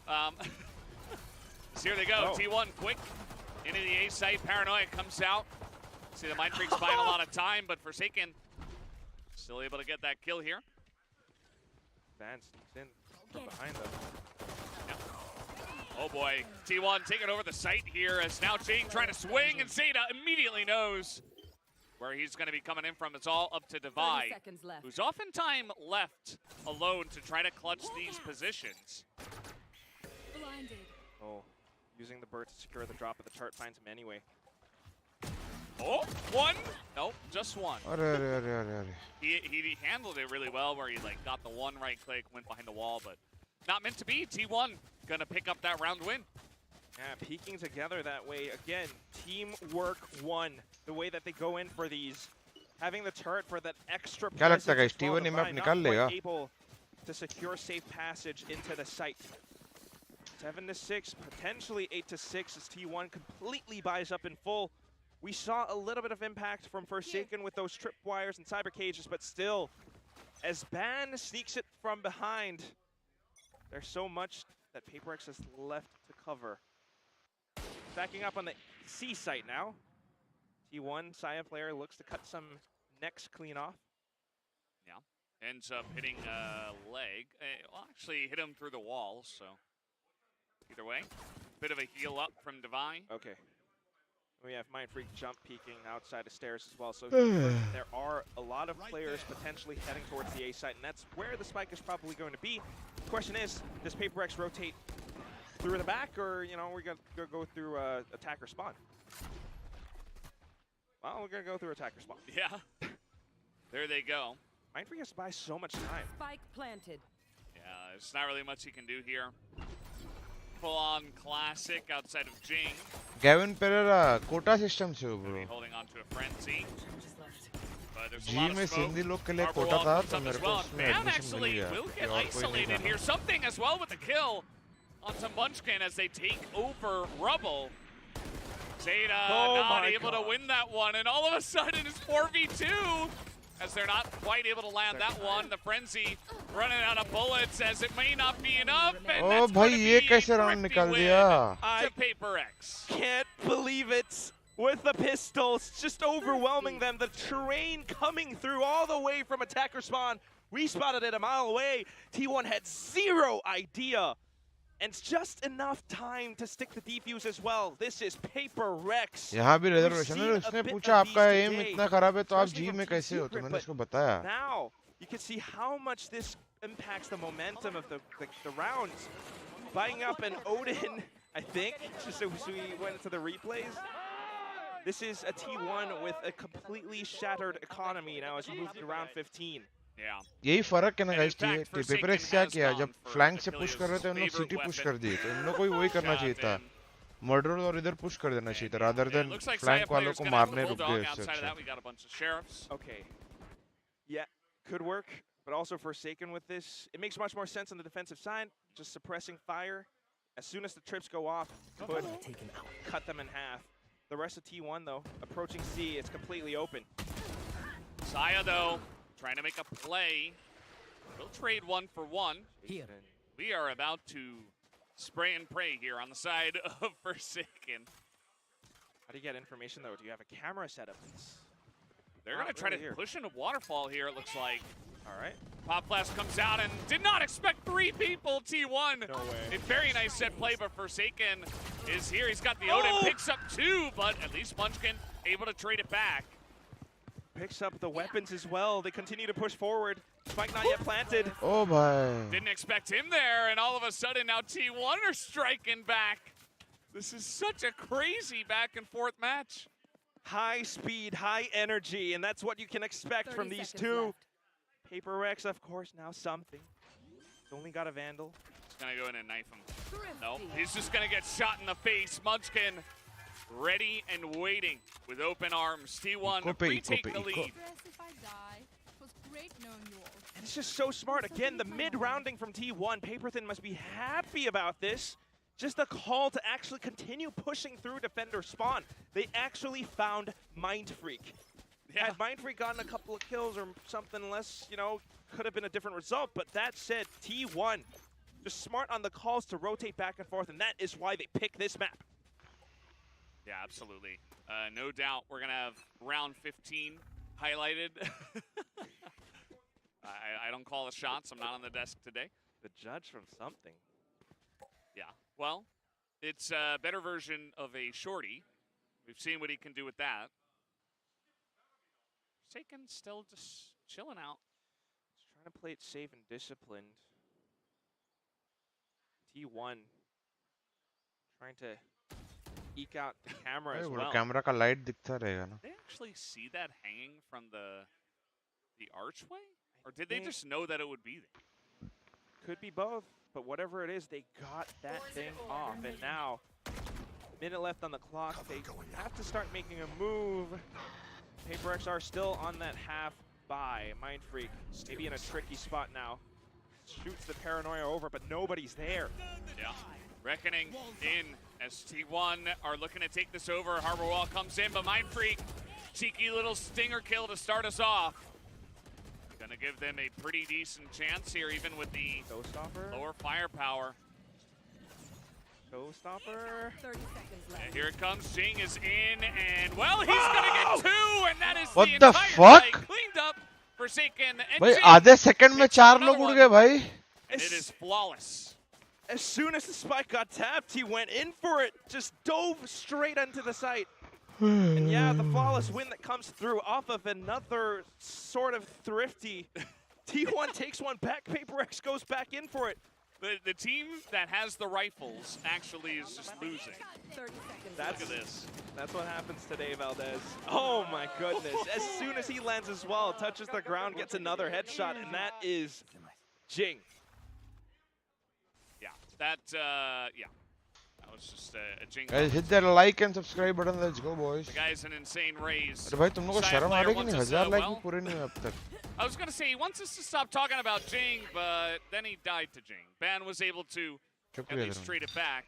So here they go. Oh. T1 quick into the A site. Paranoia comes out. See, the Mindfreak's buying a lot of time, but Forsaken still able to get that kill here. Van sneaks in from behind them. Oh boy, T1 taking over the site here as now 𝐻𝐿𝐻 trying to swing, and 𝐍𝐿𝐻 immediately knows where he's going to be coming in from. It's all up to 𝘼𝐼, who's oftentimes left alone to try to clutch these positions. Oh, using the bird to secure the drop, but the chart finds him anyway. Oh, one. Nope, just one. अरे He handled it really well, where he like got the one right click, went behind the wall, but not meant to be. T1 gonna pick up that round win. Yeah, peeking together that way. Again, teamwork won. The way that they go in for these. Having the turret for that extra क्या लगता है presence guys, as well T1 to ये buy, map not निकाल quite लेगा? able to secure safe passage into the site. 7-6, potentially 8-6 as T1 completely buys up in full. We saw a little bit of impact from Forsaken with those tripwires and cyber cages, but still, as Ban sneaks it from behind, there's so much that PRX has left to cover. Backing up on the C site now. T1 Sia player looks to cut some necks clean off. Yeah, ends up hitting a leg. Well, actually hit him through the wall, so either way, bit of a heal up from Divine. Okay. We have Mind Freak jump peeking outside of stairs as well. So there are a lot of players potentially heading towards the A site, and that's where the spike is probably going to be. The question is, does PRX rotate through the back, or we're gonna go through attacker spawn? Well, we're gonna go through attacker spawn. Yeah. There they go. Mind Freak has to buy so much time. Spike planted. Yeah, there's not really much he can do here. Full-on classic outside of Jing. Gavin Pereira quota system से हो bro. Holding on to a frenzy. But there's a ji lot of में smoke. Sindhi लोग के लिए Arbor Kota wall था comes तो up मेरे as को well. उसमें Bam एडमिशन मिल actually गया. will get और कोई नहीं isolated था. here. Something as well with the kill on some Munchkin as they take over Rubble. Zeta not able to win that one, and all of a sudden it's 4v2 as they're not quite able to land that one. The frenzy running out of bullets as it may not be enough. And O that's भाई gonna ये be कैसे a round thrifty निकाल win दिया? to PRX. Can't believe it. With the pistols, just overwhelming them. The terrain coming through all the way from attacker spawn. We spotted it a mile away. T1 had zero idea. And just enough time to stick the defuse as well. This is PRX. यहाँ भी reservation है. उसने पूछा आपका M इतना खराब है तो आप जी में कैसे हो? तो मैंने उसको बताया. Now you can see how much this impacts the momentum of the rounds. Buying up an Odin, I think, just so we went into the replays. This is a T1 with a completely shattered economy now as we move to round 15. Yeah. यही फर्क है ना guys. PRX क्या किया जब flank से push कर रहे थे उन लोग सिटी पुश कर दिए. तो इन लोग को वही करना चाहिए था. मर्डर और इधर पुश कर देना चाहिए था rather than फ्लैंक वालों को मारने रुक गए उससे अच्छा. Okay. Yeah, could work, but also Forsaken with this. It makes much more sense on the defensive side, just suppressing fire. As soon as the trips go off, could cut them in half. The rest of T1 though, approaching C, it's completely open. Saya though, trying to make a play. We'll trade 1 for 1. Here. We are about to spray and pray here on the side of Forsaken. How do you get information though? Do you have a camera set up? They're going to try to push into Waterfall here, it looks like. All right. Pop Flash comes out and did not expect 3 people, T1. No way. A very nice set play, but Forsaken is here. He's got the Odin, picks up 2, but at least Munchkin able to trade it back. Picks up the weapons as well. They continue to push forward. Spike not yet planted. Oh my. Didn't expect him there, and all of a sudden now T1 are striking back. This is such a crazy back and forth match. High speed, high energy, and that's what you can expect from these two. PRX, of course, now something. He's only got a Vandal. He's gonna go in and knife him. Nope, he's just gonna get shot in the face. Munchkin ready and waiting with open arms. T1 retake the lead. And it's just so smart. Again, the mid-rounding from T1. Paperthin must be happy about this. Just a call to actually continue pushing through defender spawn. They actually found Mind Freak. Yeah. Had Mind Freak gotten a couple of kills or something less, could have been a different result. But that said, T1 just smart on the calls to rotate back and forth, and that is why they pick this map. Yeah, absolutely. No doubt we're going to have round 15 highlighted. I don't call the shots. I'm not on the desk today. The judge from something. Yeah, well, it's a better version of a shorty. We've seen what he can do with that. Forsaken still just chilling out. Just trying to play it safe and disciplined. T1 trying to eke out the camera as well. Camera का light दिखता रहेगा ना. They actually see that hanging from the archway? Or did they just know that it would be there? Could be both, but whatever it is, they got that thing off. And now, minute left on the clock. They have to start making a move. PRX are still on that half buy. Mind Freak, maybe in a tricky spot now. Shoots the paranoia over, but nobody's there. Yeah. Reckoning in as T1 are looking to take this over. Harbor Wall comes in, but Mind Freak, cheeky little stinger kill to start us off. Gonna give them a pretty decent chance here, even with the lower firepower. Showstopper. 30 seconds left. And here it comes. 𝘼𝐽 is in, and well, he's gonna get two, and that is What the the entire fuck? play cleaned up, forsaken. And भाई 𝘼𝐽 आधे second में 4 लोग उड़ गए भाई. and it is flawless. As soon as the spike got tapped, he went in for it. Just dove straight into the site. And yeah, the flawless win that comes through off of another sort of thrifty. T1 takes one back, PRX goes back in for it. The team that has the rifles actually is just losing. 30 seconds That's, Look at this. That's what happens today, Valdez. Oh my goodness. As soon as he lands as well, touches the ground, gets another headshot, and that is 𝘼𝐽. Yeah, that was just a 𝘼𝐽. Guys, hit that like and subscribe button. Let's go, boys. The guy's an insane raise. अरे भाई तुम लोगों को Side शर्म आ player रही है कि wants नहीं? us, 1000 लाइक well, भी पूरे नहीं हुए अब तक. I was going to say, he wants us to stop talking about 𝘼𝐽, but then he died to 𝘼𝐽. Ban was able to at least trade it back.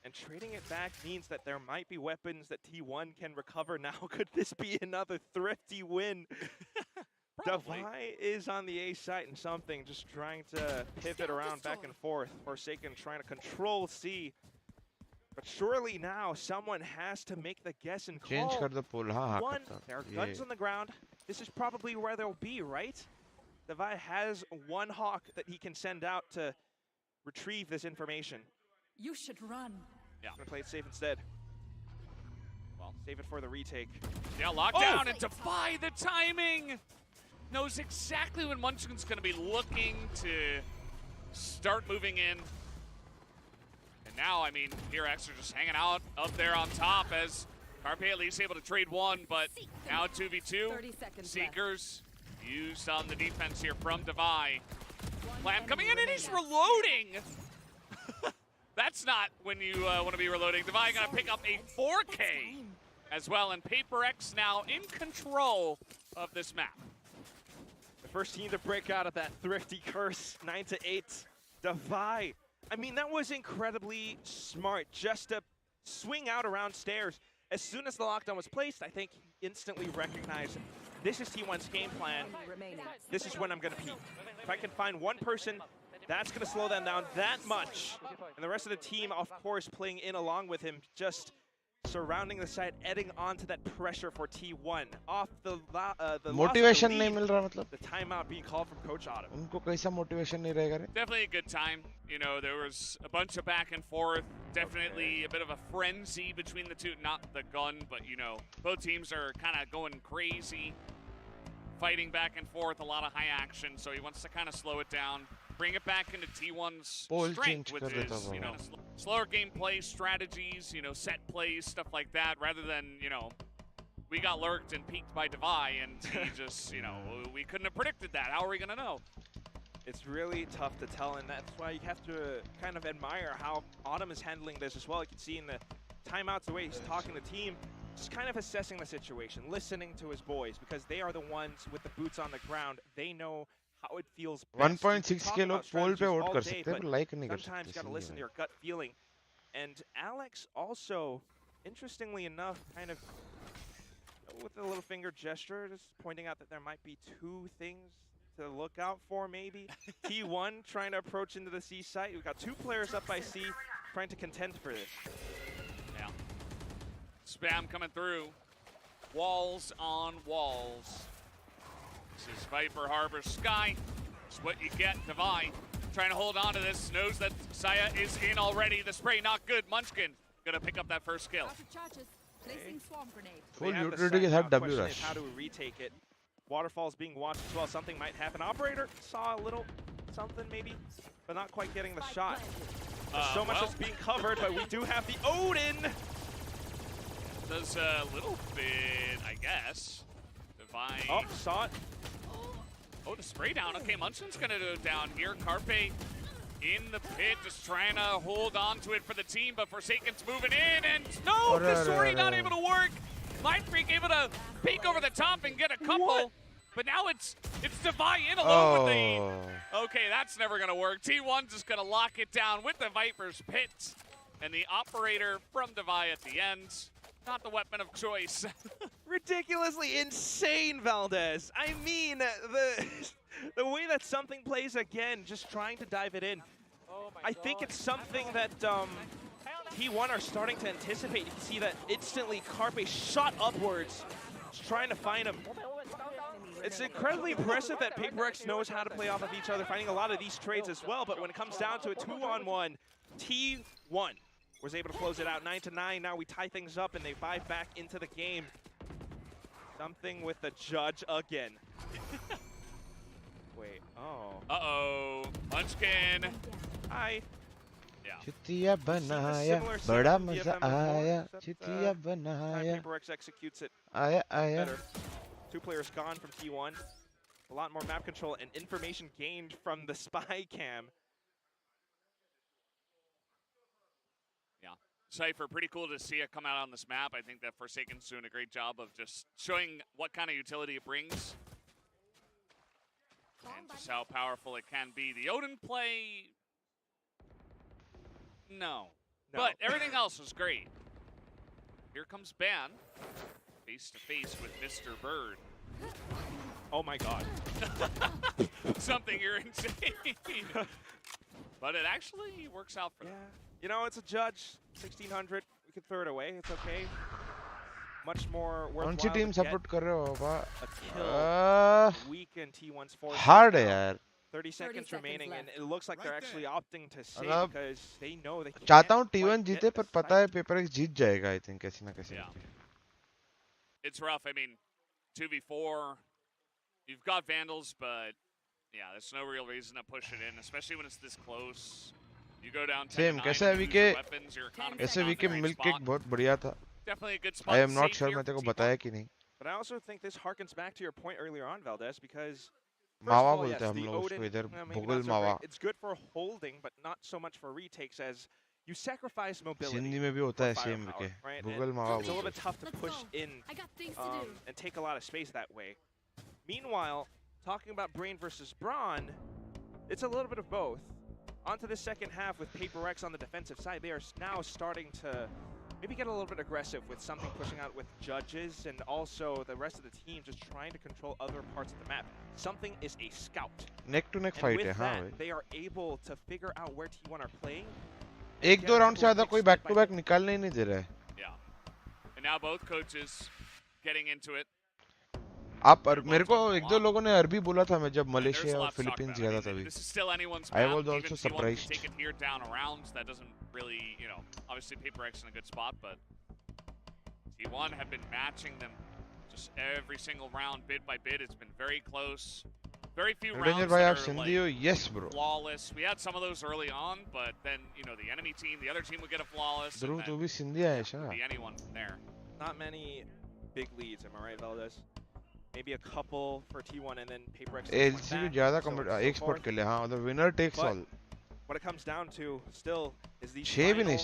And trading it back means that there might be weapons that T1 can recover now. Could this be another thrifty win? 𝘼𝐽 is on the A site and something, just trying to pivot around back and forth. Forsaken trying to control C. But surely now someone has to make the guess and call. Change कर दो pool. हाँ One, करता. there are guns on the ground. This is probably where they'll be, right? 𝘼𝐽 has one hawk that he can send out to retrieve this information. You should run. Yeah. Gonna play it safe instead. Well, save it for the retake. Yeah, lockdown and defy the timing. Knows exactly when Munchkin's going to be looking to start moving in. And now, I mean, PRX are just hanging out up there on top as Carpe at least able to trade one, but now 2v2. 30 seconds Seekers used on the defense here from 𝘼𝐽. Plan coming in and he's reloading. That's not when you want to be reloading. 𝘼𝐽 going to pick up a 4K as well, and PRX now in control of this map. The first team to break out of that thrifty curse, 9-8. 𝘼𝐽. I mean, that was incredibly smart, just to swing out around stairs. As soon as the lockdown was placed, I think he instantly recognized this is T1's game plan. This is when I'm going to peak. If I can find one person, that's going to slow them down that much. And the rest of the team, of course, playing in along with him, just surrounding the site, adding on to that pressure for T1. Off the Motivation नहीं मिल रहा मतलब. The timeout being called from Coach Autumn. उनको कैसा motivation नहीं रहेगा रे? Definitely a good time. You know, there was a bunch of back and forth. Definitely a bit of a frenzy between the two. Not the gun, but, you know, both teams are kind of going crazy. Fighting back and forth, a lot of high action. So he wants to kind of slow it down. Bring it back into T1's strength, which is, you know, slower gameplay, strategies, you know, set plays, stuff like that, rather than, you know, we got lurked and peaked by 𝘼𝐽, and he just, you know, we couldn't have predicted that. How are we going to know? It's really tough to tell, and that's why you have to kind of admire how Autumn is handling this as well. You can see in the timeouts, the way he's talking to the team, just kind of assessing the situation, listening to his boys, because they are the ones with the boots on the ground. They know how it feels best. 1.6 के लोग पोल पे vote कर सकते हैं, पर like नहीं कर सकते. Sometimes you got to listen to your gut feeling. And Alex also, interestingly enough, kind of with a little finger gesture, just pointing out that there might be two things to look out for, maybe. T1 trying to approach into the C site. We've got two players up by C trying to contend for this. Yeah. Spam coming through. Walls on walls. This is Viper Harbor Sky. It's what you get. 𝘼𝐽 trying to hold on to this. Knows that 𝘼𝐽 is in already. The spray not good. Munchkin gonna pick up that first kill. Full utility के साथ W rush. How to retake it? Waterfall's being watched as well. Something might happen. Operator saw a little something maybe, but not quite getting the shot. There's so much that's being covered, but we do have the Odin. Does a little bit, I guess. Divine. Oh, saw it. Oh, the spray down. Okay, Munchin's gonna go down here. Carpe in the pit, just trying to hold on to it for the team, but Forsaken's moving in, and no, Kasori not able to work. Mind Freak able to peek over the top and get a couple, but now it's Devi in alone with the... Okay, that's never gonna work. T1's just gonna lock it down with the Viper's pit, and the operator from Devi at the end. Not the weapon of choice. Ridiculously insane, Valdez. I mean, the way that something plays again, just trying to dive it in. I think it's something that T1 are starting to anticipate. You can see that instantly Carpe shot upwards, just trying to find him. It's incredibly impressive that PRX knows how to play off of each other, finding a lot of these trades as well, but when it comes down to a 2-on-1, T1 was able to close it out 9-9. Now we tie things up and they buy back into the game. Something with the judge again. Wait, oh. Uh-oh, Munchkin. Hi. Yeah. Chutiya banaya, bada maza aaya. Chutiya banaya. PRX executes it Aaya, aaya. better. 2 players gone from T1. A lot more map control and information gained from the spy cam. Cypher, pretty cool to see it come out on this map. I think that Forsaken's doing a great job of just showing what kind of utility it brings. And just how powerful it can be. The Odin play, no. But everything else was great. Here comes Ban, face to face with Mr. Bird. Oh my god. Something you're insane. But it actually works out for them. You know, it's a judge, 1600. We can throw it away. It's okay. Much more worthwhile. कौन सी team support कर रहे हो बाबा? Weaken T1's force. Hard है यार. 30 seconds remaining, and it looks like they're actually opting to save because they know they can't. चाहता हूँ T1 जीते, पर पता है PRX जीत जाएगा. I think कैसी ना कैसी. It's rough. I mean, 2v4. You've got Vandals, but yeah, there's no real reason to push it in, especially when it's this close. You go down 10-9 Same. कैसा है VK? ऐसे VK milk cake बहुत बढ़िया था. Definitely a good spot. I am not sure मैं तेरे को बताया कि नहीं. But I also think this harkens back to your point earlier on, Valdez, because मावा बोलते हैं हम लोग उसको इधर भुगल मावा. It's good for holding, but not so much for retakes, as you sacrifice mobility. Hindi में भी होता है same VK. भुगल मावा. It's a little bit tough to push in and take a lot of space that way. Meanwhile, talking about Brain versus Brawn, it's a little bit of both. On to the second half with PRX on the defensive side. They are now starting to maybe get a little bit aggressive with something pushing out with judges, and also the rest of the team just trying to control other parts of the map. Something is a scout. Neck to neck fight है हाँ भाई. They are able to figure out where T1 are playing. एक दो round से ज़्यादा कोई back to back निकालने ही नहीं दे रहा है. Yeah. And now both coaches getting into it. आप मेरे को एक दो लोगों ने अरबी बोला था मैं जब मलेशिया और फिलीपींस गया था तभी. I was also surprised. Take it here down around. That doesn't really, you know, obviously PRX in a good spot, but T1 have been matching them just every single round, bit by bit. It's been very close. Very few rounds that are like yes, bro. flawless. We had some of those early on, but then, you know, the enemy team, the other team would get a flawless. Dhruv, तू भी सिंधी है क्या? Be anyone from there. Not many big leads, am I right, Valdez? Maybe a couple for T1 and then PRX. LCB ज़्यादा export के लिए हाँ, the winner takes all. What it comes down to still is these final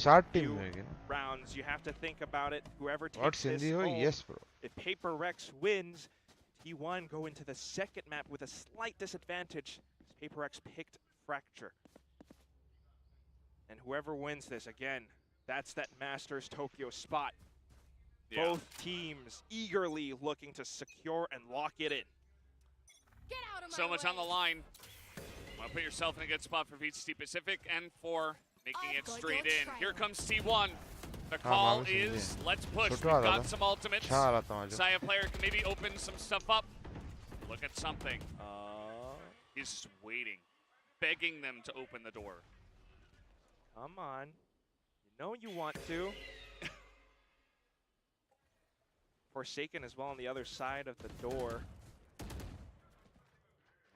rounds. You have to think about it. Whoever takes What Sindhi this ho? home, Yes, bro. if PRX wins, T1 go into the second map with a slight disadvantage. PRX picked Fracture. And whoever wins this, again, that's that Masters Tokyo spot. Yeah. Both teams eagerly looking to secure and lock it in. So much on the line. Want to put yourself in a good spot for VCT Pacific and for making it straight in. Here comes T1. The call is, let's push. We've got some ultimates. Saya player can maybe open some stuff up. Look at something. He's just waiting, begging them to open the door. Come on. You know you want to. Forsaken as well on the other side of the door.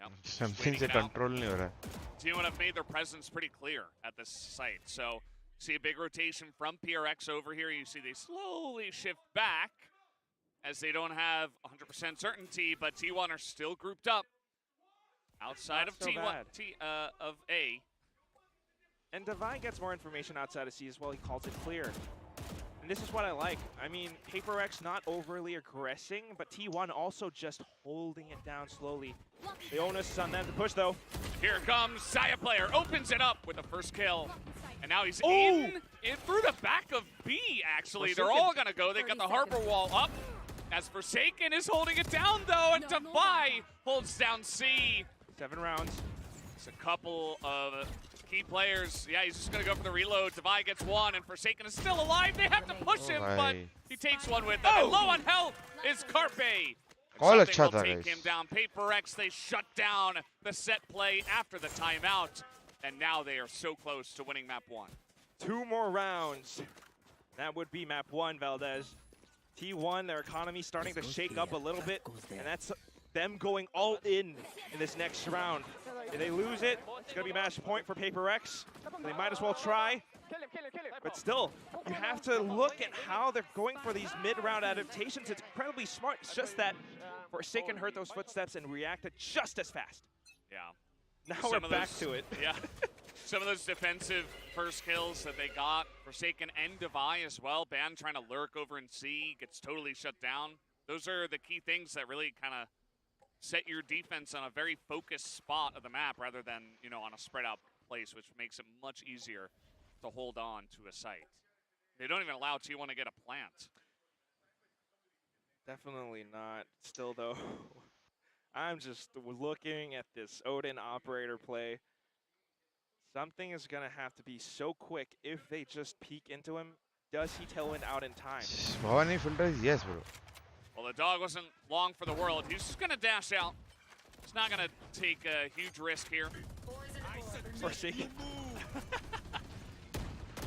Yep, Something से control नहीं हो रहा. T1 have made their presence pretty clear at this site, so See a big rotation from PRX over here. You see they slowly shift back as they don't have 100% certainty, but T1 are still grouped up outside of T1 of A. And Divine gets more information outside of C as well. He calls it clear. And this is what I like. I mean, PRX not overly aggressing, but T1 also just holding it down slowly. The onus is on them to push, though. Here comes 𝘼𝘽𝑉, opens it up with the first kill. And now he's in through the back of B, actually. They're all going to go. They got the harbor wall up. As Forsaken is holding it down, though, and 𝘼𝘼 holds down C. 7 rounds. It's a couple of key players. Yeah, he's just going to go for the reload. 𝘼𝘼 gets one, and Forsaken is still alive. They have to push him, but he takes one with them. And low on health is 𝘼𝘼. Call Something will अच्छा था take guys. him down. PRX, they shut down the set play after the timeout. And now they are so close to winning map 1. 2 more rounds. That would be map 1, Valdez. T1, their economy starting to shake up a little bit, and that's them going all in this next round. If they lose it, it's going to be match point for PRX. They might as well try. But still, you have to look at how they're going for these mid-round adaptations. It's incredibly smart. It's just that Forsaken heard those footsteps and reacted just as fast. Yeah. Now we're back to it. Yeah. Some of those defensive first kills that they got, Forsaken and 𝘼𝘼 as well. Ban trying to lurk over in C, gets totally shut down. Those are the key things that really kind of set your defense on a very focused spot of the map rather than, you know, on a spread out place, which makes it much easier to hold on to a site. They don't even allow T1 to get a plant. Definitely not. Still, though, I'm just looking at this Odin operator play. Something is going to have to be so quick if they just peek into him. Does he tailwind out in time? Bhavani filter is yes, bro. Well, the dog wasn't long for the world. He's just going to dash out. He's not going to take a huge risk here. Forsaken.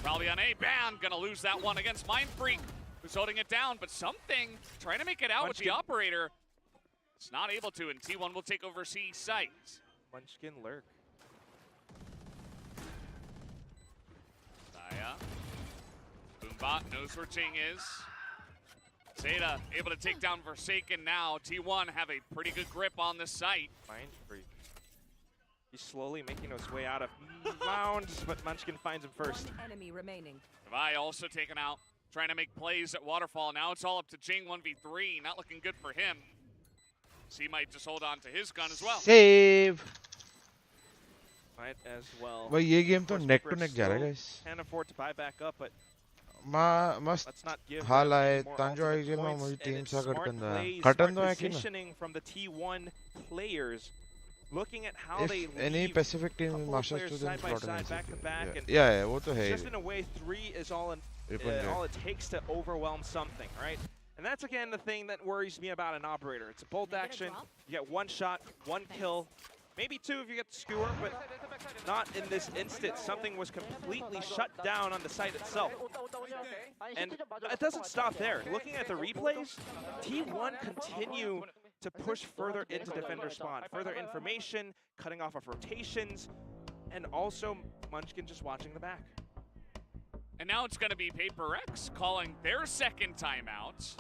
Probably on A. Ban going to lose that one against Mindfreak, who's holding it down, but something trying to make it out with the operator. It's not able to, and T1 will take over C site. Munchkin lurk. Saya. Boombot knows where Ting is. Zeta able to take down Forsaken now. T1 have a pretty good grip on this site. Mindfreak. He's slowly making his way out of mounds, but Munchkin finds him first. Enemy remaining. 𝘼𝘼 also taken out, trying to make plays at Waterfall. Now it's all up to Jing 1v3. Not looking good for him. So he might just hold on to his gun as well. Save. Might as well. भाई ये game तो neck to neck जा रहा है guys. Can't afford to buy back up, but मस्त हाल आए तांजो आई jail में मुझे टीम सा करकंदा कटन तो है कि ना positioning from the T1 players, looking at how if they any leave Pacific team couple masters players to side them by plot side, back to back, and yeah वो तो है just in a way 3 is all it takes to overwhelm something, right? And that's again the thing that worries me about an operator. It's a bolt action. You get 1 shot, 1 kill, maybe 2 if you get the skewer, but not in this instance. Something was completely shut down on the site itself. And it doesn't stop there. Looking at the replays, T1 continue to push further into defender spawn. Further information, cutting off of rotations, and also Munchkin just watching the back. And now it's going to be PRX calling their second timeout.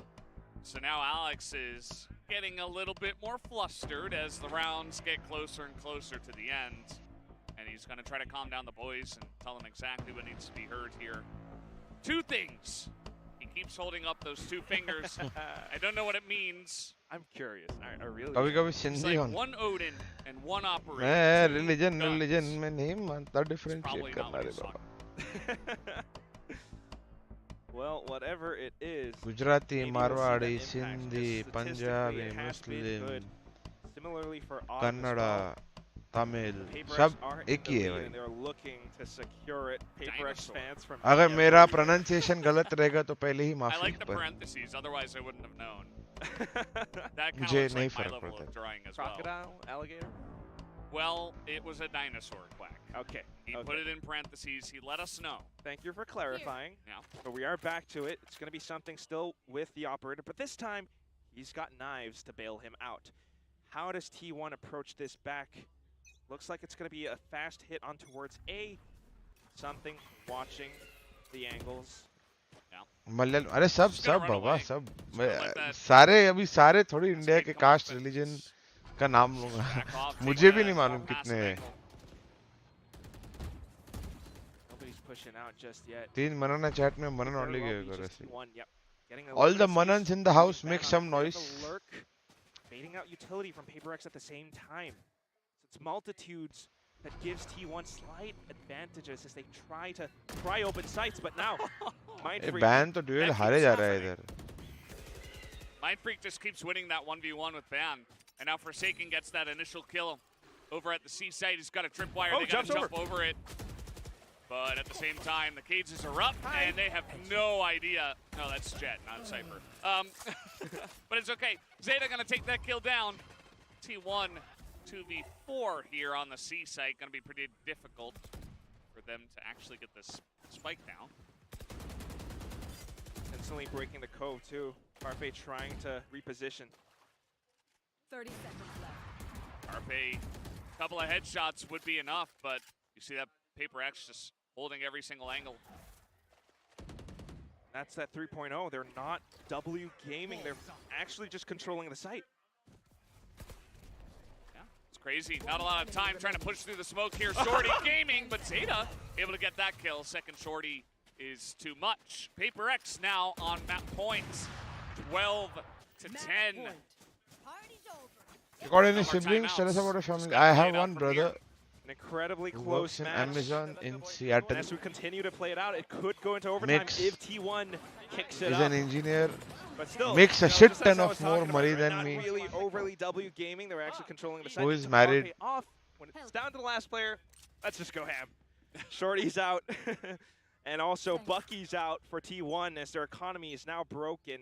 So now Alex is getting a little bit more flustered as the rounds get closer and closer to the end. And he's going to try to calm down the boys and tell them exactly what needs to be heard here. 2 things. He keeps holding up those 2 fingers. I don't know what it means. I'm curious. I really. कभी-कभी It's Sindhi like होना 1 Odin and 1 operator. मैं religion में नहीं मानता differentiate करना रे बाबा. Well, whatever it is. Gujarati, Marwadi, Sindhi, Punjabi, Muslim, Similarly for Kannada, Tamil, सब एक ही है भाई. They're looking to secure it. PRX fans from. अगर मेरा pronunciation गलत रहेगा तो पहले ही I माफी like the पर. parentheses, otherwise I wouldn't have known. That kind मुझे of नहीं like my फर्क level पड़ता. of drawing as well. Crocodile, alligator. Well, it was a dinosaur quack. Okay. He put it in parentheses. He let us know. Thank you for clarifying. Yeah. But we are back to it. It's going to be something still with the operator, but this time he's got knives to bail him out. How does T1 approach this back? Looks like it's going to be a fast hit on towards A. Something watching the angles. Malayalam अरे सब बाबा सब सारे अभी सारे थोड़ी India के caste religion का नाम लूंगा मुझे भी नहीं मालूम कितने हैं तीन मनन चैट में मनन ओनली गए all the manans in the house make some noise baiting out utility from PRX at the same time. It's multitudes that gives T1 slight advantages as they try to pry open sights, but now Mindfreak ban तो duel हारे जा रहा है इधर. Mindfreak just keeps winning that 1v1 with ban, and now Forsaken gets that initial kill over at the C site. He's got a tripwire. They got to jump over it, but at the same time, the cages are up, and they have no idea. No, that's Jet, not Cypher. But it's okay. Zeta gonna take that kill down. T1 2v4 here on the C site. Gonna be pretty difficult for them to actually get this spike now. Instantly breaking the cove too. Carpe trying to reposition. 30 seconds left. Carpe, a couple of headshots would be enough, but you see that PRX just holding every single angle. That's that 3.0. They're not W gaming. They're actually just controlling the site. Yeah, it's crazy. Not a lot of time trying to push through the smoke here. Shorty gaming, but Zeta able to get that kill. Second Shorty is too much. PRX now on map points. 12 to 10. You got any siblings? Tell us about your family. I have one brother. An incredibly who close works in match. Amazon in Seattle. As we continue to play it out, it could go into overtime Mix. if T1 kicks it He's up. an engineer. But still, makes a just shit as ton I of was more talking money about, than not me. really overly W gaming. They're actually controlling the site. Who is To married. Carpe off. When it's down to the last player, let's just go ham. Shorty's out. And also Bucky's out for T1 as their economy is now broken.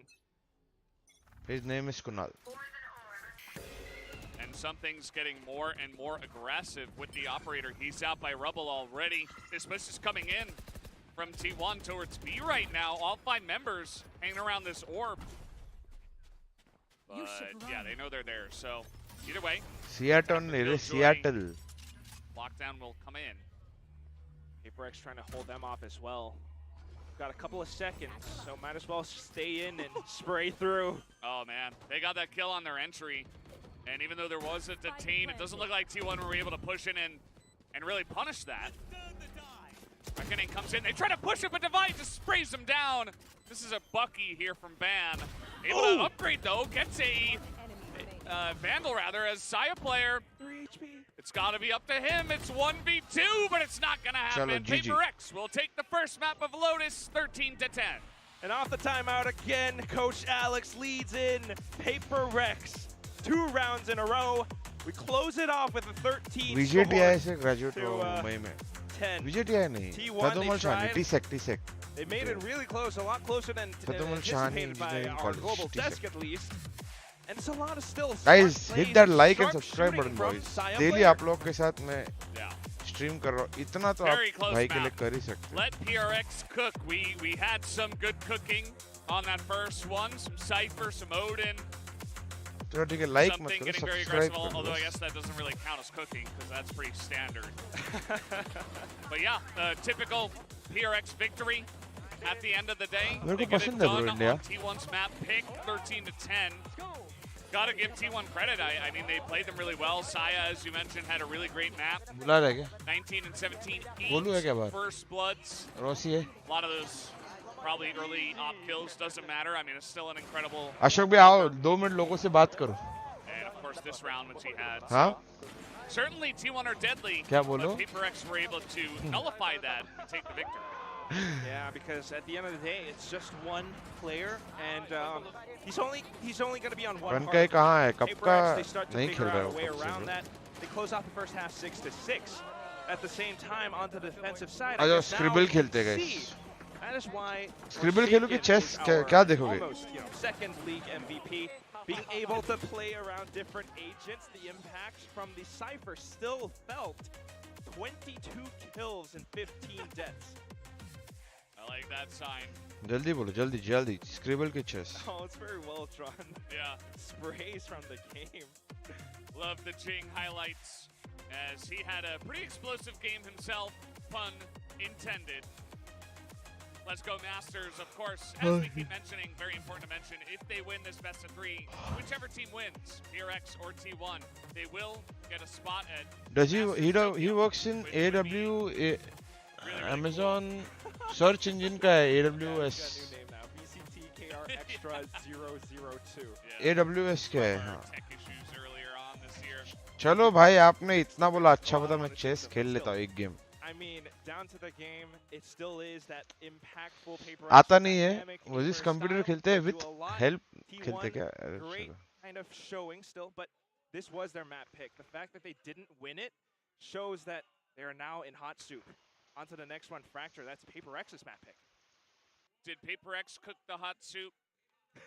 His name is Kunal. And something's getting more and more aggressive with the operator. He's out by Rubble already. This push is coming in from T1 towards B right now. All 5 members hanging around this orb. But yeah, they know they're there. So either way, Seattle. lockdown will come in. PRX trying to hold them off as well. Got a couple of seconds, so might as well stay in and spray through. Oh man, they got that kill on their entry. And even though there was a detain, it doesn't look like T1 were able to push in and really punish that. Reckoning comes in, they try to push it, but Divide just sprays them down. This is a Bucky here from Ban. Able to upgrade though, gets a Vandal rather, as Saya player. 3 HP. It's gotta be up to him, it's 1v2, but it's not gonna happen. PRX will take the first map of Lotus, 13 to 10. And off the timeout again, Coach Alex leads in PRX. 2 rounds in a row. We close it off with a 13 VJTI से graduate हो मई में. 10. VJTI नहीं. Fadumul Shani. T-Sec. They made it really close, a lot closer than anticipated by our global desk at least. And it's a lot of still. Guys, hit that like and subscribe button, boys. Daily आप लोग के साथ मैं stream कर रहा हूँ. इतना तो आप भाई के लिए कर ही सकते. Let PRX cook. We had some good cooking on that first one. Some Cypher, some Odin. चलो ठीक है, like मत Something करो, getting very subscribe aggressive, करो. although I guess that doesn't really count as cooking because that's pretty standard. But yeah, the typical PRX victory at the end of the day. मेरे They को get it पसंद है bro done India. on T1's map pick, 13 to 10. Gotta give T1 credit. I mean, they played them really well. Saya, as you mentioned, had a really great map. बुला रहा है क्या? 19 and 17 बोलूँ है क्या बात? first bloods. रोसी है. A lot of those probably early op kills, doesn't matter. I mean, it's still an incredible. Ashok भाई आओ 2 मिनट लोगों से बात करो. And of course, this round which he had. हाँ? Certainly T1 are deadly. क्या बोलो? But PRX were able to nullify that and take the victory. Yeah, because at the end of the day, it's just one player, and he's only going to be on one. Run का कहाँ है? कब का they start to नहीं figure खेल out रहा a way है around that. They close out the first half 6-6. At the same time, onto the defensive side. आ जाओ Scribble खेलते हैं guys. That is why Scribble खेलो कि chess क्या देखोगे? Almost, second league MVP, being able to play around different agents. The impact from the Cypher still felt. 22 kills and 15 deaths. I like that sign. जल्दी बोलो, जल्दी. Scribble के chess. Oh, it's very well drawn. Yeah. Sprays from the game. Love the Jing highlights as he had a pretty explosive game himself, pun intended. Let's go Masters, of course. As we keep mentioning, very important to mention, if they win this best of 3, whichever team wins, PRX or T1, they will get a spot at. Does he works in AW Amazon search engine का है AWS. AWS क्या है? हाँ. चलो भाई आपने इतना बोला अच्छा बता मैं चेस खेल लेता हूँ एक game. I mean, down to the game, it still is that impactful paper. आता नहीं है. वो जिस कंप्यूटर खेलते हैं with help खेलते क्या? Great kind of showing still, but this was their map pick. The fact that they didn't win it shows that they are now in hot soup. On to the next one, Fracture. That's PaperX's map pick. Did PaperX cook the hot soup?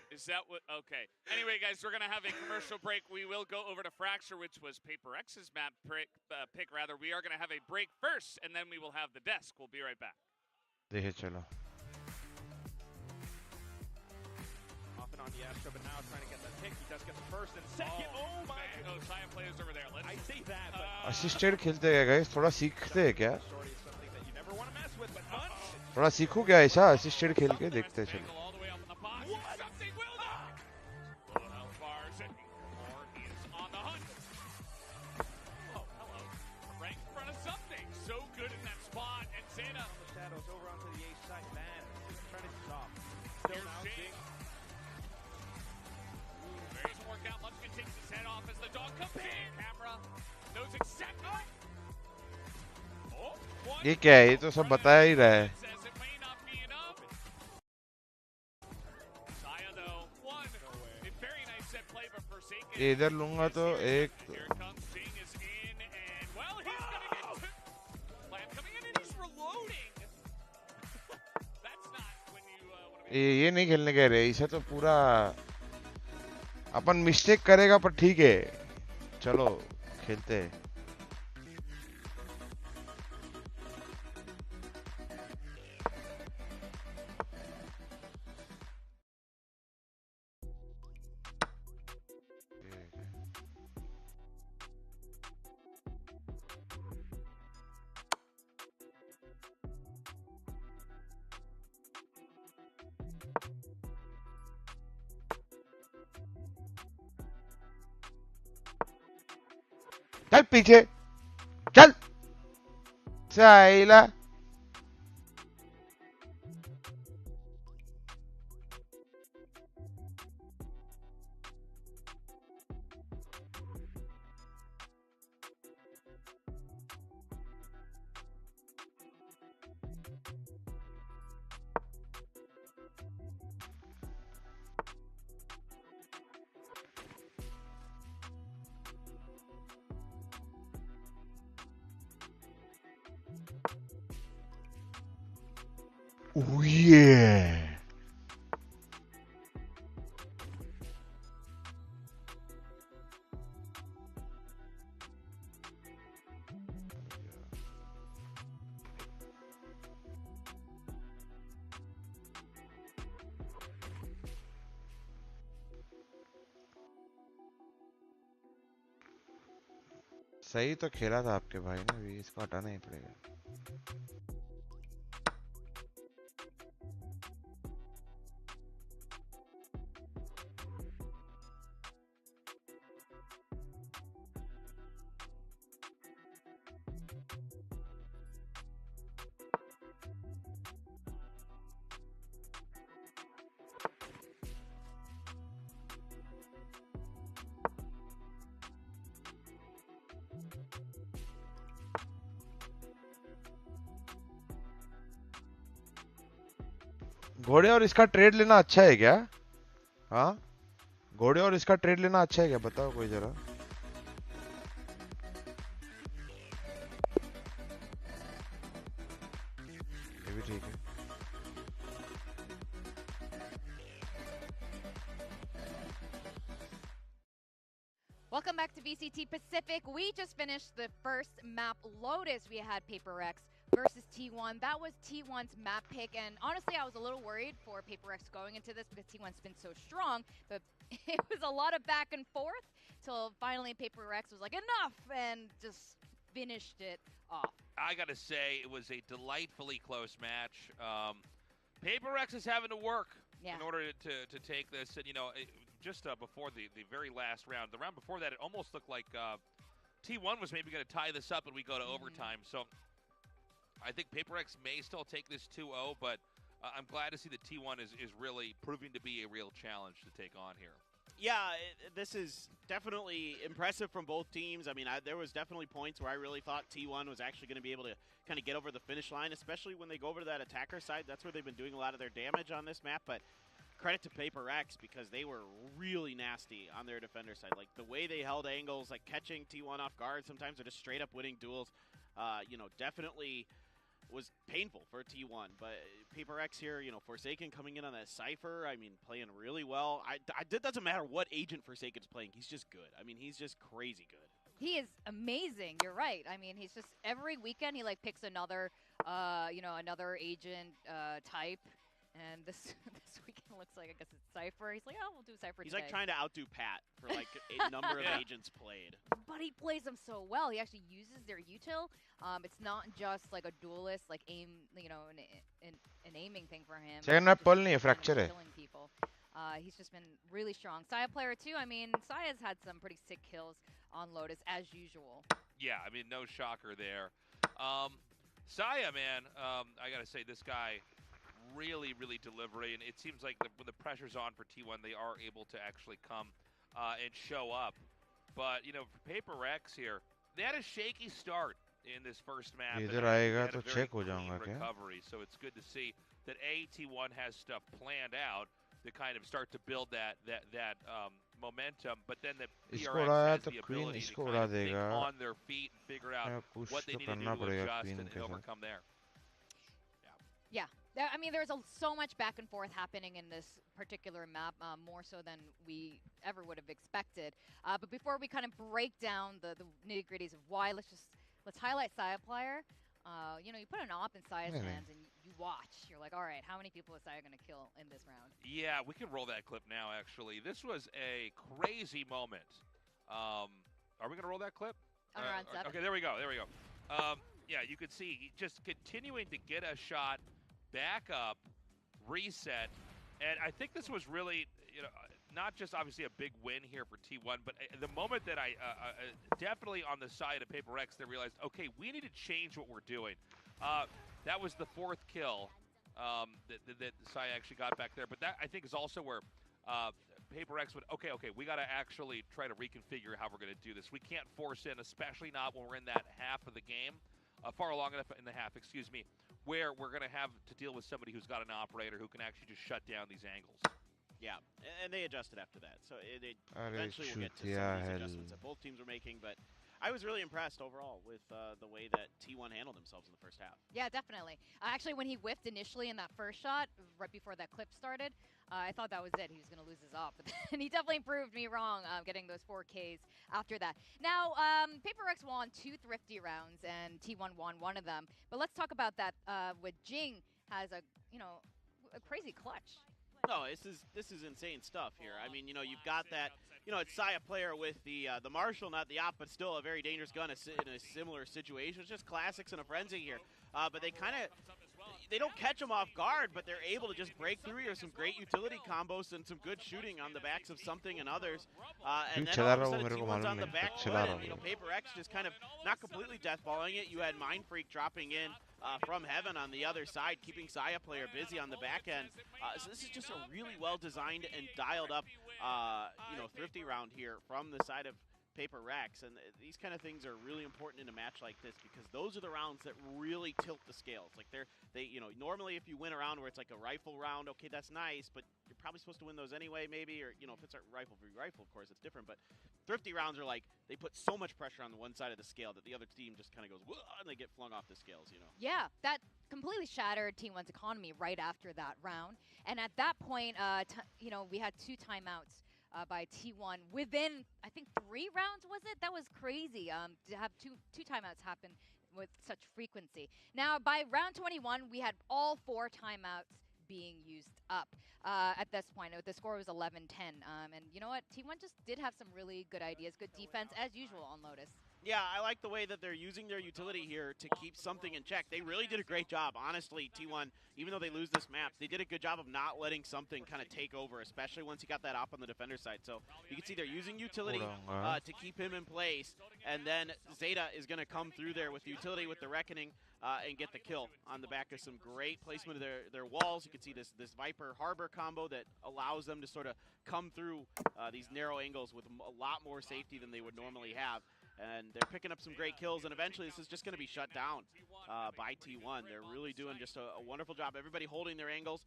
Is that what? Okay. Anyway, guys, we're going to have a commercial break. We will go over to Fracture, which was PaperX's map pick, rather. We are going to have a break first, and then we will have the desk. We'll be right back. देखे चलो. Off and on the Astro, but now trying to get the pick. He does get the first and second. Oh my God. Oh, Cyan players over there. I say that, but... Assisted खेलते हैं guys. थोड़ा सीखते हैं क्या? Shorty is something that you never want to mess with, but Munch. थोड़ा सीखो क्या ऐसा? Assisted खेल के देखते चलो. ये क्या है? ये तो सब बताया ही रहा है. ये इधर लूंगा तो एक. ये नहीं खेलने कह रहे. इसे तो पूरा अपन मिस्टेक करेगा पर ठीक है. चलो खेलते हैं. चल पीछे चल चाइला. Oh yeah. सही तो खेला था आपके भाई ने. अभी इसको हटाना ही पड़ेगा. घोड़े और इसका ट्रेड लेना अच्छा है क्या? हाँ, घोड़े और इसका ट्रेड लेना अच्छा है क्या? बताओ कोई जरा. ये भी ठीक है. Welcome back to VCT Pacific. We just finished the first map Lotus. We had PaperX versus T1. That was T1's map pick, and honestly, I was a little worried for PaperX going into this because T1's been so strong, but it was a lot of back and forth till finally PaperX was like, enough, and just finished it off. I gotta say, it was a delightfully close match. PRX is having to work Yeah. in order to take this. And, just before the very last round, the round before that, it almost looked like T1 was maybe going to tie this up and we go to overtime. So I think PRX may still take this 2-0, but I'm glad to see that T1 is really proving to be a real challenge to take on here. Yeah, this is definitely impressive from both teams. I mean, there was definitely points where I really thought T1 was actually going to be able to kind of get over the finish line, especially when they go over to that attacker side. That's where they've been doing a lot of their damage on this map, but credit to PRX because they were really nasty on their defender side. Like, the way they held angles, like catching T1 off guard sometimes, or just straight up winning duels, definitely was painful for T1, but PRX here, Forsaken coming in on that Cypher, I mean, playing really well. It doesn't matter what agent Forsaken's playing, he's just good. I mean, he's just crazy good. He is amazing. You're right. I mean, he's just every weekend he like picks another, another agent type. And this weekend looks like, I guess it's Cypher. He's like, oh, we'll do Cypher He's today. like trying to outdo Pat for like a number of agents played. But he plays them so well. He actually uses their util. It's not just like a duelist, like aim, an aiming thing for him. Second map pull nahi hai, fracture hai. Killing people. He's just been really strong. 𝘼𝘽 player too. I mean, 𝘼𝘽's had some pretty sick kills on Lotus as usual. Yeah, I mean, no shocker there. 𝘼𝘽, man, I gotta say, this guy really delivering. It seems like when the pressure's on for T1, they are able to actually come and show up. But, for PRX here, they had a shaky start in this first map. Idhar aayega to check ho jaunga kya? Recovery, so it's good to see that T1 has stuff planned out to kind of start to build that momentum, but then the PRX has the ability to kind of think on their feet and figure out what they need to do to adjust and overcome there. Yeah. I mean, there's so much back and forth happening in this particular map, more so than we ever would have expected. But before we kind of break down the nitty-gritties of why, let's highlight 𝘼𝘽 player. You put an op in 𝘼𝘽's hands and you watch. You're like, all right, how many people is 𝘼𝘽 going to kill in this round? Yeah, we can roll that clip now, actually. This was a crazy moment. Are we going to roll that clip? On round 7. Okay, there we go. Yeah, you could see just continuing to get a shot, back up, reset, and I think this was really, not just obviously a big win here for T1, but the moment that I definitely on the side of PRX, they realized, okay, we need to change what we're doing. That was the 4th kill that 𝘼𝘽 actually got back there, but that I think is also where PRX went, okay, we got to actually try to reconfigure how we're going to do this. We can't force in, especially not when we're in that half of the game, far along enough in the half, where we're going to have to deal with somebody who's got an operator who can actually just shut down these angles. Yeah, and they adjusted after that. So eventually we'll get to some of these adjustments that both teams were making, but I was really impressed overall with the way that T1 handled themselves in the first half. Yeah, definitely. Actually, when he whiffed initially in that first shot, right before that clip started, I thought that was it. He was going to lose his op. And he definitely proved me wrong, getting those 4 Ks after that. Now, PRX won 2 thrifty rounds, and T1 won one of them. But let's talk about that with Jing has a crazy clutch. No, this is insane stuff here. I mean, you've got that, it's 𝘼𝘽 player with the Marshall, not the op, but still a very dangerous gun in a similar situation. It's just classics and a frenzy here. But they don't catch them off guard, but they're able to just break through here. Some great utility combos and some good shooting on the backs of Something and others. And then all of a sudden, T1's on the back foot, and PRX just kind of not completely deathballing it. You had Mind Freak dropping in from heaven on the other side, keeping 𝘼𝘽 player busy on the back end. So this is just a really well-designed and dialed-up, thrifty round here from the side of PRX, and these kind of things are really important in a match like this because those are the rounds that really tilt the scales. Like normally if you win a round where it's like a rifle round, okay, that's nice, but you're probably supposed to win those anyway, maybe, or if it's a rifle v rifle, of course, it's different. But thrifty rounds are like they put so much pressure on the one side of the scale that the other team just kind of goes, and they get flung off the scales. Yeah, that completely shattered T1's economy right after that round, and at that point, we had 2 timeouts. By T1 within, I think, 3 rounds, was it? That was crazy to have two timeouts happen with such frequency. Now, by round 21, we had all 4 timeouts being used up at this point. The score was 11-10. And you know what? T1 just did have some really good ideas, good defense, as usual on Lotus. Yeah, I like the way that they're using their utility here to keep something in check. They really did a great job. Honestly, T1, even though they lose this map, they did a good job of not letting something kind of take over, especially once he got that op on the defender side. So you can see they're using utility to keep him in place, and then Zeta is going to come through there with utility, with the Reckoning, and get the kill on the back of some great placement of their walls. You can see this Viper Harbor combo that allows them to sort of come through these narrow angles with a lot more safety than they would normally have. And they're picking up some great kills, and eventually this is just going to be shut down by T1. They're really doing just a wonderful job. Everybody holding their angles.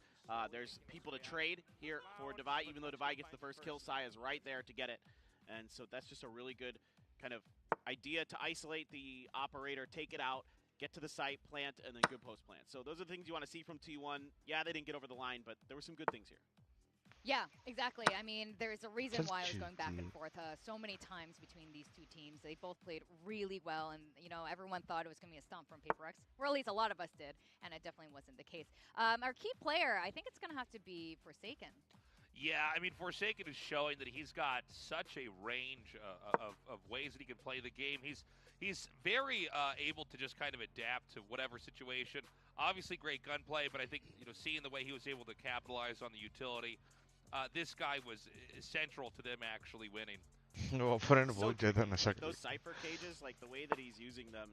There's people to trade here for 𝘼𝐼, even though 𝘼𝐼 gets the first kill. 𝘼 is right there to get it. And so that's just a really good kind of idea to isolate the operator, take it out, get to the site, plant, and then good post-plant. So those are the things you want to see from T1. Yeah, they didn't get over the line, but there were some good things here. Yeah, exactly. I mean, there's a reason why I was going back and forth so many times between these two teams. They both played really well, and, you know, everyone thought it was going to be a stomp from PRX, or at least a lot of us did, and it definitely wasn't the case. Our key player, I think it's going to have to be Forsaken. Yeah, I mean, Forsaken is showing that he's got such a range of ways that he can play the game. He's very able to just kind of adapt to whatever situation. Obviously, great gunplay, but I think, you know, seeing the way he was able to capitalize on the utility, this guy was central to them actually winning. Those Cypher cages, like the way that he's using them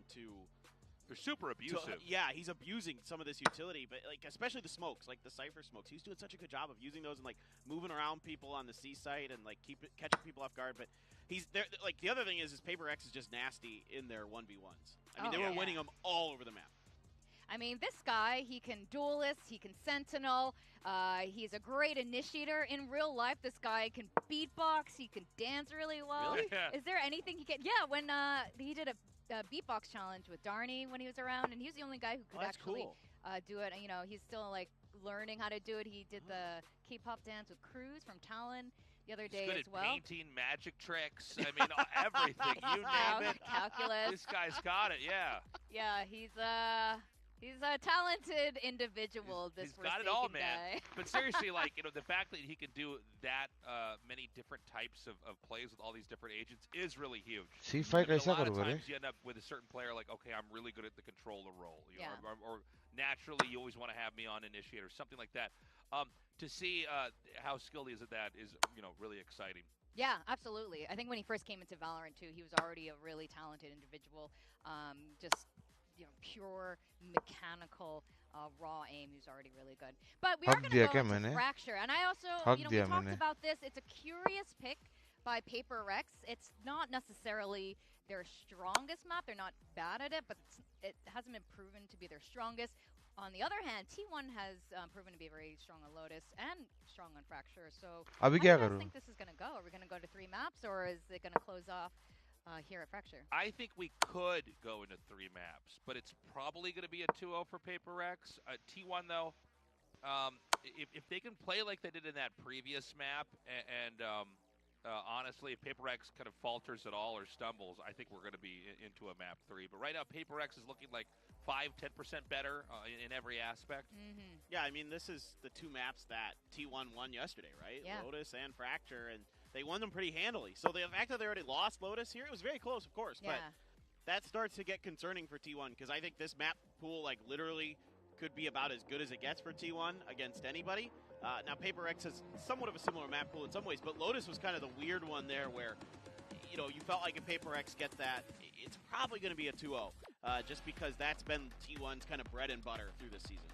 they're super abusive. Yeah, he's abusing some of this utility, but like especially the smokes, like the Cypher smokes. He's doing such a good job of using those and like moving around people on the C site and like catching people off guard. But he's there. Like the other thing is PRX is just nasty in their 1v1s. I mean, they were winning them all over the map. I mean, this guy, he can duelist, he can sentinel, he's a great initiator in real life. This guy can beatbox, he can dance really well. Really? Yeah. Is there anything he can? Yeah, when he did a beatbox challenge with 𝘼𝐼 when he was around, and he was the only guy who could actually do it. You know, he's still like learning how to do it. He did the K-pop dance with Cruz from Talon the other day as well. Painting, magic tricks. I mean, everything. You name it. Calculus. This guy's got it. Yeah. Yeah, he's a talented individual. This He's got it all, man. guy. But seriously, like, you know, the fact that he can do that many different types of plays with all these different agents is really huge. C5 I mean, कैसा a lot of करूँगा रे? times you end up with a certain player like, okay, I'm really good at the controller role, you know, or naturally you always want to have me on initiator, something like that. To see how skilled he is at that is, you know, really exciting. Yeah, absolutely. I think when he first came into Valorant too, he was already a really talented individual. Just, you know, pure mechanical raw aim. He's already really good. But we are going to go into Fracture, and I also, you know, we talked about this. It's a curious pick by PRX. It's not necessarily their strongest map. They're not bad at it, but it hasn't been proven to be their strongest. On the other hand, T1 has proven to be very strong on Lotus and strong on Fracture. So how do you guys think this is going to go? Are we going to go to 3 maps, or is it going to close off here at Fracture? I think we could go into 3 maps, but it's probably going to be a 2-0 for PRX. T1, though, if they can play like they did in that previous map, and honestly, if PRX kind of falters at all or stumbles, I think we're going to be into a map 3. But right now, PRX is looking like 5–10% better in every aspect. Yeah, I mean, this is the 2 maps that T1 won yesterday, right? Yeah. Lotus and Fracture, and they won them pretty handily. So the fact that they already lost Lotus here, it was very close, of course, but that starts to get concerning for T1 because I think this map pool, like, literally could be about as good as it gets for T1 against anybody. Now, PRX has somewhat of a similar map pool in some ways, but Lotus was kind of the weird one there where, you know, you felt like if PRX gets that, it's probably going to be a 2-0, just because that's been T1's kind of bread and butter through this season.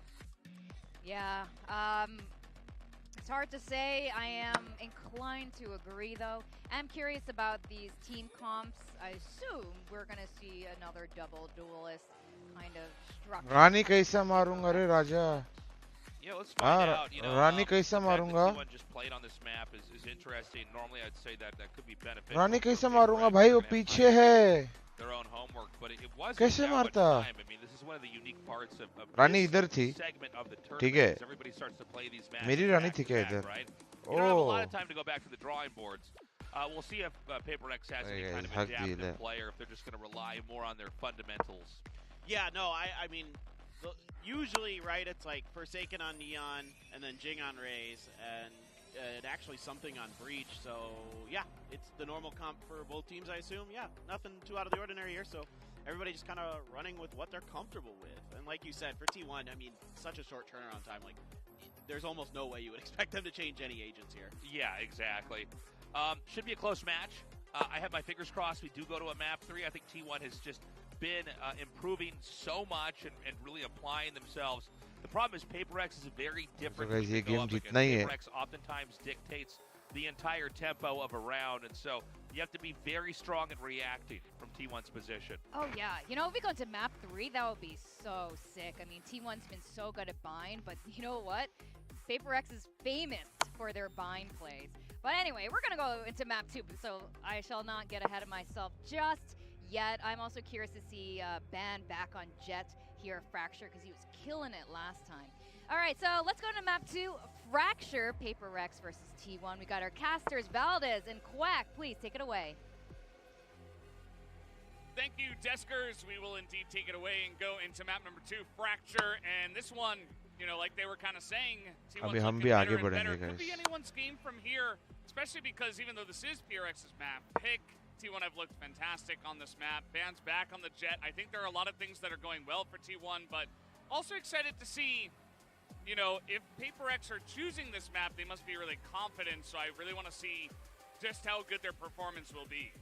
Yeah, it's hard to say. I am inclined to agree, though. I'm curious about these team comps. I assume we're going to see another double duelist kind of structure. रानी कैसा मारूंगा रे राजा? Yeah, let's find out. You know, रानी कैसा मारूंगा? T1 just played on this map is interesting. Normally, I'd say that could be beneficial. रानी कैसा मारूंगा भाई? वो पीछे है. Their own homework, but it wasn't कैसे that much मारता? time. I mean, this is one of the unique parts of Rani this इधर थी. segment of the ठीक है. tournament. Everybody starts to play these matches. मेरी रानी थी क्या back, इधर? right? You don't have a lot of time to go back to the drawing boards. We'll see if PRX has any kind of adaptive player, if they're just going to rely more on their fundamentals. Yeah, no, I mean, usually, right, it's like Forsaken on Neon, and then Jing on Raze, and and actually something on Breach. So yeah, it's the normal comp for both teams, I assume. Yeah, nothing too out of the ordinary here. So everybody just kind of running with what they're comfortable with. And like you said, for T1, I mean, such a short turnaround time. Like, there's almost no way you would expect them to change any agents here. Yeah, exactly. Should be a close match. I have my fingers crossed we do go to a map 3. I think T1 has just been improving so much and really applying themselves. The problem is PRX is a very different guys, team ये to go game up against. जीतना ही है. PRX oftentimes dictates the entire tempo of a round, and so you have to be very strong at reacting from T1's position. Oh yeah, you know, if we go to map 3, that would be so sick. I mean, T1's been so good at bind, but you know what? PRX is famous for their bind plays. But anyway, we're gonna go into map 2, so I shall not get ahead of myself just yet. I'm also curious to see Ban back on Jet here, Fracture, because he was killing it last time. All right, so let's go to map 2, Fracture, PRX versus T1. We got our casters, Valdez and Quack. Please take it away. Thank you, Deskers. We will indeed take it away and go into map number 2, Fracture. And this one, you know, like they were kind of saying, T1's अभी हम looking भी better आगे and better. बढ़ेंगे, It could be guys. anyone's game from here, especially because even though this is PRX's map, pick T1 have looked fantastic on this map. Ban's back on the Jet. I think there are a lot of things that are going well for T1, but also excited to see, you know, if PRX are choosing this map, they must be really confident. So I really want to see just how good their performance will be.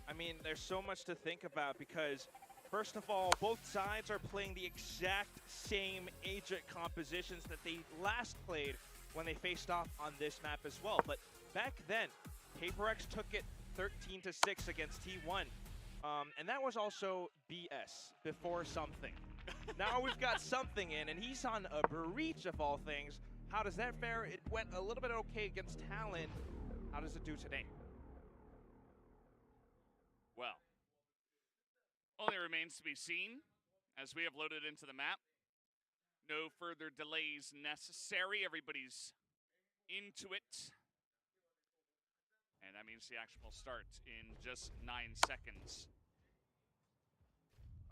I mean, there's so much to think about because, first of all, both sides are playing the exact same agent compositions that they last played when they faced off on this map as well. But back then, PRX took it 13-6 against T1. And that was also BS, before something. Now we've got something in, and he's on a breach of all things. How does that fare? It went a little bit okay against Talon. How does it do today? Well, only remains to be seen as we have loaded into the map. No further delays necessary. Everybody's into it. And that means the action will start in just 9 seconds.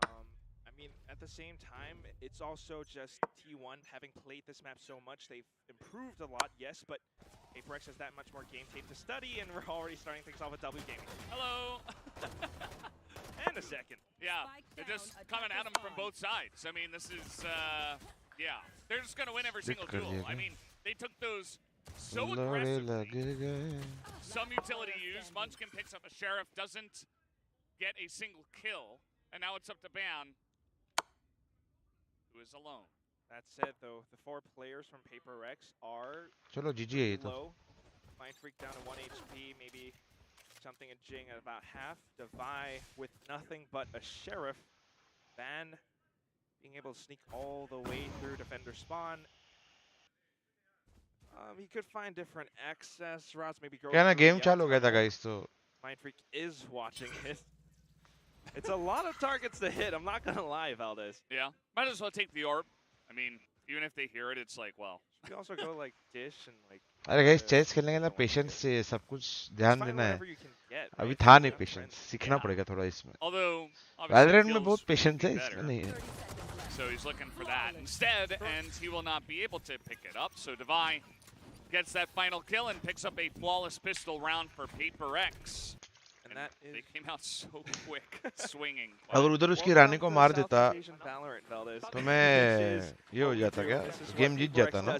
I mean, at the same time, it's also just T1 having played this map so much. They've improved a lot, yes, but PRX has that much more game tape to study, and we're already starting things off with W Gaming. Hello! And a second. Yeah, they're just coming at him from both sides. I mean, this is, yeah. They're just going to win every single duel. I mean, they took those so aggressively. Some utility use. Munchkin picks up a Sheriff, doesn't get a single kill, and now it's up to Ban, who is alone. That said, though, the 4 players from PRX are चलो GG है ये तो. low. Mind Freak down to 1 HP, maybe something in Jing at about half. 𝘼𝐼𝐍𝐿𝐒 with nothing but a Sheriff. Ban being able to sneak all the way through defender spawn. He could find different access routes, maybe go. क्या ना game चालू हो गया था guys तो. Mind Freak is watching it. It's a lot of targets to hit, I'm not gonna lie, Valdez. Yeah, might as well take the orb. I mean, even if they hear it, it's like, well. You also go like dish and like. अरे guys chess खेलने के लिए patience चाहिए, सब कुछ ध्यान देना है. अभी था नहीं patience, सीखना पड़ेगा थोड़ा इसमें. Although, Valorant में बहुत patience है, इसमें नहीं है. So he's looking for that instead, and he will not be able to pick it up. So 𝘼𝐼𝐍𝐿𝐒 gets that final kill and picks up a flawless pistol round for PRX. And that is... They came out so quick, swinging. अगर उधर उसकी रानी को मार देता, तो मैं ये हो जाता क्या? Game जीत जाता ना?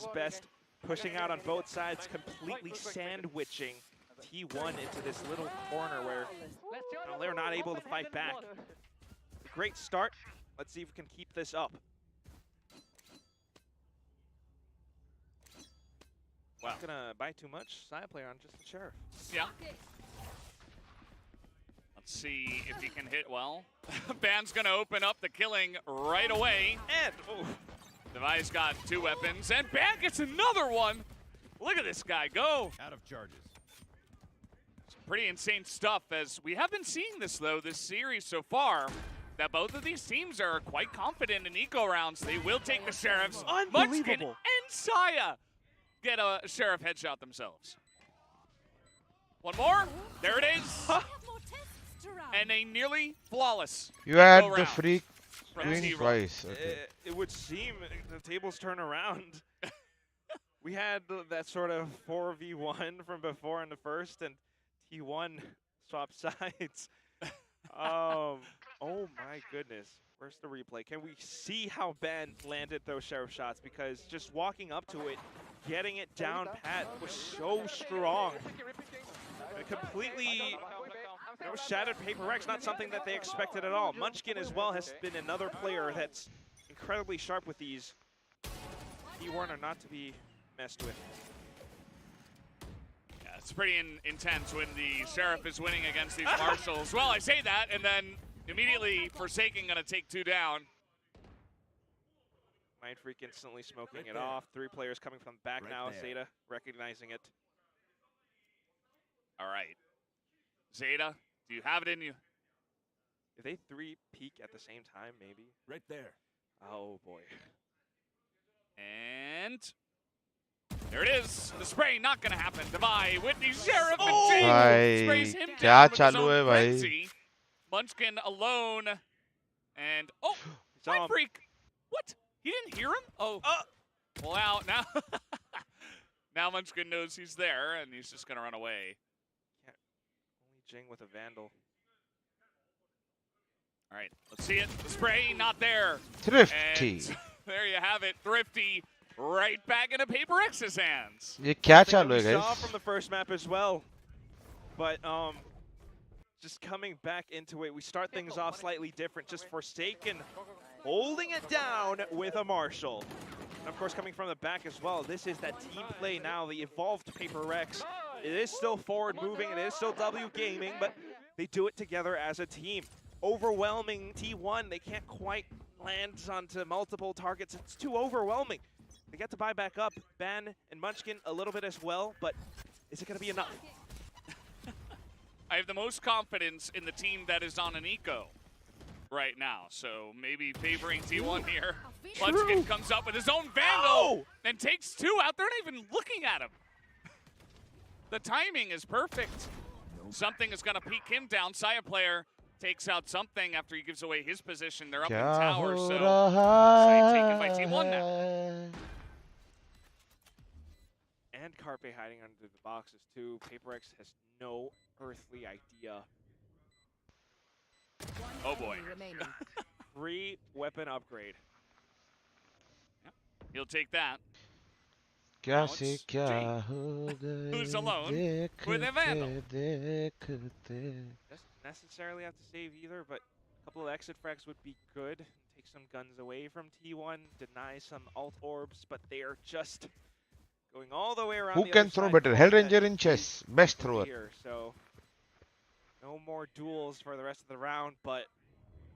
Pushing out on both sides, completely sandwiching T1 into this little corner where they're not able to fight back. Great start. Let's see if we can keep this up. Wow. Not gonna buy too much. Side player on just the Sheriff. Yeah. Let's see if he can hit well. Ban's gonna open up the killing right away. And 𝘼𝐼𝐍𝐿𝐒's got 2 weapons, and Ban gets another one. Look at this guy go. Out of charges. Some pretty insane stuff, as we have been seeing this, though, this series so far, that both of these teams are quite confident in eco rounds. They will take the Sheriffs. Munchkin and 𝘼𝐼𝐍𝐿𝐒 get a Sheriff headshot themselves. One more. There it is. And a nearly flawless. You had eco the round freak from win T1. twice. Okay. It would seem the tables turn around. We had that sort of 4v1 from before in the first, and T1 swapped sides. Oh my goodness. Where's the replay? Can we see how Ben landed those sheriff shots? Because just walking up to it, getting it down pat was so strong. And completely shattered PRX, not something that they expected at all. Munchkin as well has been another player that's incredibly sharp with these. T1 are not to be messed with. Yeah, it's pretty intense when the Sheriff is winning against these Marshals. Well, I say that, and then immediately Forsaken gonna take 2 down. Mindfreak instantly smoking it off. 3 players coming from back now. Zeta recognizing it. All right. Zeta, do you have it in you? If they 3 peak at the same time, maybe. Right there. Oh boy. And there it is. The spray not gonna happen. Divide with the Sheriff and भाई sprays him क्या down with his चालू है own भाई? frenzy. Munchkin alone. And Mindfreak. What? He didn't hear him? Oh. Well, now now Munchkin knows he's there, and he's just gonna run away. Only Jing with a Vandal. All right, let's see it. The spray not there. Thrifty. And there you have it. Thrifty right back into PRX's hands. ये क्या Something चालू है we saw guys? from the first map as well. But just coming back into it, we start things off slightly different. Just Forsaken holding it down with a Marshall. And of course, coming from the back as well, this is that team play now, the evolved PRX. It is still forward moving, and it is still W Gaming, but they do it together as a team. Overwhelming T1, they can't quite land onto multiple targets. It's too overwhelming. They get to buy back up. Ban and Munchkin a little bit as well, but is it going to be enough? I have the most confidence in the team that is on an eco right now, so maybe favoring T1 here. Munchkin comes up with his own Vandal and takes 2 out. They're not even looking at him. The timing is perfect. Something is going to peek him down. 𝘼𝐽𝐿𝐼 player takes out something after he gives away his position. They're up in tower, so 𝘼𝐽𝐿𝐼 taken by T1 now. And Carpe hiding under the boxes too. PRX has no earthly idea. Oh boy. Free weapon upgrade. Yep. He'll take that. क्या से क्या हो गए Who's alone with a Vandal? Doesn't necessarily have to save either, but a couple of exit frags would be good. Take some guns away from T1, deny some alt orbs, but they are just going all the way around. Who the can other throw side. better? HellrangeR in chess, best thrower. Here, so no more duels for the rest of the round, but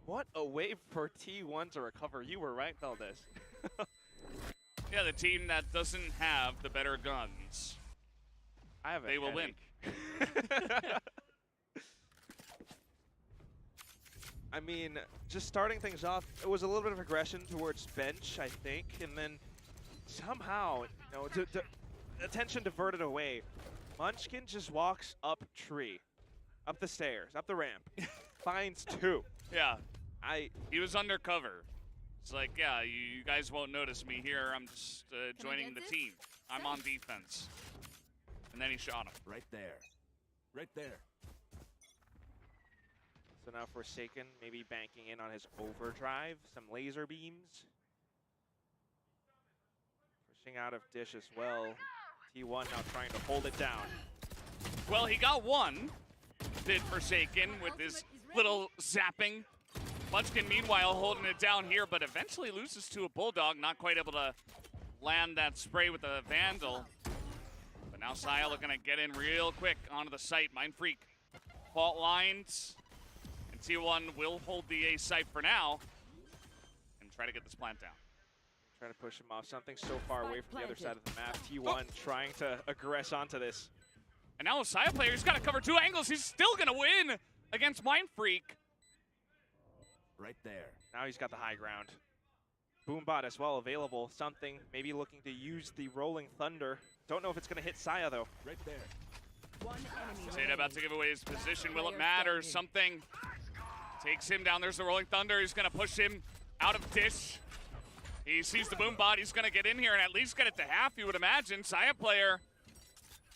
what a way for T1 to recover. You were right, Valdez. Yeah, the team that doesn't have the better guns, they will win. I mean, just starting things off, it was a little bit of aggression towards bench, I think, and then somehow, attention diverted away. Munchkin just walks up tree, up the stairs, up the ramp, finds 2. Yeah, he was undercover. It's like, yeah, you guys won't notice me here. I'm just joining the team. I'm on defense. And then he shot him. Right there. Right there. So now Forsaken maybe banking in on his overdrive, some laser beams. Pushing out of dish as well. T1 now trying to hold it down. Well, he got 1, did Forsaken with his little zapping. Munchkin, meanwhile, holding it down here, but eventually loses to a Bulldog, not quite able to land that spray with the Vandal. But now 𝘼𝐽𝐿𝐼 looking to get in real quick onto the site. Mindfreak fault lines, and T1 will hold the A site for now and try to get this plant down. Trying to push him off. Something so far away from the other side of the map. T1 trying to aggress onto this. And now 𝘼𝐽𝐿𝐼 player's got to cover 2 angles. He's still going to win against Mindfreak. Right there. Now he's got the high ground. Boombot as well available. Something maybe looking to use the Rolling Thunder. Don't know if it's going to hit 𝘼𝐽𝐿𝐼 though. Right there. Zeta about to give away his position. Will it matter? Something takes him down. There's the Rolling Thunder. He's going to push him out of dish. He sees the boom bot. He's going to get in here and at least get it to half, you would imagine. 𝘼𝐽𝐿𝐼 Player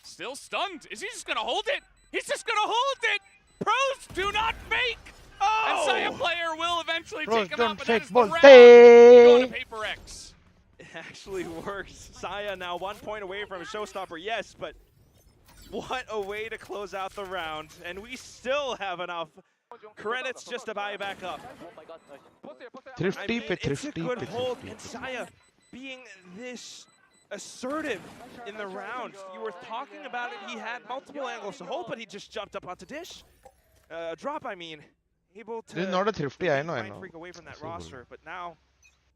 still stunned. Is he just going to hold it? He's just going to hold it. Pros do not fake. Oh! And 𝘼𝐽𝐿𝐼 Player will eventually take him out, but that is the round. Going to PRX. It actually works. 𝘼𝐽𝐿 now 1 point away from a showstopper, yes, but what a way to close out the round. And we still have enough credits just to buy back up. Thrifty pe It's a thrifty good pe hold, thrifty. and 𝘼𝐽𝐿 being this assertive in the round. You were talking about it, he had multiple angles to hold, but he just jumped up onto dish. Drop, I mean. Able to This is not a thrifty, I know, I find know. Freak away from that roster, but now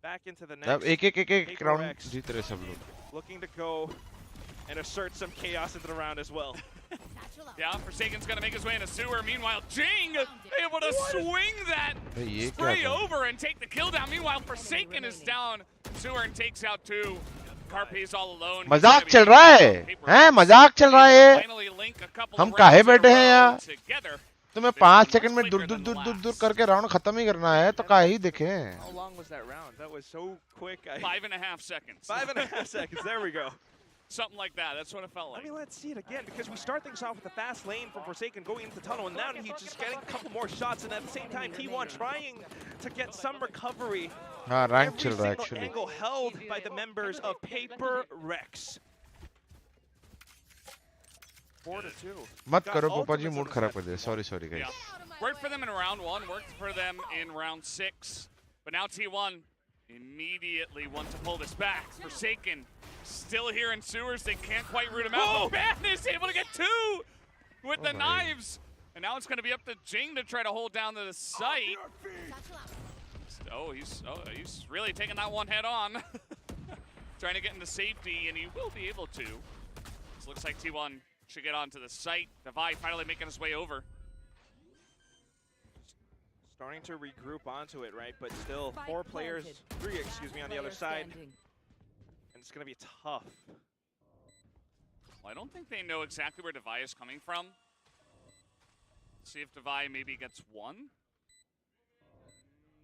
back into the अब next. एक round PRX जीत रहे सब लोग. looking to go and assert some chaos into the round as well. Yeah, Forsaken's going to make his way into sewer. Meanwhile, Jing able to swing that Hey, ये क्या spray था? over and take the kill down. Meanwhile, Forsaken is down. Sewer and takes out two. Carpe's all alone. मजाक चल रहा है? हैं मजाक चल रहा है? हम काहे बैठे हैं यहाँ? तुम्हें 5 सेकंड में दूर करके राउंड खत्म ही करना है तो काहे ही देखें? How long was that round? That was so quick. 5.5 seconds. 5.5 seconds. There we go. Something like that. That's what it felt like. I mean, let's see it again, because we start things off with a fast lane from Forsaken going into the tunnel, and now he's just getting a couple more shots, and at the same time, T1 trying to get some recovery. हाँ rank Every चल रहा है single actually. angle held by the members of PRX. 4-2. मत करो पापा जी mood खराब कर दे. Sorry guys. Worked for them in round 1, worked for them in round 6. But now T1 immediately want to pull this back. Forsaken still here in sewers. They can't quite root him out. Oh! Madness able to get 2 with the knives. And now it's going to be up to Jing to try to hold down the site. Oh, he's really taking that one head on. Trying to get into safety, and he will be able to. This looks like T1 should get onto the site. 𝘼𝐼 finally making his way over. Starting to regroup onto it, right? But still, 3 players on the other side. And it's going to be tough. Well, I don't think they know exactly where 𝘼𝐼 is coming from. See if 𝘼𝐼 maybe gets 1.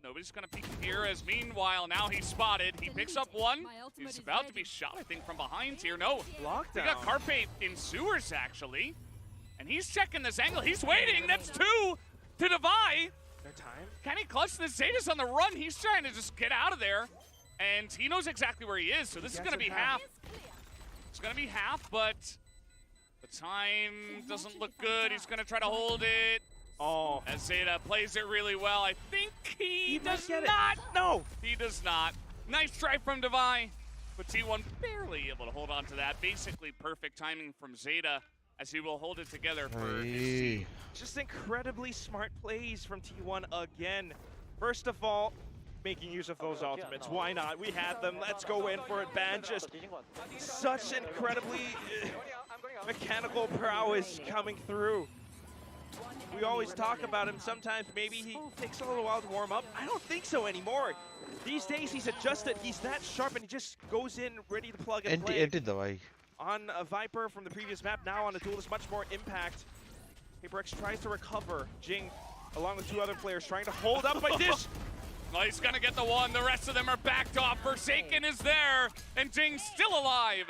Nobody's going to peek here, as meanwhile, now he's spotted. He picks up 1. He's about to be shot, I think, from behind here. No, we got Carpe in sewers, actually. And he's checking this angle. He's waiting. That's 2 to 𝘼𝐼. No time. Can he clutch this? 𝘼𝐿's on the run. He's trying to just get out of there. And he knows exactly where he is, so this is going to be half. It's going to be half, but the time doesn't look good. He's going to try to hold it. Oh. As 𝘼𝐿 plays it really well. I think he does get not. It. No. He does not. Nice try from 𝘼𝐼, but T1 barely able to hold on to that. Basically perfect timing from 𝘼𝐿, as he will hold it together for his team. Just incredibly smart plays from T1 again. First of all, making use of those ultimates. Why not? We had them. Let's go in for it. Ban just such incredibly mechanical prowess coming through. We always talk about him. Sometimes maybe he takes a little while to warm up. I don't think so anymore. These days he's adjusted. He's that sharp and he just goes in ready to plug and play. 𝐼𝐼. On a Viper from the previous map, now on a Duelist, much more impact. PRX tries to recover. Jing, along with 2 other players, trying to hold up by Dish. Well, he's going to get the 1. The rest of them are backed off. Forsaken is there, and Jing's still alive.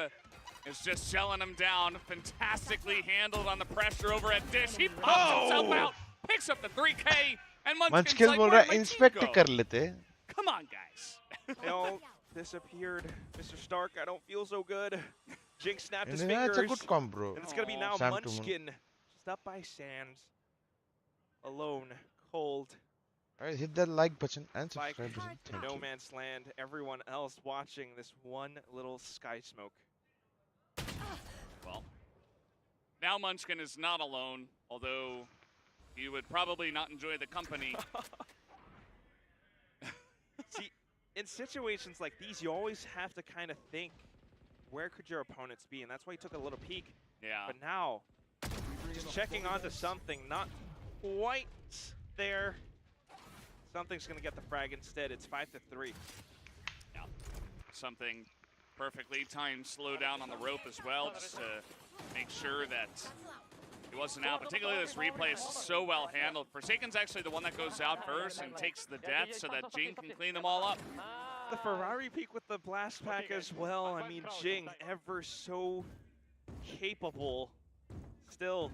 It's just shelling him down. Fantastically handled on the pressure over at Dish. He pops himself out, picks up the 3K, and Munchkin's like, बोल रहा है inspect कर लेते. Come on, guys. They all disappeared. Mr. Stark, I don't feel so good. Jing snapped his Yeah, fingers. it's a good comp, bro. And it's going to be now Sam Munchkin, just up by Sands, alone, cold. Alright, hit that like button and Like subscribe button. Thank no you. man's land. Everyone else watching this one little sky smoke. Well, now Munchkin is not alone, although he would probably not enjoy the company. See, in situations like these, you always have to kind of think, where could your opponents be? And that's why he took a little peek. Yeah. But now, just checking onto something, not quite there. Something's going to get the frag instead. It's 5-3. Yeah. Something perfectly timed slow down on the rope as well, just to make sure that he wasn't out. Particularly this replay is so well handled. Forsaken's actually the one that goes out first and takes the death so that Jing can clean them all up. the Ferrari peak with the blast pack as well. I mean, Jing, ever so capable. Still,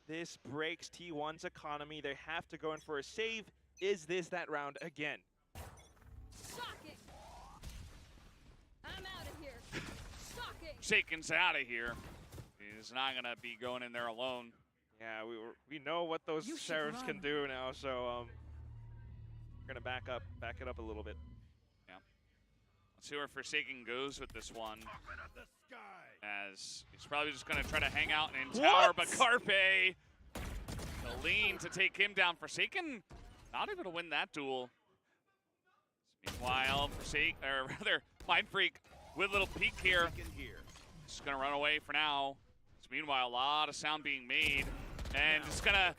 this breaks T1's economy. They have to go in for a save. Is this that round again? Shocking. I'm out of here. Shocking. Shaken's out of here. He's not going to be going in there alone. Yeah, we know what those sheriffs can do now, so we're going to back it up a little bit. Yeah. Let's see where Forsaken goes with this one. As he's probably just going to try to hang out in tower, but Carpe, the lean to take him down. Forsaken not able to win that duel. Meanwhile, Mind Freak with a little peek here. Just going to run away for now. So meanwhile, a lot of sound being made. And it's going to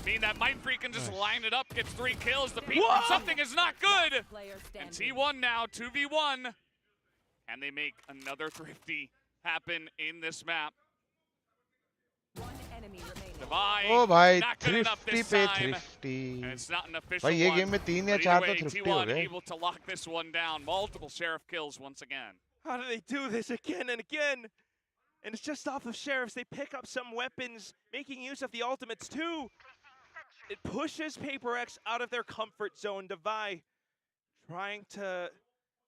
mean that Mind Freak can just line it up, gets 3 kills. The peek from something is not good. And T1 now, 2v1. And they make another Thrifty happen in this map. One enemy remaining. Divine, Oh भाई, not good enough this Thrifty पे time. Thrifty. And it's not an official भाई ये one. Game में 3 या But 4 either तो way, Thrifty हो T1 गए. able to lock this one down. Multiple Sheriff kills once again. How do they do this again and again? And it's just off of Sheriffs. They pick up some weapons, making use of the ultimates too. It pushes PRX out of their comfort zone. Devi trying to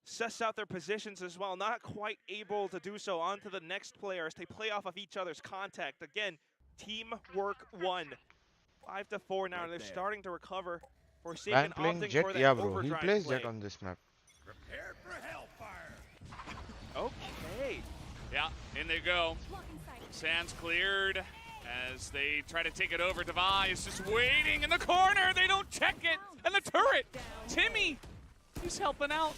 suss out their positions as well. Not quite able to do so. On to the next player as they play off of each other's contact. Again, teamwork won. 5-4 now. They're starting to recover. Forsaken Man playing opting Jet, for that yeah bro. He overdrive plays play. Jet on this map. Prepare for hellfire. Okay. Yeah, in they go. Sands cleared as they try to take it over. Devi is just waiting in the corner. They don't check it. And the turret. Timmy, he's helping out.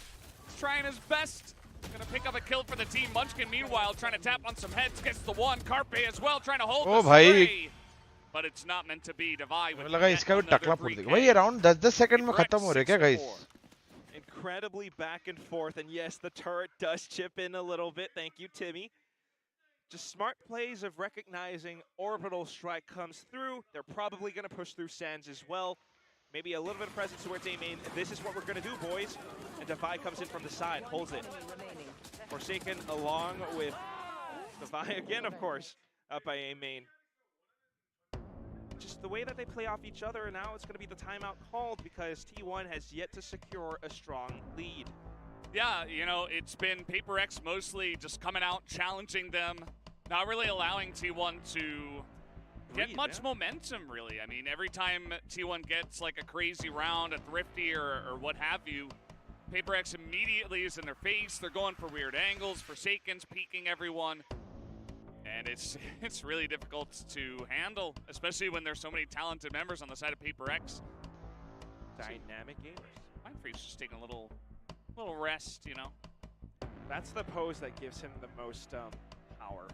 He's trying his best. Gonna pick up a kill for the team. Munchkin, meanwhile, trying to tap on some heads. Gets the one. Carpe as well, trying to hold Oh, the भाई. spray. But it's not meant to be. Devi with मुझे लगा इसका भी another टकला foot 3K. देगा. भाई ये round 10-10 second में खत्म हो रहे क्या guys? Incredibly back and forth, and yes, the turret does chip in a little bit. Thank you, Timmy. Just smart plays of recognizing orbital strike comes through. They're probably going to push through Sands as well. Maybe a little bit of presence towards A main. This is what we're going to do, boys. And Devi comes in from the side, holds it. Forsaken along with Devi again, of course, up by A main. Just the way that they play off each other, and now it's going to be the timeout called because T1 has yet to secure a strong lead. Yeah, you know, it's been PRX mostly just coming out, challenging them, not really allowing T1 to get much momentum, really. I mean, every time T1 gets like a crazy round, a Thrifty or what have you, PRX immediately is in their face. They're going for weird angles, Forsaken's peeking everyone. And it's really difficult to handle, especially when there's so many talented members on the side of PRX. Dynamic gamers. Mindfreak's just taking a little rest, you know. That's the pose that gives him the most power.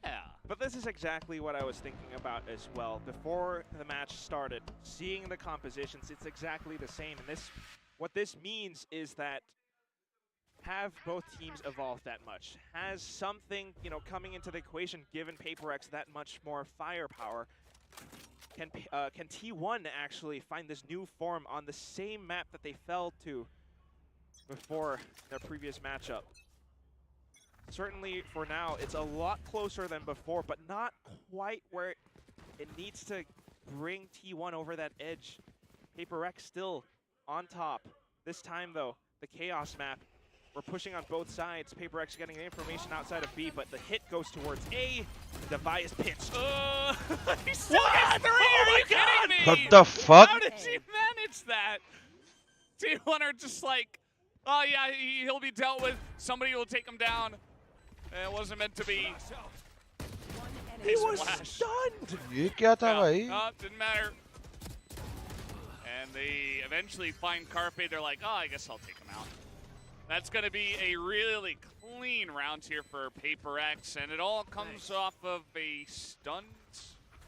Yeah. But this is exactly what I was thinking about as well. Before the match started, seeing the compositions, it's exactly the same. And what this means is that have both teams evolved that much? Has something, you know, coming into the equation given PRX that much more firepower? Can T1 actually find this new form on the same map that they fell to before their previous matchup? Certainly for now, it's a lot closer than before, but not quite where it needs to bring T1 over that edge. PRX still on top. This time though, the Chaos map, we're pushing on both sides. PRX getting the information outside of B, but the hit goes towards A. Devi is pinched. He still gets 3! Are you kidding me? What the fuck? How did he manage that? T1 are just like, oh yeah, he'll be dealt with. Somebody will take him down. It wasn't meant to be. He was stunned! ये क्या था भाई? Didn't matter. And they eventually find Carpe. They're like, oh, I guess I'll take him out. That's going to be a really clean round here for PRX, and it all comes off of a stunned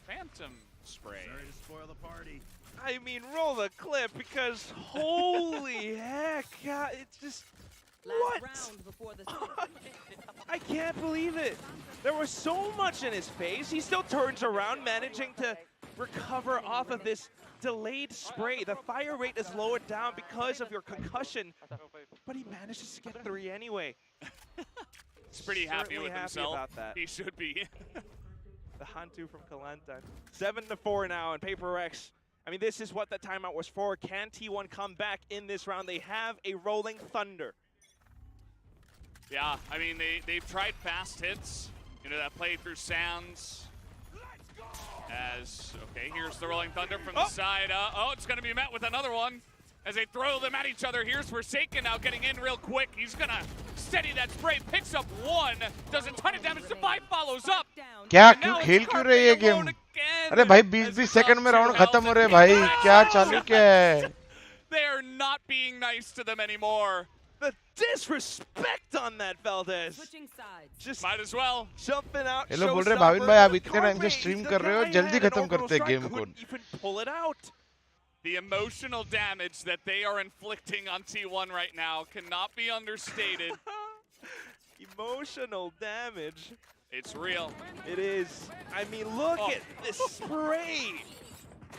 Phantom spray. Sorry to spoil the party. I mean, roll the clip because holy heck, it's just what? I can't believe it. There was so much in his face. He still turns around, managing to recover off of this delayed spray. The fire rate is lowered down because of your concussion, but he manages to get 3 anyway. He's pretty happy with himself. About that. He should be. The Hantu from Kalanta. 7-4 now, and PRX. I mean, this is what the timeout was for. Can T1 come back in this round? They have a rolling thunder. Yeah, I mean, they've tried fast hits. You know, that play through Sands. Okay, here's the rolling thunder from the side. It's going to be met with another one as they throw them at each other. Here's Forsaken now getting in real quick. He's going to steady that spray, picks up 1, does a ton of damage. Defi follows up. क्या क्यों खेल क्यों रही है game? अरे भाई 20-20 second में round खत्म हो रहे भाई. क्या चालू क्या है? They are not being nice to them anymore. The disrespect on that, Valdez. Just might as well. Jumping out. ये लोग बोल रहे भाविन भाई आप इतने टाइम से स्ट्रीम कर रहे हो, जल्दी खत्म करते हैं गेम को. Even pull it out. The emotional damage that they are inflicting on T1 right now cannot be understated. Emotional damage. It's real. It is. I mean, look at this spray.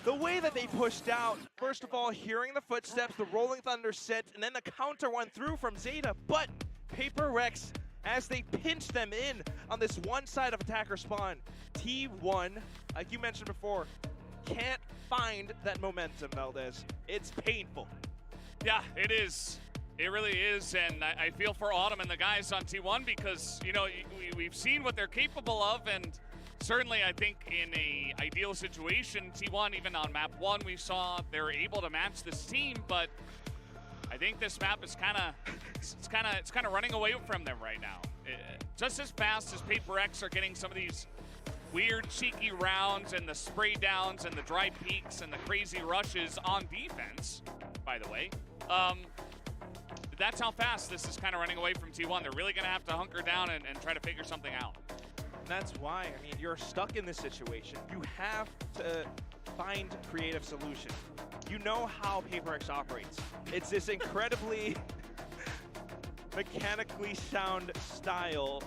The way that they pushed out, first of all, hearing the footsteps, the rolling thunder set, and then the counter one through from Zeta. But PRX, as they pinch them in on this one side of attacker spawn, T1, like you mentioned before, can't find that momentum, Valdez. It's painful. Yeah, it is. It really is, and I feel for Autumn and the guys on T1 because, you know, we've seen what they're capable of, and certainly I think in a ideal situation, T1, even on map 1, we saw they're able to match this team, but I think this map is it's kind of running away from them right now. Just as fast as PRX are getting some of these weird, cheeky rounds and the spray downs and the dry peaks and the crazy rushes on defense, by the way. That's how fast this is kind of running away from T1. They're really going to have to hunker down and try to figure something out. And that's why, I mean, you're stuck in this situation. You have to find creative solution. You know how PRX operates. It's this incredibly mechanically sound style.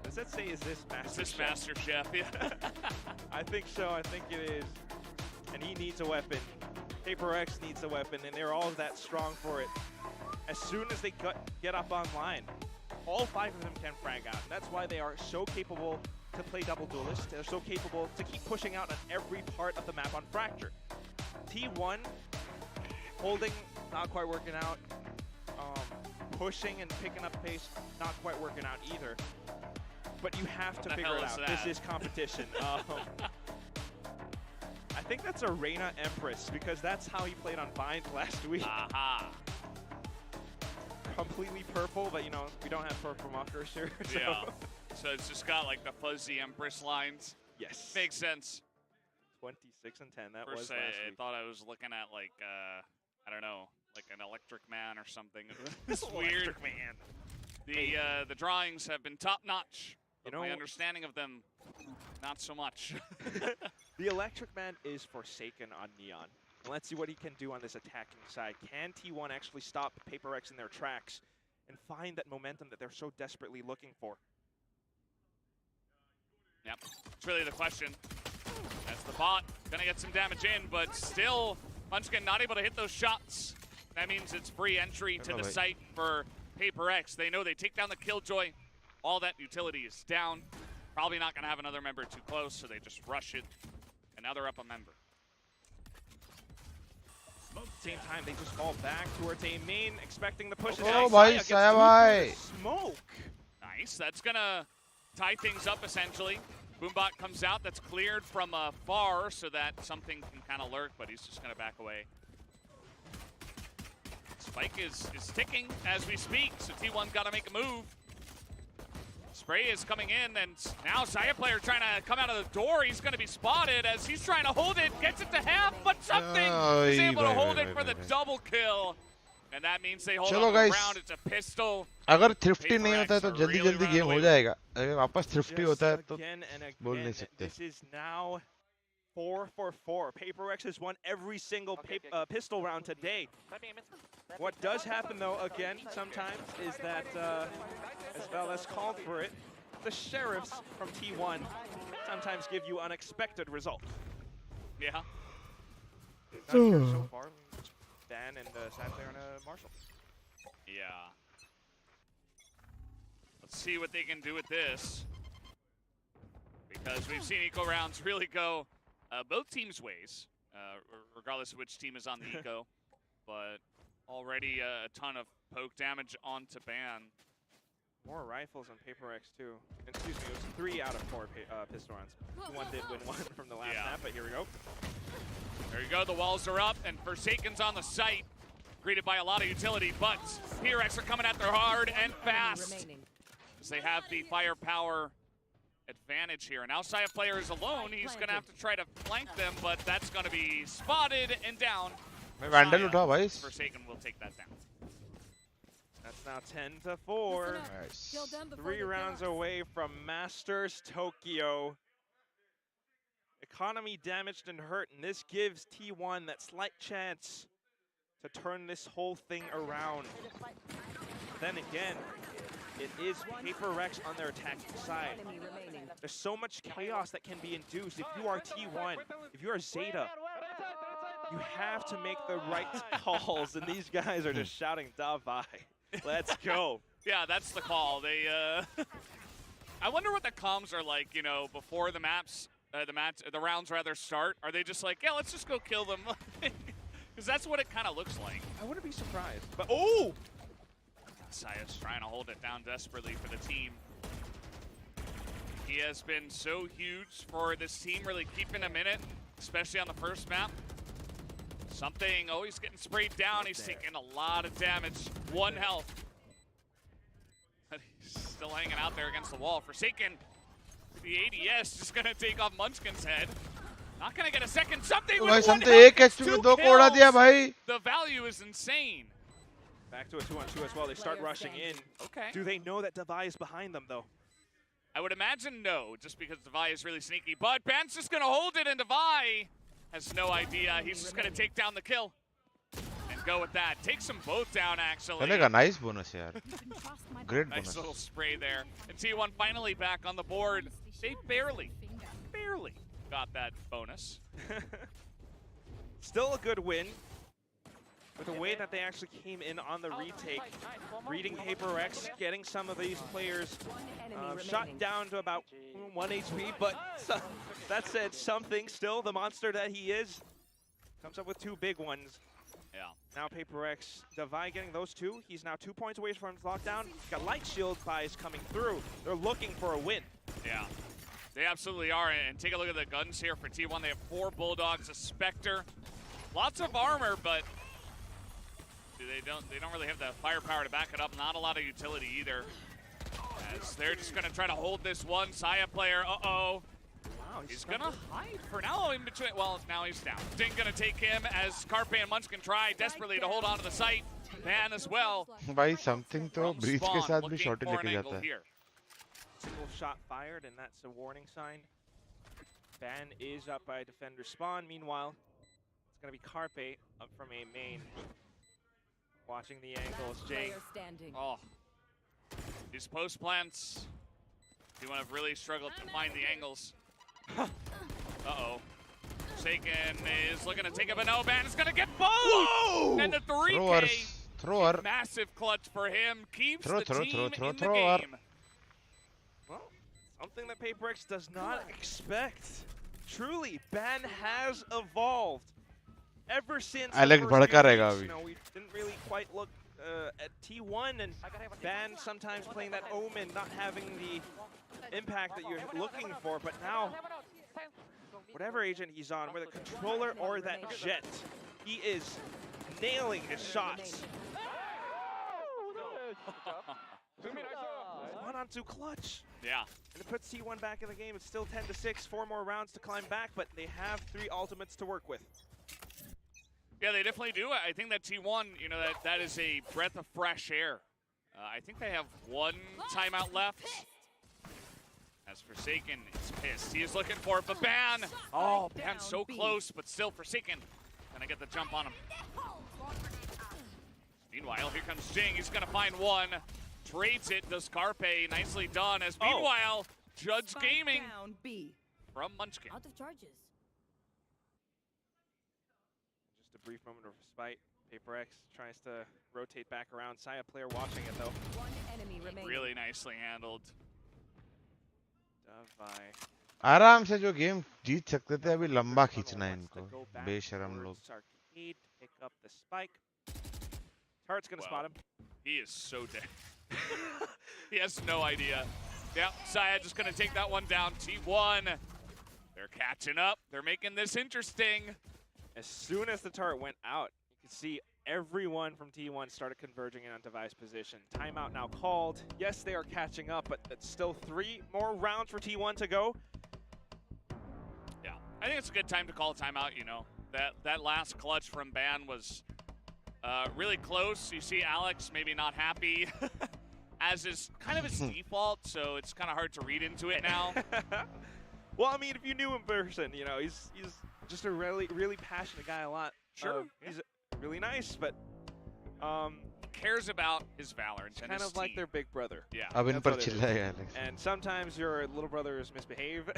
Does that say, is this Master Is this Chef? Master Chef? Yeah. I think so. I think it is. And he needs a weapon. PRX needs a weapon, and they're all that strong for it. As soon as they get up online, all 5 of them can frag out. That's why they are so capable to play double duelist. They're so capable to keep pushing out on every part of the map on Fracture. T1, holding, not quite working out. Pushing and picking up pace, not quite working out either. But you have to figure it out. This is competition. I think that's a Reina Empress, because that's how he played on Vine last week. Aha. Completely purple, but you know, we don't have purple markers here. So. Yeah. So it's just got like the fuzzy Empress lines. Yes. Makes sense. 26 and 10, that First, was last I week. thought I was looking at like, I don't know, like an Electric Man or something. It's weird. Electric Man. The drawings have been top notch. You But know, my understanding of them, not so much. The Electric Man is Forsaken on Neon. And let's see what he can do on this attacking side. Can T1 actually stop PRX in their tracks and find that momentum that they're so desperately looking for? Yep, it's really the question. That's the bot, gonna get some damage in, but still, Munchkin not able to hit those shots. That means it's free entry to the site for PRX. They know they take down the Killjoy. All that utility is down. Probably not gonna have another member too close, so they just rush it. And now they're up a member. Same time, they just fall back towards A main, expecting the push. Oh, bhai, Saya bhai. Smoke. Nice, that's gonna tie things up essentially. Boombot comes out, that's cleared from far so that something can kind of lurk, but he's just gonna back away. Spike is ticking as we speak, so T1's gotta make a move. Spray is coming in, and now Saya Player trying to come out of the door. He's going to be spotted as he's trying to hold it, gets it to half, but something is able to hold it for the double kill. And that means they hold on to the round. It's a pistol. अगर thrifty नहीं होता है तो जल्दी game हो जाएगा. अगर वापस thrifty होता है तो बोल नहीं सकते. This is now 4-4-4. PRX has won every single pistol round today. What does happen, though, again, sometimes, is that, as Valdez called for it, the sheriffs from T1 sometimes give you unexpected results. Yeah. Not sure so far. Dan and Sad Player on a Marshall. Yeah. Let's see what they can do with this. Because we've seen eco rounds really go both teams' ways, regardless of which team is on the eco. But already a ton of poke damage onto Ban. More rifles on PRX too. Excuse me, it was 3 out of 4 pistol rounds. One did win one from the last map, but here we go. There you go, the walls are up, and Forsaken's on the site. Greeted by a lot of utility, but PRX are coming at their hard and fast. As they have the firepower advantage here. And now 𝘼𝘽𝑉 is alone. He's going to have to try to flank them, but that's going to be spotted and down. Vandal उठा भाई. Forsaken will take that down. That's now 10-4. Nice. 3 rounds away from Masters Tokyo. Economy damaged and hurt, and this gives T1 that slight chance to turn this whole thing around. Then again, it is PRX on their attacking side. There's so much chaos that can be induced. If you are T1, if you are Zeta, you have to make the right calls, and these guys are just shouting Davai. Let's go. Yeah, that's the call. They, I wonder what the comms are like, you know, before the the rounds rather start. Are they just like, yeah, let's just go kill them? Because that's what it kind of looks like. I wouldn't be surprised. But oh! 𝘼𝘽𝑉's trying to hold it down desperately for the team. He has been so huge for this team, really keeping him in it, especially on the first map. Something, oh, he's getting sprayed down. He's taking a lot of damage. 1 health. But he's still hanging out there against the wall. Forsaken, the ADS, just going to take off Munchkin's head. Not going to get a second. Something with 1 health. 2 kills. The value is insane. Back to a 2-on-2 as well. They start rushing in. Okay. Do they know that Davai is behind them, though? I would imagine no, just because Davai is really sneaky. But Ban's just going to hold it, and Davai has no idea. He's just going to take down the kill and go with that. Takes them both down, actually. Nice bonus, yaar. Great bonus. Nice little spray there. And T1 finally back on the board. They barely got that bonus. Still a good win. With the way that they actually came in on the retake, reading PRX, getting some of these players shot down to about 1 HP, but that said something still, the monster that he is, comes up with 2 big ones. Yeah. Now PRX, Davai getting those 2. He's now 2 points away from his lockdown. He's got light shield buys coming through. They're looking for a win. Yeah, they absolutely are. And take a look at the guns here for T1. They have 4 Bulldogs, a Spectre, lots of armor, but they don't really have the firepower to back it up. Not a lot of utility either. As they're just going to try to hold this one. 𝘼𝘽𝑉, uh-oh. Wow, he's going to hide for now in between. Well, now he's down. Ding going to take him as 𝘼𝘽𝑉 and Munchkin try desperately to hold on to the site. Ban as well. भाई something तो breach के साथ भी shot लेके जाता है. Single shot fired, and that's a warning sign. Ban is up by defender spawn. Meanwhile, it's going to be 𝘼𝘽𝑉 up from a main. Watching the angles, Jay. Oh, these post plants, you want to really struggle to find the angles. Uh-oh. Forsaken is looking to take up a no ban. It's going to get both! And the 3K, Thrower. massive clutch for him, keeps the team in the thrower. game. Well, something that PRX does not expect. Truly, Ban has evolved. Ever since Alex भड़का रहेगा अभी. You know, we didn't really quite look at T1 and Ban sometimes playing that Omen, not having the impact that you're looking for. But now, whatever agent he's on, whether controller or that jet, he is nailing his shots. 1-on-2 clutch. Yeah. And it puts T1 back in the game. It's still 10-6, 4 more rounds to climb back, but they have 3 ultimates to work with. Yeah, they definitely do. I think that T1, you know, that is a breath of fresh air. I think they have 1 timeout left. As Forsaken is pissed. He is looking for it, but Ban. Oh, Ban's so close, but still Forsaken. Gonna get the jump on him. Meanwhile, here comes Jing. He's gonna find 1. Trades it, does 𝘼𝘽𝑉. Nicely done. As meanwhile, Judge Gaming from Munchkin. Out of charges. brief moment of respite. PRX tries to rotate back around. 𝘼𝐽𝐿 player watching it though. One enemy remaining. Really nicely handled. आराम से जो game जीत सकते थे अभी लंबा खींचना है इनको बेशरम लोग. Arcade, pick up the spike. Tart's gonna spot him. He is so dead. He has no idea. Yep, 𝘼𝐽𝐿 just gonna take that one down. T1, they're catching up. They're making this interesting. As soon as the turret went out, you can see everyone from T1 started converging in on device position. Timeout now called. Yes, they are catching up, but it's still 3 more rounds for T1 to go. Yeah, I think it's a good time to call a timeout, you know. That last clutch from Ban was really close. You see Alex maybe not happy, as is kind of his default, so it's kind of hard to read into it now. Well, I mean, if you knew him in person, you know, he's just a really passionate guy a lot. Sure. He's really nice, but he cares about his Valorant and kind his of like team. their big brother. Yeah. अब इन That's पर what it is. चिल्लाएगा Alex. And sometimes your little brothers misbehave.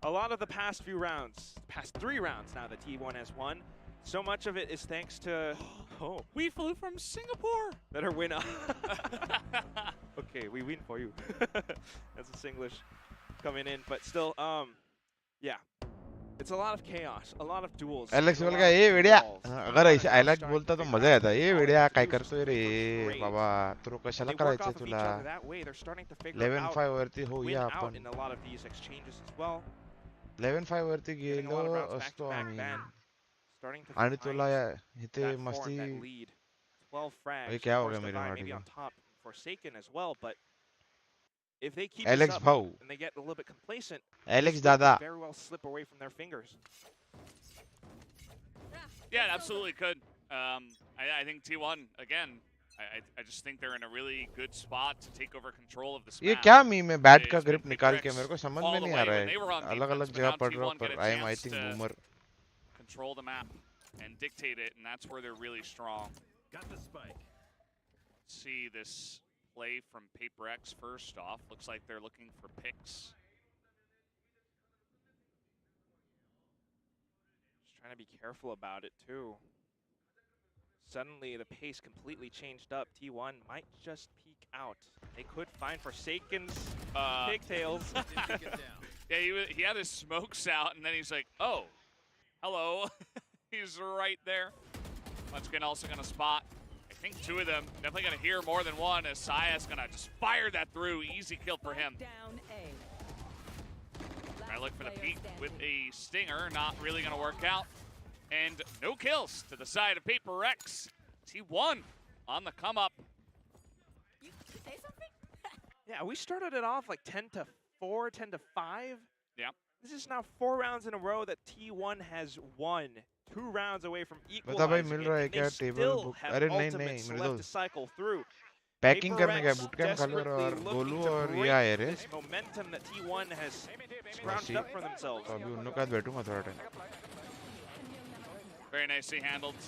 A lot of the past few rounds, past 3 rounds now that T1 has won, so much of it is thanks to we flew from Singapore. Better win. Okay, we win for you. That's a Singlish coming in, but still, yeah. It's a lot of chaos, a lot of duels. Alex बोल गया ये video अगर ऐसे Alex बोलता तो मजा आता ये वीडिया काय करतोय रे बाबा तुला कशाला करायचं तुला 11-5 वरती होऊया आपण 11-5 वरती गेलो असतो आम्ही आणि तुला इथे मस्ती 12 frags. ये क्या हो गया मेरे maybe on top Forsaken as well, but if they keep Alex this up भाऊ and they get a little bit complacent, Alex this दादा could very well slip away from their fingers. Yeah, it absolutely could. I think T1 again. I just think they're in a really good spot to take over control of this ये map. क्या meme है bat का grip निकाल के मेरे को समझ में नहीं आ रहा है अलग-अलग जगह पढ़ रहा हूं पर I think boomer control the map and dictate it, and that's where they're really strong. Got the spike. See this play from PRX first off. Looks like they're looking for picks. Just trying to be careful about it too. Suddenly the pace completely changed up. T1 might just peek out. They could find Forsaken's pigtails. Yeah, he had his smokes out, and then he's like, oh, hello. He's right there. Munchkin also going to spot. I think 2 of them. Definitely going to hear more than one as 𝘼𝐽𝐿 going to just fire that through. Easy kill for him. Down A. I look for the peek with a stinger. Not really going to work out. And no kills to the side of PRX. T1 on the come up. You say something? Yeah, we started it off like 10-4, 10-5. Yeah. This is now 4 rounds in a row that T1 has won. 2 rounds away from बता भाई equalizing mill it, रहा है and they क्या still table book have अरे नहीं ultimates मिल left दो to cycle through. Packing करने का PRX बूट कैंप खाली और desperately गोलू looking to और ये break आए रे this momentum that T1 has scrounged up for themselves. तो अभी उन लोग का बैठूंगा थोड़ा time Very nicely handled.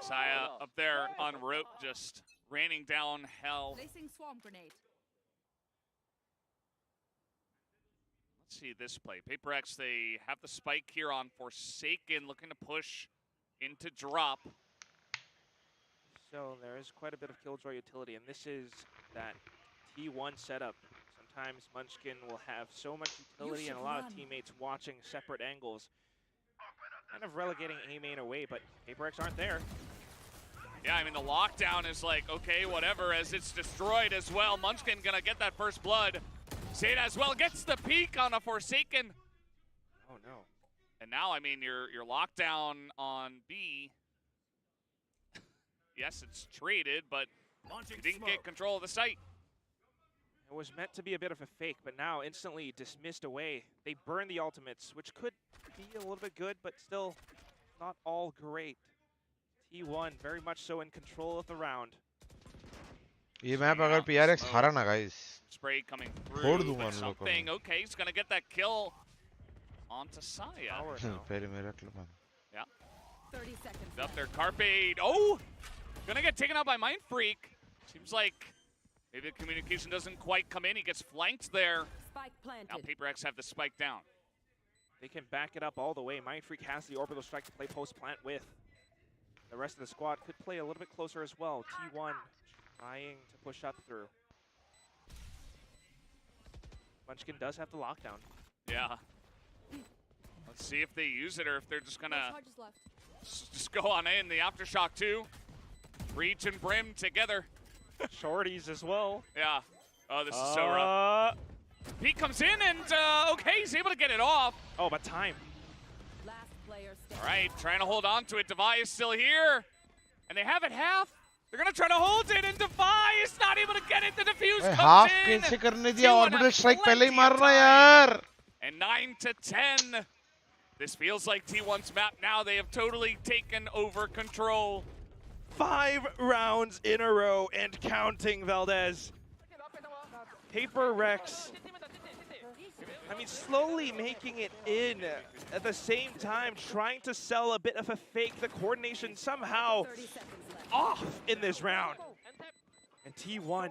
𝘼𝐽𝐿 up there on rope, just raining down hell. Placing swarm grenade. Let's see this play. PRX, they have the spike here on Forsaken, looking to push into drop. So there is quite a bit of killjoy utility, and this is that T1 setup. Sometimes Munchkin will have so much utility and a lot of teammates watching separate angles, kind of relegating A main away, but PRX aren't there. Yeah, I mean, the lockdown is like, okay, whatever, as it's destroyed as well. Munchkin gonna get that first blood. 𝘼𝐽𝐿 as well gets the peek on a Forsaken. Oh, no. And now, I mean, you're locked down on B. Yes, it's traded, but you didn't get control of the site. It was meant to be a bit of a fake, but now instantly dismissed away. They burn the ultimates, which could be a little bit good, but still not all great. T1 very much so in control of the round. ये map अगर PRX हारा ना guys Spray coming फोड़ through, दूंगा but उन लोगों को something, okay, he's gonna get that kill onto 𝘼𝐽𝐿. पहले मेरा clip Yeah. 30 seconds. Up there, Carpe. Oh! Gonna get taken out by Mind Freak. Seems like maybe the communication doesn't quite come in. He gets flanked there. Spike planted. Now PRX have the spike down. They can back it up all the way. Mindfreak has the orbital strike to play post-plant with. The rest of the squad could play a little bit closer as well. T1 trying to push up through. Munchkin does have the lockdown. Yeah. Let's see if they use it or if they're just gonna just go on in. The Aftershock 2. Breach and Brim together. Shorties as well. Yeah. Oh, this is so rough. Pete comes in and, okay, he's able to get it off. Oh, but time. All right, trying to hold on to it. 𝘼𝐼 is still here. And they have it half. They're going to try to hold it, and 𝘼𝐼 is not able to get it. The defuse comes half in. कैसे करने दिया? Orbital strike पहले ही मार रहा यार. And 9-10. This feels like T1's map now. They have totally taken over control. 5 rounds in a row and counting, Valdez. PRX, I mean, slowly making it in. At the same time, trying to sell a bit of a fake. The coordination somehow off in this round. And T1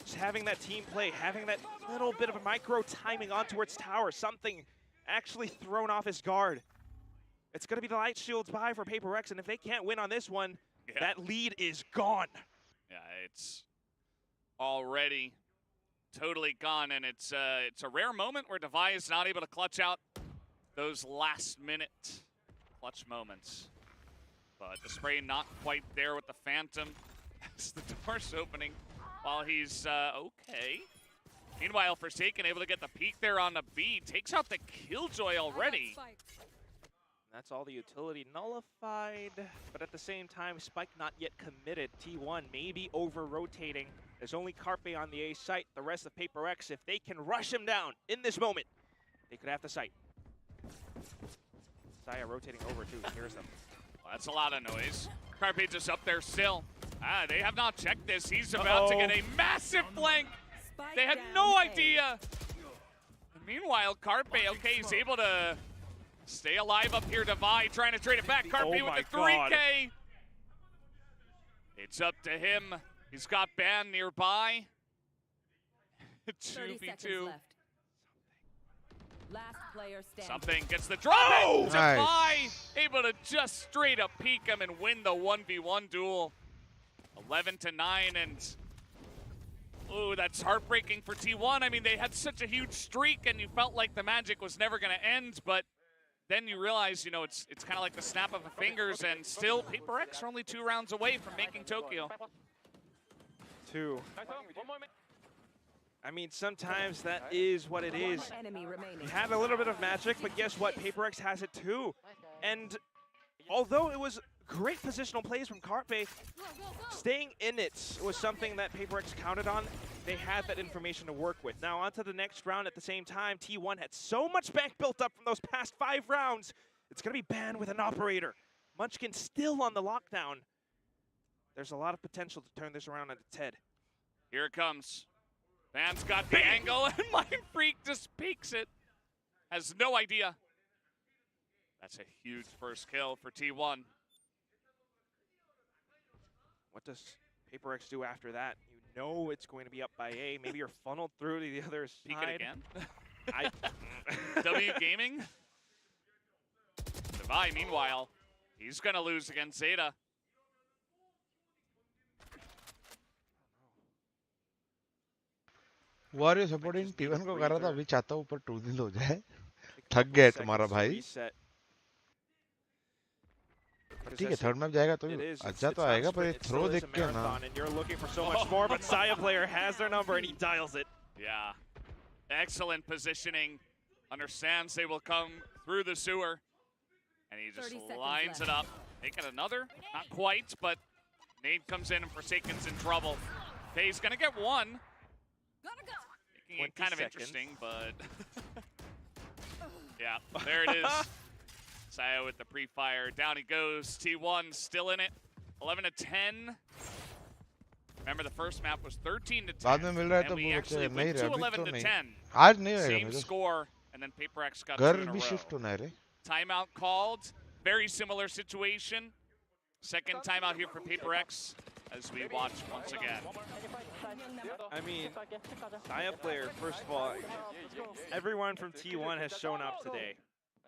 just having that team play, having that little bit of a micro timing on towards tower, something actually thrown off his guard. It's going to be the light shields buy for PRX, and if they can't win on this one, that lead is gone. Yeah, it's already totally gone, and it's a rare moment where 𝘼𝐼 is not able to clutch out those last-minute clutch moments. But the spray not quite there with the Phantom as the door's opening while he's okay. Meanwhile, Forsaken able to get the peek there on the B. Takes out the Killjoy already. That's all the utility nullified, but at the same time, Spike not yet committed. T1 maybe over-rotating. There's only 𝘼𝐼 on the A site. The rest of PRX, if they can rush him down in this moment, they could have the site. Saya rotating over too, here's them. Well, that's a lot of noise. 𝘼𝐼 just up there still. They have not checked this. He's about to get a massive flank. They had no idea. And meanwhile, 𝘼𝐼, okay, he's able to stay alive up here. 𝘼𝐼 trying to trade it back. 𝘼𝐼 with the 3K. It's up to him. He's got Ban nearby. 2v2. Last player standing. Something gets the drop. Oh! 𝘼𝐼 able to just straight up peek him and win the 1v1 duel. 11-9, and ooh, that's heartbreaking for T1. I mean, they had such a huge streak, and you felt like the magic was never going to end, but then you realize, you know, it's kind of like the snap of the fingers, and still PRX are only 2 rounds away from making Tokyo. 2. I mean, sometimes that is what it is. He had a little bit of magic, but guess what? PRX has it too. And although it was great positional plays from 𝘼𝐼, staying in it was something that PRX counted on. They had that information to work with. Now on to the next round at the same time. T1 had so much bank built up from those past 5 rounds. It's going to be banned with an operator. Munchkin still on the lockdown. There's a lot of potential to turn this around on its head. Here it comes. Ban's got the angle, and Mindfreak just peeks it. Has no idea. That's a huge first kill for T1. What does PRX do after that? You know it's going to be up by A. Maybe you're funneled through to the other side. Peek it again. W Gaming. 𝘼𝐼, meanwhile, he's going to lose against Zeta. Warrior supporting T1 को कर रहा था. अभी चाहता हूँ ऊपर 2 दिन हो जाए. थक गया तुम्हारा भाई. ठीक है, थर्ड मैप जाएगा तो अच्छा तो आएगा, पर ये थ्रो देख के ना. And you're looking for so much more, but 𝘼𝐼 player has their number and he dials it. Yeah, excellent positioning. Understands they will come through the sewer, and he just lines it up. Making another, not quite, but nade comes in and Forsaken's in trouble. Okay, he's gonna get one. Making it kind of interesting, but yeah, there it is. Saya with the pre-fire. Down he goes. T1 still in it. 11-10. Remember, the first map was 13-10. And we actually went to 11-10. Same score, and then PRX got 2 in a row. Timeout called. Very similar situation. Second timeout here for PRX as we watch once again. I mean, 𝘼𝐼 player, first of all, everyone from T1 has shown up today.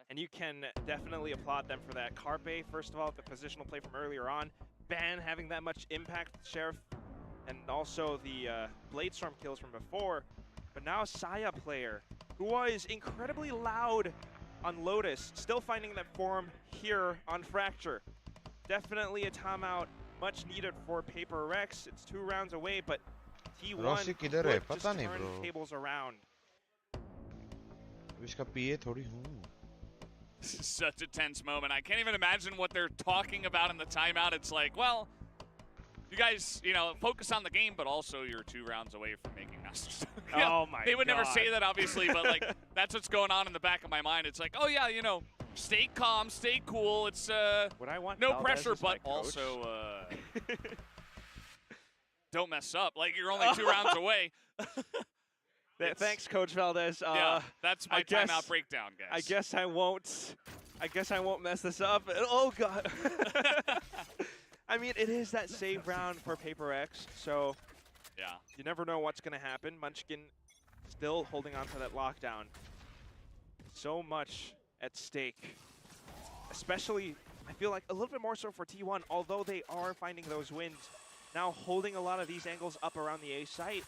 And you can definitely applaud them for that. Carpe, first of all, the positional play from earlier on. Ban having that much impact with Sheriff. And also the Bladestorm kills from before. But now 𝘼𝐽𝐿𝐿 player, who was incredibly loud on Lotus, still finding that form here on Fracture. Definitely a timeout, much needed for PRX. It's 2 rounds away, but T1 could just turn tables around. इसका PA थोड़ी हूँ. This is such a tense moment. I can't even imagine what they're talking about in the timeout. It's like, well, you guys, you know, focus on the game, but also you're 2 rounds away from making Masters. Oh my God. They would never say that, obviously, but like that's what's going on in the back of my mind. It's like, oh yeah, you know, stay calm, stay cool. It's what I want no Valdez pressure, as my but coach. also don't mess up. Like you're only 2 rounds away. Thanks, Coach Valdez. Yeah, that's my timeout breakdown, guys. I guess I won't mess this up. Oh God. I mean, it is that save round for PRX, so yeah, you never know what's going to happen. Munchkin still holding on to that lockdown. So much at stake, especially, I feel like, a little bit more so for T1, although they are finding those wins. Now holding a lot of these angles up around the A site.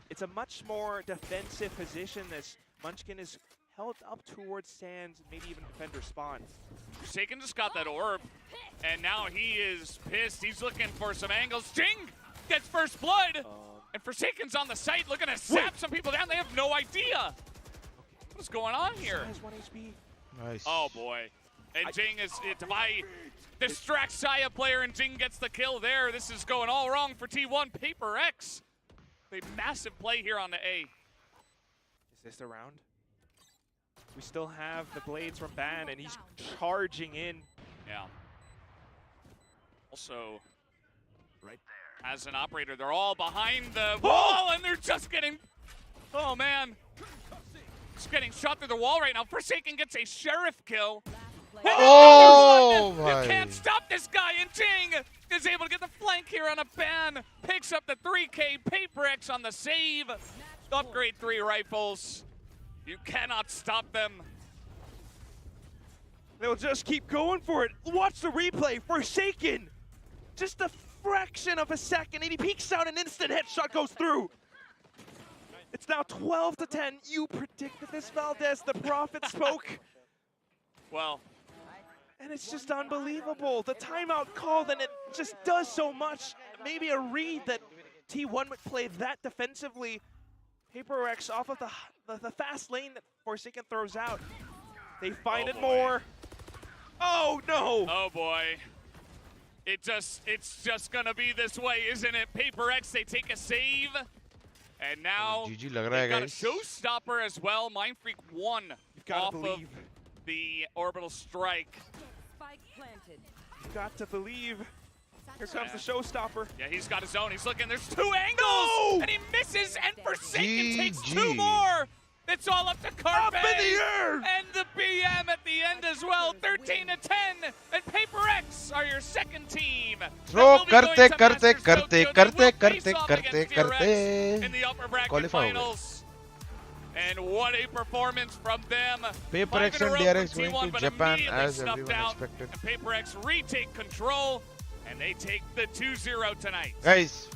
It's a much more defensive position as Munchkin is held up towards stands, maybe even defender spawn. Forsaken just got that orb, and now he is pissed. He's looking for some angles. Jing gets first blood, and Forsaken's on the site looking to zap some people down. They have no idea. What's going on here? Has 1 HP. Nice. Oh boy. And Jing is, Devi distracts 𝘼𝐽𝐿𝐿 player, and Jing gets the kill there. This is going all wrong for T1. PRX. A massive play here on the A. Is this the round? We still have the blades from Ban, and he's charging in. Yeah. Also, right there. As an operator, they're all behind the wall, and they're just getting, oh man. Just getting shot through the wall right now. Forsaken gets a Sheriff kill. Oh, you can't stop this guy, and Jing is able to get the flank here on a Ban. Picks up the 3K. PRX on the save. Upgrade 3 rifles. You cannot stop them. They'll just keep going for it. Watch the replay. Forsaken. Just a fraction of a second, and he peeks out, an instant headshot goes through. It's now 12-10. You predicted this, Valdez. The prophet spoke. Well. And it's just unbelievable. The timeout called, and it just does so much. Maybe a read that T1 would play that defensively. PRX off of the fast lane that Forsaken throws out. They find it more. Oh no! Oh boy. It's just gonna be this way, isn't it? PRX, they take a save. And now GG they got a showstopper as well. Mindfreak 1 off of the orbital strike. You've got to believe. Here comes the showstopper. Yeah, he's got his own. He's looking. There's 2 angles! And he misses, and Forsaken takes 2 more! It's all up to Carpe! Up in the air! And the BM at the end as well, 13-10! And PRX are your second team! Throw karte. In the upper bracket finals. And what a performance from them. PRX and DRX going to Japan as everyone expected. And PRX retake control, and they take the 2-0 tonight. Guys,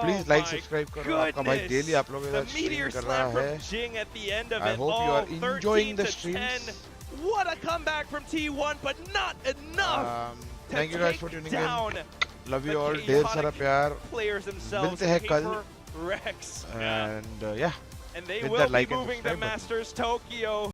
please like, subscribe करो. आपका भाई daily आप लोगों के साथ stream कर रहा है. I hope you are enjoying the streams. What a comeback from T1, but not enough. Thank you guys for tuning in. Love you all. ढेर सारा प्यार. मिलते हैं कल. And yeah. And they will be moving to Masters Tokyo.